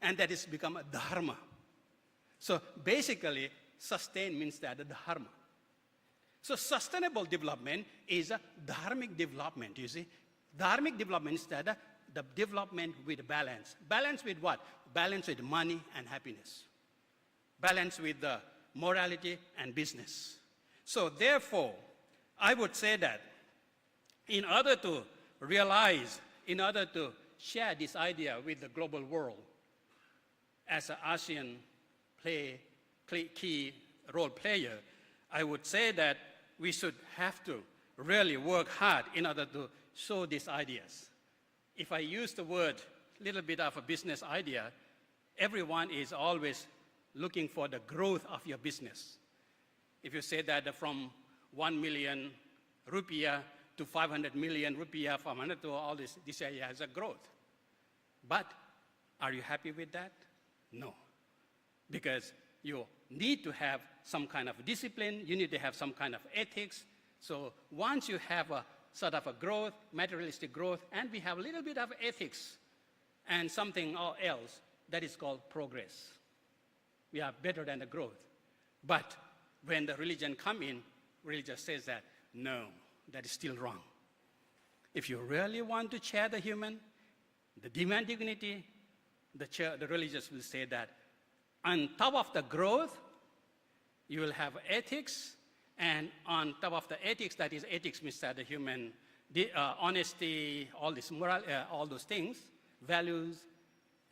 and that is become a dharma. So basically, sustain means that the dharma. So sustainable development is a dharmic development, you see. Dharmic development is that the development with balance. Balance with what? Balance with money and happiness. Balance with the morality and business. So therefore, I would say that in order to realize, in order to share this idea with the global world, as an ASEAN key role player, I would say that we should have to really work hard in order to show these ideas. If I use the word, little bit of a business idea, everyone is always looking for the growth of your business. If you say that from 1 million rupiah to 500 million rupiah, from 100 to all this area has a growth. But are you happy with that? No. Because you need to have some kind of discipline, you need to have some kind of ethics. So once you have a sort of a growth, materialistic growth, and we have a little bit of ethics and something else, that is called progress. We are better than the growth. But when the religion come in, religion says that, no, that is still wrong. If you really want to share the human, the demand dignity, the religious will say that on top of the growth, you will have ethics, and on top of the ethics, that is ethics means that the human honesty, all this moral, all those things, values,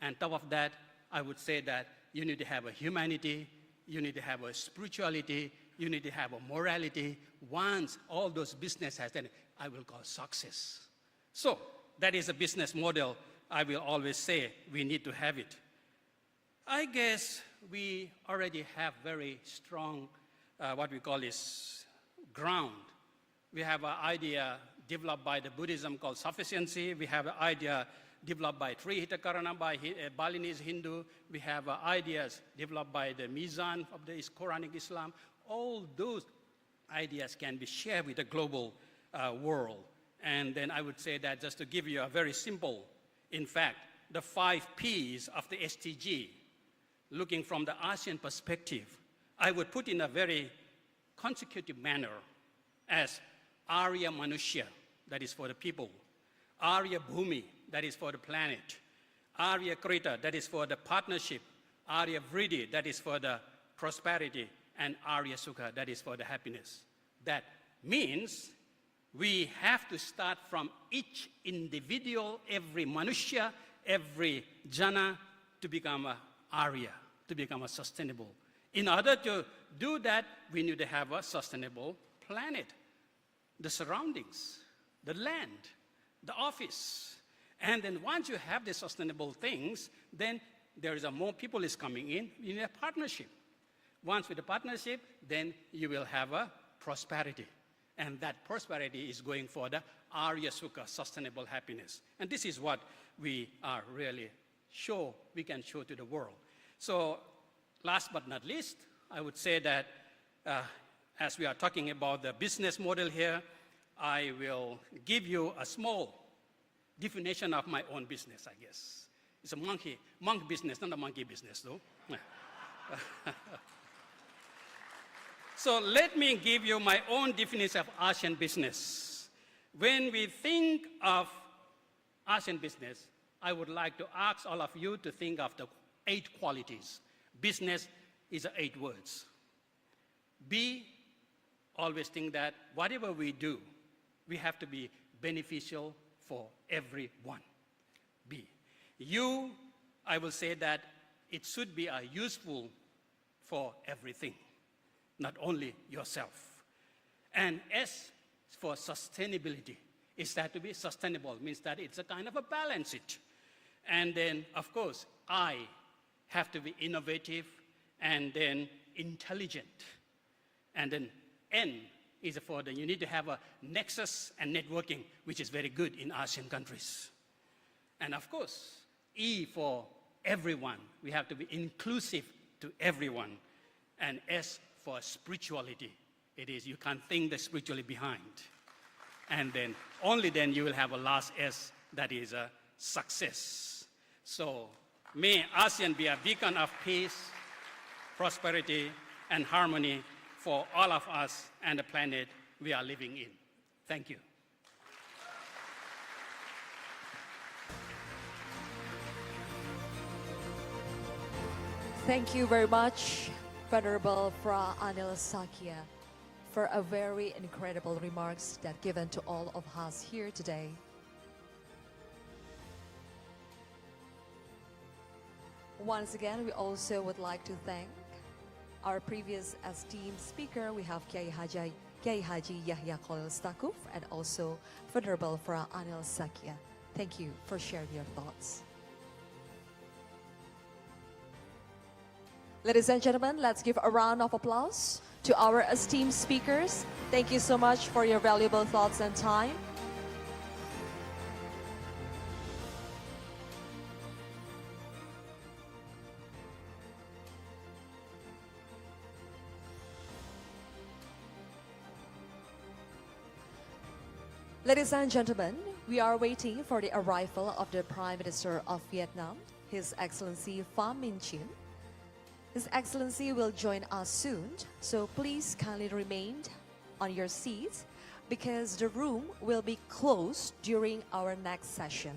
and top of that, I would say that you need to have a humanity, you need to have a spirituality, you need to have a morality. Once all those business has done, I will call success. So that is a business model. I will always say we need to have it. I guess we already have very strong, what we call is ground. We have an idea developed by the Buddhism called sufficiency. We have an idea developed by Trihita Karana, by Balinese Hindu. We have ideas developed by the Mizan of the Quranic Islam. All those ideas can be shared with the global world. And then I would say that just to give you a very simple, in fact, the 5 Ps of the SDG. looking from the ASEAN perspective, I would put in a very consecutive manner as Arya Manushya, that is for the people, Arya Bhumi, that is for the planet, Arya Krita, that is for the partnership, Arya Vriddhi, that is for the prosperity, and Arya Sukha, that is for the happiness. That means we have to start from each individual, every Manushya, every Jana, to become a Arya, to become a sustainable. In order to do that, we need to have a sustainable planet, the surroundings, the land, the office. And then once you have the sustainable things, then there is more people is coming in a partnership. Once with the partnership, then you will have a prosperity. And that prosperity is going for the Arya Sukha, sustainable happiness. And this is what we are really we can show to the world. So last but not least, I would say that as we are talking about the business model here, I will give you a small definition of my own business, I guess. It's a monk business, not a monkey business, though. So let me give you my own definition of ASEAN business. When we think of ASEAN business, I would like to ask all of you to think of the 8 qualities. Business is 8 words. B, always think that whatever we do, we have to be beneficial for everyone. B. U, I will say that it should be useful for everything, not only yourself. And S for sustainability. Is that to be sustainable? Means that it's a kind of a balance it. And then, of course, I have to be innovative and then intelligent. And then N is for you need to have a nexus and networking, which is very good in ASEAN countries. And of course, E for everyone. We have to be inclusive to everyone. And S for spirituality. It is, you can't think the spirituality behind. And then, only then you will have a last S, that is a success. So, may ASEAN be a beacon of peace, prosperity, and harmony for all of us and the planet we are living in. Thank you. Thank you very much, Venerable Fra Anil Sakya, for a very incredible remarks that given to all of us here today. Once again, we also would like to thank our previous esteemed speaker. We have Kiai Haji Yahya Khalil Stakuf and also Venerable Fra Anil Sakya. Thank you for sharing your thoughts. Ladies and gentlemen, let's give a round of applause to our esteemed speakers. Thank you so much for your valuable thoughts and time. Ladies and gentlemen, we are waiting for the arrival of the Prime Minister of Vietnam, His Excellency Pham Minh Chinh. His Excellency will join us soon, so please kindly remain on your seats because the room will be closed during our next session.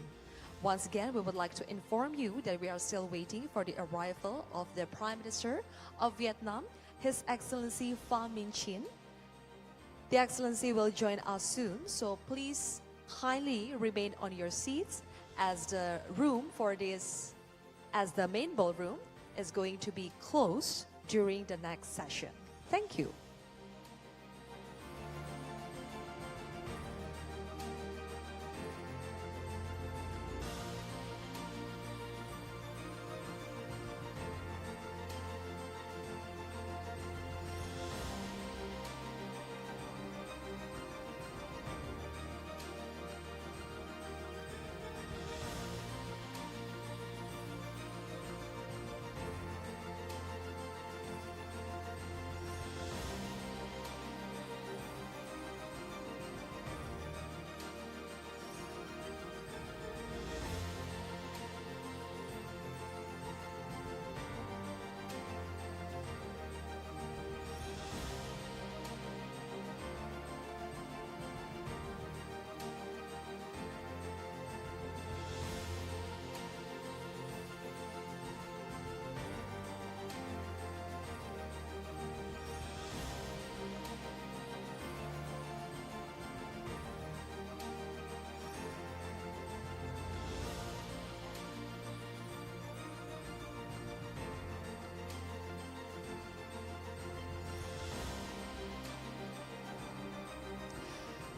Once again, we would like to inform you that we are still waiting for the arrival of the Prime Minister of Vietnam, His Excellency Pham Minh Chinh. The Excellency will join us soon, so please kindly remain on your seats as the room for this, as the main ballroom is going to be closed during the next session. Thank you.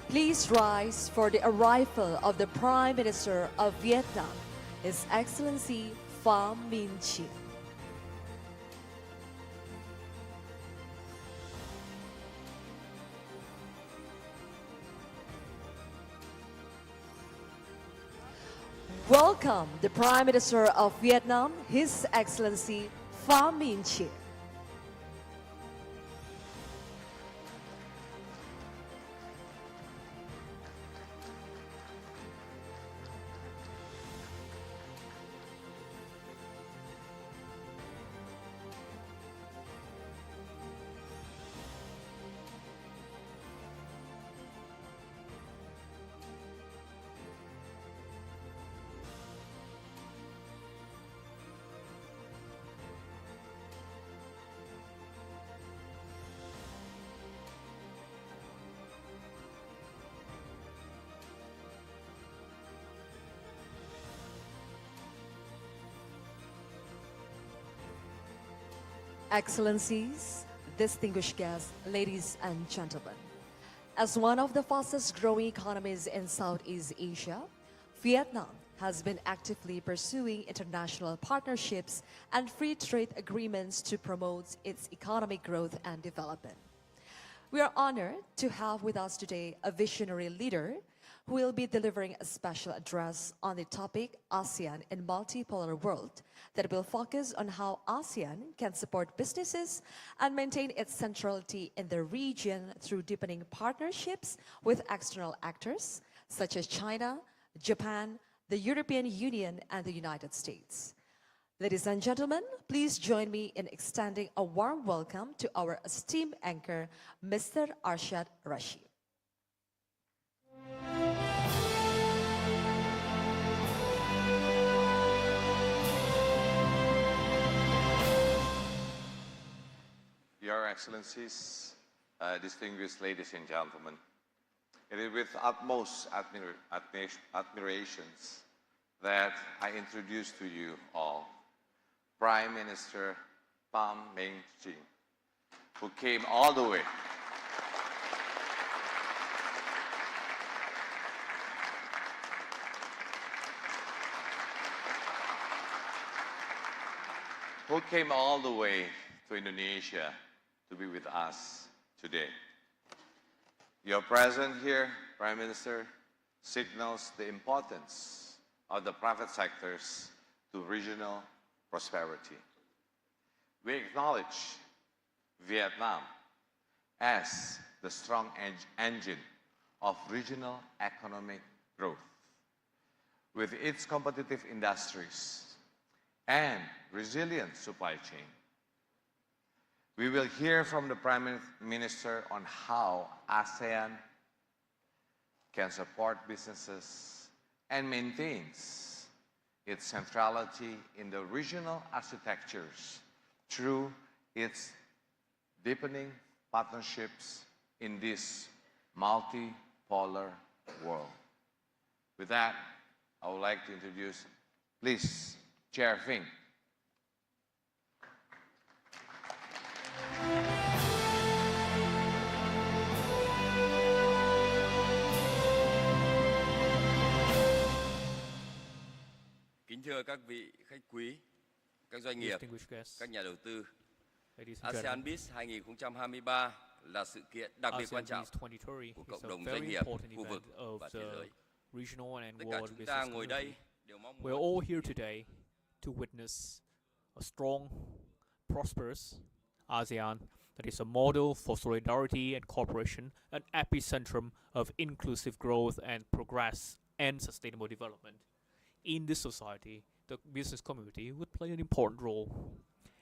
Please rise for the arrival of the Prime Minister of Vietnam, His Excellency Pham Minh Chinh. Welcome the Prime Minister of Vietnam, His Excellency Pham Minh Chinh. Excellencies, distinguished guests, ladies and gentlemen. As one of the fastest growing economies in Southeast Asia, Vietnam has been actively pursuing international partnerships and free trade agreements to promote its economic growth and development. We are honored to have with us today a visionary leader who will be delivering a special address on the topic ASEAN in multipolar world that will focus on how ASEAN can support businesses and maintain its centrality in the region through deepening partnerships with external actors such as China, Japan, the European Union, and the United States. Ladies and gentlemen, please join me in extending a warm welcome to our esteemed anchor, Mr. Arshad Rashid. Your Excellencies, distinguished ladies and gentlemen, it is with utmost admirations that I introduce to you all Prime Minister Pham Minh Chinh, who came all the way to Indonesia to be with us today. Your presence here, Prime Minister, signals the importance of the private sectors to regional prosperity. We acknowledge Vietnam as the strong engine of regional economic growth, with its competitive industries and resilient supply chain. We will hear from the Prime Minister on how ASEAN can support businesses and maintains its centrality in the regional architectures through its deepening partnerships in this multipolar world. With that, I would like to introduce, please, Chair Phing. Kính thưa các vị khách quý, các doanh nghiệp, các nhà đầu tư, ASEAN BIS 2023 là sự kiện đặc biệt quan trọng của cộng đồng doanh nghiệp khu vực và thế giới. Tất cả chúng ta ngồi đây đều mong muốn We're all here today to witness a strong, prosperous ASEAN that is a model for solidarity and cooperation, an epicentrum of inclusive growth and progress and sustainable development. In this society, the business community would play an important role.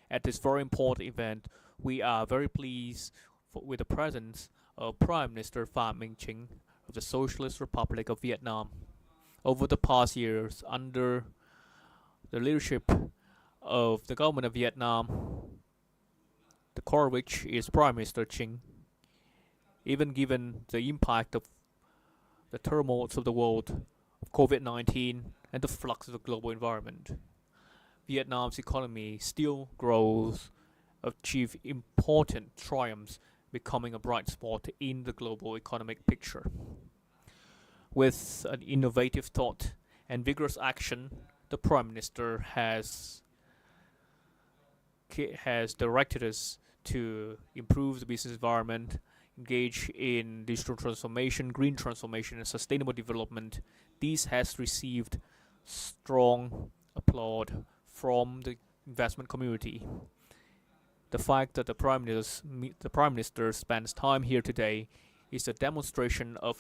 At this very important event, we are very pleased with the presence of Prime Minister Pham Minh Chinh of the Socialist Republic of Vietnam. Over the past years, under the leadership of the government of Vietnam, the core of which is Prime Minister Chinh, even given the impact of the turmoils of the world, of COVID-19, and the flux of the global environment, Vietnam's economy still grows, achieve important triumphs, becoming a bright spot in the global economic picture. With an innovative thought and vigorous action, the Prime Minister has directed us to improve the business environment, engage in digital transformation, green transformation, and sustainable development. This has received strong applaud from the investment community. The fact that the Prime Minister spends time here today is a demonstration of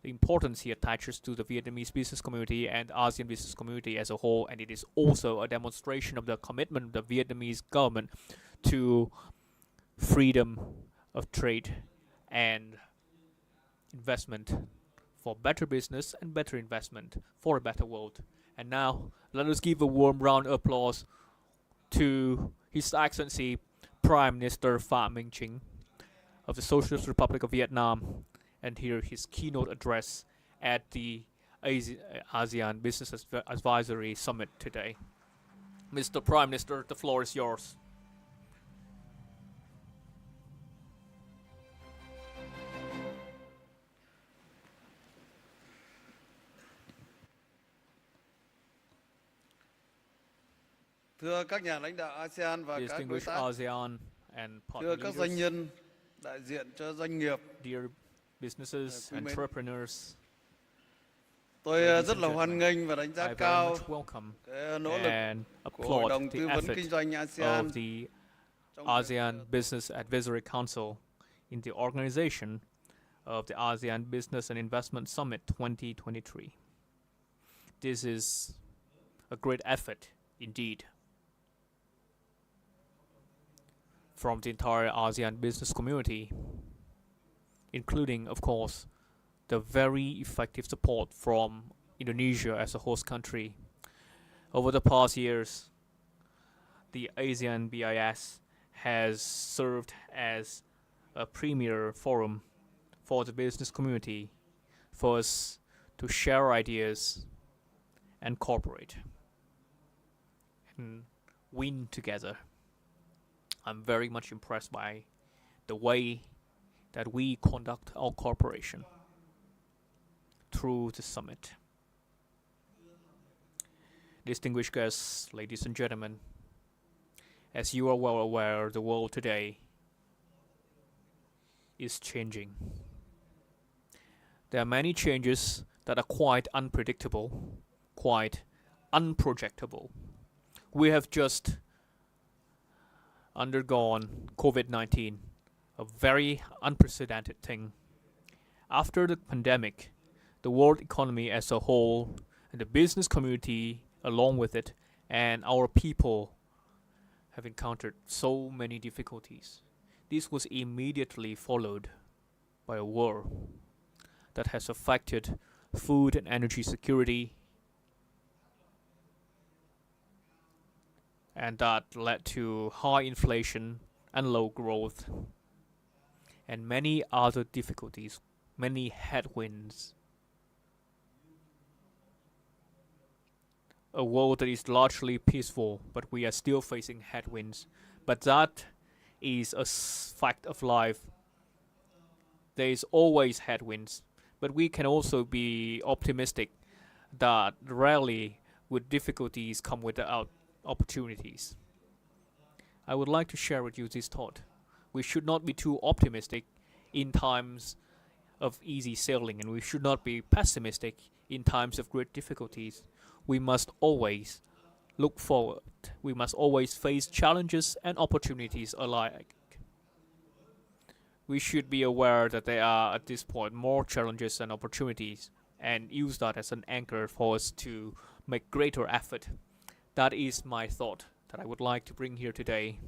the importance he attaches to the Vietnamese business community and ASEAN business community as a whole, and it is also a demonstration of the commitment of the Vietnamese government to freedom of trade and investment for better business and better investment for a better world. And now, let us give a warm round of applause to His Excellency Prime Minister Phạm Minh Chính of the Socialist Republic of Vietnam, and hear his keynote address at the ASEAN Business Advisory Summit today. Mr. Prime Minister, the floor is yours. Thưa các nhà lãnh đạo ASEAN và các đối tác, ASEAN and thưa partner các doanh leaders, nhân đại diện cho doanh nghiệp, dear businesses, quý mến. entrepreneurs, tôi ladies rất and là hoan gentlemen, nghênh và đánh I giá very cao much welcome cái nỗ lực and của Hội applaud đồng the tư vấn effort kinh doanh ASEAN of the ASEAN Business Advisory Council in the organization of the ASEAN Business and Investment Summit 2023. This is a great effort indeed from the entire ASEAN business community, including, of course, the very effective support from Indonesia as a host country. Over the past years, the ASEAN BIS has served as a premier forum for the business community for us to share ideas and cooperate and win together. I'm very much impressed by the way that we conduct our cooperation through the summit. Distinguished guests, ladies and gentlemen, as you are well aware, the world today is changing. There are many changes that are quite unpredictable, quite unprojectable. We have just undergone COVID-19, a very unprecedented thing. After the pandemic, the world economy as a whole, and the business community along with it, and our people have encountered so many difficulties. This was immediately followed by a war that has affected food and energy security, and that led to high inflation and low growth, and many other difficulties, many headwinds. A world that is largely peaceful, but we are still facing headwinds. But that is a fact of life. There is always headwinds, but we can also be optimistic that rarely would difficulties come without opportunities. I would like to share with you this thought. We should not be too optimistic in times of easy sailing, and we should not be pessimistic in times of great difficulties. We must always look forward. We must always face challenges and opportunities alike. We should be aware that there are at this point more challenges and opportunities, and use that as an anchor for us to make greater effort. That is my thought that I would like to bring here today.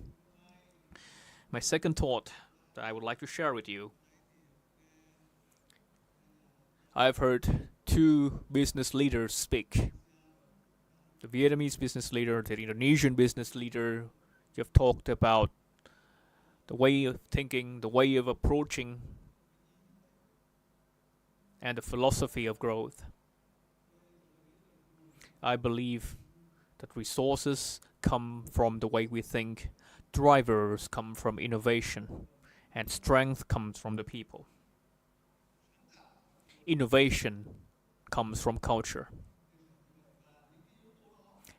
My second thought that I would like to share with you. I've heard two business leaders speak. The Vietnamese business leader, the Indonesian business leader. You've talked about the way of thinking, the way of approaching, and the philosophy of growth. I believe that resources come from the way we think, drivers come from innovation, and strength comes from the people. innovation comes from culture.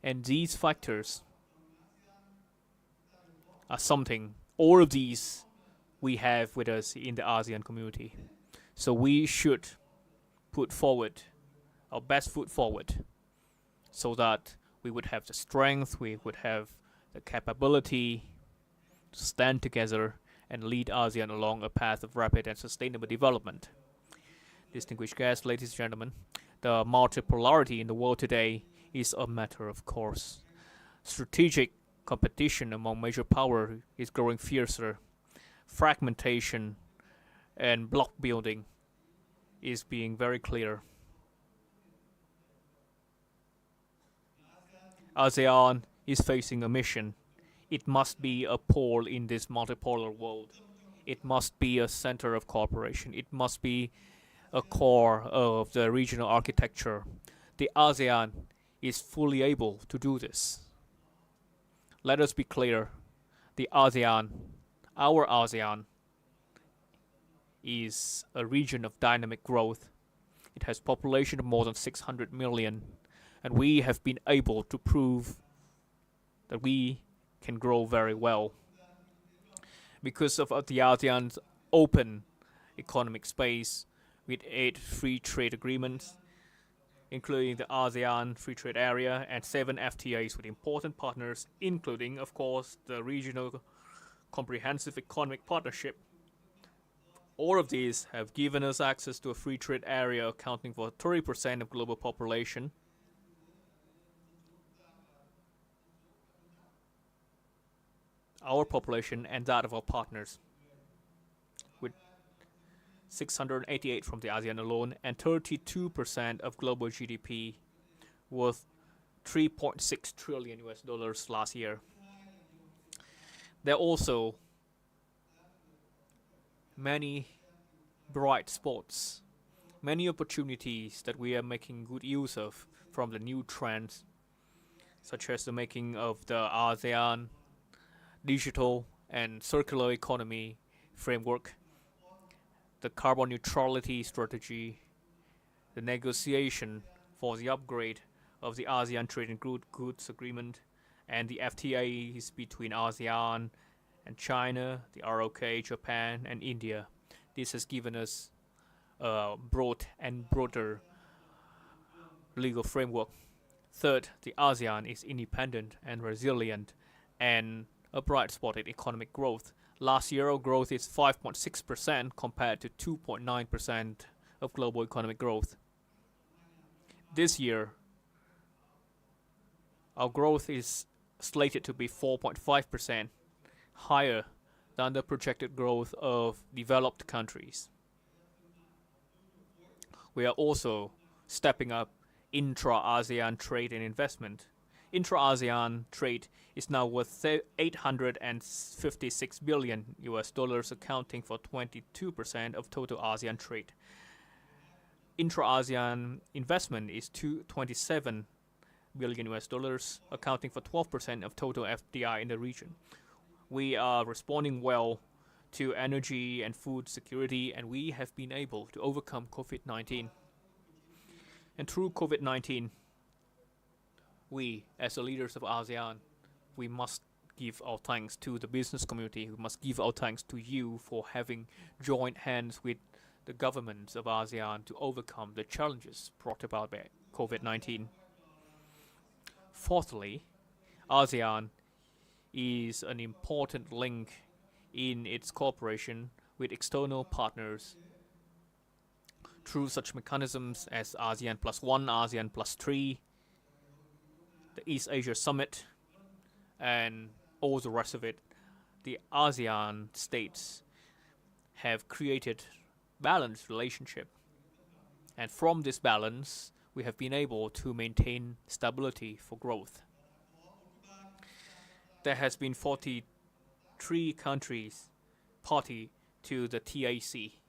And these factors are something, all of these we have with us in the ASEAN community. So we should put forward our best foot forward so that we would have the strength, we would have the capability to stand together and lead ASEAN along a path of rapid and sustainable development. Distinguished guests, ladies and gentlemen, the multipolarity in the world today is a matter of course. Strategic competition among major powers is growing fiercer. Fragmentation and bloc building is being very clear. ASEAN is facing a mission. It must be a pole in this multipolar world. It must be a center of cooperation. It must be a core of the regional architecture. The ASEAN is fully able to do this. Let us be clear. The ASEAN, our ASEAN, is a region of dynamic growth. It has population of more than 600 million, and we have been able to prove that we can grow very well. Because of the ASEAN's open economic space with 8 free trade agreements, including the ASEAN Free Trade Area and 7 FTAs with important partners, including, of course, the Regional Comprehensive Economic Partnership. All of these have given us access to a free trade area accounting for 30% of global population. Our population and that of our partners, with 688 from the ASEAN alone and 32% of global GDP, worth $3.6 trillion last year. There are also many bright spots, many opportunities that we are making good use of from the new trends, such as the making of the ASEAN digital and circular economy framework, the carbon neutrality strategy, the negotiation for the upgrade of the ASEAN Trade and Goods Agreement, and the FTAs between ASEAN and China, the ROK, Japan, and India. This has given us a broad and broader legal framework. Third, the ASEAN is independent and resilient and a bright spot in economic growth. Last year, our growth is 5.6% compared to 2.9% of global economic growth. This year, our growth is slated to be 4.5%, higher than the projected growth of developed countries. We are also stepping up intra-ASEAN trade and investment. Intra-ASEAN trade is now worth $856 billion, accounting for 22% of total ASEAN trade. Intra-ASEAN investment is $27 billion, accounting for 12% of total FDI in the region. We are responding well to energy and food security, and we have been able to overcome COVID-19. And through COVID-19, we, as the leaders of ASEAN, we must give our thanks to the business community. We must give our thanks to you for having joined hands with the governments of ASEAN to overcome the challenges brought about by COVID-19. Fourthly, ASEAN is an important link in its cooperation with external partners through such mechanisms as ASEAN Plus 1, ASEAN Plus 3, the East Asia Summit, and all the rest of it. The ASEAN states have created balanced relationship, and from this balance we have been able to maintain stability for growth. There has been 43 countries party to the TAC,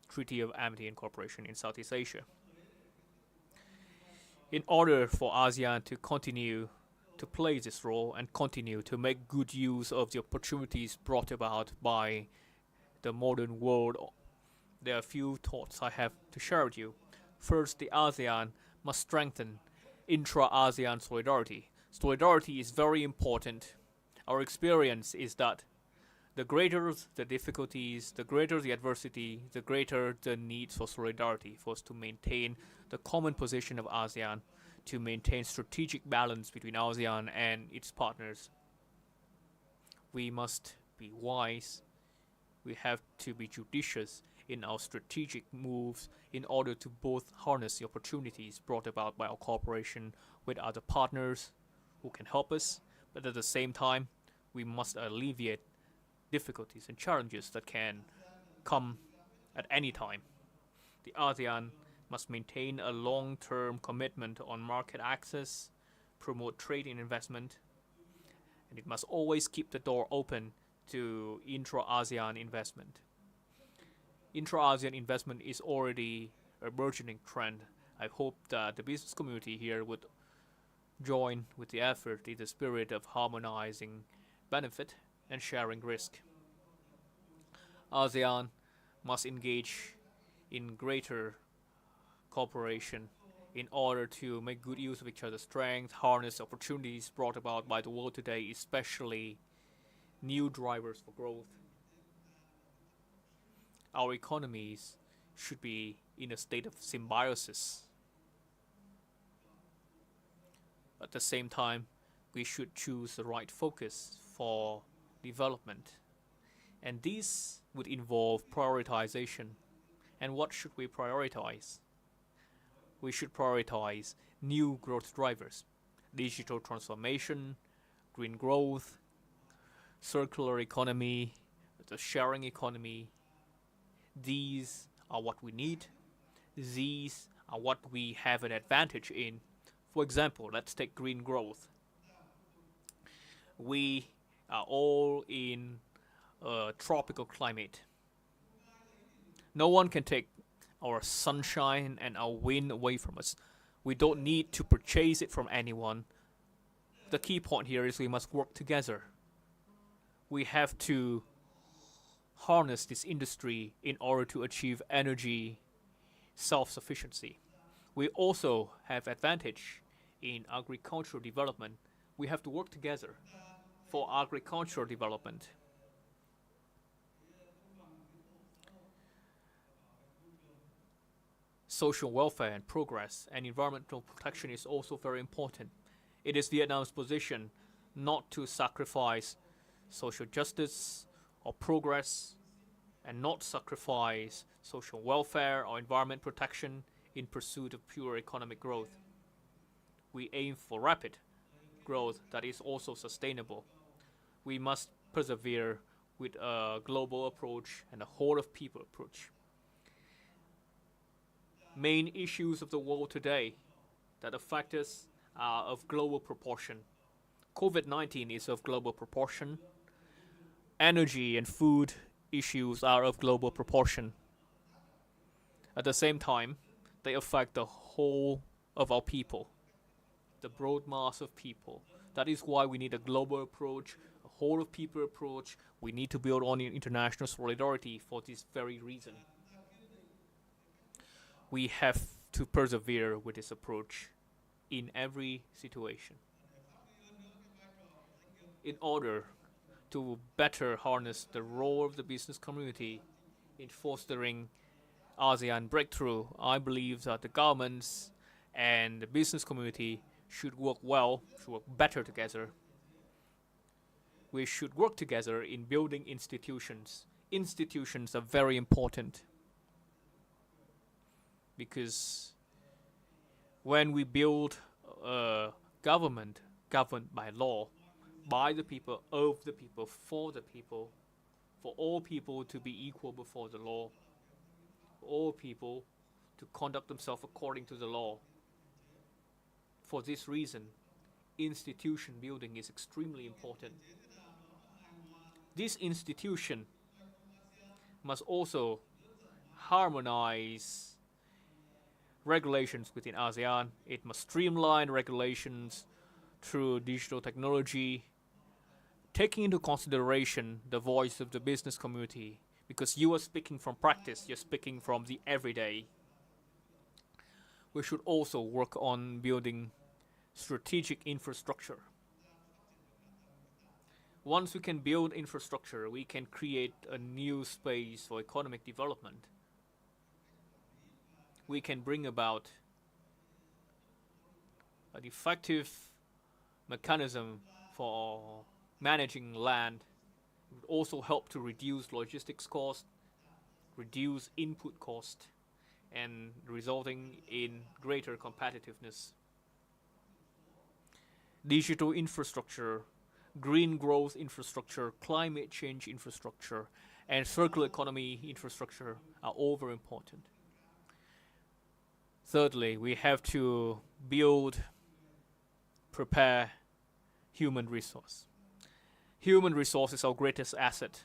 Treaty of Amity and Cooperation in Southeast Asia. In order for ASEAN to continue to play this role and continue to make good use of the opportunities brought about by the modern world there are a few thoughts I have to share with you. First, the ASEAN must strengthen intra-ASEAN solidarity. Solidarity is very important. Our experience is that the greater the difficulties, the greater the adversity, the greater the need for solidarity for us to maintain the common position of ASEAN, to maintain strategic balance between ASEAN and its partners. We must be wise. We have to be judicious in our strategic moves in order to both harness the opportunities brought about by our cooperation with other partners who can help us, but at the same time, we must alleviate difficulties and challenges that can come at any time. The ASEAN must maintain a long-term commitment on market access, promote trade and investment, and it must always keep the door open to intra-ASEAN investment. Intra-ASEAN investment is already a burgeoning trend. I hope that the business community here would join with the effort in the spirit of harmonizing benefit and sharing risk. ASEAN must engage in greater cooperation in order to make good use of each other's strengths, harness opportunities brought about by the world today, especially new drivers for growth. Our economies should be in a state of symbiosis. At the same time, we should choose the right focus for development. And this would involve prioritization. And what should we prioritize? We should prioritize new growth drivers: digital transformation, green growth, circular economy, the sharing economy. These are what we need. These are what we have an advantage in. For example, let's take green growth. We are all in a tropical climate. No one can take our sunshine and our wind away from us. We don't need to purchase it from anyone. The key point here is we must work together. We have to harness this industry in order to achieve energy self-sufficiency. We also have advantage in agricultural development. We have to work together for agricultural development. Social welfare and progress and environmental protection is also very important. It is Vietnam's position not to sacrifice social justice or progress and not sacrifice social welfare or environment protection in pursuit of pure economic growth. We aim for rapid growth that is also sustainable. We must persevere with a global approach and a whole-of-people approach. Main issues of the world today that affect us are of global proportion. COVID-19 is of global proportion. Energy and food issues are of global proportion. At the same time, they affect the whole of our people, the broad mass of people. That is why we need a global approach, a whole-of-people approach. We need to build on international solidarity for this very reason. We have to persevere with this approach in every situation. In order to better harness the role of the business community in fostering ASEAN breakthrough, I believe that the governments and the business community should work well, should work better together. We should work together in building institutions. Institutions are very important, because when we build a government governed by law, by the people, of the people, for all people to be equal before the law, for all people to conduct themselves according to the law. For this reason, institution building is extremely important. This institution must also harmonize regulations within ASEAN. It must streamline regulations through digital technology, taking into consideration the voice of the business community, because you are speaking from practice, you're speaking from the everyday. We should also work on building strategic infrastructure. Once we can build infrastructure, we can create a new space for economic development. We can bring about an effective mechanism for managing land. It would also help to reduce logistics cost, reduce input cost, and resulting in greater competitiveness. Digital infrastructure, green growth infrastructure, climate change infrastructure, and circular economy infrastructure are all very important. Thirdly, we have to prepare human resource. Human resource is our greatest asset.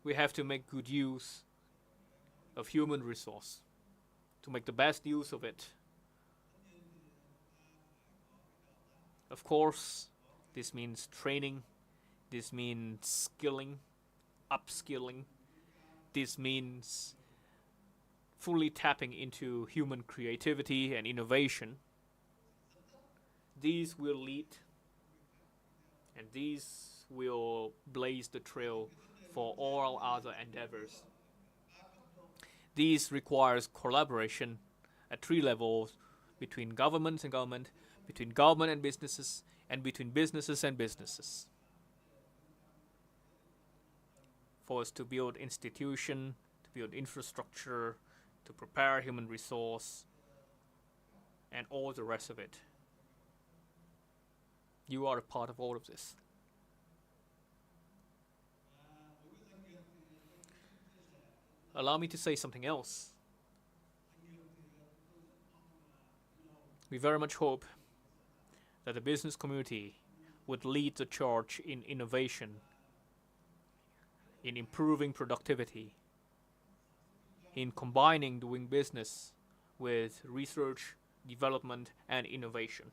We have to make good use of human resource, to make the best use of it. Of course, this means training, this means skilling, upskilling, this means fully tapping into human creativity and innovation. These will lead and these will blaze the trail for all other endeavors. These requires collaboration at 3 levels, between government and government, between government and businesses, and between businesses and businesses. For us to build institution, to build infrastructure, to prepare human resource, and all the rest of it. You are a part of all of this. Allow me to say something else. We very much hope that the business community would lead the charge in innovation, in improving productivity, in combining doing business with research, development, and innovation.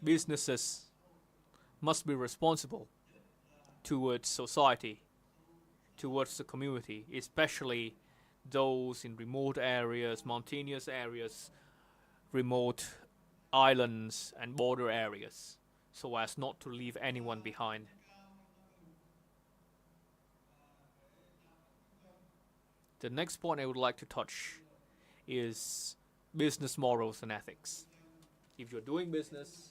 Businesses must be responsible towards society, towards the community, especially those in remote areas, mountainous areas, remote islands, and border areas, so as not to leave anyone behind. The next point I would like to touch is business morals and ethics. If you're doing business,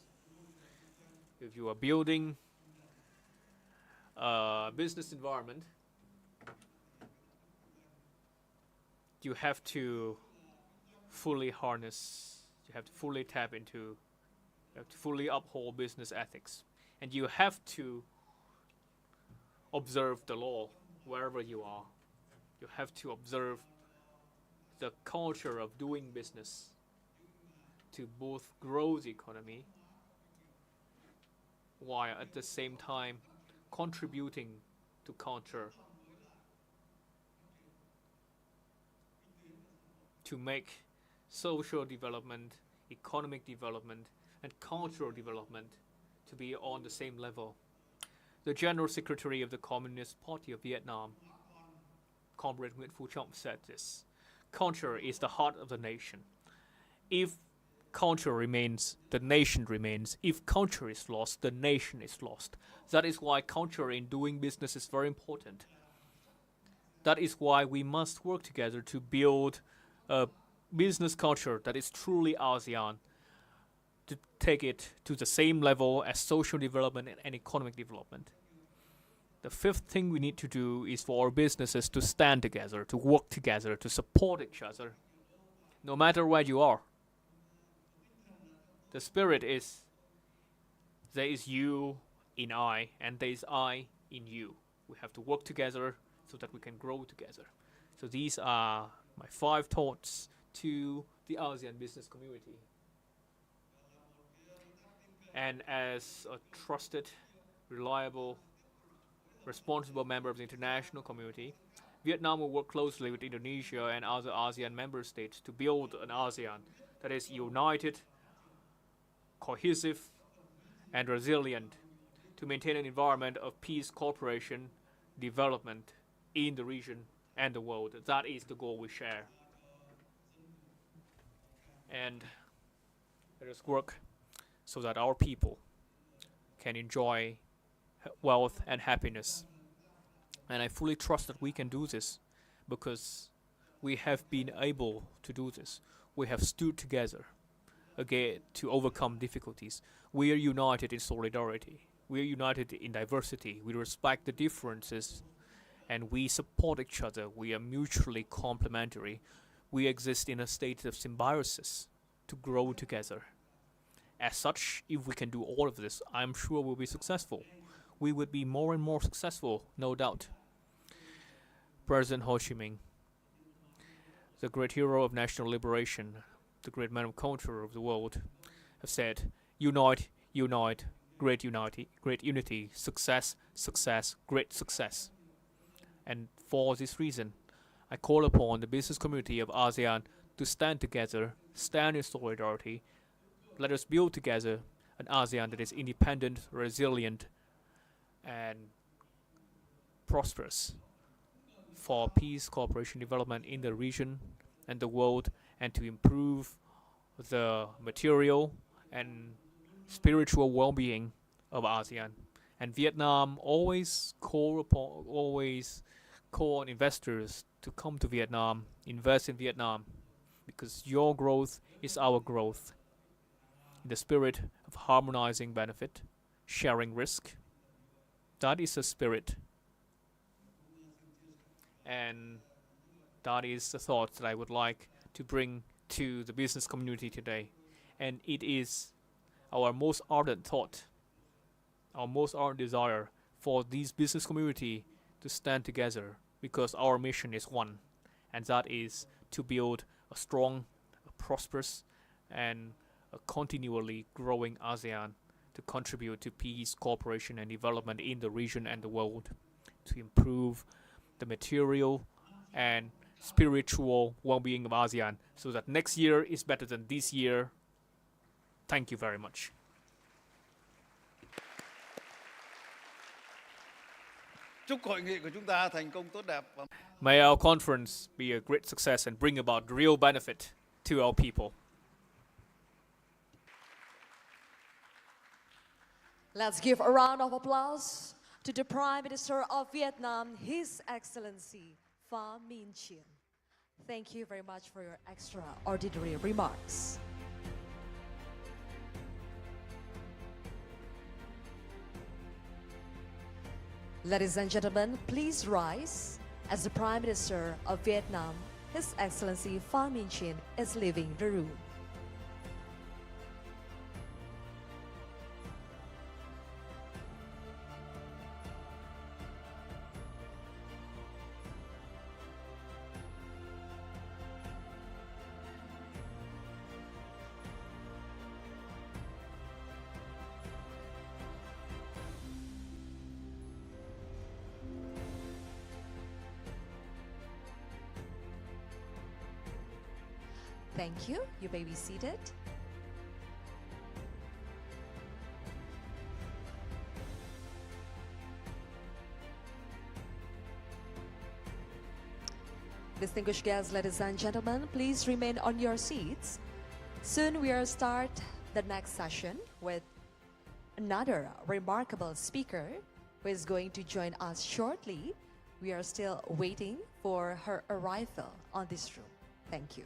if you are building a business environment, you have to fully harness, you have to fully tap into, you have to fully uphold business ethics. And you have to observe the law wherever you are. You have to observe the culture of doing business to both grow the economy while at the same time contributing to culture, to make social development, economic development, and cultural development to be on the same level. The General Secretary of the Communist Party of Vietnam, Comrade Nguyễn Phú Trọng, said this: culture is the heart of the nation. If culture remains, the nation remains. If culture is lost, the nation is lost. That is why culture in doing business is very important. That is why we must work together to build a business culture that is truly ASEAN, to take it to the same level as social development and economic development. The fifth thing we need to do is for our businesses to stand together, to work together, to support each other, no matter where you are. The spirit is, there is you in I, and there is I in you. We have to work together so that we can grow together. So these are my 5 thoughts to the ASEAN business community. And as a trusted, reliable, responsible member of the international community, Vietnam will work closely with Indonesia and other ASEAN member states to build an ASEAN that is united, cohesive, and resilient, to maintain an environment of peace, cooperation, development in the region and the world. That is the goal we share. And let us work so that our people can enjoy wealth and happiness. And I fully trust that we can do this because we have been able to do this. We have stood together again to overcome difficulties. We are united in solidarity. We are united in diversity. We respect the differences and we support each other. We are mutually complementary. We exist in a state of symbiosis to grow together. As such, if we can do all of this, I'm sure we'll be successful. We would be more and more successful, no doubt. President Ho Chi Minh, the great hero of national liberation, the great man of culture of the world, have said, unite, unite, great unity, success, success, great success. And for this reason, I call upon the business community of ASEAN to stand together, stand in solidarity. Let us build together an ASEAN that is independent, resilient, and prosperous for peace, cooperation, development in the region and the world, and to improve the material and spiritual well-being of ASEAN. And Vietnam always call on investors to come to Vietnam, invest in Vietnam, because your growth is our growth. In the spirit of harmonizing benefit, sharing risk, that is the spirit. And that is the thought that I would like to bring to the business community today. And it is our most ardent thought, our most ardent desire for this business community to stand together, because our mission is one, and that is to build a strong, a prosperous, and a continually growing ASEAN to contribute to peace, cooperation, and development in the region and the world, to improve the material and spiritual well-being of ASEAN so that next year is better than this year. Thank you very much. Chúc hội nghị của chúng ta thành công tốt đẹp. May our conference be a great success and bring about real benefit to our people. Let's give a round of applause to the Prime Minister of Vietnam, His Excellency Pham Minh Chinh. Thank you very much for your extraordinary remarks. Ladies and gentlemen, please rise as the Prime Minister of Vietnam, His Excellency Pham Minh Chinh, is leaving the room. Thank you. You may be seated. Distinguished guests, ladies and gentlemen, please remain on your seats. Soon we will start the next session with another remarkable speaker who is going to join us shortly. We are still waiting for her arrival on this room. Thank you.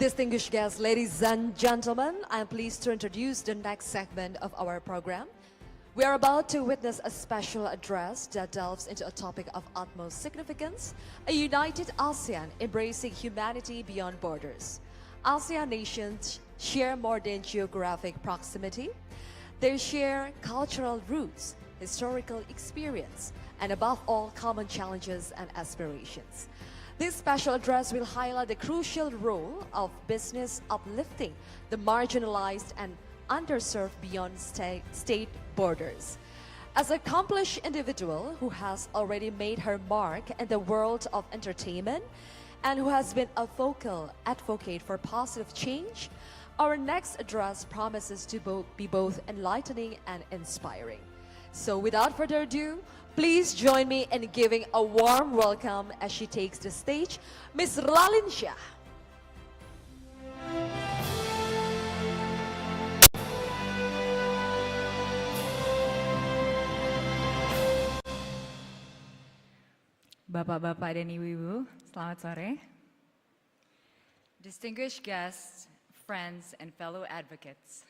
Distinguished guests, ladies and gentlemen, I am pleased to introduce the next segment of our program. We are about to witness a special address that delves into a topic of utmost significance, a united ASEAN embracing humanity beyond borders. ASEAN nations share more than geographic proximity. They share cultural roots, historical experience, and above all, common challenges and aspirations. This special address will highlight the crucial role of business uplifting the marginalized and underserved beyond state borders. As an accomplished individual who has already made her mark in the world of entertainment and who has been a vocal advocate for positive change, our next address promises to be both enlightening and inspiring. So without further ado, please join me in giving a warm welcome as she takes the stage, Ms. Ralinsyah. Bapak-bapak dan ibu-ibu, selamat sore. Distinguished guests, friends, and fellow advocates.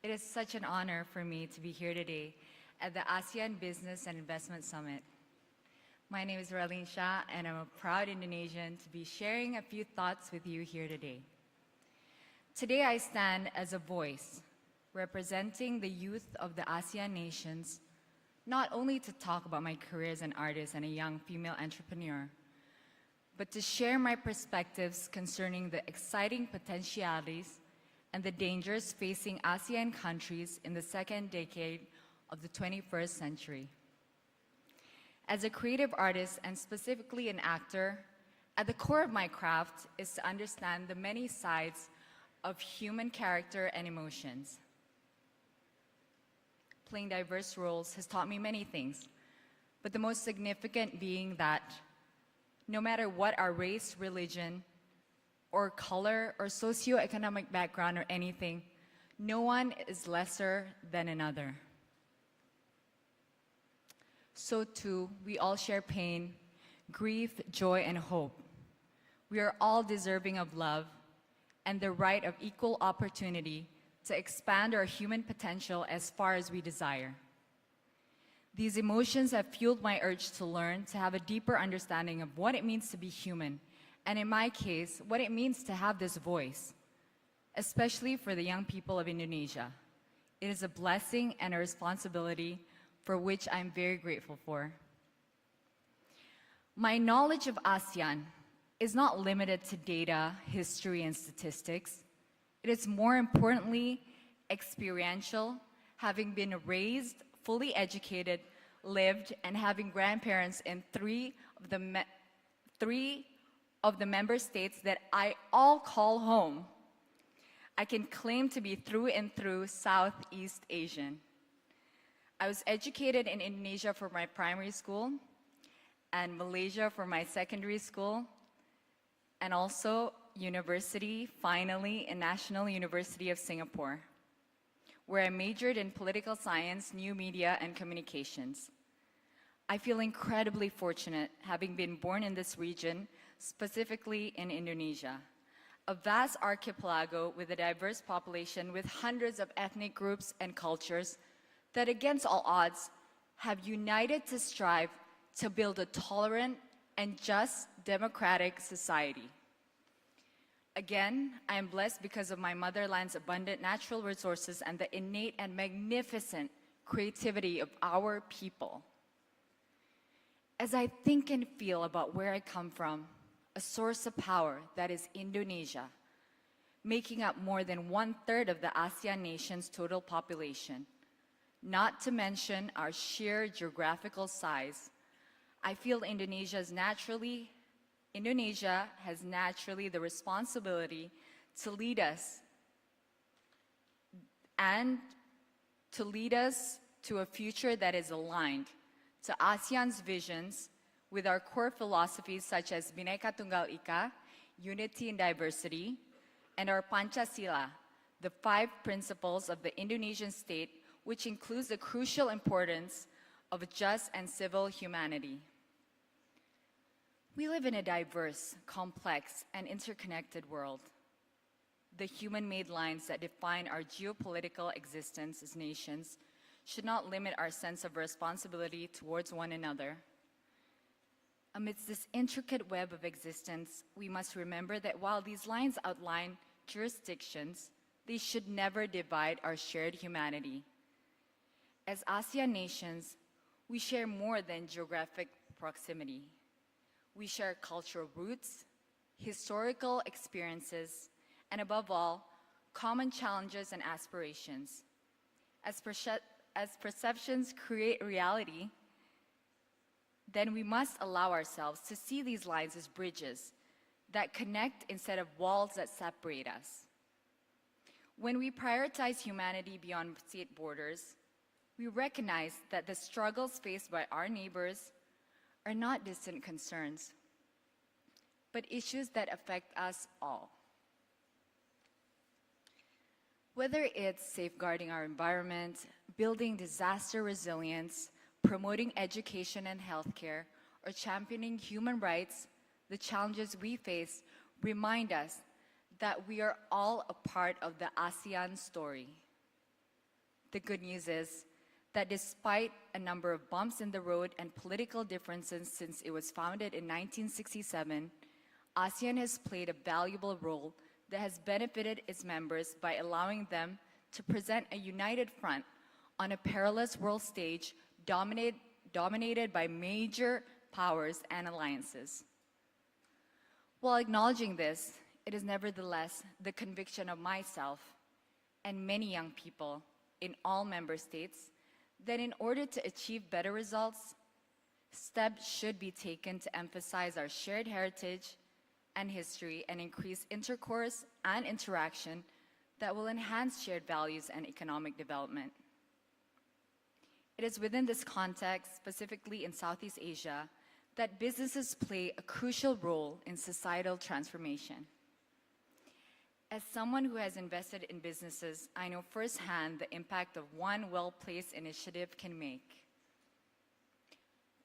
It is such an honor for me to be here today at the ASEAN Business and Investment Summit. My name is Ralinsyah, and I'm a proud Indonesian to be sharing a few thoughts with you here today. Today I stand as a voice representing the youth of the ASEAN nations, not only to talk about my career as an artist and a young female entrepreneur, but to share my perspectives concerning the exciting potentialities and the dangers facing ASEAN countries in the second decade of the 21st century. As a creative artist and specifically an actor, at the core of my craft is to understand the many sides of human character and emotions. Playing diverse roles has taught me many things, but the most significant being that no matter what our race, religion, or color, or socioeconomic background, or anything, no one is lesser than another. So too, we all share pain, grief, joy, and hope. We are all deserving of love and the right of equal opportunity to expand our human potential as far as we desire. These emotions have fueled my urge to learn, to have a deeper understanding of what it means to be human, and in my case, what it means to have this voice, especially for the young people of Indonesia. It is a blessing and a responsibility for which I'm very grateful for. My knowledge of ASEAN is not limited to data, history, and statistics. It is more importantly experiential, having been raised, fully educated, lived, and having grandparents in three of the member states that I all call home. I can claim to be through and through Southeast Asian. I was educated in Indonesia for my primary school and Malaysia for my secondary school, and also university, finally, in National University of Singapore, where I majored in political science, new media, and communications. I feel incredibly fortunate having been born in this region, specifically in Indonesia, a vast archipelago with a diverse population with hundreds of ethnic groups and cultures that against all odds have united to strive to build a tolerant and just democratic society. Again, I am blessed because of my motherland's abundant natural resources and the innate and magnificent creativity of our people. As I think and feel about where I come from, a source of power that is Indonesia, making up more than 1/3 of the ASEAN nations' total population, not to mention our sheer geographical size, I feel Indonesia has naturally the responsibility to lead us and to lead us to a future that is aligned to ASEAN's visions with our core philosophies such as Bhinneka Tunggal Ika, unity in diversity, and our Pancasila, the 5 principles of the Indonesian state, which includes the crucial importance of a just and civil humanity. We live in a diverse, complex, and interconnected world. the human-made lines that define our geopolitical existence as nations should not limit our sense of responsibility towards one another. Amidst this intricate web of existence, we must remember that while these lines outline jurisdictions, they should never divide our shared humanity. As ASEAN nations, we share more than geographic proximity. We share cultural roots, historical experiences, and above all, common challenges and aspirations. As perceptions create reality, then we must allow ourselves to see these lines as bridges that connect instead of walls that separate us. When we prioritize humanity beyond state borders, we recognize that the struggles faced by our neighbors are not distant concerns, but issues that affect us all. Whether it's safeguarding our environment, building disaster resilience, promoting education and healthcare, or championing human rights, the challenges we face remind us that we are all a part of the ASEAN story. The good news is that despite a number of bumps in the road and political differences since it was founded in 1967, ASEAN has played a valuable role that has benefited its members by allowing them to present a united front on a perilous world stage dominated by major powers and alliances. While acknowledging this, it is nevertheless the conviction of myself and many young people in all member states that in order to achieve better results, steps should be taken to emphasize our shared heritage and history and increase intercourse and interaction that will enhance shared values and economic development. It is within this context, specifically in Southeast Asia, that businesses play a crucial role in societal transformation. As someone who has invested in businesses, I know firsthand the impact of one well-placed initiative can make.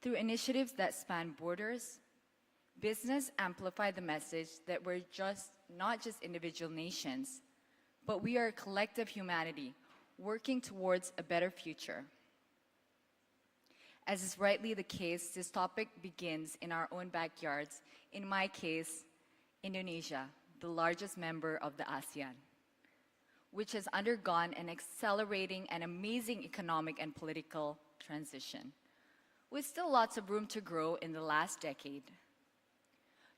Through initiatives that span borders, business amplify the message that we're not just individual nations, but we are a collective humanity working towards a better future. As is rightly the case, this topic begins in our own backyards, in my case, Indonesia, the largest member of the ASEAN, which has undergone an accelerating and amazing economic and political transition, with still lots of room to grow in the last decade.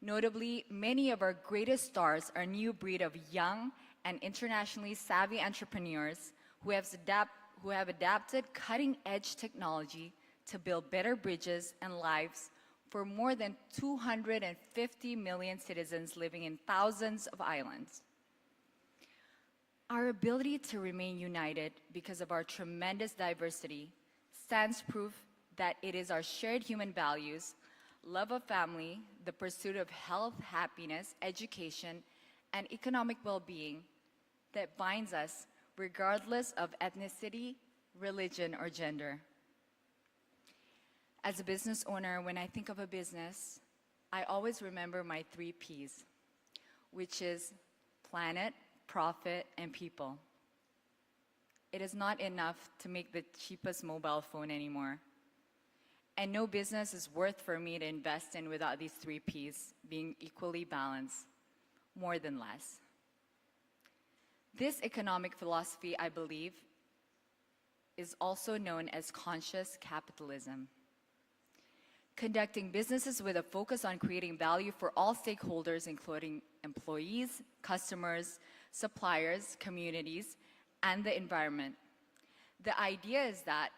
Notably, many of our greatest stars are a new breed of young and internationally savvy entrepreneurs who have adapted cutting-edge technology to build better bridges and lives for more than 250 million citizens living in thousands of islands. Our ability to remain united because of our tremendous diversity stands proof that it is our shared human values, love of family, the pursuit of health, happiness, education, and economic well-being that binds us regardless of ethnicity, religion, or gender. As a business owner, when I think of a business, I always remember my 3 Ps, which is planet, profit, and people. It is not enough to make the cheapest mobile phone anymore. And no business is worth for me to invest in without these 3 Ps being equally balanced, more than less. This economic philosophy, I believe, is also known as conscious capitalism. Conducting businesses with a focus on creating value for all stakeholders, including employees, customers, suppliers, communities, and the environment. The idea is that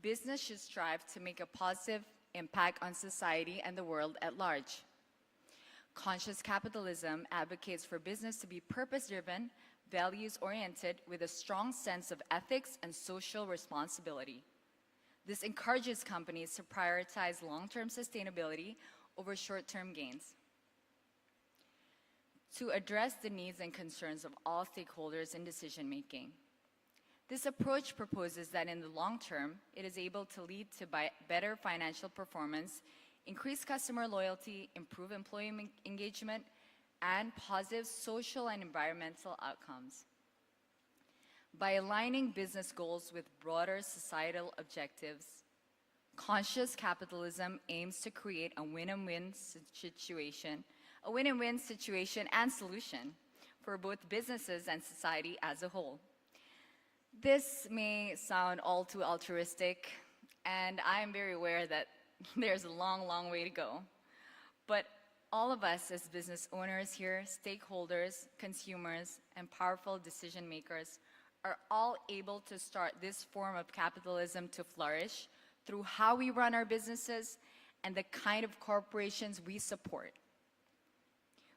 business should strive to make a positive impact on society and the world at large. Conscious capitalism advocates for business to be purpose-driven, values-oriented, with a strong sense of ethics and social responsibility. This encourages companies to prioritize long-term sustainability over short-term gains. To address the needs and concerns of all stakeholders in decision-making. This approach proposes that in the long term, it is able to lead to better financial performance, increase customer loyalty, improve employee engagement, and positive social and environmental outcomes. By aligning business goals with broader societal objectives, conscious capitalism aims to create a win-win situation and solution for both businesses and society as a whole. This may sound all too altruistic, and I am very aware that there's a long, long way to go. But all of us as business owners here, stakeholders, consumers, and powerful decision makers are all able to start this form of capitalism to flourish through how we run our businesses and the kind of corporations we support.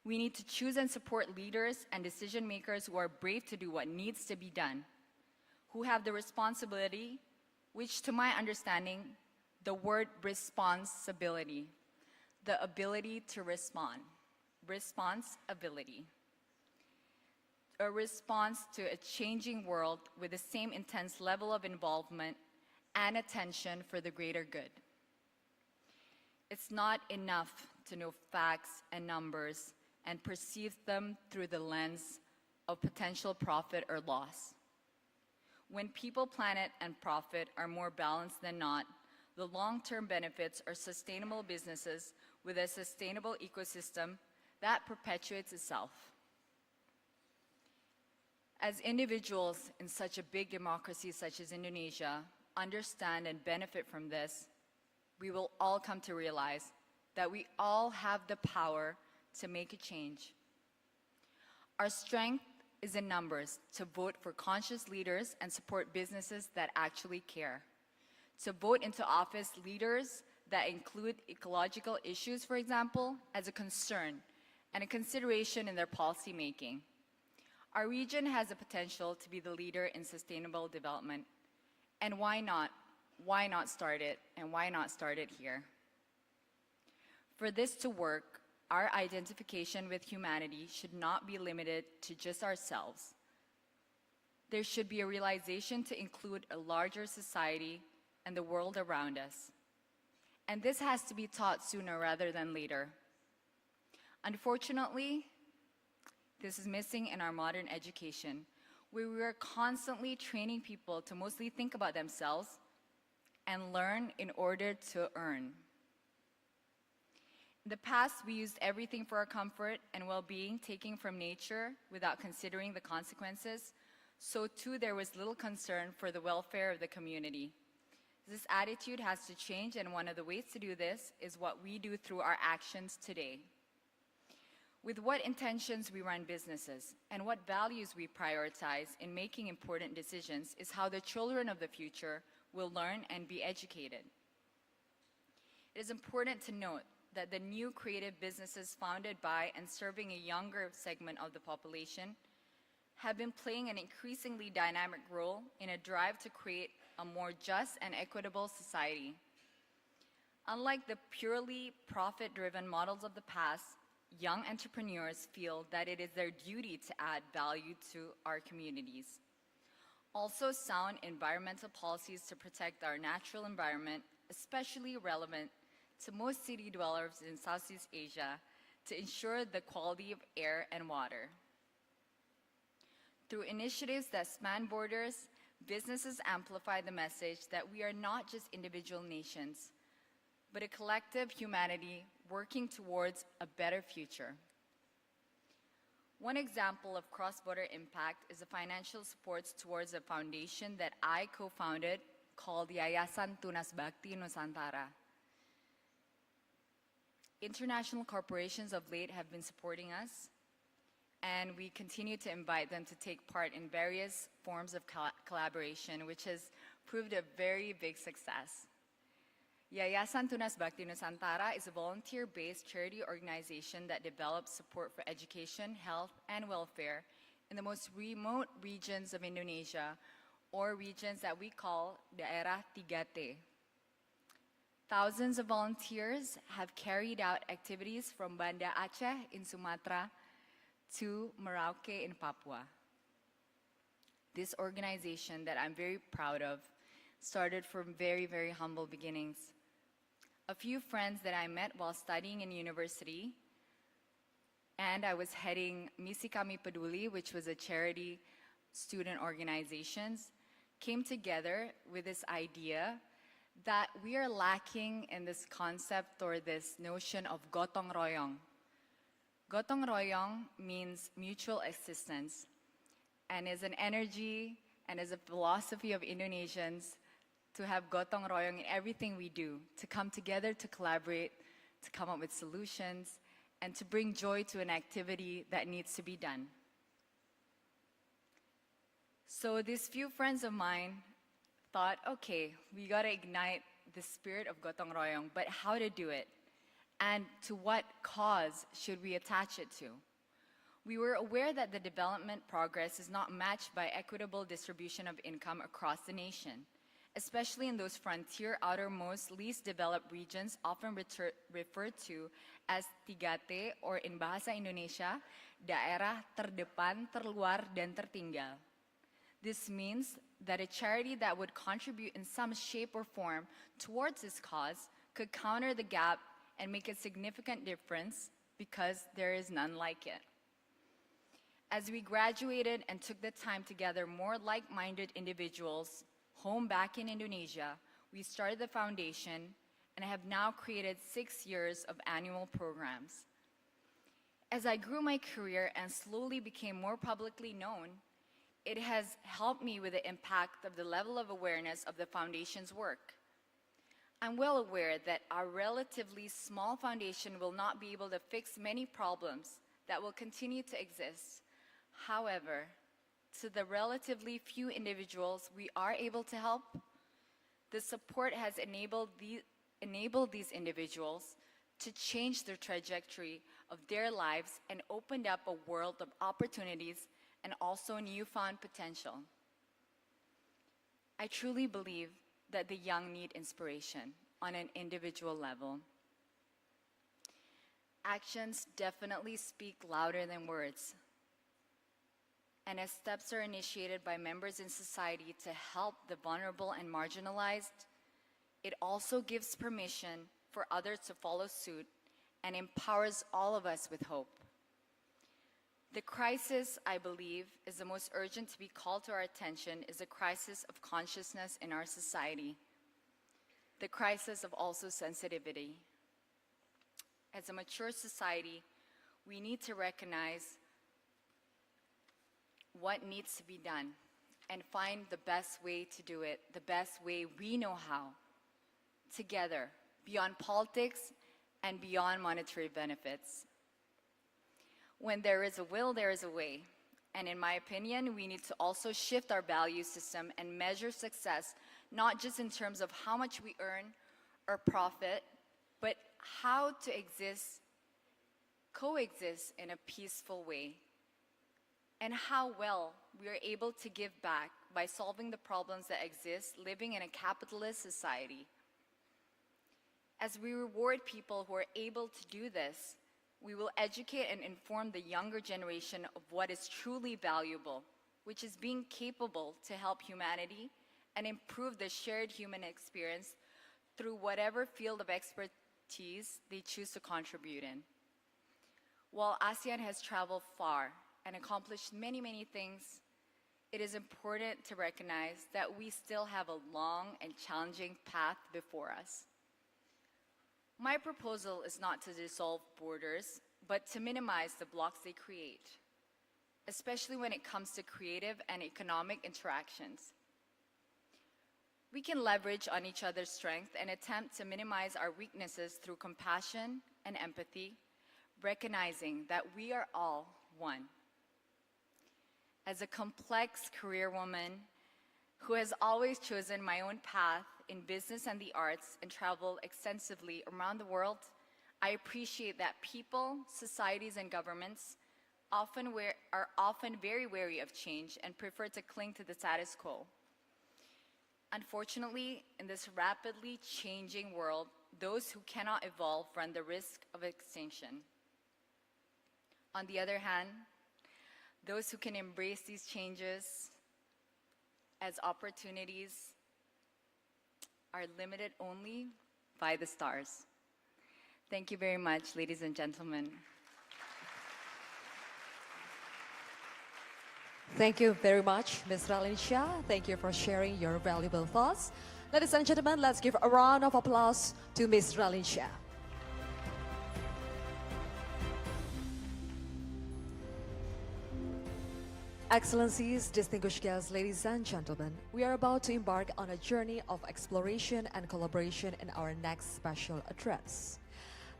We need to choose and support leaders and decision makers who are brave to do what needs to be done, who have the responsibility, which to my understanding, the word responsibility, the ability to respond, responsibility. A response to a changing world with the same intense level of involvement and attention for the greater good. It's not enough to know facts and numbers and perceive them through the lens of potential profit or loss. When people, planet, and profit are more balanced than not, the long-term benefits are sustainable businesses with a sustainable ecosystem that perpetuates itself. As individuals in such a big democracy such as Indonesia understand and benefit from this, we will all come to realize that we all have the power to make a change. Our strength is in numbers to vote for conscious leaders and support businesses that actually care. To vote into office leaders that include ecological issues, for example, as a concern and a consideration in their policy making. Our region has the potential to be the leader in sustainable development. And why not? Why not start it? And why not start it here? For this to work, our identification with humanity should not be limited to just ourselves. There should be a realization to include a larger society and the world around us. And this has to be taught sooner rather than later. Unfortunately, this is missing in our modern education, where we are constantly training people to mostly think about themselves and learn in order to earn. In the past, we used everything for our comfort and well-being, taking from nature without considering the consequences. So too, there was little concern for the welfare of the community. This attitude has to change, and one of the ways to do this is what we do through our actions today. With what intentions we run businesses and what values we prioritize in making important decisions is how the children of the future will learn and be educated. It is important to note that the new creative businesses founded by and serving a younger segment of the population have been playing an increasingly dynamic role in a drive to create a more just and equitable society. Unlike the purely profit-driven models of the past, young entrepreneurs feel that it is their duty to add value to our communities. Also, sound environmental policies to protect our natural environment, especially relevant to most city dwellers in Southeast Asia, to ensure the quality of air and water. Through initiatives that span borders, businesses amplify the message that we are not just individual nations, but a collective humanity working towards a better future. One example of cross-border impact is the financial supports towards a foundation that I co-founded called Yayasan Tunas Bakti Nusantara. International corporations of late have been supporting us, and we continue to invite them to take part in various forms of collaboration, which has proved a very big success. Yayasan Tunas Bakti Nusantara is a volunteer-based charity organization that develops support for education, health, and welfare in the most remote regions of Indonesia, or regions that we call Daerah 3T. Thousands of volunteers have carried out activities from Banda Aceh in Sumatra to Merauke in Papua. This organization that I'm very proud of started from very, very humble beginnings. A few friends that I met while studying in university and I was heading Misi Kami Peduli, which was a charity student organizations, came together with this idea that we are lacking in this concept or this notion of gotong royong. Gotong royong means mutual assistance and is an energy and is a philosophy of Indonesians to have gotong royong in everything we do, to come together, to collaborate, to come up with solutions, and to bring joy to an activity that needs to be done. So these few friends of mine thought, okay, we gotta ignite the spirit of gotong royong, but how to do it? And to what cause should we attach it to? We were aware that the development progress is not matched by equitable distribution of income across the nation, especially in those frontier, outermost, least developed regions often referred to as 3T or in Bahasa Indonesia, daerah terdepan, terluar, dan tertinggal. This means that a charity that would contribute in some shape or form towards this cause could counter the gap and make a significant difference because there is none like it. As we graduated and took the time to gather more like-minded individuals home back in Indonesia, we started the foundation and have now created 6 years of annual programs. As I grew my career and slowly became more publicly known, it has helped me with the impact of the level of awareness of the foundation's work. I'm well aware that our relatively small foundation will not be able to fix many problems that will continue to exist. However, to the relatively few individuals we are able to help, the support has enabled these individuals to change the trajectory of their lives and opened up a world of opportunities and also newfound potential. I truly believe that the young need inspiration on an individual level. Actions definitely speak louder than words. And as steps are initiated by members in society to help the vulnerable and marginalized, it also gives permission for others to follow suit and empowers all of us with hope. The crisis, I believe, is the most urgent to be called to our attention is a crisis of consciousness in our society. The crisis of also sensitivity. As a mature society, we need to recognize what needs to be done and find the best way to do it, the best way we know how, together, beyond politics and beyond monetary benefits. When there is a will, there is a way. And in my opinion, we need to also shift our value system and measure success, not just in terms of how much we earn or profit, but how to coexist in a peaceful way, and how well we are able to give back by solving the problems that exist living in a capitalist society. As we reward people who are able to do this, we will educate and inform the younger generation of what is truly valuable, which is being capable to help humanity and improve the shared human experience through whatever field of expertise they choose to contribute in. While ASEAN has traveled far and accomplished many, many things, it is important to recognize that we still have a long and challenging path before us. My proposal is not to dissolve borders, but to minimize the blocks they create, especially when it comes to creative and economic interactions. We can leverage on each other's strength and attempt to minimize our weaknesses through compassion and empathy, recognizing that we are all one. As a complex career woman who has always chosen my own path in business and the arts and traveled extensively around the world, I appreciate that people, societies, and governments are often very wary of change and prefer to cling to the status quo. Unfortunately, in this rapidly changing world, those who cannot evolve run the risk of extinction. On the other hand, those who can embrace these changes as opportunities are limited only by the stars. Thank you very much, ladies and gentlemen. Thank you very much, Ms. Ralin Shah. Thank you for sharing your valuable thoughts. Ladies and gentlemen, let's give a round of applause to Ms. Ralin Shah. Excellencies, distinguished guests, ladies and gentlemen, we are about to embark on a journey of exploration and collaboration in our next special address.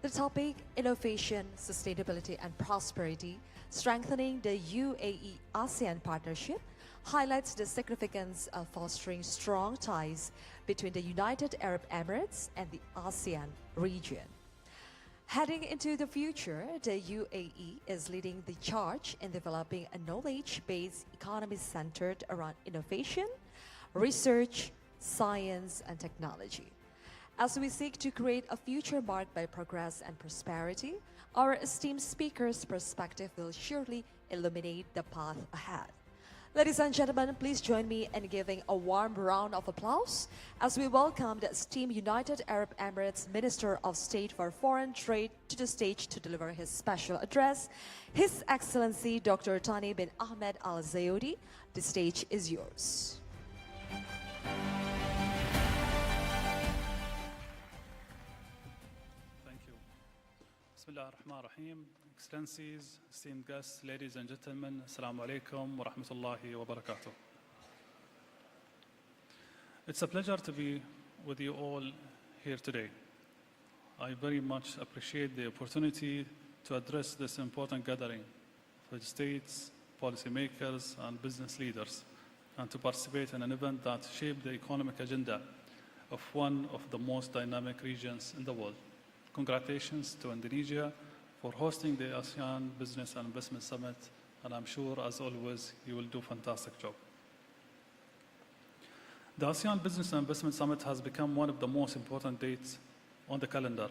The topic, innovation, sustainability and prosperity, strengthening the UAE-ASEAN partnership, highlights the significance of fostering strong ties between the United Arab Emirates and the ASEAN region. Heading into the future, the UAE is leading the charge in developing a knowledge-based economy centered around innovation, research, science, and technology. As we seek to create a future marked by progress and prosperity, our esteemed speaker's perspective will surely illuminate the path ahead. Ladies and gentlemen, please join me in giving a warm round of applause as we welcome the esteemed United Arab Emirates Minister of State for Foreign Trade to the stage to deliver his special address, His Excellency Dr. Thani bin Ahmed Al Zayedi. The stage is yours. Thank you. Bismillah ar-Rahman ar-Rahim. Excellencies, esteemed guests, ladies and gentlemen, Assalamu alaikum wa rahmatullahi wa barakatuh. It's a pleasure to be with you all here today. I very much appreciate the opportunity to address this important gathering of states, policymakers, and business leaders, and to participate in an event that shaped the economic agenda of one of the most dynamic regions in the world. Congratulations to Indonesia for hosting the ASEAN Business and Investment Summit, and I'm sure, as always, you will do a fantastic job. The ASEAN Business and Investment Summit has become one of the most important dates on the calendar,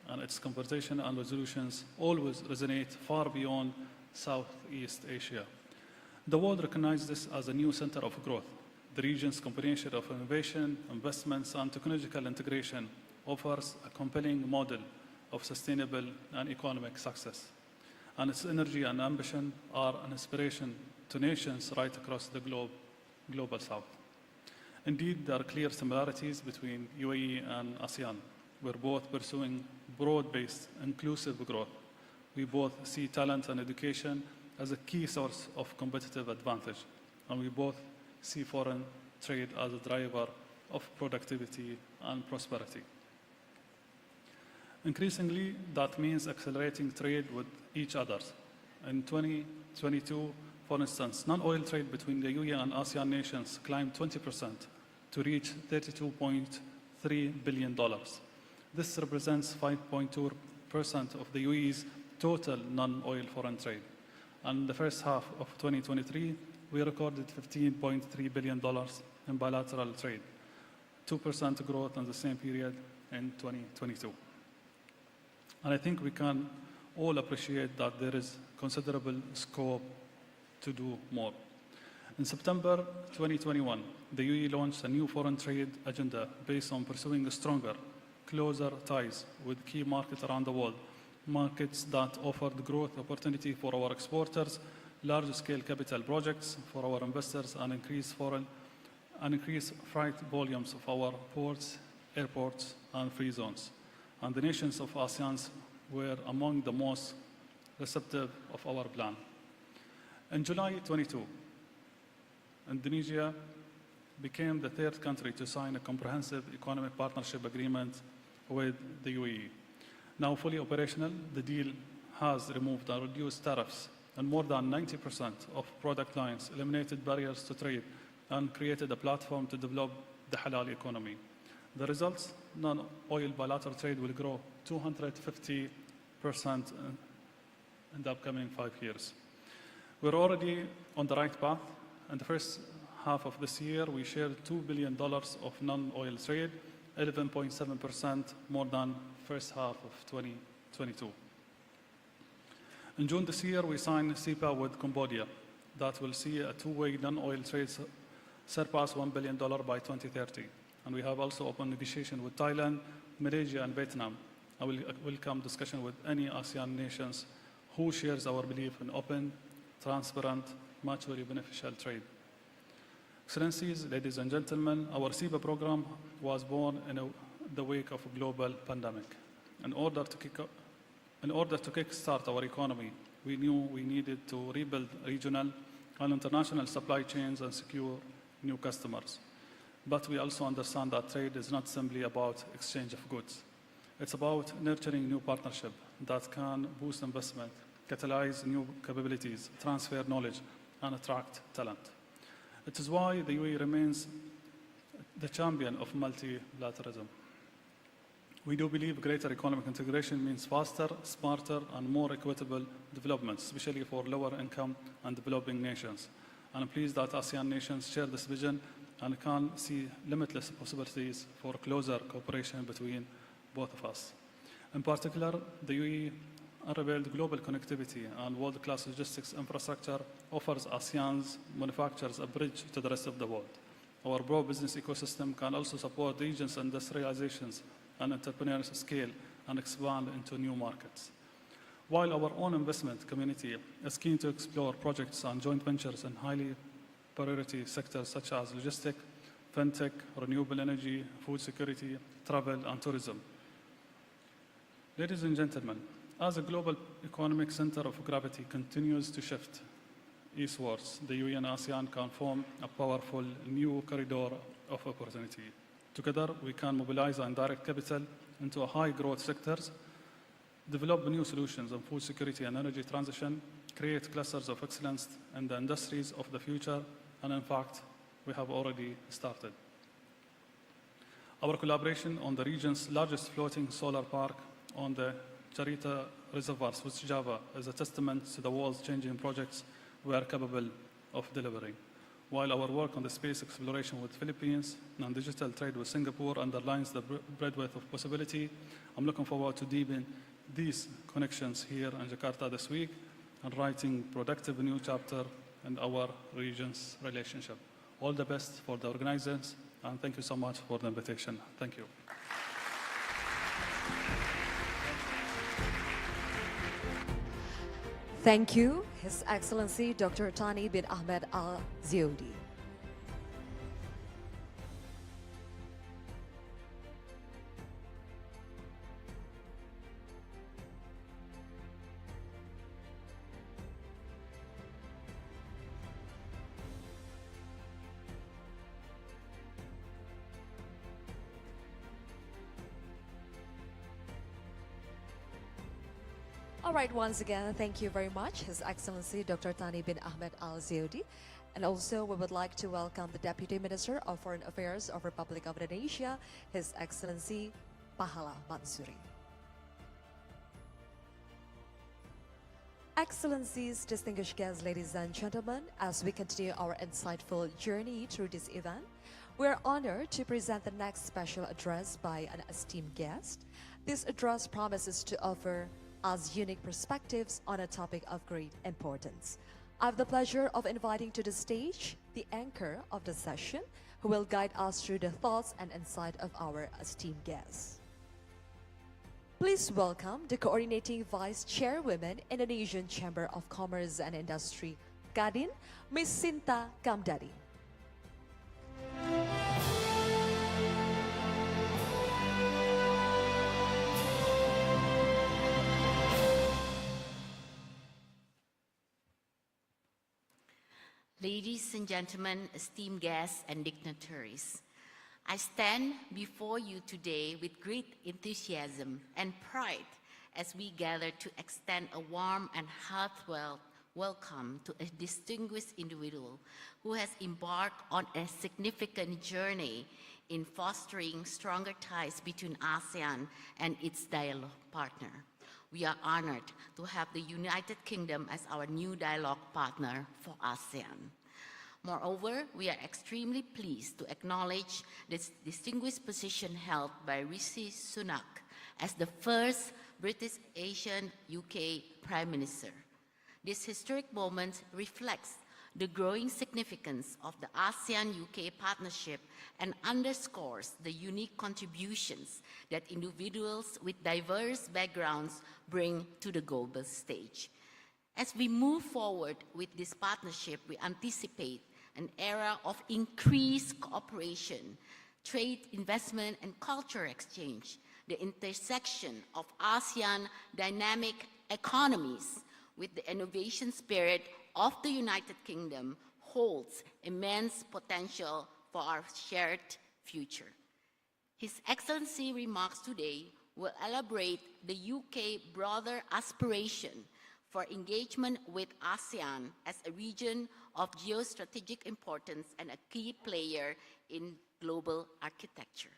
and its conversation and resolutions always resonate far beyond Southeast Asia. The world recognizes this as a new center of growth. The region's combination of innovation, investments, and technological integration offers a compelling model of sustainable and economic success. And its energy and ambition are an inspiration to nations right across the global south. Indeed, there are clear similarities between UAE and ASEAN. We're both pursuing broad-based, inclusive growth. We both see talent and education as a key source of competitive advantage. And we both see foreign trade as a driver of productivity and prosperity. Increasingly, that means accelerating trade with each other. In 2022, for instance, non-oil trade between the UAE and ASEAN nations climbed 20% to reach $32.3 billion. This represents 5.2% of the UAE's total non-oil foreign trade. And in the first half of 2023, we recorded $15.3 billion in bilateral trade, 2% growth in the same period in 2022. And I think we can all appreciate that there is considerable scope to do more. In September 2021, the UAE launched a new foreign trade agenda based on pursuing stronger, closer ties with key markets around the world, markets that offered growth opportunity for our exporters, large-scale capital projects for our investors, and increased freight volumes of our ports, airports, and free zones. And the nations of ASEAN were among the most receptive of our plan. In July 22, Indonesia became the third country to sign a comprehensive economic partnership agreement with the UAE. Now fully operational, the deal has removed and reduced tariffs on more than 90% of product lines, eliminated barriers to trade, and created a platform to develop the halal economy. The results, non-oil bilateral trade will grow 250% in the upcoming 5 years. We're already on the right path. In the first half of this year, we shared $2 billion of non-oil trade, 11.7% more than first half of 2022. In June this year, we signed CEPA with Cambodia that will see a two-way non-oil trade surpass $1 billion by 2030. And we have also opened negotiation with Thailand, Malaysia, and Vietnam. I will welcome discussion with any ASEAN nations who shares our belief in open, transparent, mutually beneficial trade. Excellencies, ladies and gentlemen, our SIBA program was born in the wake of a global pandemic. In order to kickstart our economy, we knew we needed to rebuild regional and international supply chains and secure new customers. But we also understand that trade is not simply about exchange of goods. It's about nurturing new partnerships that can boost investment, catalyze new capabilities, transfer knowledge, and attract talent. It is why the UAE remains the champion of multilateralism. We do believe greater economic integration means faster, smarter, and more equitable development, especially for lower income and developing nations. And I'm pleased that ASEAN nations share this vision and can see limitless possibilities for closer cooperation between both of us. In particular, the UAE unrivaled global connectivity and world-class logistics infrastructure offers ASEAN's manufacturers a bridge to the rest of the world. Our broad business ecosystem can also support the region's industrializations and entrepreneurs scale and expand into new markets. While our own investment community is keen to explore projects and joint ventures in highly priority sectors such as logistics, fintech, renewable energy, food security, travel, and tourism. Ladies and gentlemen, as a global economic center of gravity continues to shift eastwards, the UAE and ASEAN can form a powerful new corridor of opportunity. Together, we can mobilize and direct capital into high-growth sectors, develop new solutions on food security and energy transition, create clusters of excellence in the industries of the future, and in fact, we have already started. Our collaboration on the region's largest floating solar park on the Charita Reservoir, Swiss Java, is a testament to the world's changing projects we are capable of delivering. While our work on the space exploration with Philippines and digital trade with Singapore underlines the breadth of possibility, I'm looking forward to deepen these connections here in Jakarta this week and writing productive new chapter in our region's relationship. All the best for the organizers, and thank you so much for the invitation. Thank you. Thank you, His Excellency Dr. Thani bin Ahmed Al Ziyodi. All right, once again, thank you very much, His Excellency Dr. Thani bin Ahmed Al Ziyodi. And also, we would like to welcome the Deputy Minister of Foreign Affairs of Republic of Indonesia, His Excellency Pahala Mansuri. Excellencies, distinguished guests, ladies and gentlemen, as we continue our insightful journey through this event, we are honored to present the next special address by an esteemed guest. This address promises to offer us unique perspectives on a topic of great importance. I have the pleasure of inviting to the stage the anchor of the session, who will guide us through the thoughts and insight of our esteemed guests. Please welcome the Coordinating Vice Chairwoman, Indonesian Chamber of Commerce and Industry, Kadin, Ms. Sinta Kamdari. Ladies and gentlemen, esteemed guests and dignitaries, I stand before you today with great enthusiasm and pride as we gather to extend a warm and heartfelt welcome to a distinguished individual who has embarked on a significant journey in fostering stronger ties between ASEAN and its dialogue partner. We are honored to have the United Kingdom as our new dialogue partner for ASEAN. Moreover, we are extremely pleased to acknowledge this distinguished position held by Rishi Sunak as the first British Asian UK Prime Minister. This historic moment reflects the growing significance of the ASEAN-UK partnership and underscores the unique contributions that individuals with diverse backgrounds bring to the global stage. As we move forward with this partnership, we anticipate an era of increased cooperation, trade, investment, and cultural exchange. The intersection of ASEAN dynamic economies with the innovation spirit of the United Kingdom holds immense potential for our shared future. His Excellency remarks today will elaborate the UK broader aspiration for engagement with ASEAN as a region of geostrategic importance and a key player in global architecture.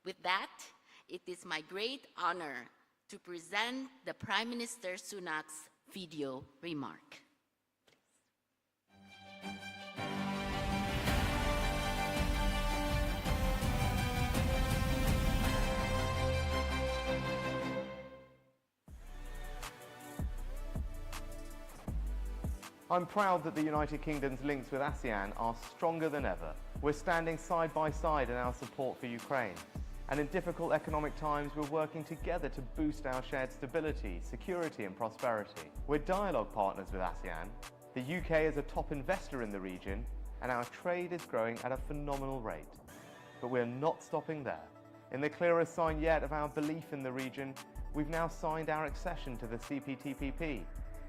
With that, it is my great honor to present the Prime Minister Sunak's video remark. I'm proud that the United Kingdom's links with ASEAN are stronger than ever. We're standing side by side in our support for Ukraine. And in difficult economic times, we're working together to boost our shared stability, security and prosperity. We're dialogue partners with ASEAN. The UK is a top investor in the region, and our trade is growing at a phenomenal rate. But we're not stopping there. In the clearest sign yet of our belief in the region, we've now signed our accession to the CPTPP,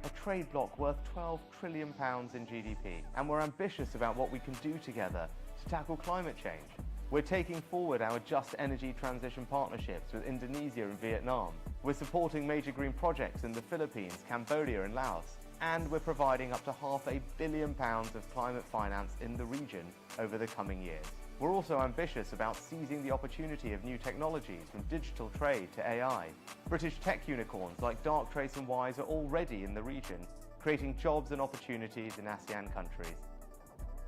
a trade bloc worth £12 trillion in GDP. And we're ambitious about what we can do together to tackle climate change. We're taking forward our just energy transition partnerships with Indonesia and Vietnam. We're supporting major green projects in the Philippines, Cambodia and Laos. And we're providing up to £500 million of climate finance in the region over the coming years. We're also ambitious about seizing the opportunity of new technologies from digital trade to AI. British tech unicorns like Darktrace and Wise are already in the region, creating jobs and opportunities in ASEAN countries.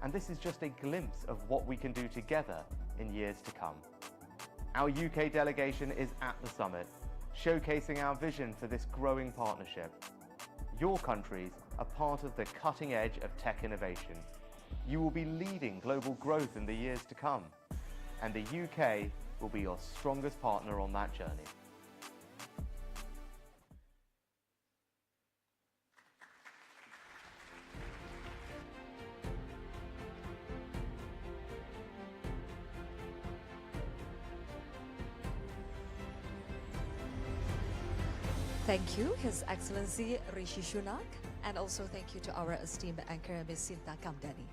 And this is just a glimpse of what we can do together in years to come. Our UK delegation is at the summit, showcasing our vision for this growing partnership. Your countries are part of the cutting edge of tech innovation. You will be leading global growth in the years to come, and the UK will be your strongest partner on that journey. Thank you, His Excellency Rishi Sunak, and also thank you to our esteemed anchor, Ms. Sinta Kamdani.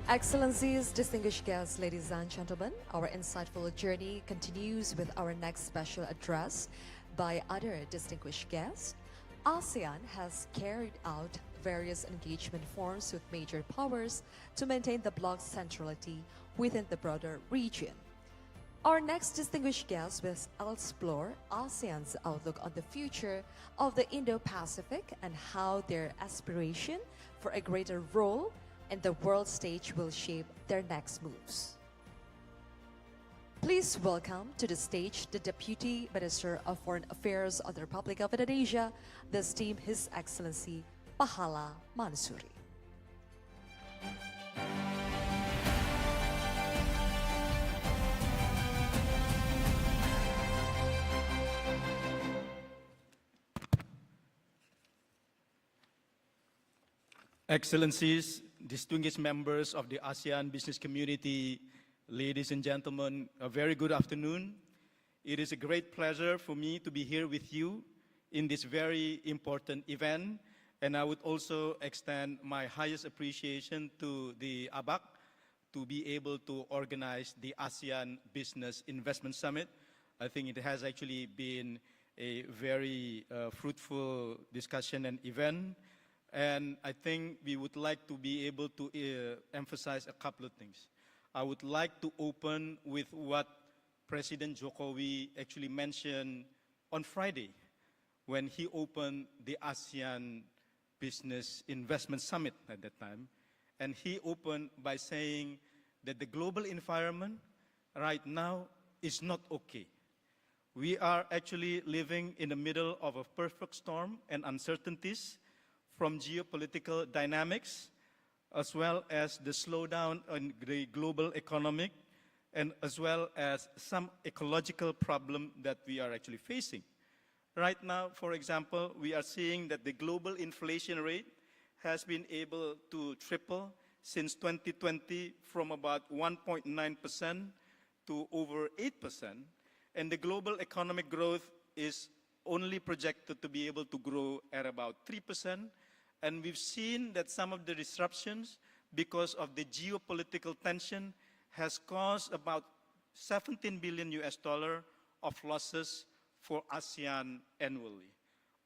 Excellencies, distinguished guests, ladies and gentlemen, our insightful journey continues with our next special address by other distinguished guests. ASEAN has carried out various engagement forums with major powers to maintain the bloc's centrality within the broader region. Our next distinguished guest will explore ASEAN's outlook on the future of the Indo-Pacific and how their aspiration for a greater role in the world stage will shape their next moves. Please welcome to the stage the Deputy Minister of Foreign Affairs of the Republic of Indonesia, the esteemed His Excellency Pahala Mansuri. Excellencies, distinguished members of the ASEAN business community, ladies and gentlemen, a very good afternoon. It is a great pleasure for me to be here with you in this very important event, and I would also extend my highest appreciation to the ABAC to be able to organize the ASEAN Business Investment Summit. I think it has actually been a very fruitful discussion and event. And I think we would like to be able to emphasize a couple of things. I would like to open with what President Jokowi actually mentioned on Friday when he opened the ASEAN Business Investment Summit at that time. And he opened by saying that the global environment right now is not okay. We are actually living in the middle of a perfect storm and uncertainties from geopolitical dynamics, as well as the slowdown in the global economic, and as well as some ecological problem that we are actually facing. Right now, for example, we are seeing that the global inflation rate has been able to triple since 2020 from about 1.9% to over 8%. And the global economic growth is only projected to be able to grow at about 3%. And we've seen that some of the disruptions because of the geopolitical tension has caused about 17 billion US dollar of losses for ASEAN annually.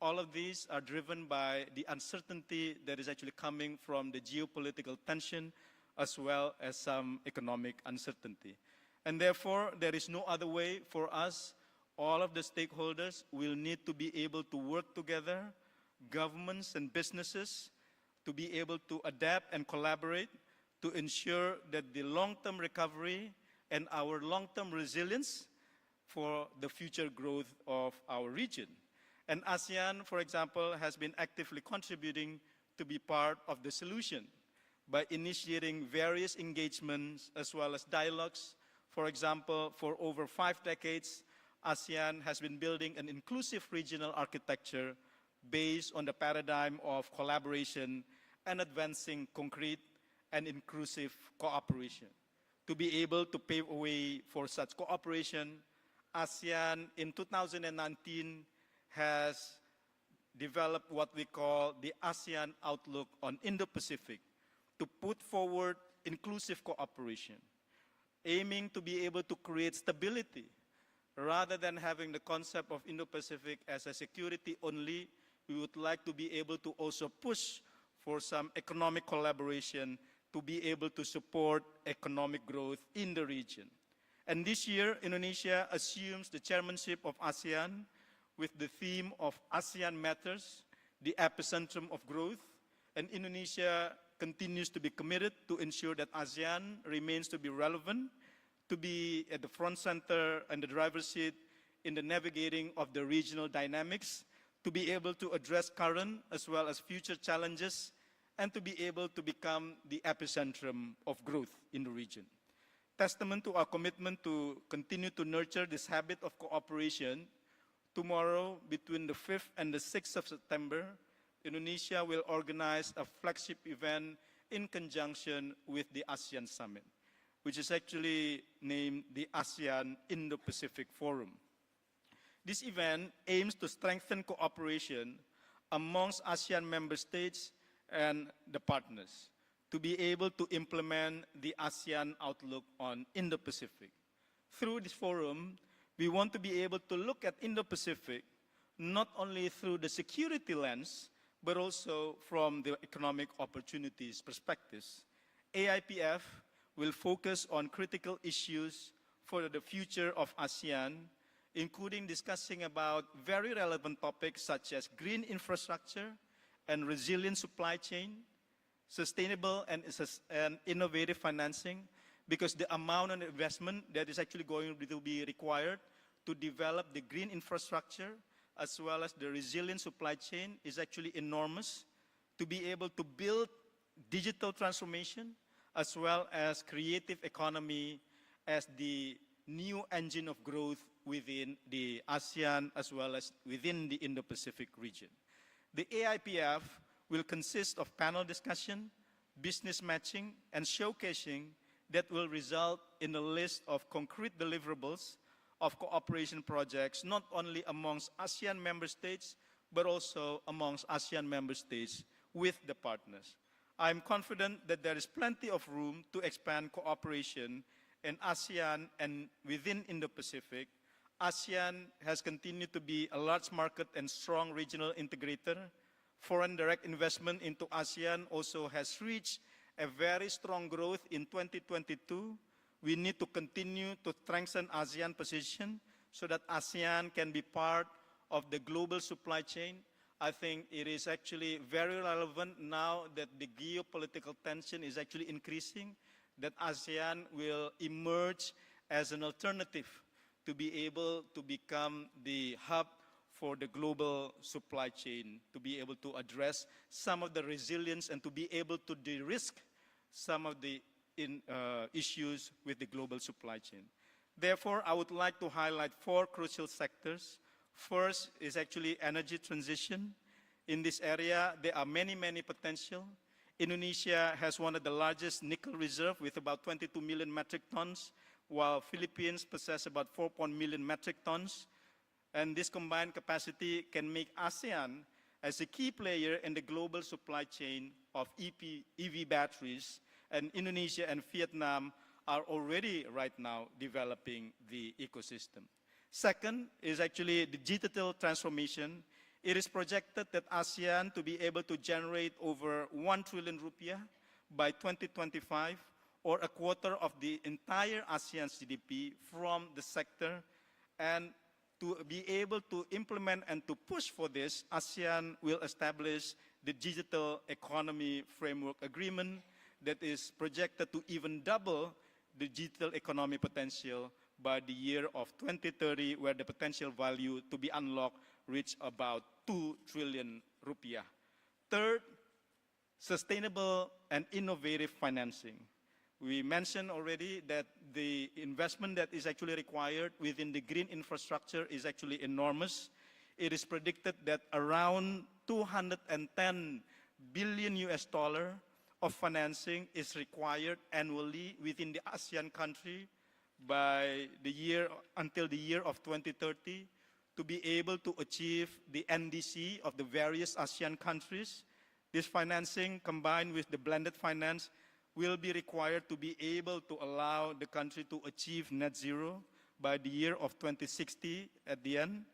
All of these are driven by the uncertainty that is actually coming from the geopolitical tension as well as some economic uncertainty. And therefore, there is no other way for us. All of the stakeholders will need to be able to work together, governments and businesses, to be able to adapt and collaborate to ensure that the long-term recovery and our long-term resilience for the future growth of our region. And ASEAN, for example, has been actively contributing to be part of the solution by initiating various engagements as well as dialogues. For example, for over 5 decades, ASEAN has been building an inclusive regional architecture based on the paradigm of collaboration and advancing concrete and inclusive cooperation. To be able to pave a way for such cooperation, ASEAN in 2019 has developed what we call the ASEAN Outlook on Indo-Pacific to put forward inclusive cooperation, aiming to be able to create stability. Rather than having the concept of Indo-Pacific as a security only, we would like to be able to also push for some economic collaboration to be able to support economic growth in the region. And this year, Indonesia assumes the chairmanship of ASEAN with the theme of ASEAN Matters, the epicentrum of growth. And Indonesia continues to be committed to ensure that ASEAN remains to be relevant, to be at the front center and the driver's seat in the navigating of the regional dynamics, to be able to address current as well as future challenges, and to be able to become the epicentrum of growth in the region. Testament to our commitment to continue to nurture this habit of cooperation, tomorrow, between the 5th and the 6th of September, Indonesia will organize a flagship event in conjunction with the ASEAN Summit, which is actually named the ASEAN Indo-Pacific Forum. This event aims to strengthen cooperation amongst ASEAN member states and the partners to be able to implement the ASEAN Outlook on Indo-Pacific. Through this forum, we want to be able to look at Indo-Pacific not only through the security lens, but also from the economic opportunities perspectives. AIPF will focus on critical issues for the future of ASEAN, including discussing about very relevant topics such as green infrastructure and resilient supply chain, sustainable and innovative financing, because the amount of investment that is actually going to be required to develop the green infrastructure as well as the resilient supply chain is actually enormous. To be able to build digital transformation as well as creative economy as the new engine of growth within the ASEAN as well as within the Indo-Pacific region. The AIPF will consist of panel discussion, business matching, and showcasing that will result in a list of concrete deliverables of cooperation projects, not only amongst ASEAN member states, but also amongst ASEAN member states with the partners. I'm confident that there is plenty of room to expand cooperation in ASEAN and within Indo-Pacific. ASEAN has continued to be a large market and strong regional integrator. Foreign direct investment into ASEAN also has reached a very strong growth in 2022. We need to continue to strengthen ASEAN position so that ASEAN can be part of the global supply chain. I think it is actually very relevant now that the geopolitical tension is actually increasing, that ASEAN will emerge as an alternative to be able to become the hub for the global supply chain, to be able to address some of the resilience and to be able to de-risk some of the in issues with the global supply chain. Therefore, I would like to highlight 4 crucial sectors. First is actually energy transition. In this area, there are many, many potential. Indonesia has one of the largest nickel reserve with about 22 million metric tons, while Philippines possess about 4 million metric tons. And this combined capacity can make ASEAN as a key player in the global supply chain of EV batteries. And Indonesia and Vietnam are already right now developing the ecosystem. Second is actually the digital transformation. It is projected that ASEAN to be able to generate over 1 trillion rupiah by 2025, or a quarter of the entire ASEAN GDP from the sector. And to be able to implement and to push for this, ASEAN will establish the Digital Economy Framework Agreement that is projected to even double the digital economy potential by the year of 2030, where the potential value to be unlocked reach about 2 trillion rupiah. Third, sustainable and innovative financing. We mentioned already that the investment that is actually required within the green infrastructure is actually enormous. It is predicted that around 210 billion US dollar of financing is required annually within the ASEAN country by the year, until the year of 2030, to be able to achieve the NDC of the various ASEAN countries. This financing, combined with the blended finance, will be required to be able to allow the country to achieve net zero by the year of 2060 at the end.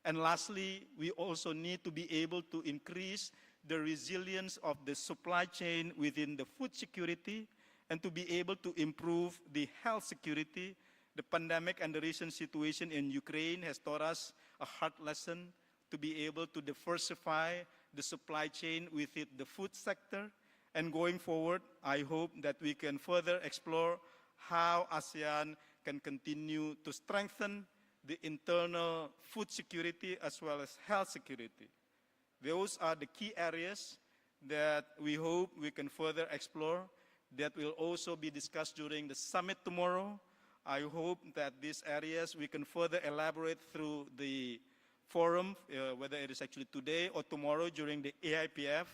And lastly, we also need to be able to increase the resilience of the supply chain within the food security, and to be able to improve the health security. The pandemic and the recent situation in Ukraine has taught us a hard lesson to be able to diversify the supply chain within the food sector. And going forward, I hope that we can further explore how ASEAN can continue to strengthen the internal food security as well as health security. Those are the key areas that we hope we can further explore, that will also be discussed during the summit tomorrow. I hope that these areas we can further elaborate through the forum, whether it is actually today or tomorrow during the AIPF.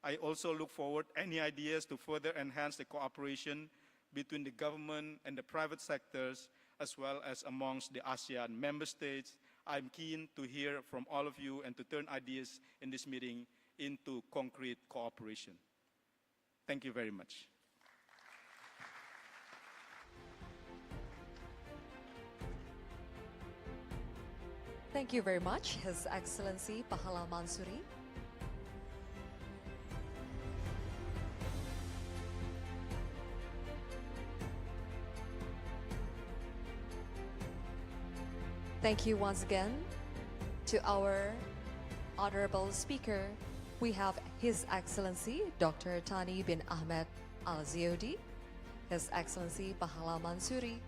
I also look forward any ideas to further enhance the cooperation between the government and the private sectors, as well as amongst the ASEAN member states. I'm keen to hear from all of you and to turn ideas in this meeting into concrete cooperation. Thank you very much. Thank you very much, His Excellency Pahala Mansuri. Thank you once again to our honorable speaker. We have His Excellency Dr. Thani bin Ahmed Al Ziodi, His Excellency Pahala Mansuri.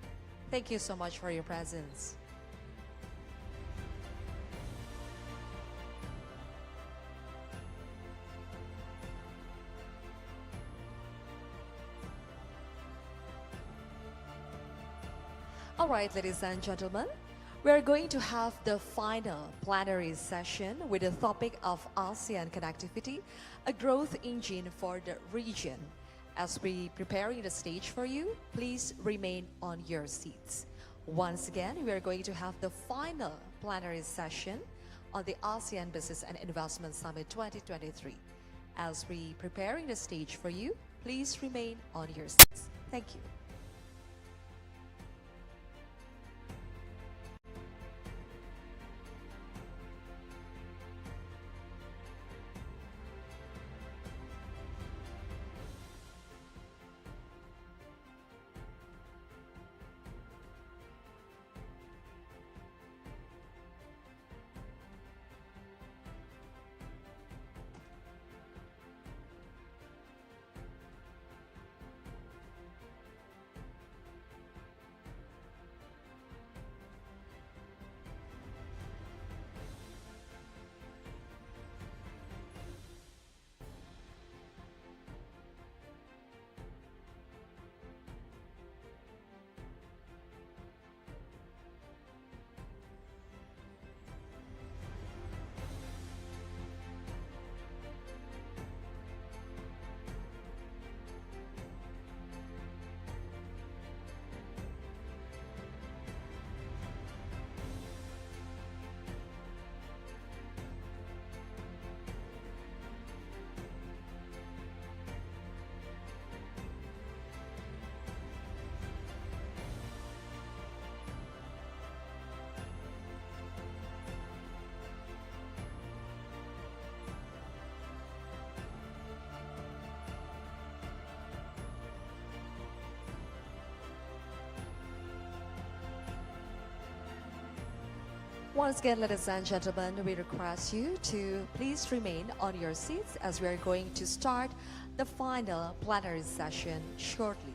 Thank you so much for your presence. All right, ladies and gentlemen, we are going to have the final plenary session with the topic of ASEAN connectivity, a growth engine for the region. As we preparing the stage for you, please remain on your seats. Once again, we are going to have the final plenary session on the ASEAN Business and Investment Summit 2023. As we preparing the stage for you, please remain on your seats. Thank you. Once again, ladies and gentlemen, we request you to please remain on your seats as we are going to start the final plenary session shortly.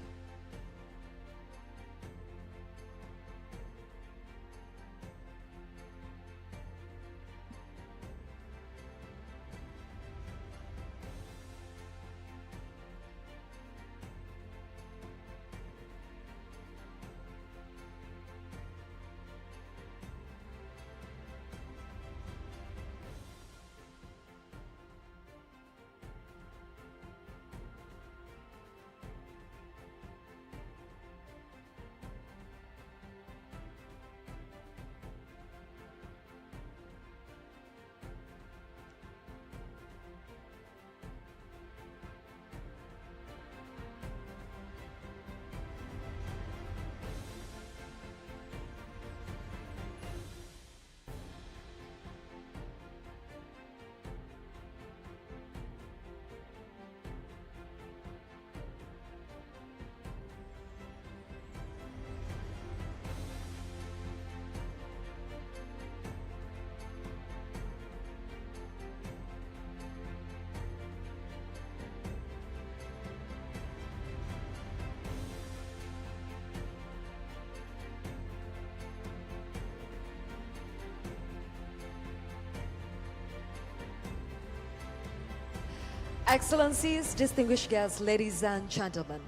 Excellencies, distinguished guests, ladies and gentlemen.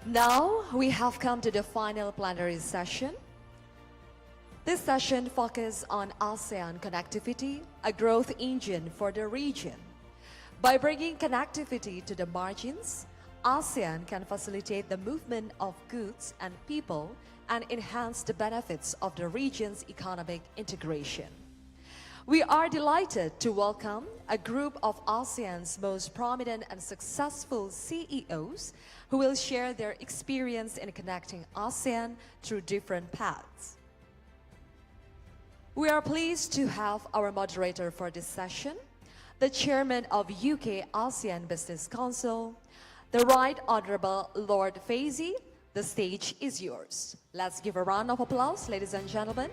Now we have come to the final plenary session. This session focuses on ASEAN connectivity, a growth engine for the region. By bringing connectivity to the margins, ASEAN can facilitate the movement of goods and people and enhance the benefits of the region's economic integration. We are delighted to welcome a group of ASEAN's most prominent and successful CEOs who will share their experience in connecting ASEAN through different paths. We are pleased to have our moderator for this session, the Chairman of UK ASEAN Business Council, the Right Honourable Lord Faizi. The stage is yours. Let's give a round of applause, ladies and gentlemen.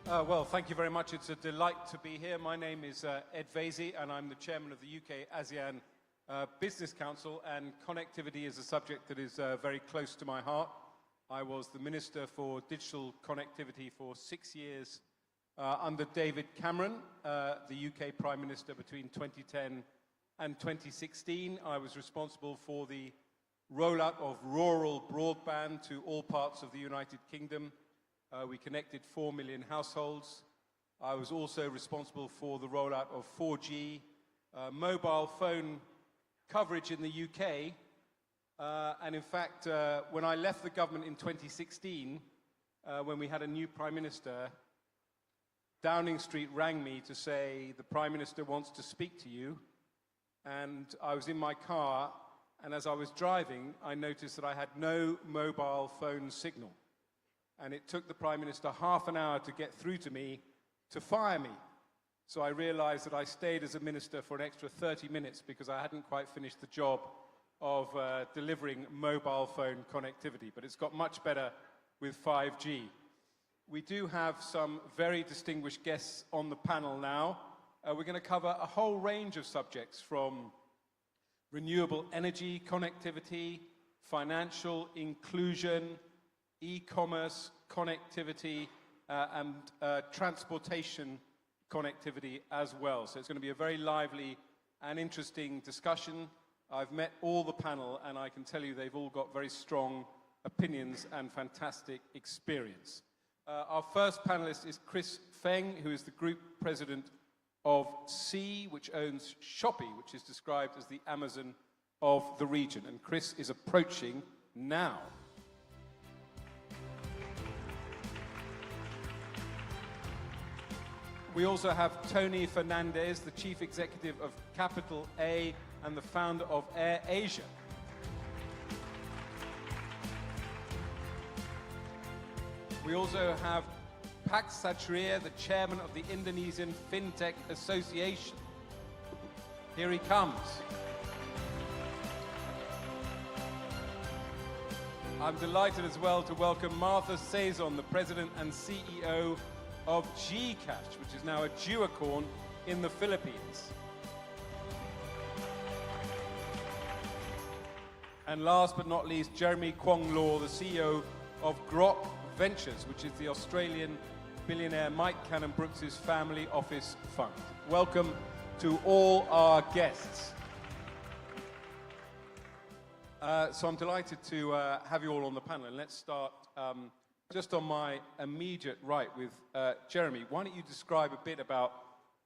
Well, thank you very much. It's a delight to be here. My name is Ed Faizi, and I'm the chairman of the UK ASEAN Business Council, and connectivity is a subject that is very close to my heart. I was the Minister for Digital Connectivity for 6 years under David Cameron, the UK Prime Minister between 2010 and 2016. I was responsible for the rollout of rural broadband to all parts of the United Kingdom. We connected 4 million households. I was also responsible for the rollout of 4G mobile phone coverage in the UK. And in fact, when I left the government in 2016, when we had a new Prime Minister, Downing Street rang me to say, the Prime Minister wants to speak to you. And I was in my car, and as I was driving, I noticed that I had no mobile phone signal. And it took the Prime Minister half an hour to get through to me to fire me. So I realized that I stayed as a minister for an extra 30 minutes because I hadn't quite finished the job of delivering mobile phone connectivity. But it's got much better with 5G. We do have some very distinguished guests on the panel now. We're going to cover a whole range of subjects, from renewable energy connectivity, financial inclusion, e-commerce connectivity, and transportation connectivity as well. So it's going to be a very lively and interesting discussion. I've met all the panel, and I can tell you they've all got very strong opinions and fantastic experience. Our first panelist is Chris Feng, who is the Group President of Sea, which owns Shopee, which is described as the Amazon of the region. And Chris is approaching now. We also have Tony Fernandez, the Chief Executive of Capital A and the founder of Air Asia. We also have Pak Satria, the Chairman of the Indonesian FinTech Association. Here he comes. I'm delighted as well to welcome Martha Saison, the President and CEO of GCash, which is now a duocorn in the Philippines. And last but not least, Jeremy Kwong Law, the CEO of Grok Ventures, which is the Australian billionaire Mike Cannon-Brooks' family office fund. Welcome to all our guests. So I'm delighted to have you all on the panel. And let's start just on my immediate right with Jeremy. Why don't you describe a bit about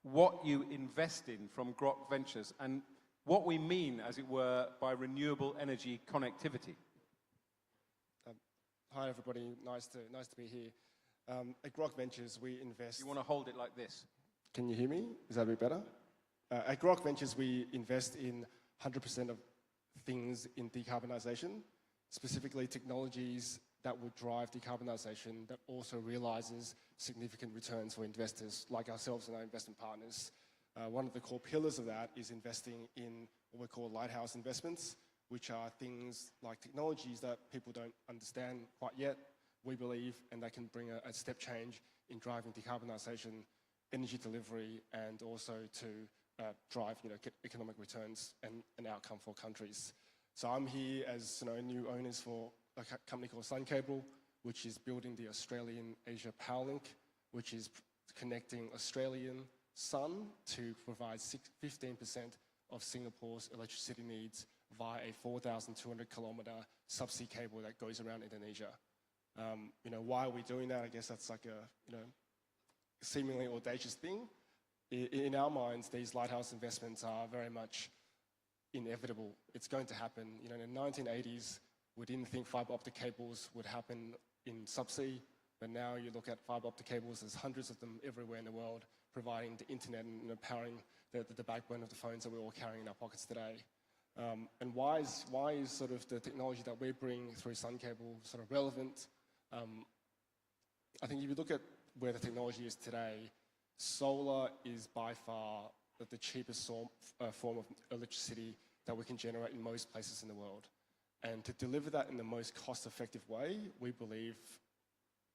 what you invest in from Grok Ventures and what we mean, as it were, by renewable energy connectivity? Hi, everybody. Nice to be here. At Grok Ventures, we invest... You want to hold it like this? Can you hear me? Is that a bit better? At Grok Ventures, we invest in 100% of things in decarbonisation, specifically technologies that will drive decarbonisation that also realises significant returns for investors like ourselves and our investment partners. One of the core pillars of that is investing in what we call lighthouse investments, which are things like technologies that people don't understand quite yet, we believe, and that can bring a step change in driving decarbonisation, energy delivery, and also to drive economic returns and outcome for countries. So I'm here as new owners for a company called Sun Cable, which is building the Australian Asia Power Link, which is connecting Australian sun to provide 15% of Singapore's electricity needs via a 4,200 kilometre subsea cable that goes around Indonesia. Why are we doing that? I guess that's like a seemingly audacious thing. In our minds, these lighthouse investments are very much inevitable. It's going to happen. In the 1980s, we didn't think fibre optic cables would happen in subsea, but now you look at fibre optic cables, there's hundreds of them everywhere in the world, providing the internet and powering the backbone of the phones that we're all carrying in our pockets today. And why is sort of the technology that we bring through Sun Cable sort of relevant? I think if you look at where the technology is today, solar is by far the cheapest form of electricity that we can generate in most places in the world. And to deliver that in the most cost-effective way, we believe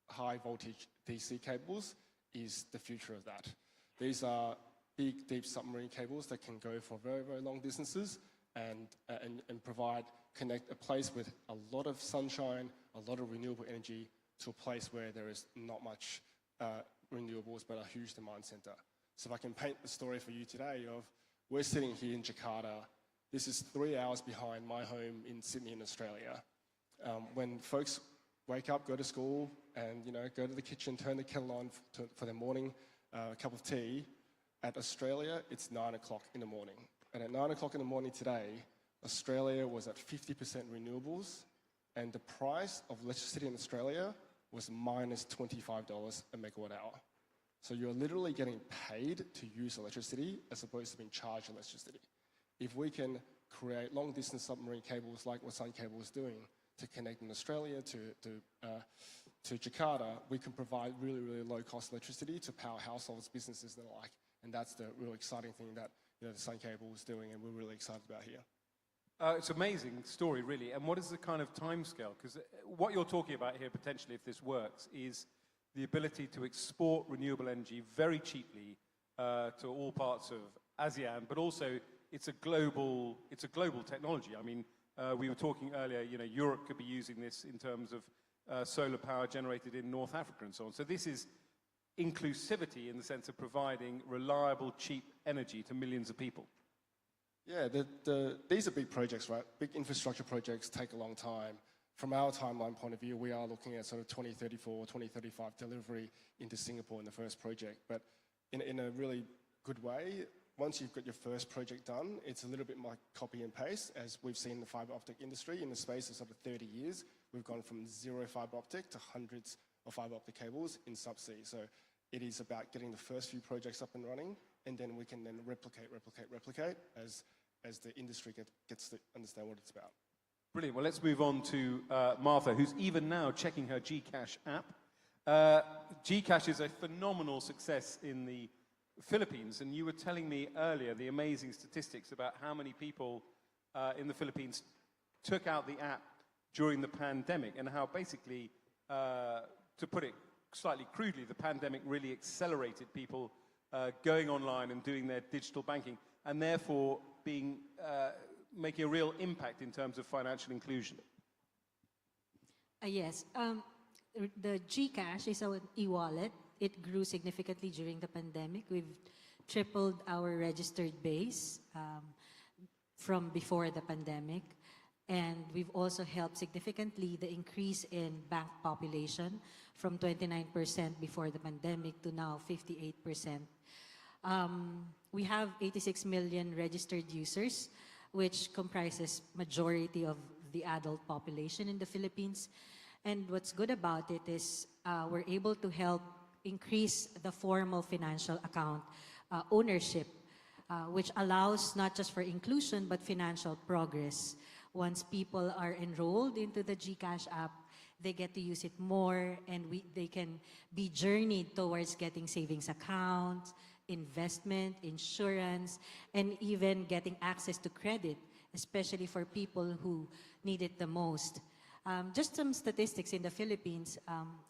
high voltage DC cables is the future of that. These are big, deep submarine cables that can go for very, very long distances and connect a place with a lot of sunshine, a lot of renewable energy to a place where there is not much renewables but a huge demand centre. So if I can paint the story for you today of we're sitting here in Jakarta. This is 3 hours behind my home in Sydney in Australia. When folks wake up, go to school and go to the kitchen, turn the kettle on for their morning cup of tea, at Australia it's 9 o'clock in the morning. And at 9 o'clock in the morning today, Australia was at 50% renewables and the price of electricity in Australia was minus $25 a megawatt hour. So you're literally getting paid to use electricity as opposed to being charged electricity. If we can create long-distance submarine cables like what Sun Cable is doing to connect in Australia to Jakarta, we can provide really, really low-cost electricity to power households, businesses, and the like. And that's the real exciting thing that the Sun Cable is doing, and we're really excited about here. It's an amazing story, really. And what is the kind of timescale? Because what you're talking about here, potentially, if this works, is the ability to export renewable energy very cheaply to all parts of ASEAN, but also it's a global technology. I mean, we were talking earlier, Europe could be using this in terms of solar power generated in North Africa and so on. So this is inclusivity in the sense of providing reliable, cheap energy to millions of people. Yeah, these are big projects, right? Big infrastructure projects take a long time. From our timeline point of view, we are looking at sort of 2034, 2035 delivery into Singapore in the first project. But in a really good way, once you've got your first project done, it's a little bit like copy and paste, as we've seen in the fibre optic industry. In the space of sort of 30 years, we've gone from 0 fibre optic to hundreds of fibre optic cables in subsea. So it is about getting the first few projects up and running, and then we can then replicate as the industry gets to understand what it's about. Brilliant. Well, let's move on to Martha, who's even now checking her GCash app. GCash is a phenomenal success in the Philippines, and you were telling me earlier the amazing statistics about how many people in the Philippines took out the app during the pandemic, and how basically, to put it slightly crudely, the pandemic really accelerated people going online and doing their digital banking, and therefore making a real impact in terms of financial inclusion. Yes. The GCash is our e-wallet. It grew significantly during the pandemic. We've tripled our registered base from before the pandemic. And we've also helped significantly the increase in bank population from 29% before the pandemic to now 58%. We have 86 million registered users, which comprises majority of the adult population in the Philippines. And what's good about it is we're able to help increase the formal financial account ownership, which allows not just for inclusion, but financial progress. Once people are enrolled into the GCash app, they get to use it more, and they can be journeyed towards getting savings accounts, investment, insurance, and even getting access to credit, especially for people who need it the most. Just some statistics in the Philippines,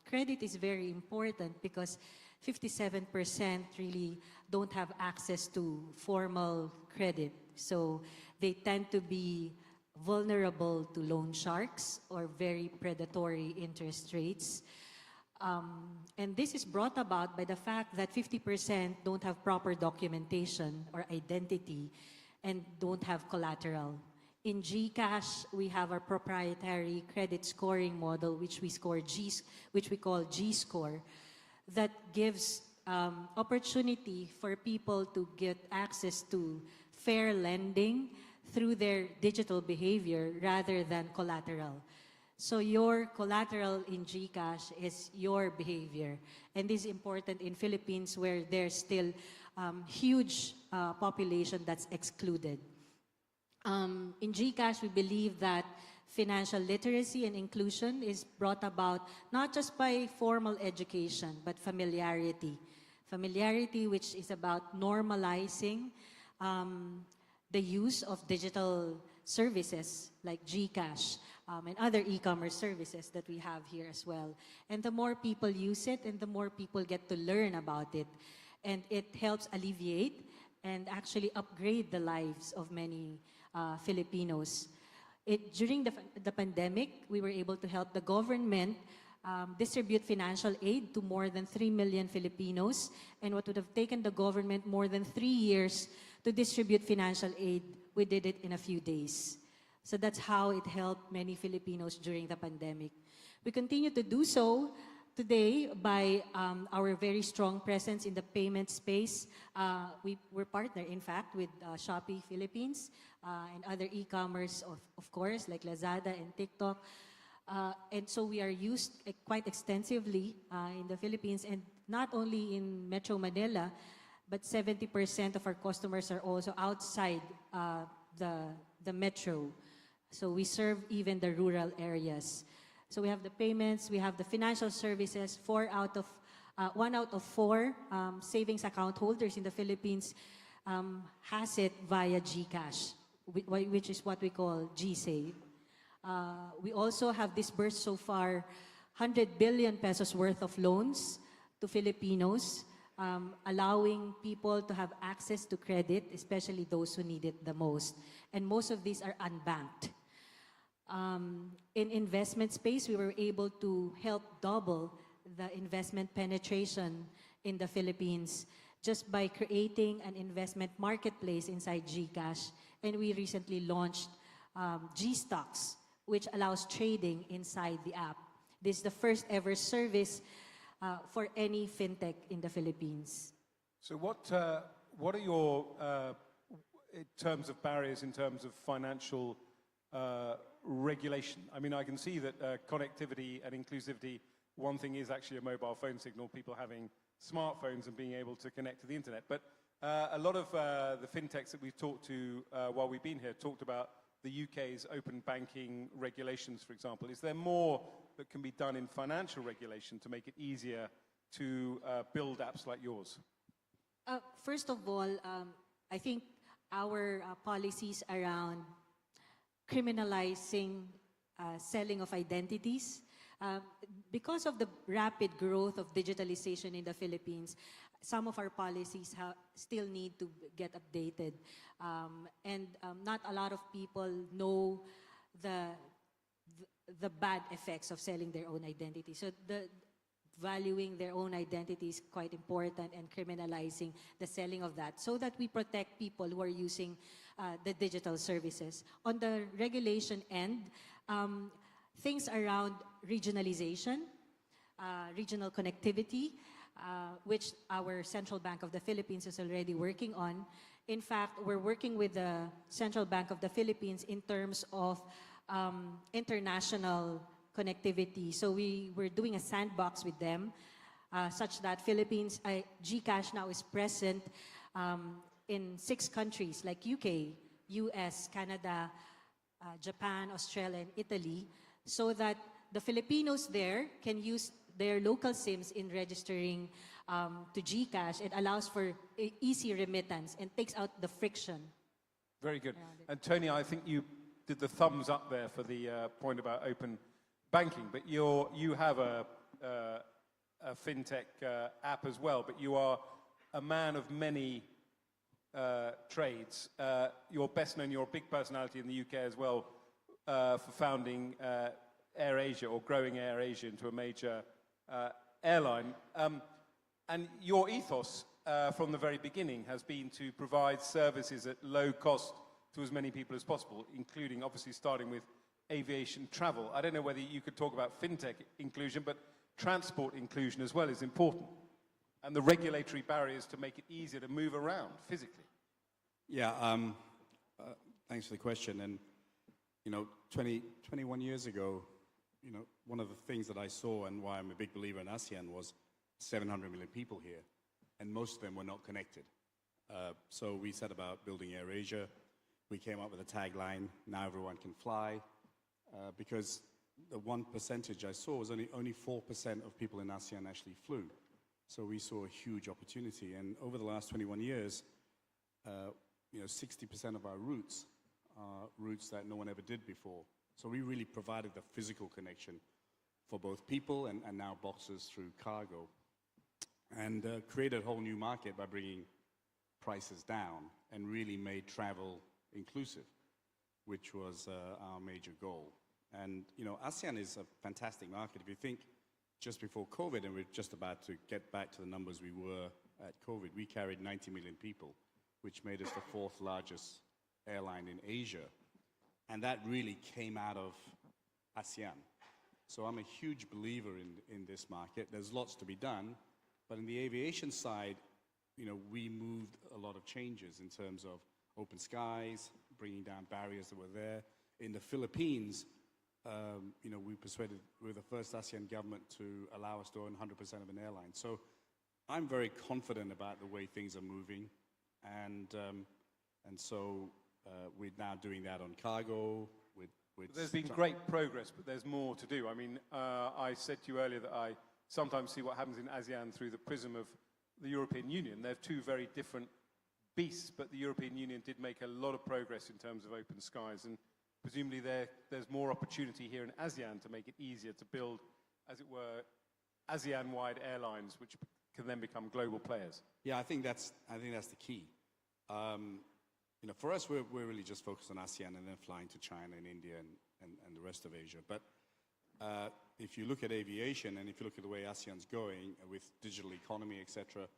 credit is very important because 57% really don't have access to formal credit. So they tend to be vulnerable to loan sharks or very predatory interest rates. And this is brought about by the fact that 50% don't have proper documentation or identity and don't have collateral. In GCash, we have our proprietary credit scoring model, which we call G-Score, that gives opportunity for people to get access to fair lending through their digital behavior rather than collateral. So your collateral in GCash is your behavior. And this is important in Philippines where there's still huge population that's excluded. In GCash, we believe that financial literacy and inclusion is brought about not just by formal education, but familiarity. Familiarity, which is about normalizing the use of digital services like GCash and other e-commerce services that we have here as well. And the more people use it, and the more people get to learn about it. And it helps alleviate and actually upgrade the lives of many Filipinos. During the pandemic, we were able to help the government distribute financial aid to more than 3 million Filipinos, and what would have taken the government more than 3 years to distribute financial aid, we did it in a few days. So that's how it helped many Filipinos during the pandemic. We continue to do so today by our very strong presence in the payment space. We're partnered, in fact, with Shopee Philippines and other e-commerce, of course, like Lazada and TikTok. And so we are used quite extensively in the Philippines, and not only in Metro Manila, but 70% of our customers are also outside the metro. So we serve even the rural areas. So we have the payments, we have the financial services. 1 out of 4 savings account holders in the Philippines has it via GCash, which is what we call GSave. We also have disbursed so far 100 billion pesos worth of loans to Filipinos, allowing people to have access to credit, especially those who need it the most. And most of these are unbanked. In investment space, we were able to help double the investment penetration in the Philippines just by creating an investment marketplace inside GCash. And we recently launched G-Stocks, which allows trading inside the app. This is the first ever service for any fintech in the Philippines. So what are your, in terms of barriers, in terms of financial regulation? I mean, I can see that connectivity and inclusivity, one thing is actually a mobile phone signal, people having smartphones and being able to connect to the internet. But a lot of the fintechs that we've talked to while we've been here talked about the UK's open banking regulations, for example. Is there more that can be done in financial regulation to make it easier to build apps like yours? First of all, I think our policies around criminalizing selling of identities. Because of the rapid growth of digitalization in the Philippines, some of our policies still need to get updated. Not a lot of people know the bad effects of selling their own identity. So valuing their own identity is quite important, and criminalizing the selling of that so that we protect people who are using the digital services. On the regulation end, things around regionalization, regional connectivity, which our Central Bank of the Philippines is already working on. In fact, we're working with the Central Bank of the Philippines in terms of international connectivity. So we're doing a sandbox with them such that Philippines, GCash now is present in 6 countries like UK, US, Canada, Japan, Australia, and Italy, so that the Filipinos there can use their local SIMs in registering to GCash. It allows for easy remittance and takes out the friction. Very good. And Tony, I think you did the thumbs up there for the point about open banking, but you have a fintech app as well, but you are a man of many trades. You're best known, you're a big personality in the UK as well for founding AirAsia, or growing AirAsia into a major airline. And your ethos from the very beginning has been to provide services at low cost to as many people as possible, including obviously starting with aviation travel. I don't know whether you could talk about fintech inclusion, but transport inclusion as well is important, and the regulatory barriers to make it easier to move around physically. Yeah, thanks for the question. And, 21 years ago, one of the things that I saw, and why I'm a big believer in ASEAN, was 700 million people here, and most of them were not connected. So we set about building AirAsia. We came up with a tagline, "Now everyone can fly," because the one percentage I saw was only 4% of people in ASEAN actually flew. So we saw a huge opportunity. And over the last 21 years, 60% of our routes are routes that no one ever did before. So we really provided the physical connection for both people and now boxes through cargo, and created a whole new market by bringing prices down and really made travel inclusive, which was our major goal. And, ASEAN is a fantastic market. If you think just before COVID, and we're just about to get back to the numbers we were at COVID, we carried 90 million people, which made us the 4th largest airline in Asia. And that really came out of ASEAN. So I'm a huge believer in this market. There's lots to be done. But in the aviation side, we moved a lot of changes in terms of open skies, bringing down barriers that were there. In the Philippines, we were the first ASEAN government to allow us to own 100% of an airline. So I'm very confident about the way things are moving. And so we're now doing that on cargo. There's been great progress, but there's more to do. I mean, I said to you earlier that I sometimes see what happens in ASEAN through the prism of the European Union. They're 2 very different beasts, but the European Union did make a lot of progress in terms of open skies, and presumably there's more opportunity here in ASEAN to make it easier to build, as it were, ASEAN-wide airlines, which can then become global players. Yeah, I think that's the key. For us, we're really just focused on ASEAN and then flying to China and India and the rest of Asia. But if you look at aviation, and if you look at the way ASEAN's going with digital economy, etc.,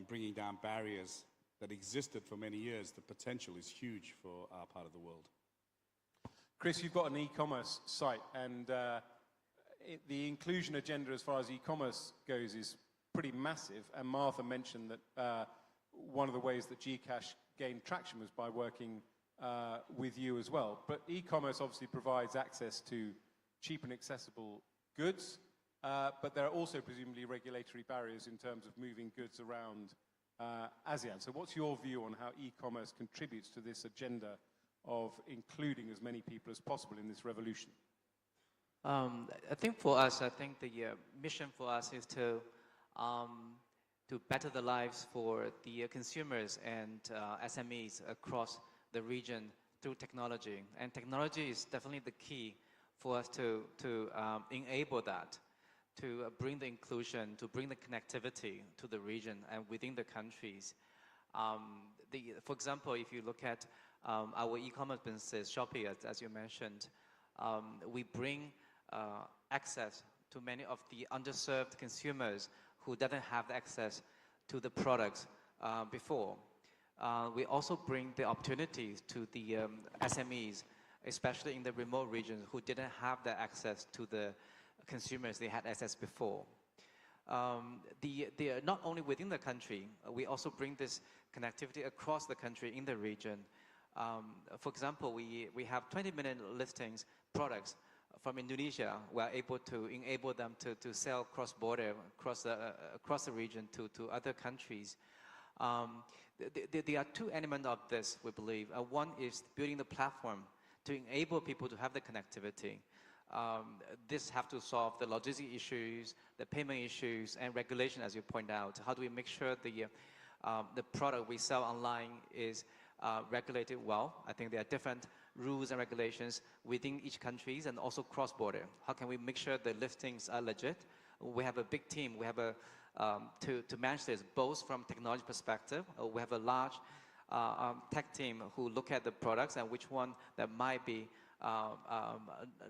bringing down barriers that existed for many years, the potential is huge for our part of the world. Chris, you've got an e-commerce site, and the inclusion agenda as far as e-commerce goes is pretty massive. And Martha mentioned that one of the ways that GCash gained traction was by working with you as well. But e-commerce obviously provides access to cheap and accessible goods, but there are also presumably regulatory barriers in terms of moving goods around ASEAN. So what's your view on how e-commerce contributes to this agenda of including as many people as possible in this revolution? I think for us, the mission for us is to better the lives for the consumers and SMEs across the region through technology. And technology is definitely the key for us to enable that, to bring the inclusion, to bring the connectivity to the region and within the countries. For example, if you look at our e-commerce businesses, Shopee, as you mentioned, we bring access to many of the underserved consumers who didn't have access to the products before. We also bring the opportunities to the SMEs, especially in the remote regions who didn't have the access to the consumers they had access before. Not only within the country, we also bring this connectivity across the country in the region. For example, we have 20 million listings, products from Indonesia. We are able to enable them to sell cross-border, across the region to other countries. There are two elements of this, we believe. One is building the platform to enable people to have the connectivity. This have to solve the logistic issues, the payment issues, and regulation, as you point out. How do we make sure the product we sell online is regulated well? I think there are different rules and regulations within each countries and also cross-border. How can we make sure the listings are legit? We have a big team. We have to manage this both from technology perspective. We have a large tech team who look at the products and which one that might be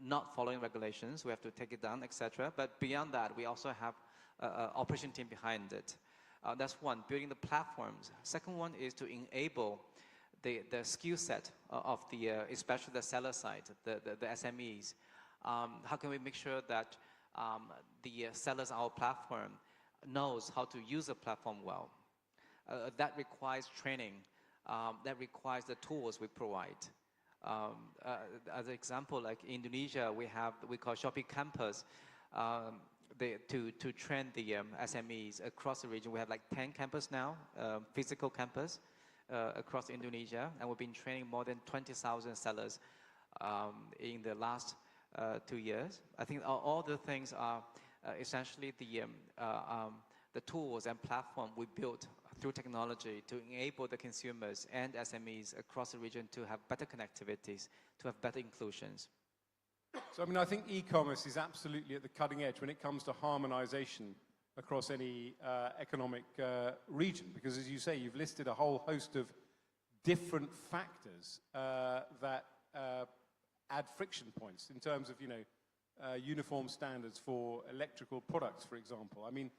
not following regulations. We have to take it down, etc. But beyond that, we also have an operation team behind it. That's one, building the platforms. Second one is to enable the skill set of especially the seller side, the SMEs. How can we make sure that the sellers on our platform knows how to use the platform well? That requires training. That requires the tools we provide. As an example, like Indonesia, we call Shopee Campus to train the SMEs across the region. We have like 10 campus now, physical campus across Indonesia, and we've been training more than 20,000 sellers in the last 2 years. I think all the things are essentially the tools and platform we built through technology to enable the consumers and SMEs across the region to have better connectivities, to have better inclusions. So, I mean, I think e-commerce is absolutely at the cutting edge when it comes to harmonization across any economic region, because as you say, you've listed a whole host of different factors that add friction points in terms of, uniform standards for electrical products, for example. I mean,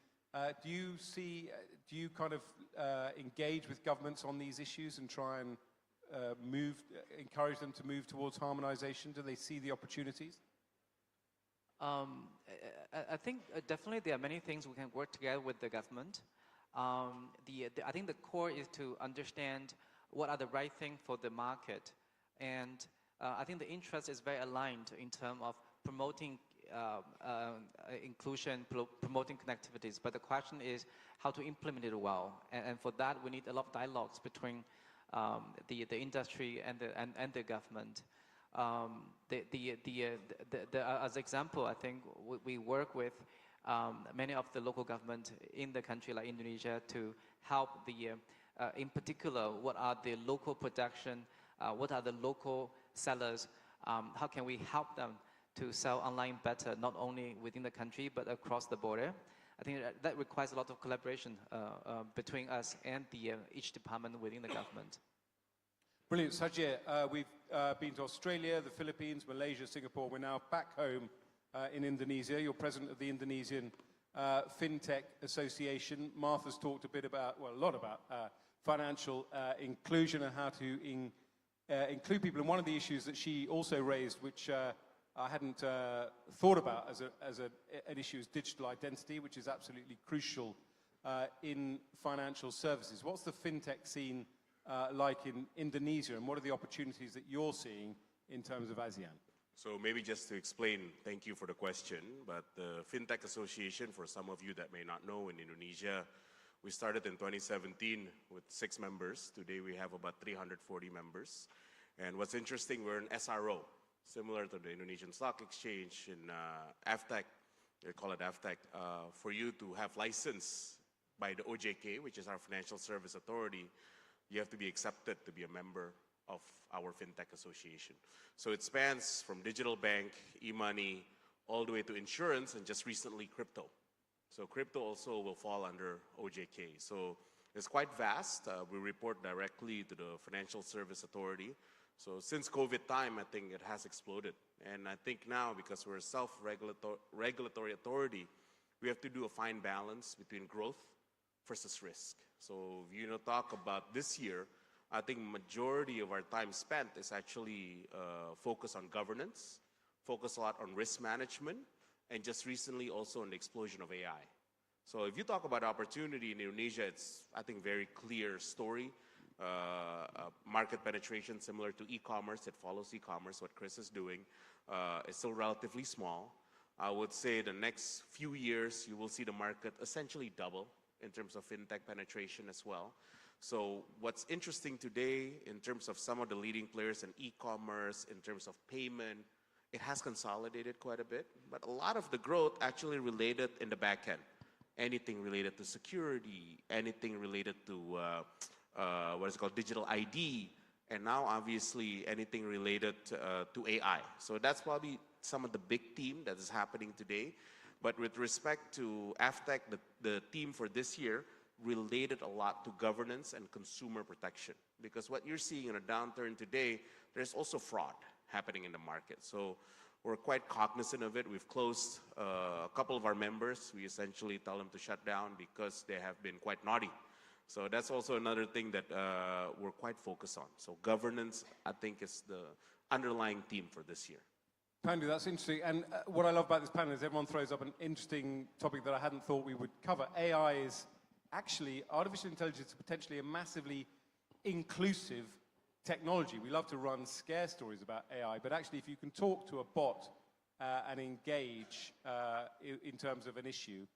do you kind of engage with governments on these issues and try and encourage them to move towards harmonization? Do they see the opportunities? I think definitely there are many things we can work together with the government. I think the core is to understand what are the right things for the market. And I think the interest is very aligned in terms of promoting inclusion, promoting connectivities. But the question is how to implement it well. And for that, we need a lot of dialogues between the industry and the government. As example, I think we work with many of the local government in the country, like Indonesia, to help in particular, what are the local production, what are the local sellers, how can we help them to sell online better, not only within the country, but across the border. I think that requires a lot of collaboration between us and each department within the government. Brilliant. Sajid, we've been to Australia, the Philippines, Malaysia, Singapore. We're now back home in Indonesia. You're president of the Indonesian FinTech Association. Martha's talked a lot about financial inclusion and how to include people. And one of the issues that she also raised, which I hadn't thought about as an issue, is digital identity, which is absolutely crucial in financial services. What's the FinTech scene like in Indonesia, and what are the opportunities that you're seeing in terms of ASEAN? So maybe just to explain, thank you for the question, but the FinTech Association, for some of you that may not know, in Indonesia, we started in 2017 with 6 members. Today we have about 340 members. And what's interesting, we're an SRO, similar to the Indonesian Stock Exchange and AFTEC, they call it AFTEC, for you to have license by the OJK, which is our Financial Service Authority. You have to be accepted to be a member of our FinTech Association. So it spans from digital bank, e-money, all the way to insurance, and just recently crypto. So crypto also will fall under OJK. So it's quite vast. We report directly to the Financial Service Authority. So since COVID time, I think it has exploded. And I think now, because we're a self-regulatory authority, we have to do a fine balance between growth versus risk. So if you talk about this year, I think majority of our time spent is actually focused on governance, focus a lot on risk management, and just recently also on the explosion of AI. So if you talk about opportunity in Indonesia, it's, I think, very clear story. Market penetration similar to e-commerce, it follows e-commerce, what Chris is doing. It's still relatively small. I would say the next few years, you will see the market essentially double in terms of fintech penetration as well. So what's interesting today in terms of some of the leading players in e-commerce, in terms of payment, it has consolidated quite a bit, but a lot of the growth actually related in the back end. Anything related to security, anything related to what is called digital ID, and now obviously anything related to AI. So that's probably some of the big theme that is happening today. But with respect to AFTEC, the theme for this year related a lot to governance and consumer protection. Because what you're seeing in a downturn today, there's also fraud happening in the market. So we're quite cognizant of it. We've closed a couple of our members. We essentially tell them to shut down because they have been quite naughty. So that's also another thing that we're quite focused on. So governance, I think, is the underlying theme for this year. Pandu, that's interesting. And what I love about this panel is everyone throws up an interesting topic that I hadn't thought we would cover. AI is actually, artificial intelligence is potentially a massively inclusive technology. We love to run scare stories about AI, but actually if you can talk to a bot and engage in terms of an issue,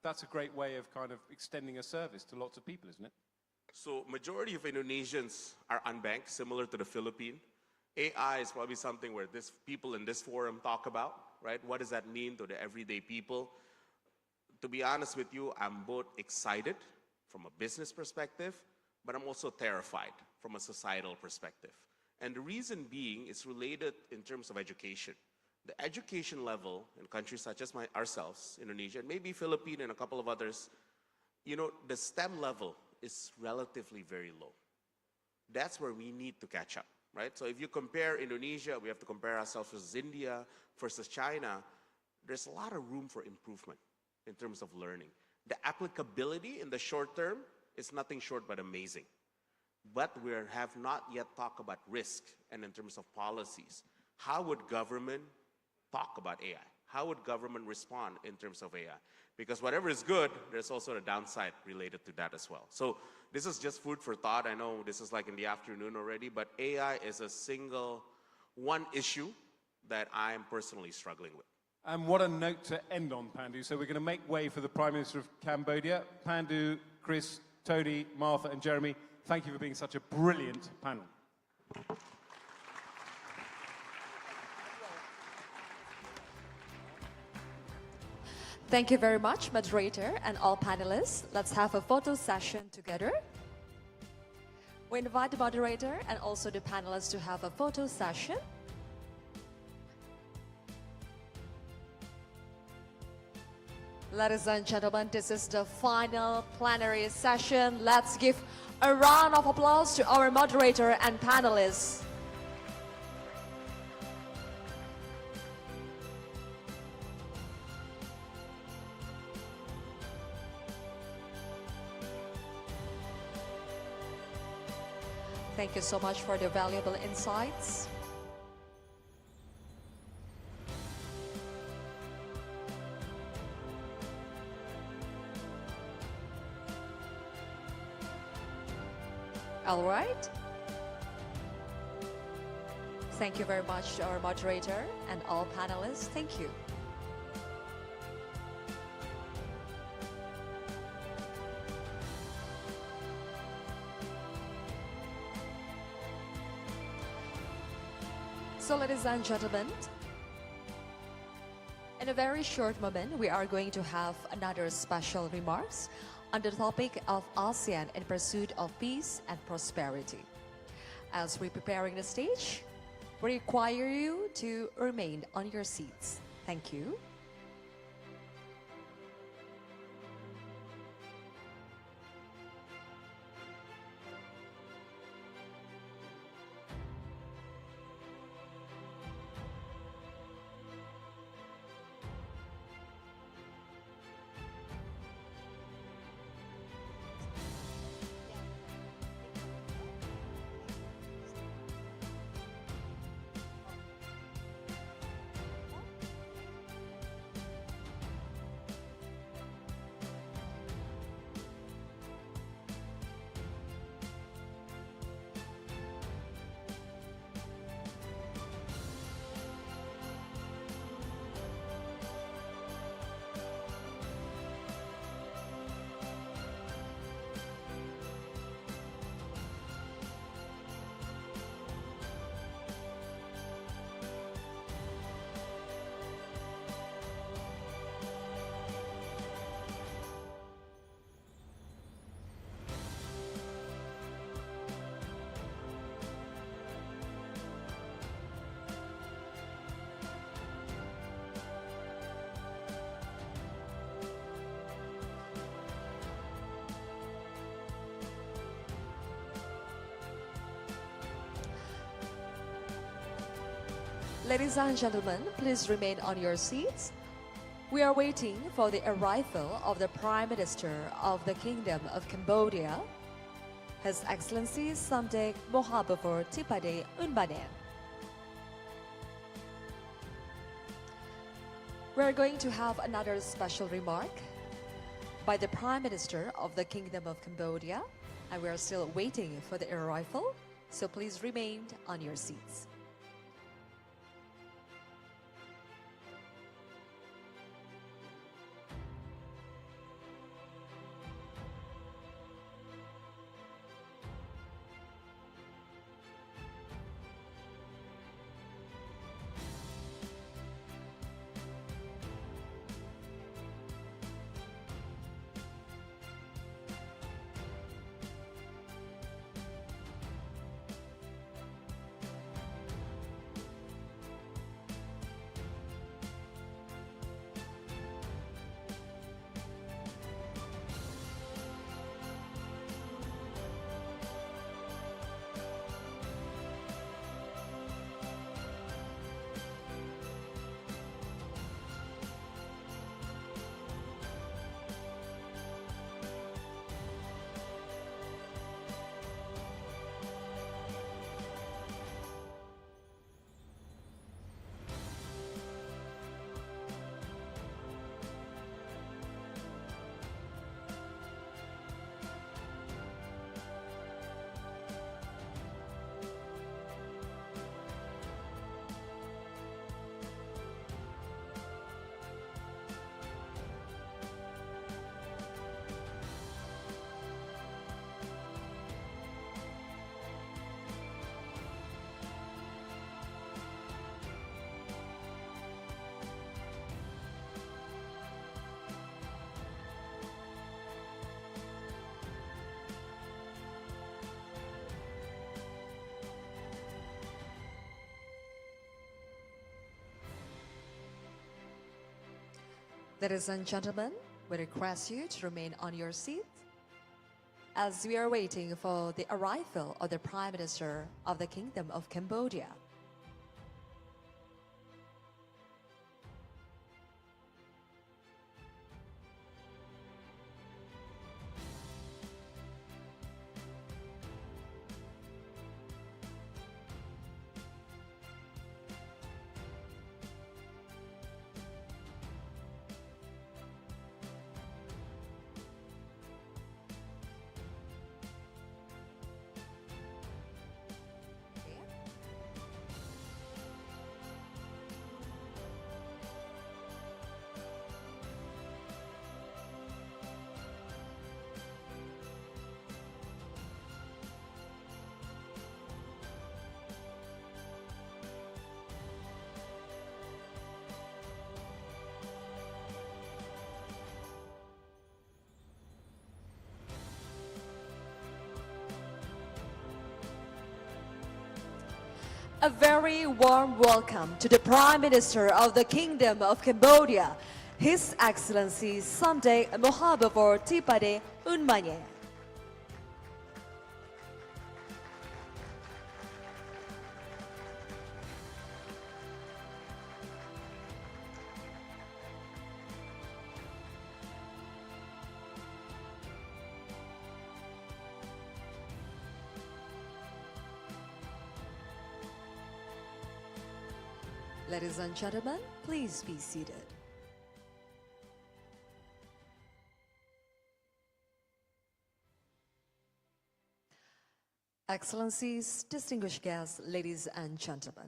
that's a great way of kind of extending a service to lots of people, isn't it? So majority of Indonesians are unbanked, similar to the Philippines. AI is probably something where people in this forum talk about, right? What does that mean to the everyday people? To be honest with you, I'm both excited from a business perspective, but I'm also terrified from a societal perspective. And the reason being is related in terms of education. The education level in countries such as ourselves, Indonesia, and maybe Philippines and a couple of others, the STEM level is relatively very low. That's where we need to catch up, right? So if you compare Indonesia, we have to compare ourselves versus India versus China. There's a lot of room for improvement in terms of learning. The applicability in the short term is nothing short but amazing. But we have not yet talked about risk and in terms of policies. How would government talk about AI? How would government respond in terms of AI? Because whatever is good, there's also a downside related to that as well. So this is just food for thought. I know this is like in the afternoon already, but AI is a single one issue that I'm personally struggling with. And what a note to end on, Pandu. So we're going to make way for the Prime Minister of Cambodia. Pandu, Chris, Tony, Martha, and Jeremy, thank you for being such a brilliant panel. Thank you very much, moderator and all panelists. Let's have a photo session together. We invite the moderator and also the panelists to have a photo session. Ladies and gentlemen, this is the final plenary session. Let's give a round of applause to our moderator and panelists. Thank you so much for the valuable insights. All right. Thank you very much to our moderator and all panelists. Thank you. So, ladies and gentlemen, in a very short moment, we are going to have another special remarks on the topic of ASEAN in pursuit of peace and prosperity. As we're preparing the stage, we require you to remain on your seats. Thank you. Ladies and gentlemen, please remain on your seats. We are waiting for the arrival of the Prime Minister of the Kingdom of Cambodia, His Excellency Samdech Mohabovor Tipade Unbanen. We're going to have another special remark by the Prime Minister of the Kingdom of Cambodia, and we are still waiting for the arrival, so please remain on your seats. Ladies and gentlemen, we request you to remain on your seats as we are waiting for the arrival of the Prime Minister of the Kingdom of Cambodia. A very warm welcome to the Prime Minister of the Kingdom of Cambodia, His Excellency Samdech Mahabubor Tipade Unmanye. Ladies and gentlemen, please be seated. Excellencies, distinguished guests, ladies and gentlemen.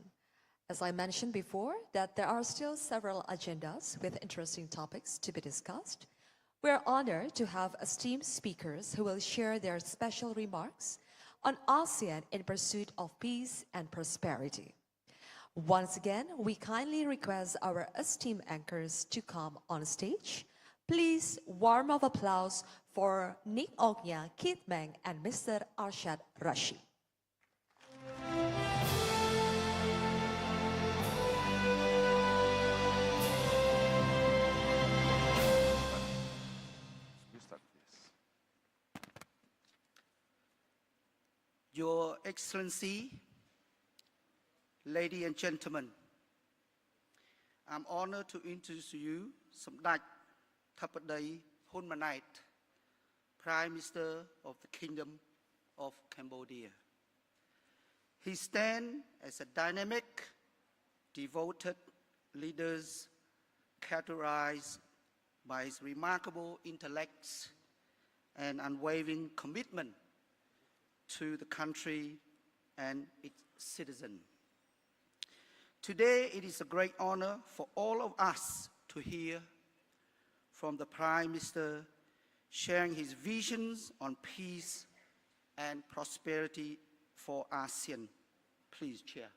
As I mentioned before, that there are still several agendas with interesting topics to be discussed. We are honored to have esteemed speakers who will share their special remarks on ASEAN in pursuit of peace and prosperity. Once again, we kindly request our esteemed anchors to come on stage. Please, warm of applause for Nick Ognya, Keith Meng, and Mr. Arshad Rashid. Your Excellency, ladies and gentlemen, I'm honored to introduce to you Samdech Thapadei Hunmanait, Prime Minister of the Kingdom of Cambodia. He stands as a dynamic, devoted leader characterized by his remarkable intellect and unwavering commitment to the country and its citizens. Today, it is a great honor for all of us to hear from the Prime Minister sharing his visions on peace and prosperity for ASEAN. Please, Chair.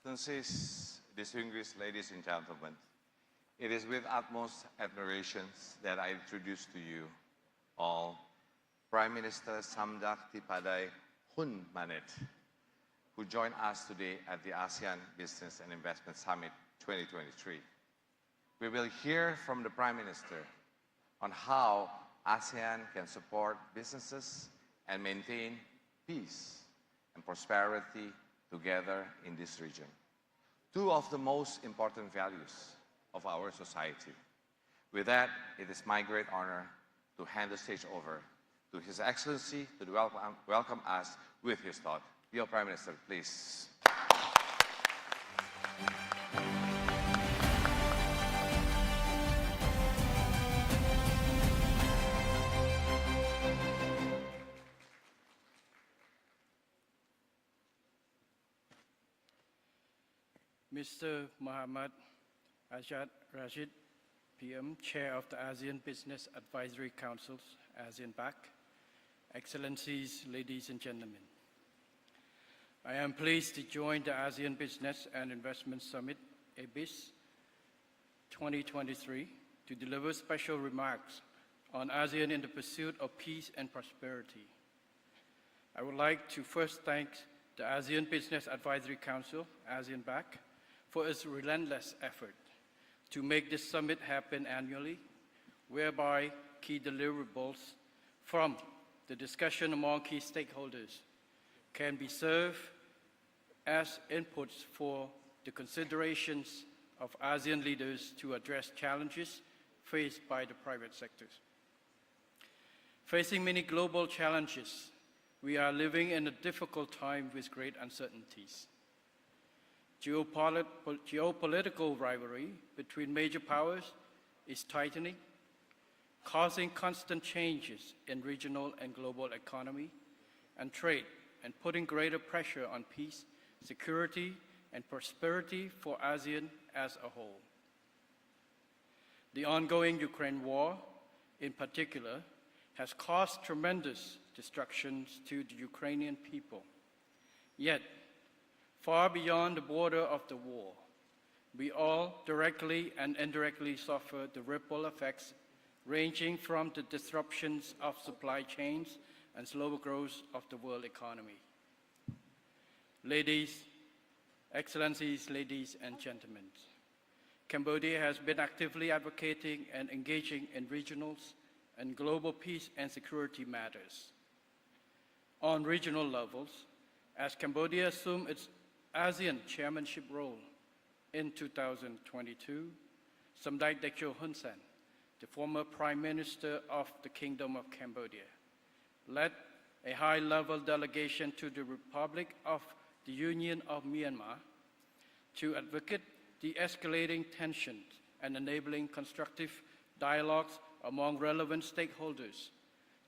Your Excellencies, distinguished ladies and gentlemen, it is with utmost admiration that I introduce to you all Prime Minister Samdech Tipade Hunmanait, who joined us today at the ASEAN Business and Investment Summit 2023. We will hear from the Prime Minister on how ASEAN can support businesses and maintain peace and prosperity together in this region, two of the most important values of our society. With that, it is my great honor to hand the stage over to His Excellency to welcome us with his thought. Your Prime Minister, please. Mr. Muhammad Arshad Rashid, PM, Chair of the ASEAN Business Advisory Council's ASEAN BAC, Excellencies, ladies and gentlemen. I am pleased to join the ASEAN Business and Investment Summit, ABIS 2023, to deliver special remarks on ASEAN in the pursuit of peace and prosperity. I would like to first thank the ASEAN Business Advisory Council, ASEAN BAC, for its relentless effort to make this summit happen annually, whereby key deliverables from the discussion among key stakeholders can be served as inputs for the considerations of ASEAN leaders to address challenges faced by the private sectors. Facing many global challenges, we are living in a difficult time with great uncertainties. Geopolitical rivalry between major powers is tightening, causing constant changes in regional and global economy and trade, and putting greater pressure on peace, security, and prosperity for ASEAN as a whole. The ongoing Ukraine war, in particular, has caused tremendous destructions to the Ukrainian people. Yet, far beyond the border of the war, we all directly and indirectly suffer the ripple effects ranging from the disruptions of supply chains and slower growth of the world economy. Ladies Excellencies, ladies and gentlemen, Cambodia has been actively advocating and engaging in regional and global peace and security matters. On regional levels, as Cambodia assumed its ASEAN chairmanship role in 2022, Samdech Techo Hun Sen, the former Prime Minister of the Kingdom of Cambodia, led a high-level delegation to the Republic of the Union of Myanmar to advocate the escalating tensions and enabling constructive dialogues among relevant stakeholders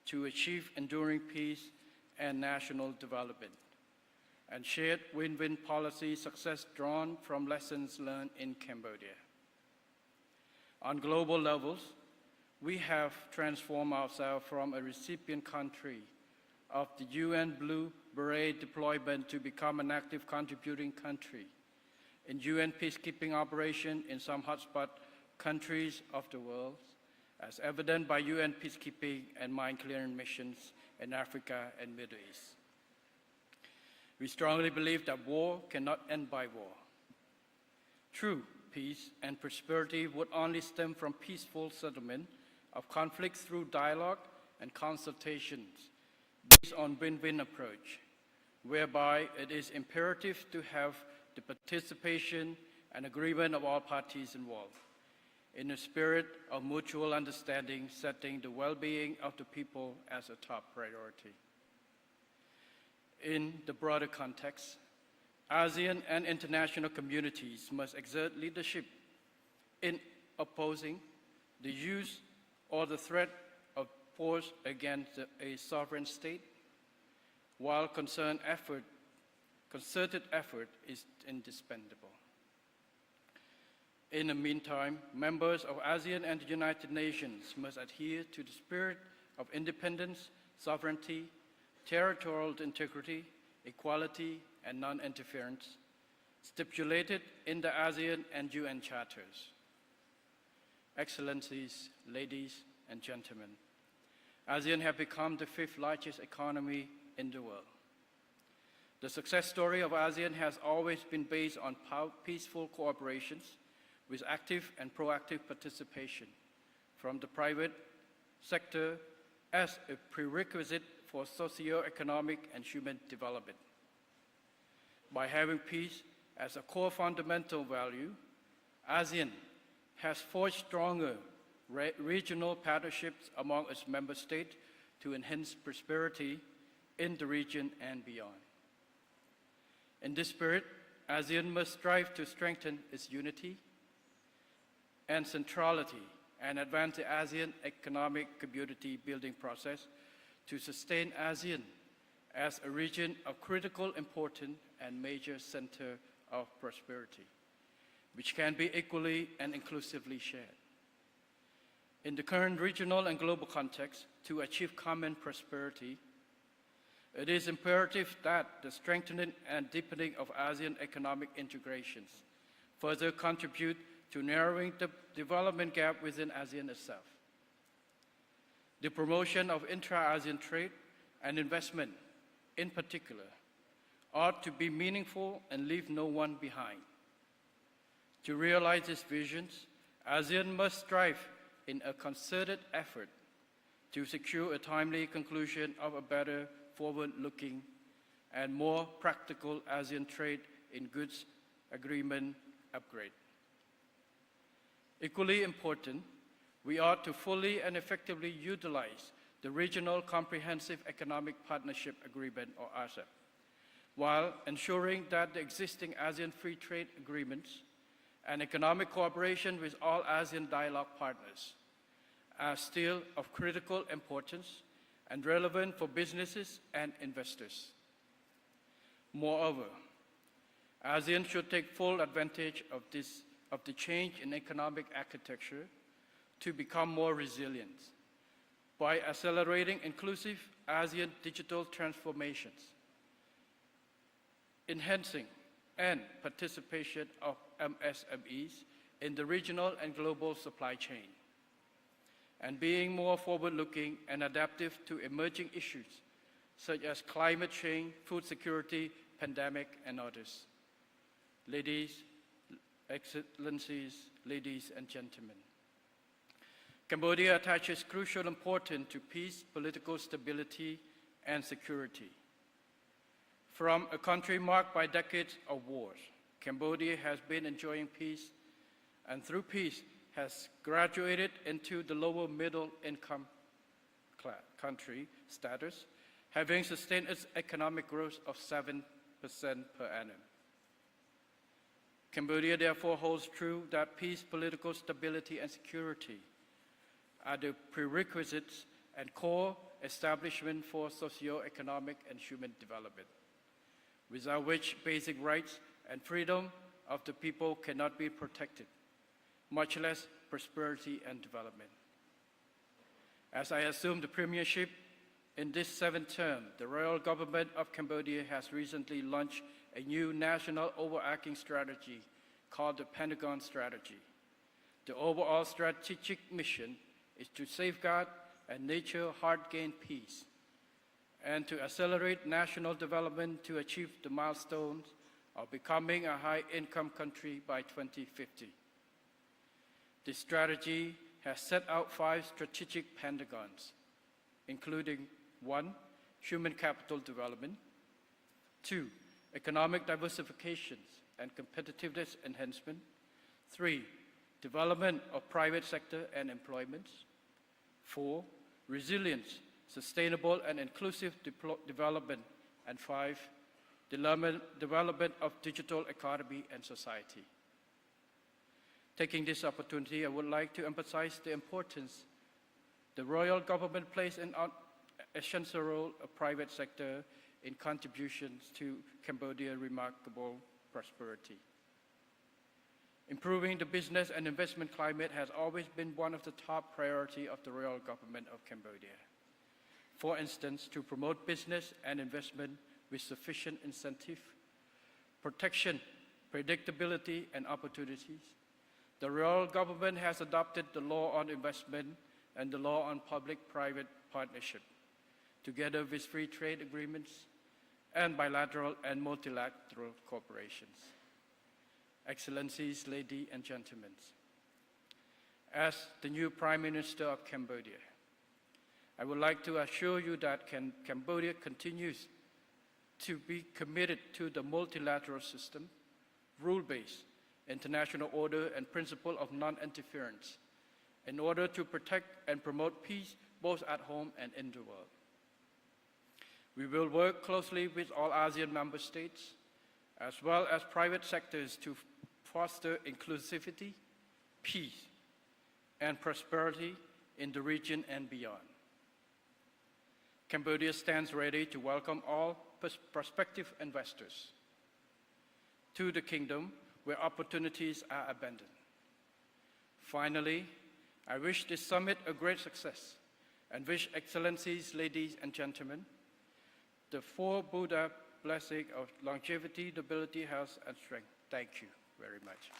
to achieve enduring peace and national development, and shared win-win policy success drawn from lessons learned in Cambodia. On global levels, we have transformed ourselves from a recipient country of the UN Blue Beret deployment to become an active contributing country in UN peacekeeping operation in some hotspot countries of the world, as evident by UN peacekeeping and mine clearing missions in Africa and Middle East. We strongly believe that war cannot end by war. True peace and prosperity would only stem from peaceful settlement of conflicts through dialogue and consultations based on win-win approach, whereby it is imperative to have the participation and agreement of all parties involved, in a spirit of mutual understanding, setting the well-being of the people as a top priority. In the broader context, ASEAN and international communities must exert leadership in opposing the use or the threat of force against a sovereign state, while concerted effort is indispensable. In the meantime, members of ASEAN and the United Nations must adhere to the spirit of independence, sovereignty, territorial integrity, equality, and non-interference stipulated in the ASEAN and UN charters. Excellencies, ladies and gentlemen, ASEAN has become the 5th largest economy in the world. The success story of ASEAN has always been based on peaceful cooperations with active and proactive participation from the private sector as a prerequisite for socio-economic and human development. By having peace as a core fundamental value, ASEAN has forged stronger regional partnerships among its member states to enhance prosperity in the region and beyond. In this spirit, ASEAN must strive to strengthen its unity and centrality and advance the ASEAN economic community building process to sustain ASEAN as a region of critical importance and major center of prosperity, which can be equally and inclusively shared. In the current regional and global context, to achieve common prosperity, it is imperative that the strengthening and deepening of ASEAN economic integrations further contribute to narrowing the development gap within ASEAN itself. The promotion of intra-ASEAN trade and investment, in particular, ought to be meaningful and leave no one behind. To realize these visions, ASEAN must strive in a concerted effort to secure a timely conclusion of a better forward-looking and more practical ASEAN trade in goods agreement upgrade. Equally important, we ought to fully and effectively utilize the Regional Comprehensive Economic Partnership Agreement, or RCEP, while ensuring that the existing ASEAN Free Trade Agreements and economic cooperation with all ASEAN dialogue partners are still of critical importance and relevant for businesses and investors. Moreover, ASEAN should take full advantage of the change in economic architecture to become more resilient by accelerating inclusive ASEAN digital transformations, enhancing and participation of MSMEs in the regional and global supply chain, and being more forward-looking and adaptive to emerging issues such as climate change, food security, pandemic, and others. ladies, excellencies, ladies and gentlemen. Cambodia attaches crucial importance to peace, political stability, and security. From a country marked by decades of wars, Cambodia has been enjoying peace, and through peace has graduated into the lower middle income country status, having sustained its economic growth of 7% per annum. Cambodia therefore holds true that peace, political stability, and security are the prerequisites and core establishment for socio-economic and human development, without which basic rights and freedom of the people cannot be protected, much less prosperity and development. As I assume the premiership in this 7th term, the royal government of Cambodia has recently launched a new national overarching strategy called the Pentagon Strategy. The overall strategic mission is to safeguard and nurture hard-gained peace, and to accelerate national development to achieve the milestones of becoming a high-income country by 2050. This strategy has set out 5 strategic pentagons, including 1, human capital development, 2, economic diversification and competitiveness enhancement, 3, development of private sector and employment, 4, resilience, sustainable and inclusive development, and 5, development of digital economy and society. Taking this opportunity, I would like to emphasize the importance the royal government plays an essential role of private sector in contributions to Cambodia's remarkable prosperity. Improving the business and investment climate has always been one of the top priorities of the royal government of Cambodia. For instance, to promote business and investment with sufficient incentive, protection, predictability, and opportunities, the royal government has adopted the law on investment and the law on public-private partnership, together with free trade agreements and bilateral and multilateral cooperations. Excellencies, ladies and gentlemen, as the new Prime Minister of Cambodia, I would like to assure you that Cambodia continues to be committed to the multilateral system, rule-based, international order, and principle of non-interference in order to protect and promote peace both at home and in the world. We will work closely with all ASEAN member states, as well as private sectors, to foster inclusivity, peace, and prosperity in the region and beyond. Cambodia stands ready to welcome all prospective investors to the kingdom where opportunities are abundant. Finally, I wish this summit a great success and wish Excellencies, ladies and gentlemen, the 4 Buddha blessing of longevity, nobility, health, and strength. Thank you very much.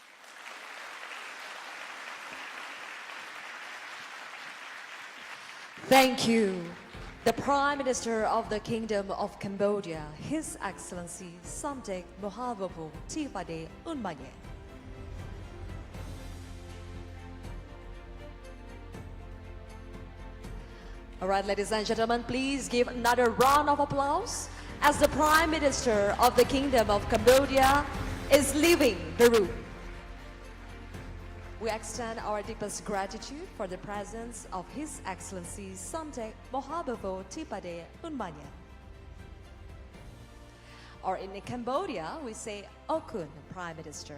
Thank you. The Prime Minister of the Kingdom of Cambodia, His Excellency Samdech Mohawapo Tipade Unmanye. All right, ladies and gentlemen, please give another round of applause as the Prime Minister of the Kingdom of Cambodia is leaving the room. We extend our deepest gratitude for the presence of His Excellency Samdech Mohawapo Tipade Unmanye. Or in Cambodia, we say Okun, Prime Minister.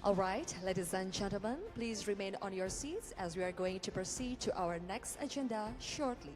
All right, ladies and gentlemen, please remain on your seats as we are going to proceed to our next agenda shortly.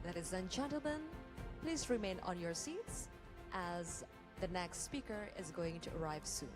Ladies and gentlemen, please remain on your seats as the next speaker is going to arrive soon.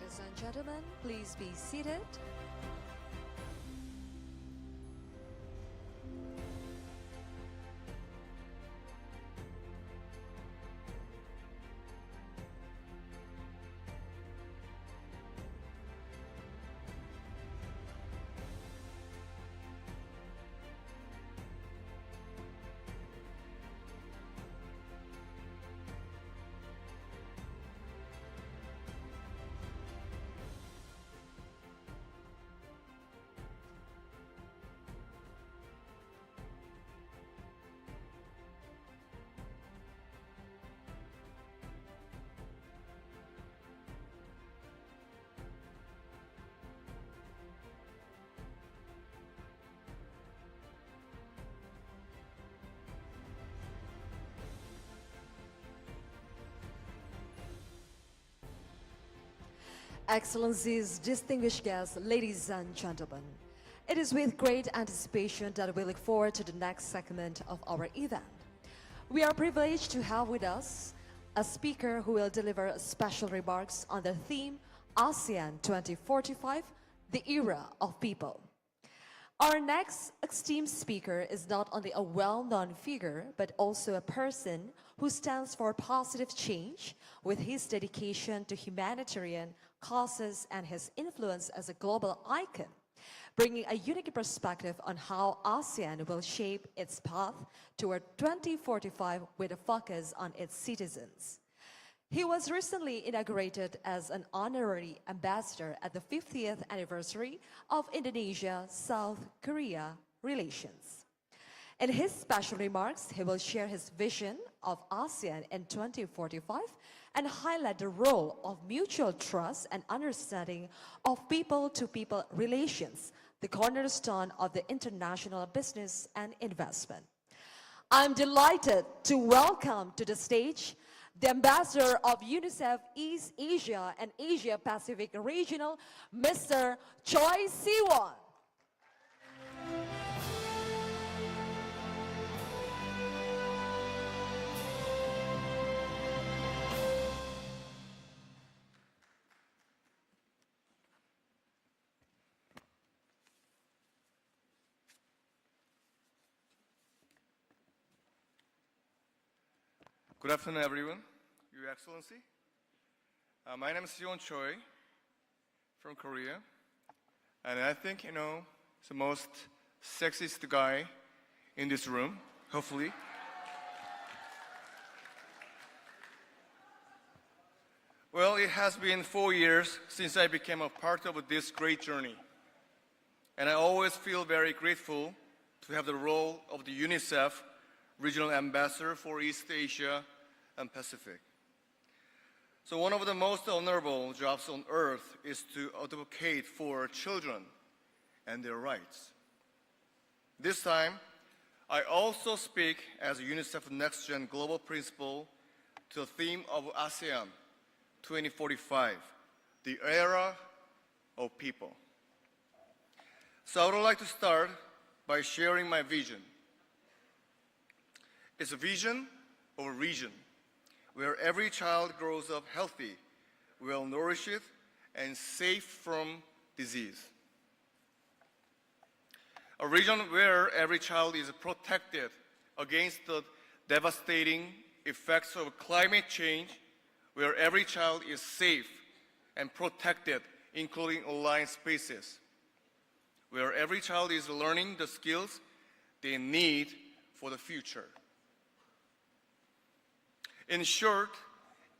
Ladies and gentlemen, please be seated. Excellencies, distinguished guests, ladies and gentlemen, it is with great anticipation that we look forward to the next segment of our event. We are privileged to have with us a speaker who will deliver special remarks on the theme ASEAN 2045, the Era of People. Our next esteemed speaker is not only a well-known figure, but also a person who stands for positive change with his dedication to humanitarian causes and his influence as a global icon, bringing a unique perspective on how ASEAN will shape its path toward 2045 with a focus on its citizens. He was recently inaugurated as an honorary ambassador at the 50th anniversary of Indonesia-South Korea relations. In his special remarks, he will share his vision of ASEAN in 2045 and highlight the role of mutual trust and understanding of people-to-people relations, the cornerstone of the international business and investment. I'm delighted to welcome to the stage the Ambassador of UNICEF East Asia and Asia Pacific Regional, Mr. Choi Siwon. Good afternoon, everyone. Your Excellency. My name is Siwon Choi from Korea. And I think, it's the most sexiest guy in this room, hopefully. Well, it has been 4 years since I became a part of this great journey. And I always feel very grateful to have the role of the UNICEF Regional Ambassador for East Asia and Pacific. So one of the most honorable jobs on earth is to advocate for children and their rights. This time, I also speak as UNICEF Next Gen Global Principal to the theme of ASEAN 2045, the era of people. So I would like to start by sharing my vision. It's a vision of a region where every child grows up healthy, well-nourished, and safe from disease. A region where every child is protected against the devastating effects of climate change, where every child is safe and protected, including online spaces, where every child is learning the skills they need for the future. In short,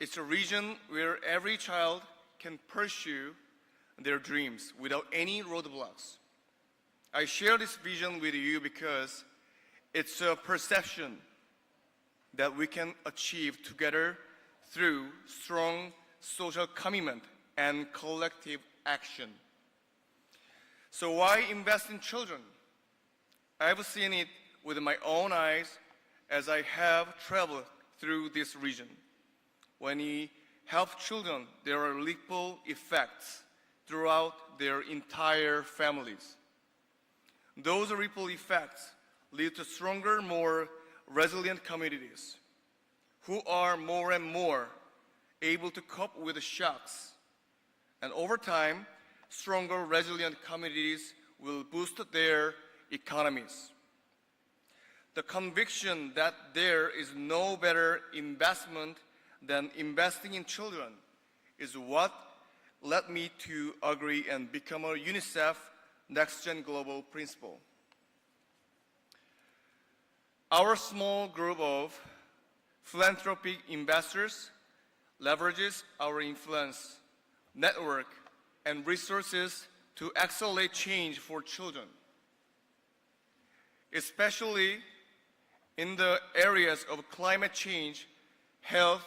it's a region where every child can pursue their dreams without any roadblocks. I share this vision with you because it's a perception that we can achieve together through strong social commitment and collective action. So why invest in children? I've seen it with my own eyes as I have traveled through this region. When we help children, there are ripple effects throughout their entire families. Those ripple effects lead to stronger, more resilient communities who are more and more able to cope with the shocks. And over time, stronger, resilient communities will boost their economies. The conviction that there is no better investment than investing in children is what led me to agree and become a UNICEF Next Gen Global Principal. Our small group of philanthropic investors leverages our influence, network, and resources to accelerate change for children, especially in the areas of climate change, health,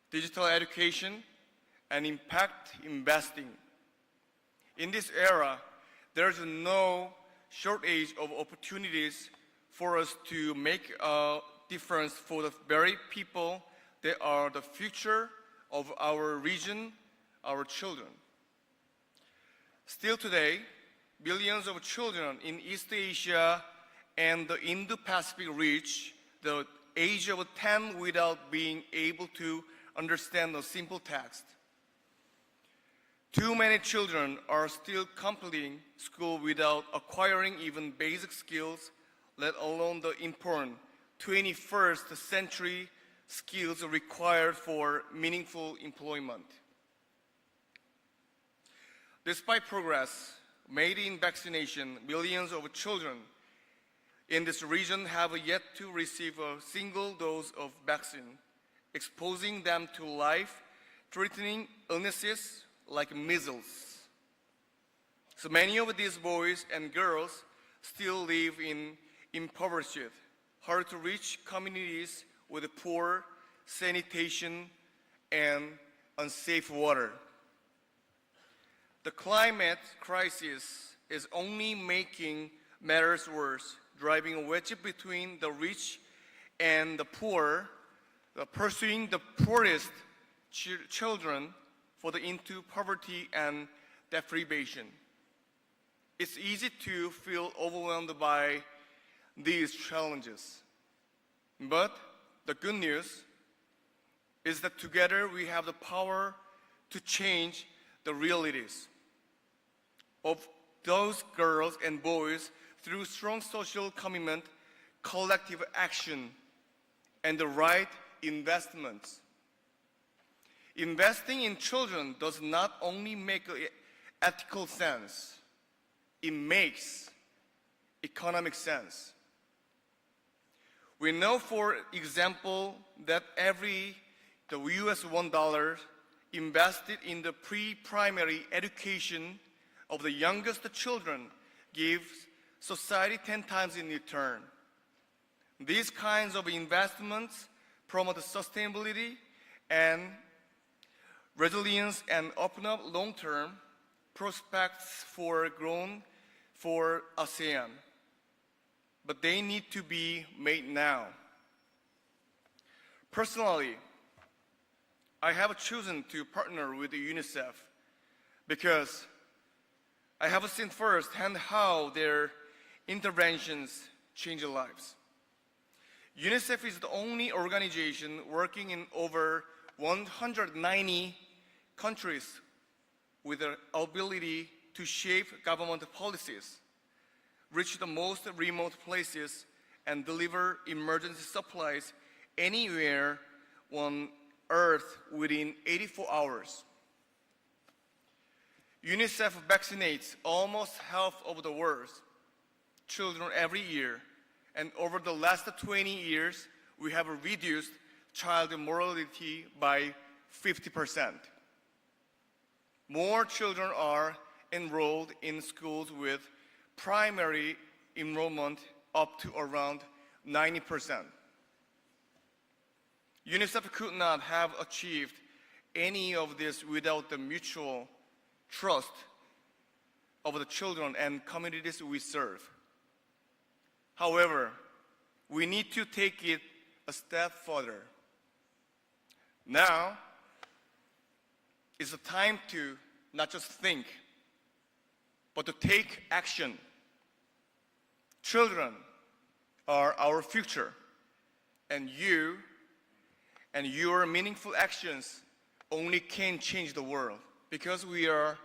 digital education, and impact investing. In this era, there's no shortage of opportunities for us to make a difference for the very people that are the future of our region, our children. Still today, billions of children in East Asia and the Indo-Pacific reach the age of 10 without being able to understand a simple text. Too many children are still completing school without acquiring even basic skills, let alone the important 21st century skills required for meaningful employment. Despite progress made in vaccination, millions of children in this region have yet to receive a single dose of vaccine, exposing them to life-threatening illnesses like measles. So many of these boys and girls still live in impoverished, hard-to-reach communities with poor sanitation and unsafe water. The climate crisis is only making matters worse, driving a wedge between the rich and the poor, pursuing the poorest children into poverty and deprivation. It's easy to feel overwhelmed by these challenges. But the good news is that together we have the power to change the realities of those girls and boys through strong social commitment, collective action, and the right investments. Investing in children does not only make ethical sense, it makes economic sense. We know, for example, that the US $1 invested in the pre-primary education of the youngest children gives society 10 times in return. These kinds of investments promote sustainability and resilience and open up long-term prospects for ASEAN. But they need to be made now. Personally, I have chosen to partner with UNICEF because I have seen firsthand how their interventions change lives. UNICEF is the only organization working in over 190 countries with the ability to shape government policies, reach the most remote places, and deliver emergency supplies anywhere on Earth within 84 hours. UNICEF vaccinates almost half of the world's children every year, and over the last 20 years, we have reduced child mortality by 50%. More children are enrolled in schools with primary enrollment up to around 90%. UNICEF could not have achieved any of this without the mutual trust of the children and communities we serve. However, we need to take it a step further. Now is the time to not just think, but to take action. Children are our future, and you and your meaningful actions only can change the world, because we are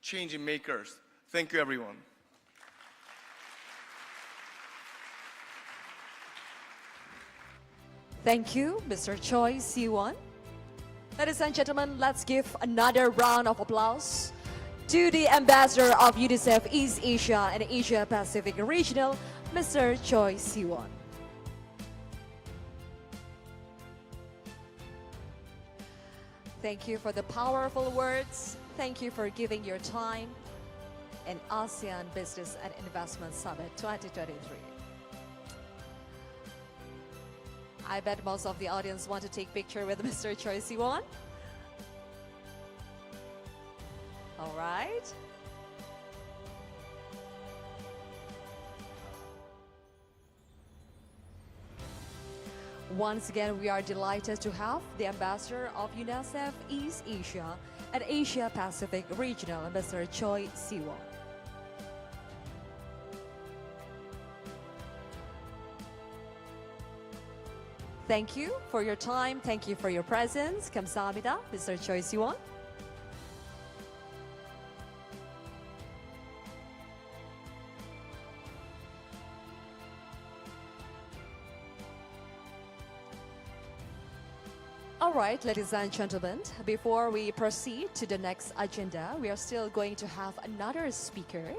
change makers. Thank you, everyone. Thank you, Mr. Choi Si-won. Ladies and gentlemen, let's give another round of applause to the Ambassador of UNICEF East Asia and Asia Pacific Regional, Mr. Choi Si-won. Thank you for the powerful words. Thank you for giving your time in ASEAN Business and Investment Summit 2023. I bet most of the audience want to take picture with Mr. Choi Si-won. All right. Once again, we are delighted to have the Ambassador of UNICEF East Asia and Asia Pacific Regional, Mr. Choi Si-won. Thank you for your time. Thank you for your presence. 감사합니다, Mr. Choi Si-won. All right, ladies and gentlemen, before we proceed to the next agenda, we are still going to have another speaker.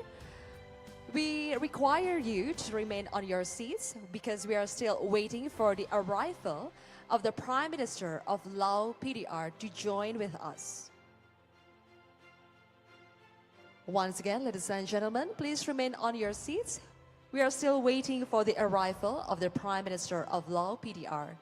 We require you to remain on your seats because we are still waiting for the arrival of the Prime Minister of Laos PDR to join with us. Once again, ladies and gentlemen, please remain on your seats. We are still waiting for the arrival of the Prime Minister of Laos PDR.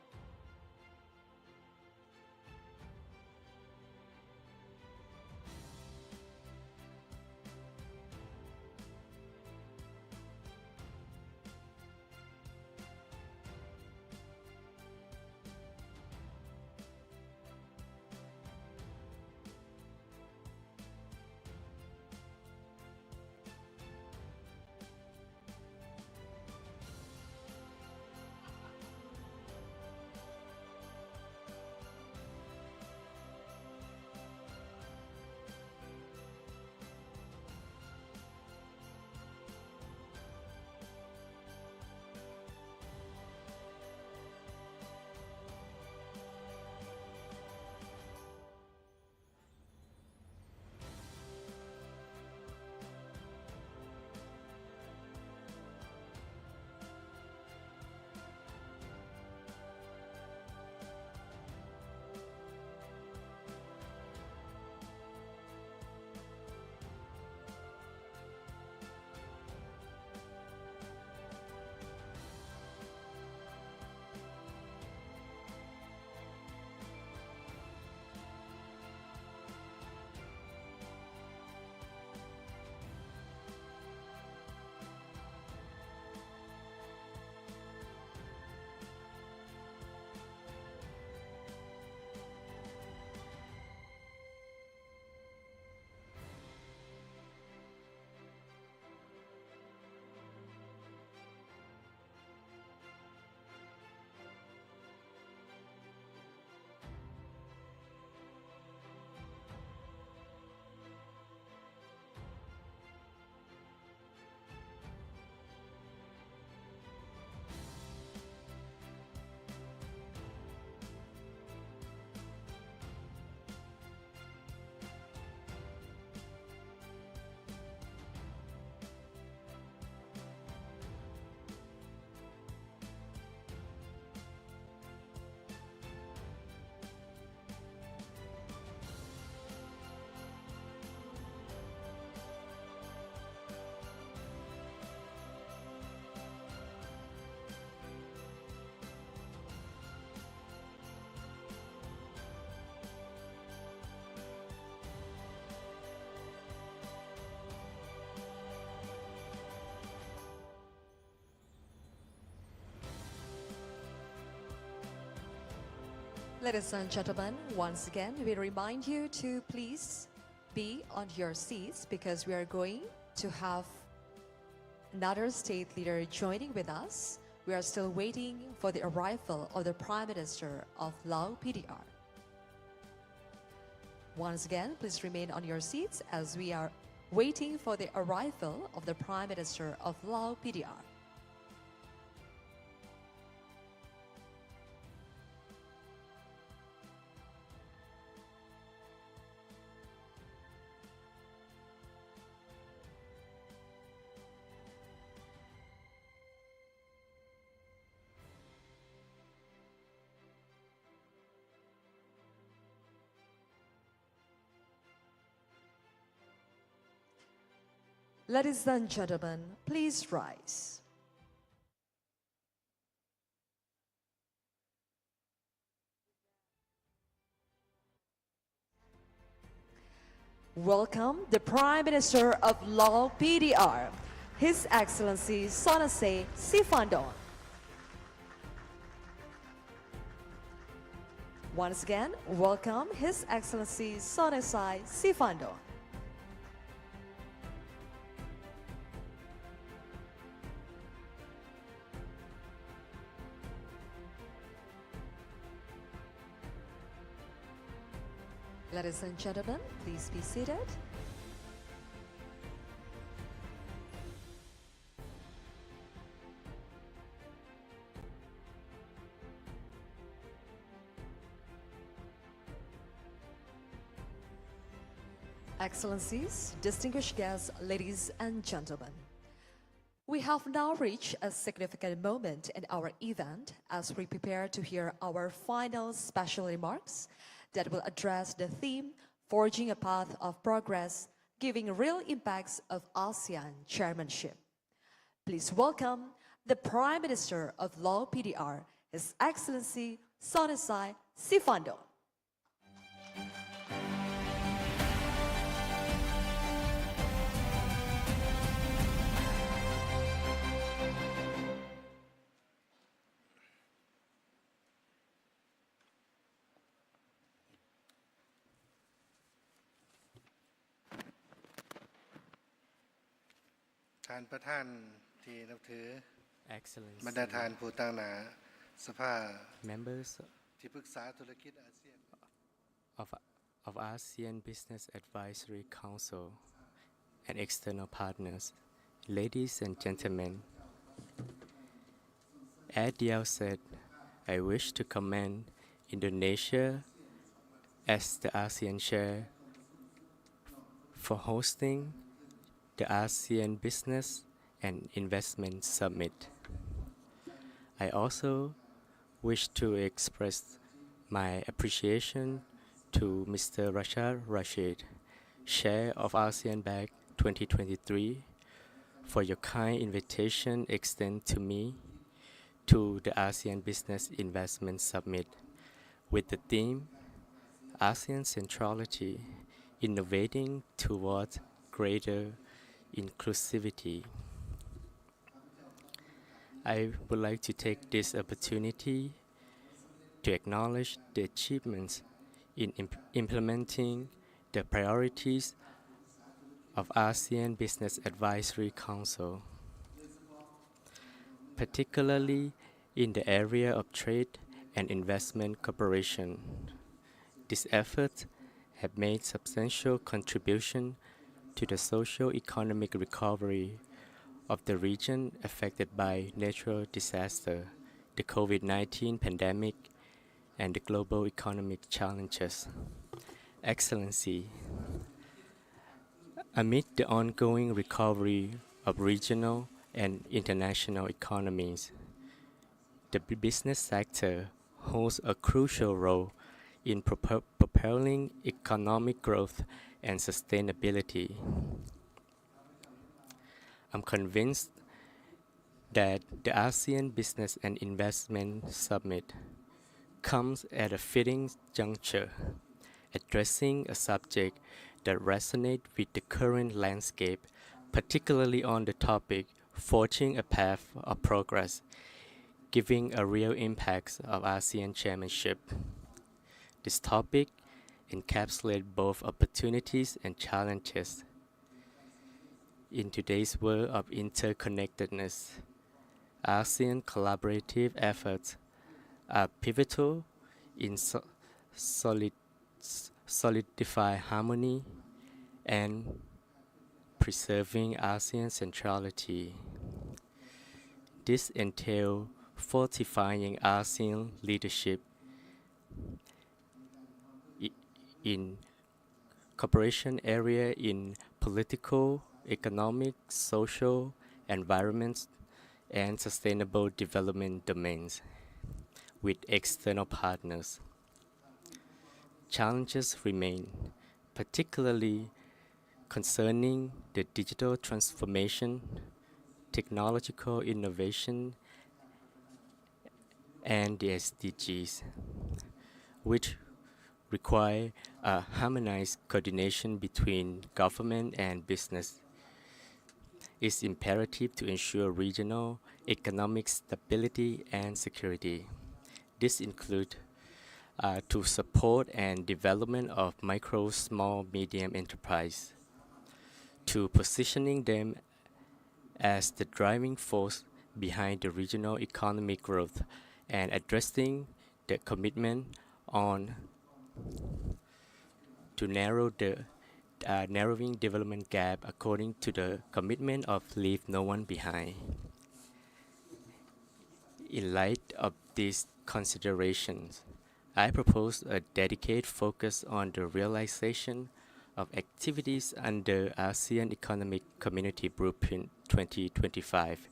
Ladies and gentlemen, once again, we remind you to please be on your seats because we are going to have another state leader joining with us. We are still waiting for the arrival of the Prime Minister of Laos PDR. Once again, please remain on your seats as we are waiting for the arrival of the Prime Minister of Laos PDR. Ladies and gentlemen, please rise. Welcome the Prime Minister of Laos PDR, His Excellency Sonase Sifandon. Once again, welcome His Excellency Sonase Sifandon. Ladies and gentlemen, please be seated. Excellencies, distinguished guests, ladies and gentlemen. We have now reached a significant moment in our event as we prepare to hear our final special remarks that will address the theme, Forging a Path of Progress, Giving Real Impacts of ASEAN Chairmanship. Please welcome the Prime Minister of Laos PDR, His Excellency Sonase Sifandon. ท่านประธานที่นับถือ Excellency บรรดาท่านผู้ตั้งหนาสภา members ที่ปรึกษาธุรกิจอาเซียน of ASEAN Business Advisory Council and external partners, ladies and gentlemen. At the outset, I wish to commend Indonesia as the ASEAN chair for hosting the ASEAN Business and Investment Summit. I also wish to express my appreciation to Mr. Rashad Rashid, Chair of ASEAN BAC 2023, for your kind invitation extended to me to the ASEAN Business Investment Summit with the theme ASEAN Centrality, Innovating Towards Greater Inclusivity. I would like to take this opportunity to acknowledge the achievements in implementing the priorities of ASEAN Business Advisory Council, particularly in the area of trade and investment cooperation. These efforts have made substantial contribution to the socio-economic recovery of the region affected by natural disaster, the COVID-19 pandemic, and the global economic challenges. Excellency, amid the ongoing recovery of regional and international economies, the business sector holds a crucial role in propelling economic growth and sustainability. I'm convinced that the ASEAN Business and Investment Summit comes at a fitting juncture, addressing a subject that resonates with the current landscape, particularly on the topic forging a path of progress, giving a real impact of ASEAN Chairmanship. This topic encapsulates both opportunities and challenges. In today's world of interconnectedness, ASEAN collaborative efforts are pivotal in solidify harmony and preserving ASEAN centrality. This entails fortifying ASEAN leadership in cooperation area in political, economic, social, environment, and sustainable development domains with external partners. Challenges remain, particularly concerning the digital transformation, technological innovation, and the SDGs, which require a harmonized coordination between government and business. It's imperative to ensure regional economic stability and security. This includes to support and development of micro, small, medium enterprise, to positioning them as the driving force behind the regional economic growth and addressing the commitment on to narrow the narrowing development gap according to the commitment of Leave No One Behind. In light of these considerations, I propose a dedicated focus on the realization of activities under ASEAN Economic Community Blueprint 2025.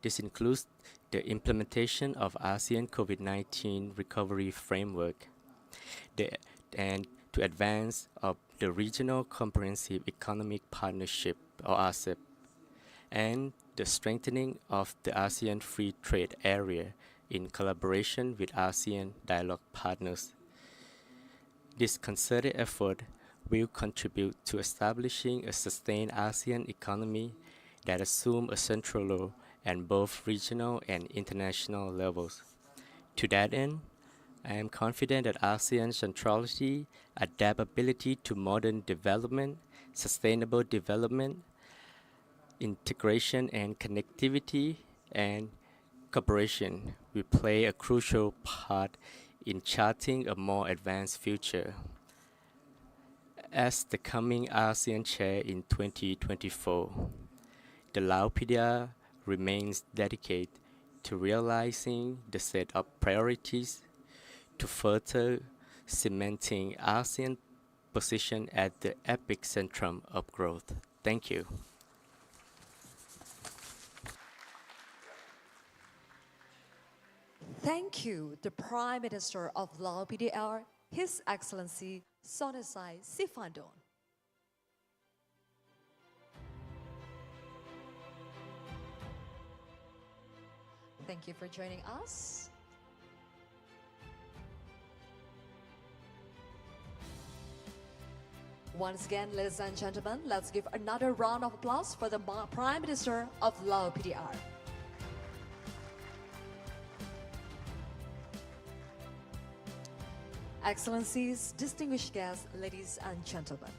This includes the implementation of ASEAN COVID-19 recovery framework, and to advance of the Regional Comprehensive Economic Partnership, or RCEP, and the strengthening of the ASEAN Free Trade Area in collaboration with ASEAN dialogue partners. This concerted effort will contribute to establishing a sustained ASEAN economy that assumes a central role at both regional and international levels. To that end, I am confident that ASEAN's centrality, adaptability to modern development, sustainable development, integration and connectivity, and cooperation will play a crucial part in charting a more advanced future. As the coming ASEAN Chair in 2024, the Laopedia remains dedicated to realizing the set of priorities to further cementing ASEAN position at the epicentrum of growth. Thank you. Thank you, the Prime Minister of Laopedia, His Excellency Sonexay Sifandon. Thank you for joining us. Once again, ladies and gentlemen, let's give another round of applause for the Prime Minister of Laopedia. Excellencies, distinguished guests, ladies and gentlemen,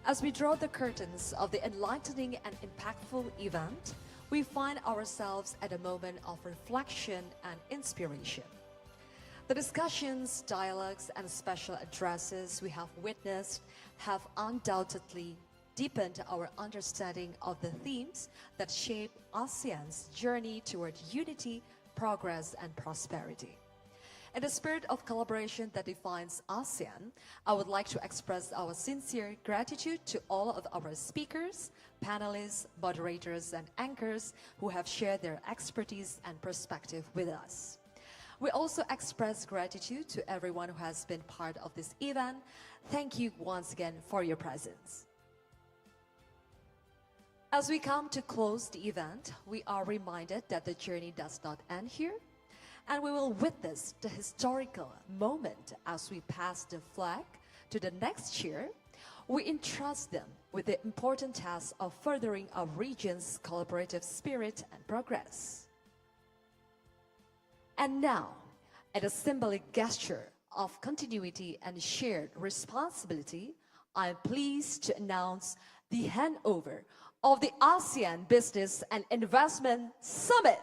as we draw the curtains of the enlightening and impactful event, we find ourselves at a moment of reflection and inspiration. The discussions, dialogues, and special addresses we have witnessed have undoubtedly deepened our understanding of the themes that shape ASEAN's journey toward unity, progress, and prosperity. In the spirit of collaboration that defines ASEAN, I would like to express our sincere gratitude to all of our speakers, panelists, moderators, and anchors who have shared their expertise and perspective with us. We also express gratitude to everyone who has been part of this event. Thank you once again for your presence. As we come to close the event, we are reminded that the journey does not end here, and we will witness the historical moment as we pass the flag to the next chair. We entrust them with the important task of furthering our region's collaborative spirit and progress. And now, at a symbolic gesture of continuity and shared responsibility, I am pleased to announce the handover of the ASEAN Business and Investment Summit.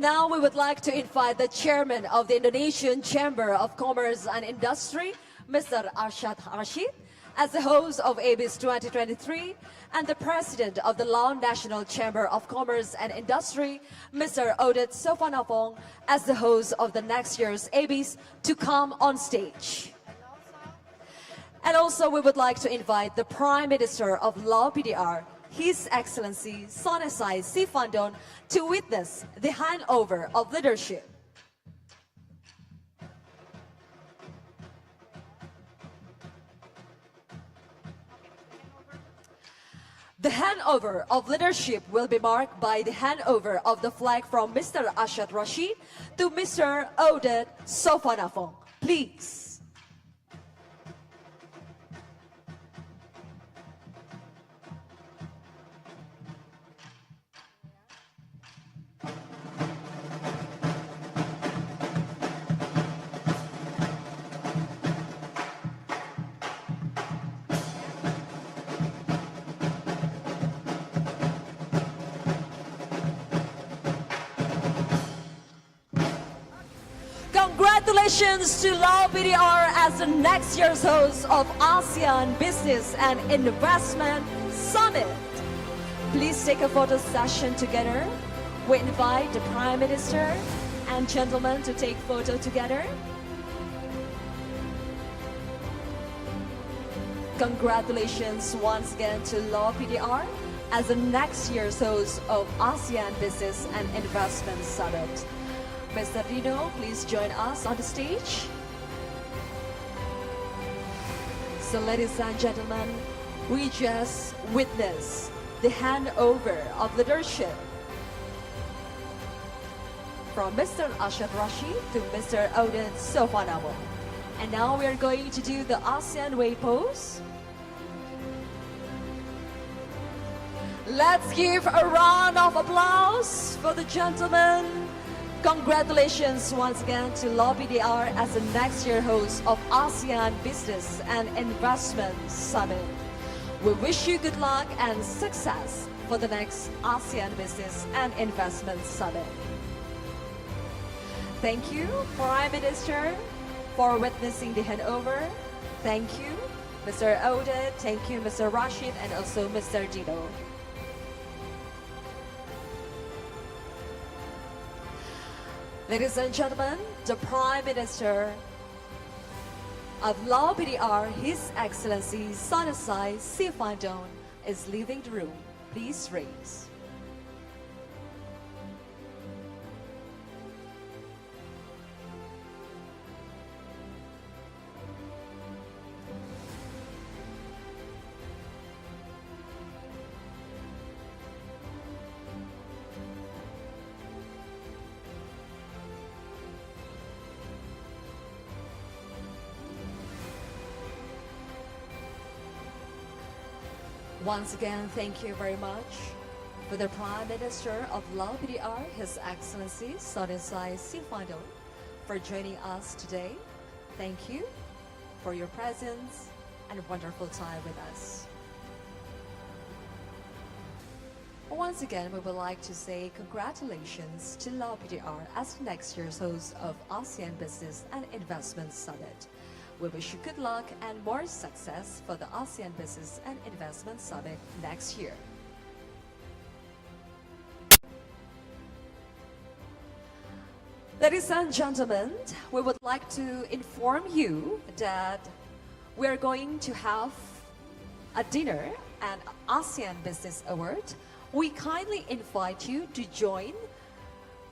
Now we would like to invite the chairman of the Indonesian Chamber of Commerce and Industry, Mr. Arshad Rashid, as the host of ABIS 2023, and the president of the Laos National Chamber of Commerce and Industry, Mr. Odet Sofanapong, as the host of the next year's ABIS, to come on stage. And also we would like to invite the Prime Minister of Laos PDR, His Excellency Sonesai Sifandon, to witness the handover of leadership. The handover of leadership will be marked by the handover of the flag from Mr. Arshad Rashid to Mr. Odet Sofanapong. Please. Congratulations to Laos PDR as the next year's host of ASEAN Business and Investment Summit. Please take a photo session together. We invite the Prime Minister and gentlemen to take photo together. Congratulations once again to Law PDR as the next year's host of ASEAN Business and Investment Summit. Mr. Dino, please join us on the stage. So ladies and gentlemen, we just witnessed the handover of leadership from Mr. Ashad Rashid to Mr. Odin Sofanamo. And now we are going to do the ASEAN Way pose. Let's give a round of applause for the gentleman. Congratulations once again to Law PDR as the next year host of ASEAN Business and Investment Summit. We wish you good luck and success for the next ASEAN Business and Investment Summit. Thank you, Prime Minister, for witnessing the handover. Thank you, Mr. Oded. Thank you, Mr. Rashid, and also Mr. Dino. Ladies and gentlemen, the Prime Minister of Law PDR, His Excellency Sonasai Sifandon, is leaving the room. Please raise. Once again, thank you very much for the Prime Minister of Law PDR, His Excellency Sonasai Sifandon, for joining us today. Thank you for your presence and a wonderful time with us. Once again, we would like to say congratulations to Law PDR as next year's host of ASEAN Business and Investment Summit. We wish you good luck and more success for the ASEAN Business and Investment Summit next year. Ladies and gentlemen, we would like to inform you that we are going to have a dinner and ASEAN Business Award. We kindly invite you to join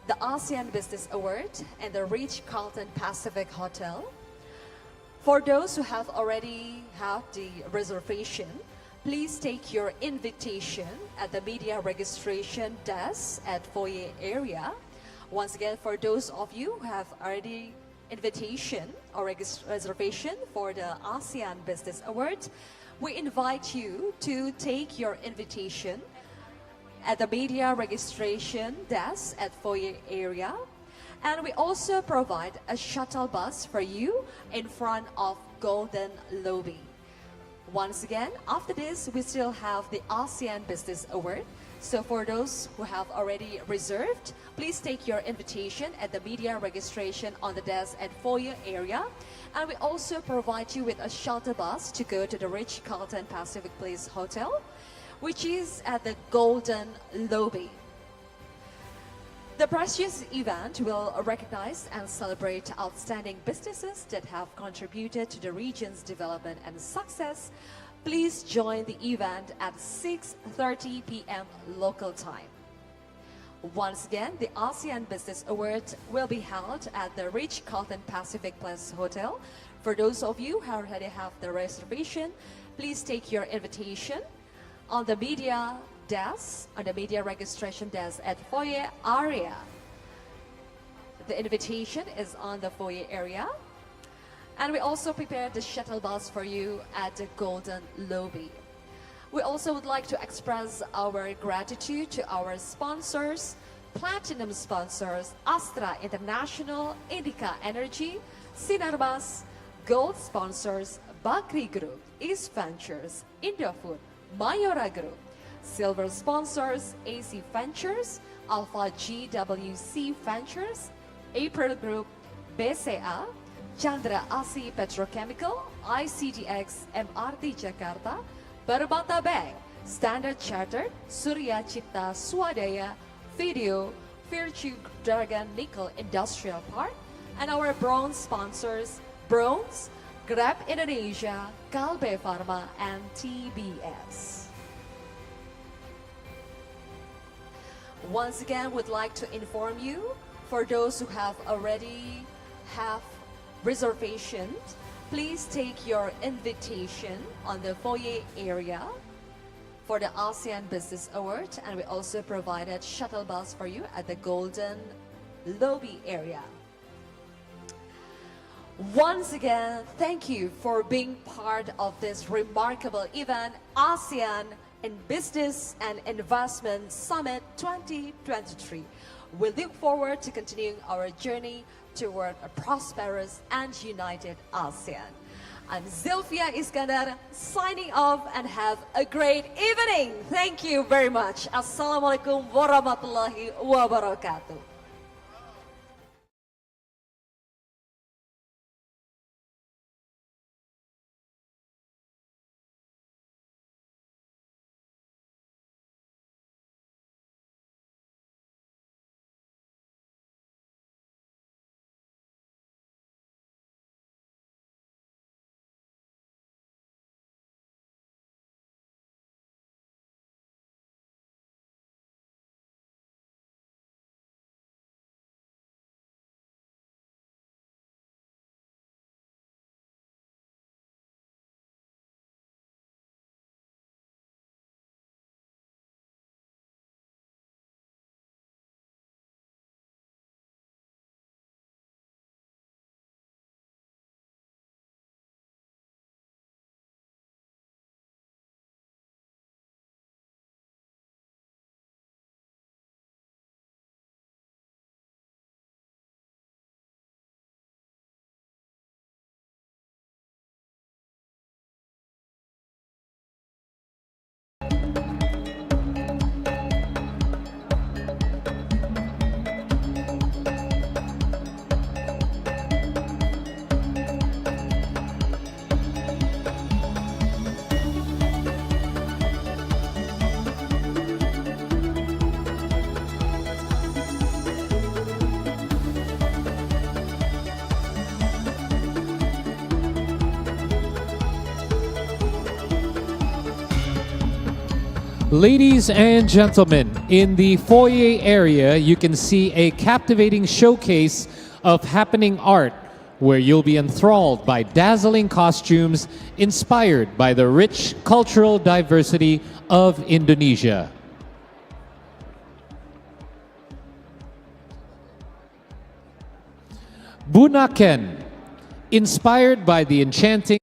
the ASEAN Business Award in the Ritz-Carlton Pacific Hotel. For those who have already had the reservation, please take your invitation at the media registration desk at foyer area. Once again, for those of you who have already invitation or reservation for the ASEAN Business Award, we invite you to take your invitation at the media registration desk at foyer area. And we also provide a shuttle bus for you in front of Golden Lobby. Once again, after this, we still have the ASEAN Business Award. So for those who have already reserved, please take your invitation at the media registration on the desk at foyer area. And we also provide you with a shuttle bus to go to the Ritz-Carlton Pacific Place Hotel, which is at the Golden Lobby. The prestigious event will recognize and celebrate outstanding businesses that have contributed to the region's development and success. Please join the event at 6:30 p.m. local time. Once again, the ASEAN Business Award will be held at the Ritz-Carlton Pacific Place Hotel. For those of you who already have the reservation, please take your invitation on the media desk, on the media registration desk at foyer area. The invitation is on the foyer area. And we also prepared the shuttle bus for you at the Golden Lobby. We also would like to express our gratitude to our sponsors, platinum sponsors, Astra International, Indica Energy, Sinarmas, gold sponsors, Bakri Group, East Ventures, Indofood, Mayora Group, silver sponsors, AC Ventures, Alpha GWC Ventures, April Group, BCA, Chandra Asi Petrochemical, ICDX, MRT Jakarta, Permata Bank, Standard Chartered, Surya Cipta Swadaya, Video, Virtue Dragon Nickel Industrial Park, and our bronze sponsors, Bronze, Grab Indonesia, Kalbe Pharma, and TBS. Once again, would like to inform you, for those who have already have reservations, please take your invitation on the foyer area for the ASEAN Business Award, and we also provided shuttle bus for you at the Golden Lobby area. Once again, thank you for being part of this remarkable event, ASEAN in Business and Investment Summit 2023. We look forward to continuing our journey toward a prosperous and united ASEAN. I'm Zilfia Iskandar signing off, and have a great evening. Thank you very much. Assalamualaikum warahmatullahi wabarakatuh. Ladies and gentlemen, in the foyer area, you can see a captivating showcase of happening art where you'll be enthralled by dazzling costumes inspired by the rich cultural diversity of Indonesia. Bunaken, inspired by the enchanting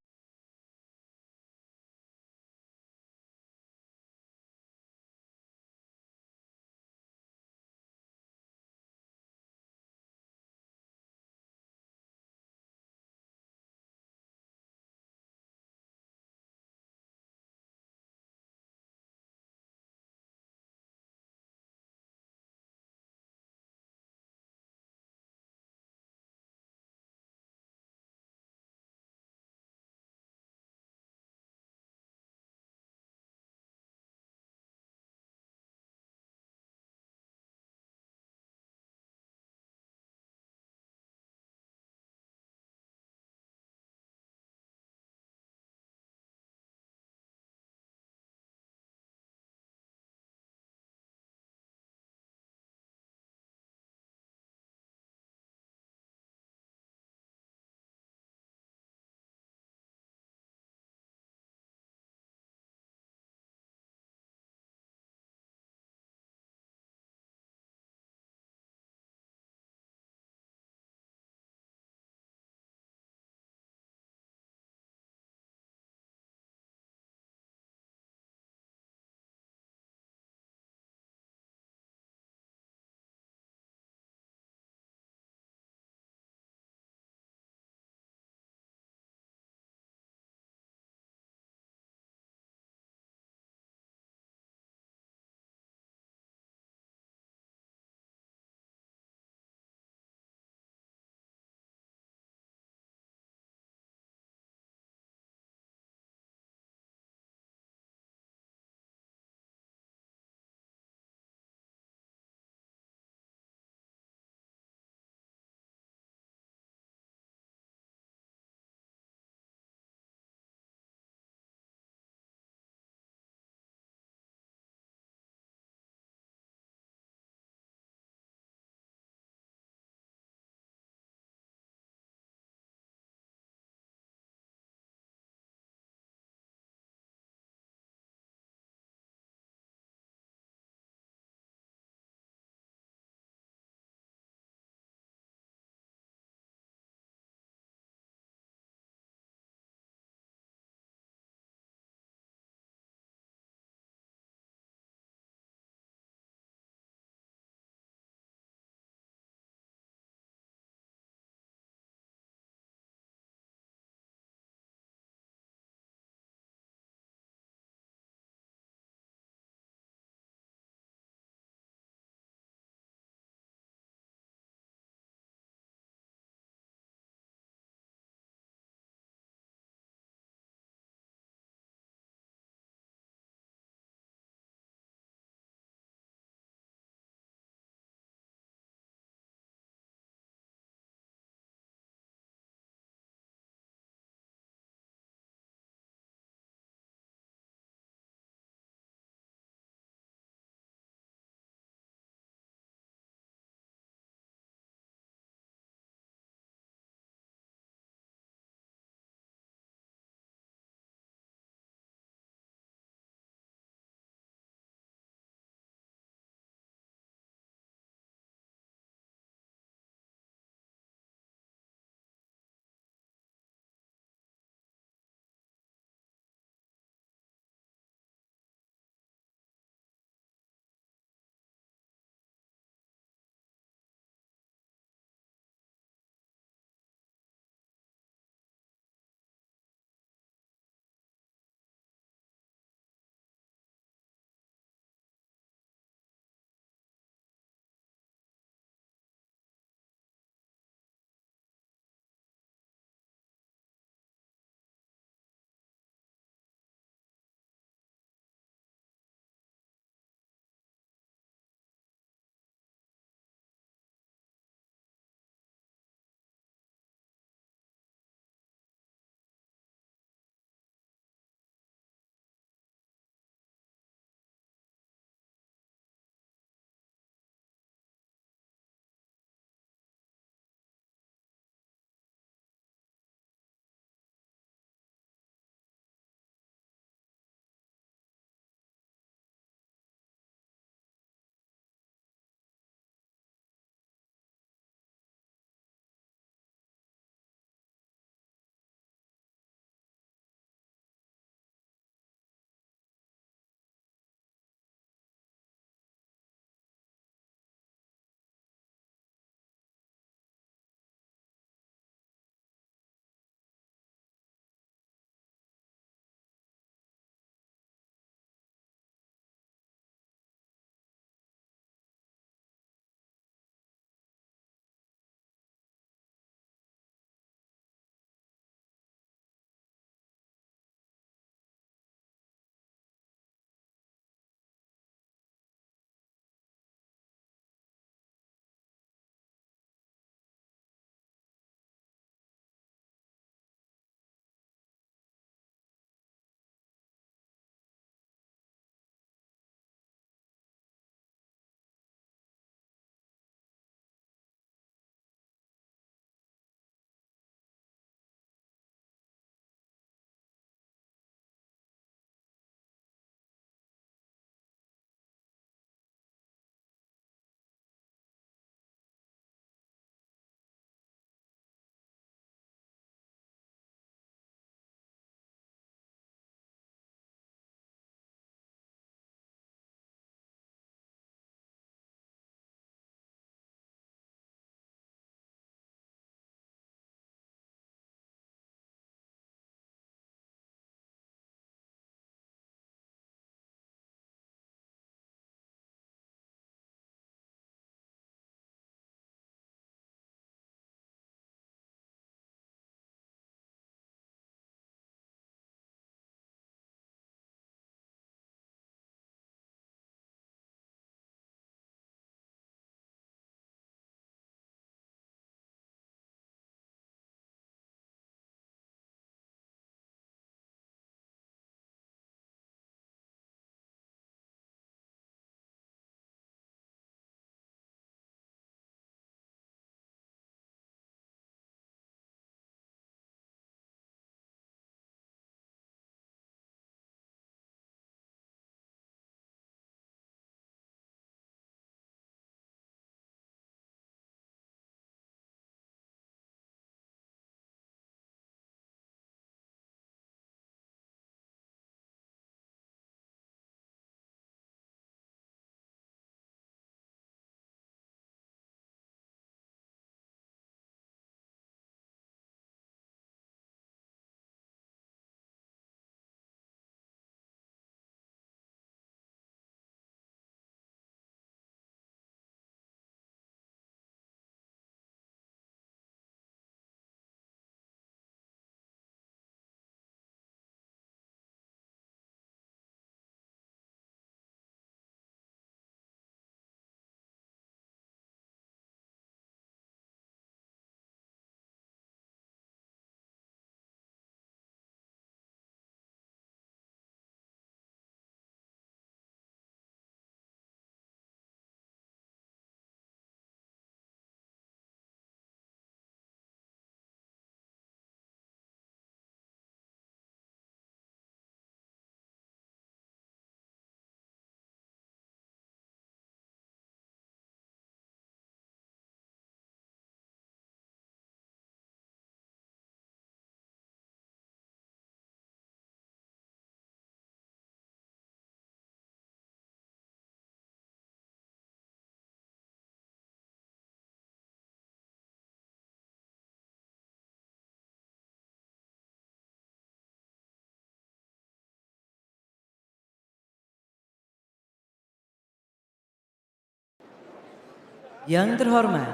Yang terhormat,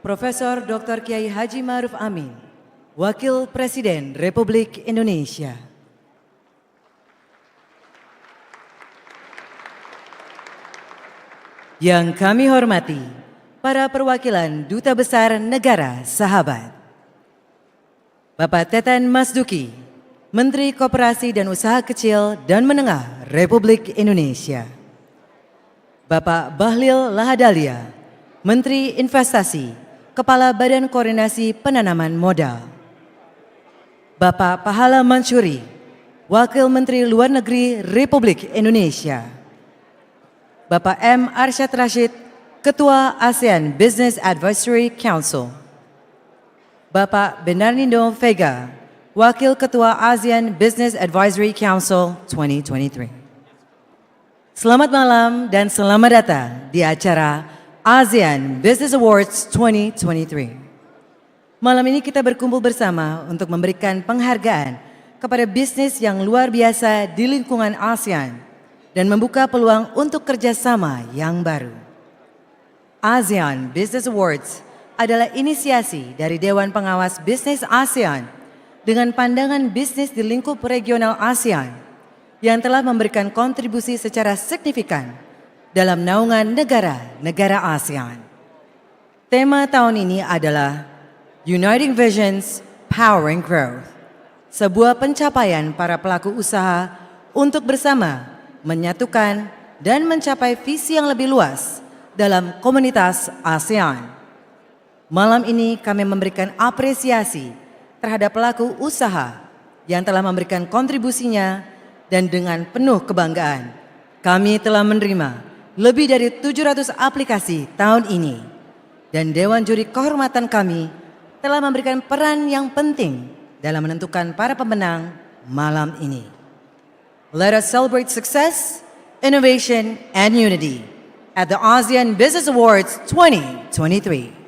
Profesor Dr. Kiai Haji Ma'ruf Amin, Wakil Presiden Republik Indonesia. Yang kami hormati, para perwakilan Duta Besar Negara Sahabat. Bapak Teten Mas Duki, Menteri Koperasi dan Usaha Kecil dan Menengah Republik Indonesia. Bapak Bahlil Lahadalia, Menteri Investasi, Kepala Badan Koordinasi Penanaman Modal. Bapak Pahala Mansuri, Wakil Menteri Luar Negeri Republik Indonesia. Bapak M. Arsyad Rashid, Ketua ASEAN Business Advisory Council. Bapak Bernardino Vega, Wakil Ketua ASEAN Business Advisory Council 2023. Selamat malam dan selamat datang di acara ASEAN Business Awards 2023. Malam ini kita berkumpul bersama untuk memberikan penghargaan kepada bisnis yang luar biasa di lingkungan ASEAN dan membuka peluang untuk kerjasama yang baru. ASEAN Business Awards adalah inisiasi dari Dewan Pengawas Bisnis ASEAN dengan pandangan bisnis di lingkup regional ASEAN yang telah memberikan kontribusi secara signifikan dalam naungan negara-negara ASEAN. Tema tahun ini adalah Uniting Visions, Powering Growth, sebuah pencapaian para pelaku usaha untuk bersama menyatukan dan mencapai visi yang lebih luas dalam komunitas ASEAN. Malam ini kami memberikan apresiasi terhadap pelaku usaha yang telah memberikan kontribusinya dan dengan penuh kebanggaan kami telah menerima lebih dari 700 aplikasi tahun ini dan Dewan Juri Kehormatan kami telah memberikan peran yang penting dalam menentukan para pemenang malam ini. Let us celebrate success, innovation, and unity at the ASEAN Business Awards 2023.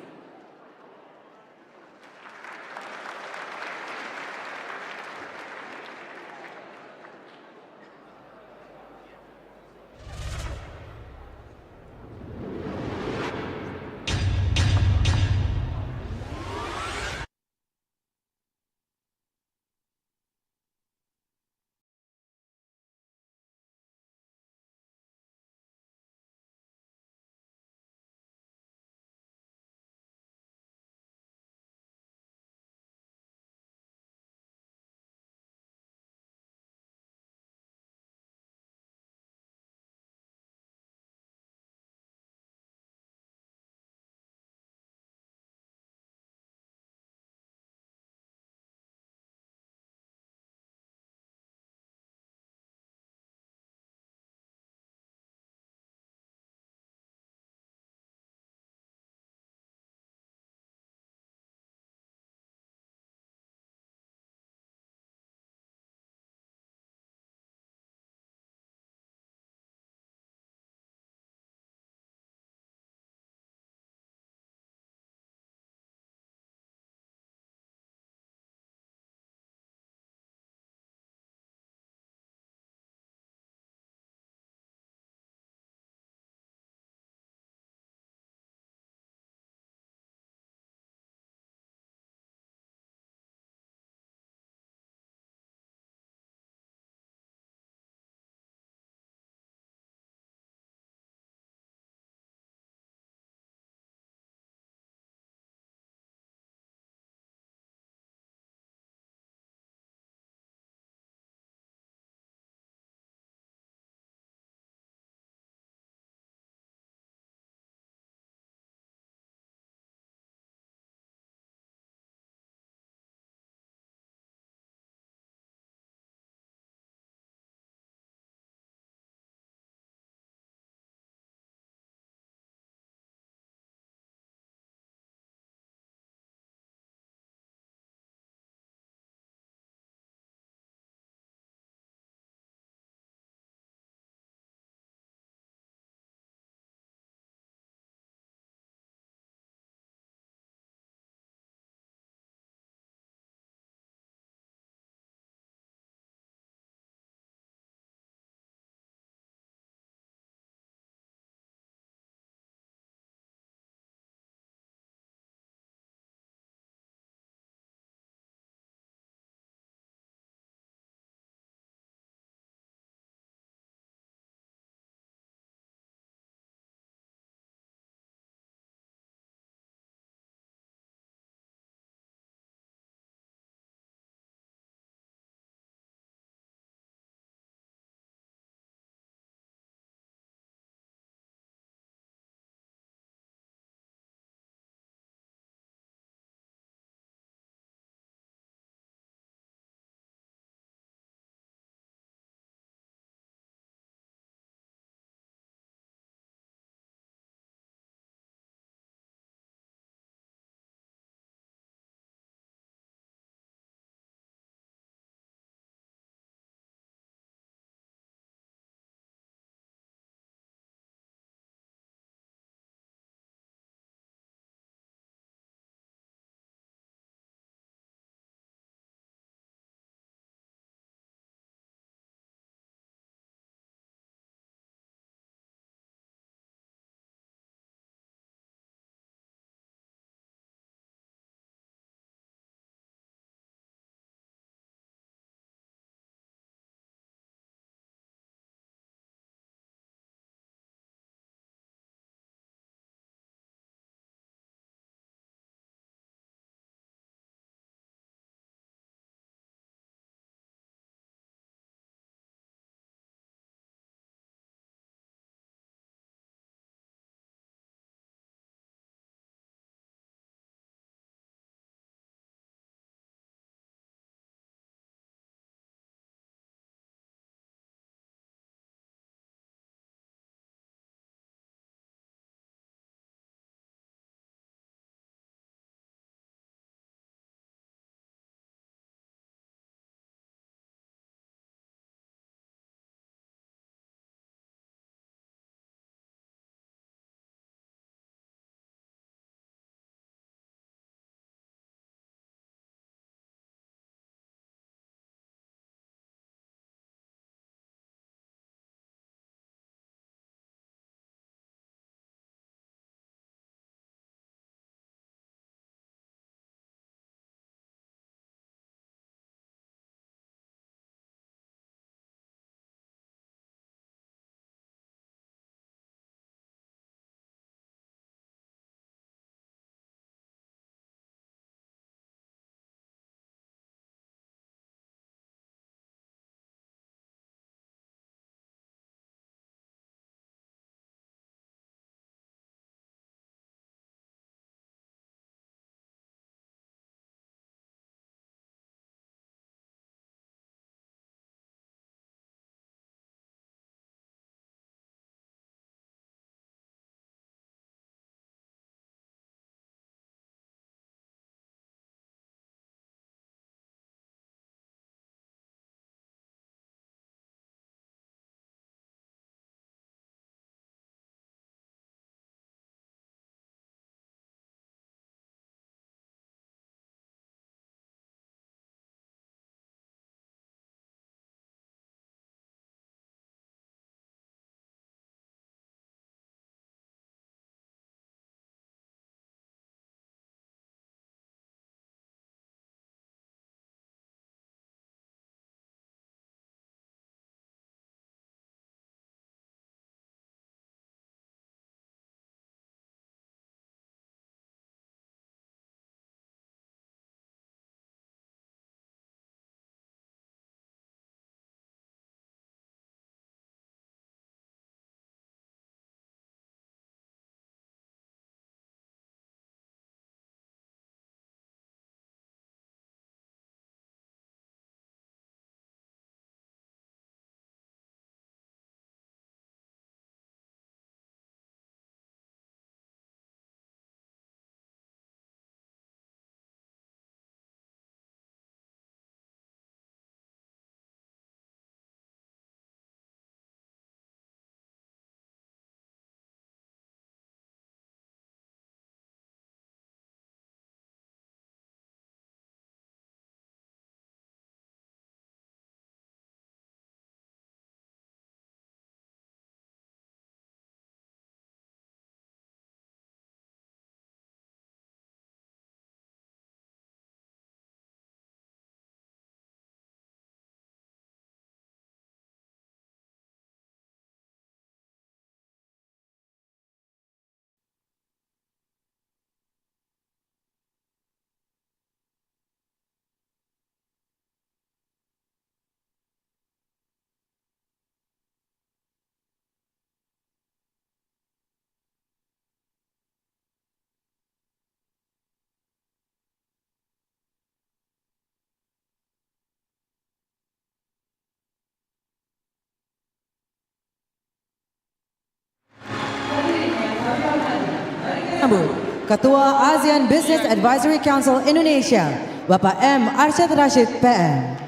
menyambut Ketua ASEAN Business Advisory Council Indonesia, Bapak M. Arsyad Rashid, PM.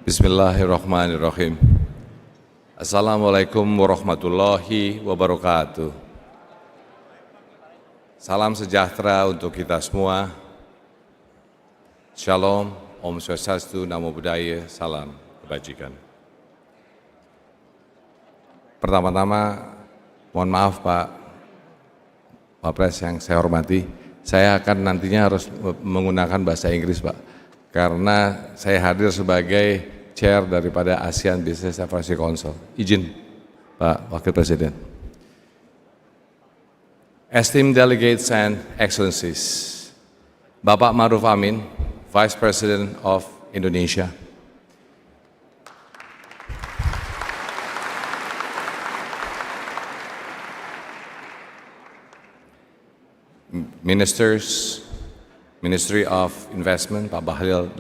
Bismillahirrahmanirrahim. Assalamualaikum warahmatullahi wabarakatuh. Salam sejahtera untuk kita semua. Shalom, Om Swastiastu, Namo Buddhaya, salam kebajikan. Pertama-tama, mohon maaf Pak Wapres yang saya hormati, saya akan nantinya harus menggunakan bahasa Inggris Pak, karena saya hadir sebagai Chair daripada ASEAN Business Advisory Council. Izin, Pak Wakil Presiden. Esteemed delegates and excellencies, Bapak Ma'ruf Amin, Vice President of Indonesia, Ministers, Ministry of Investment, Pak Bahlil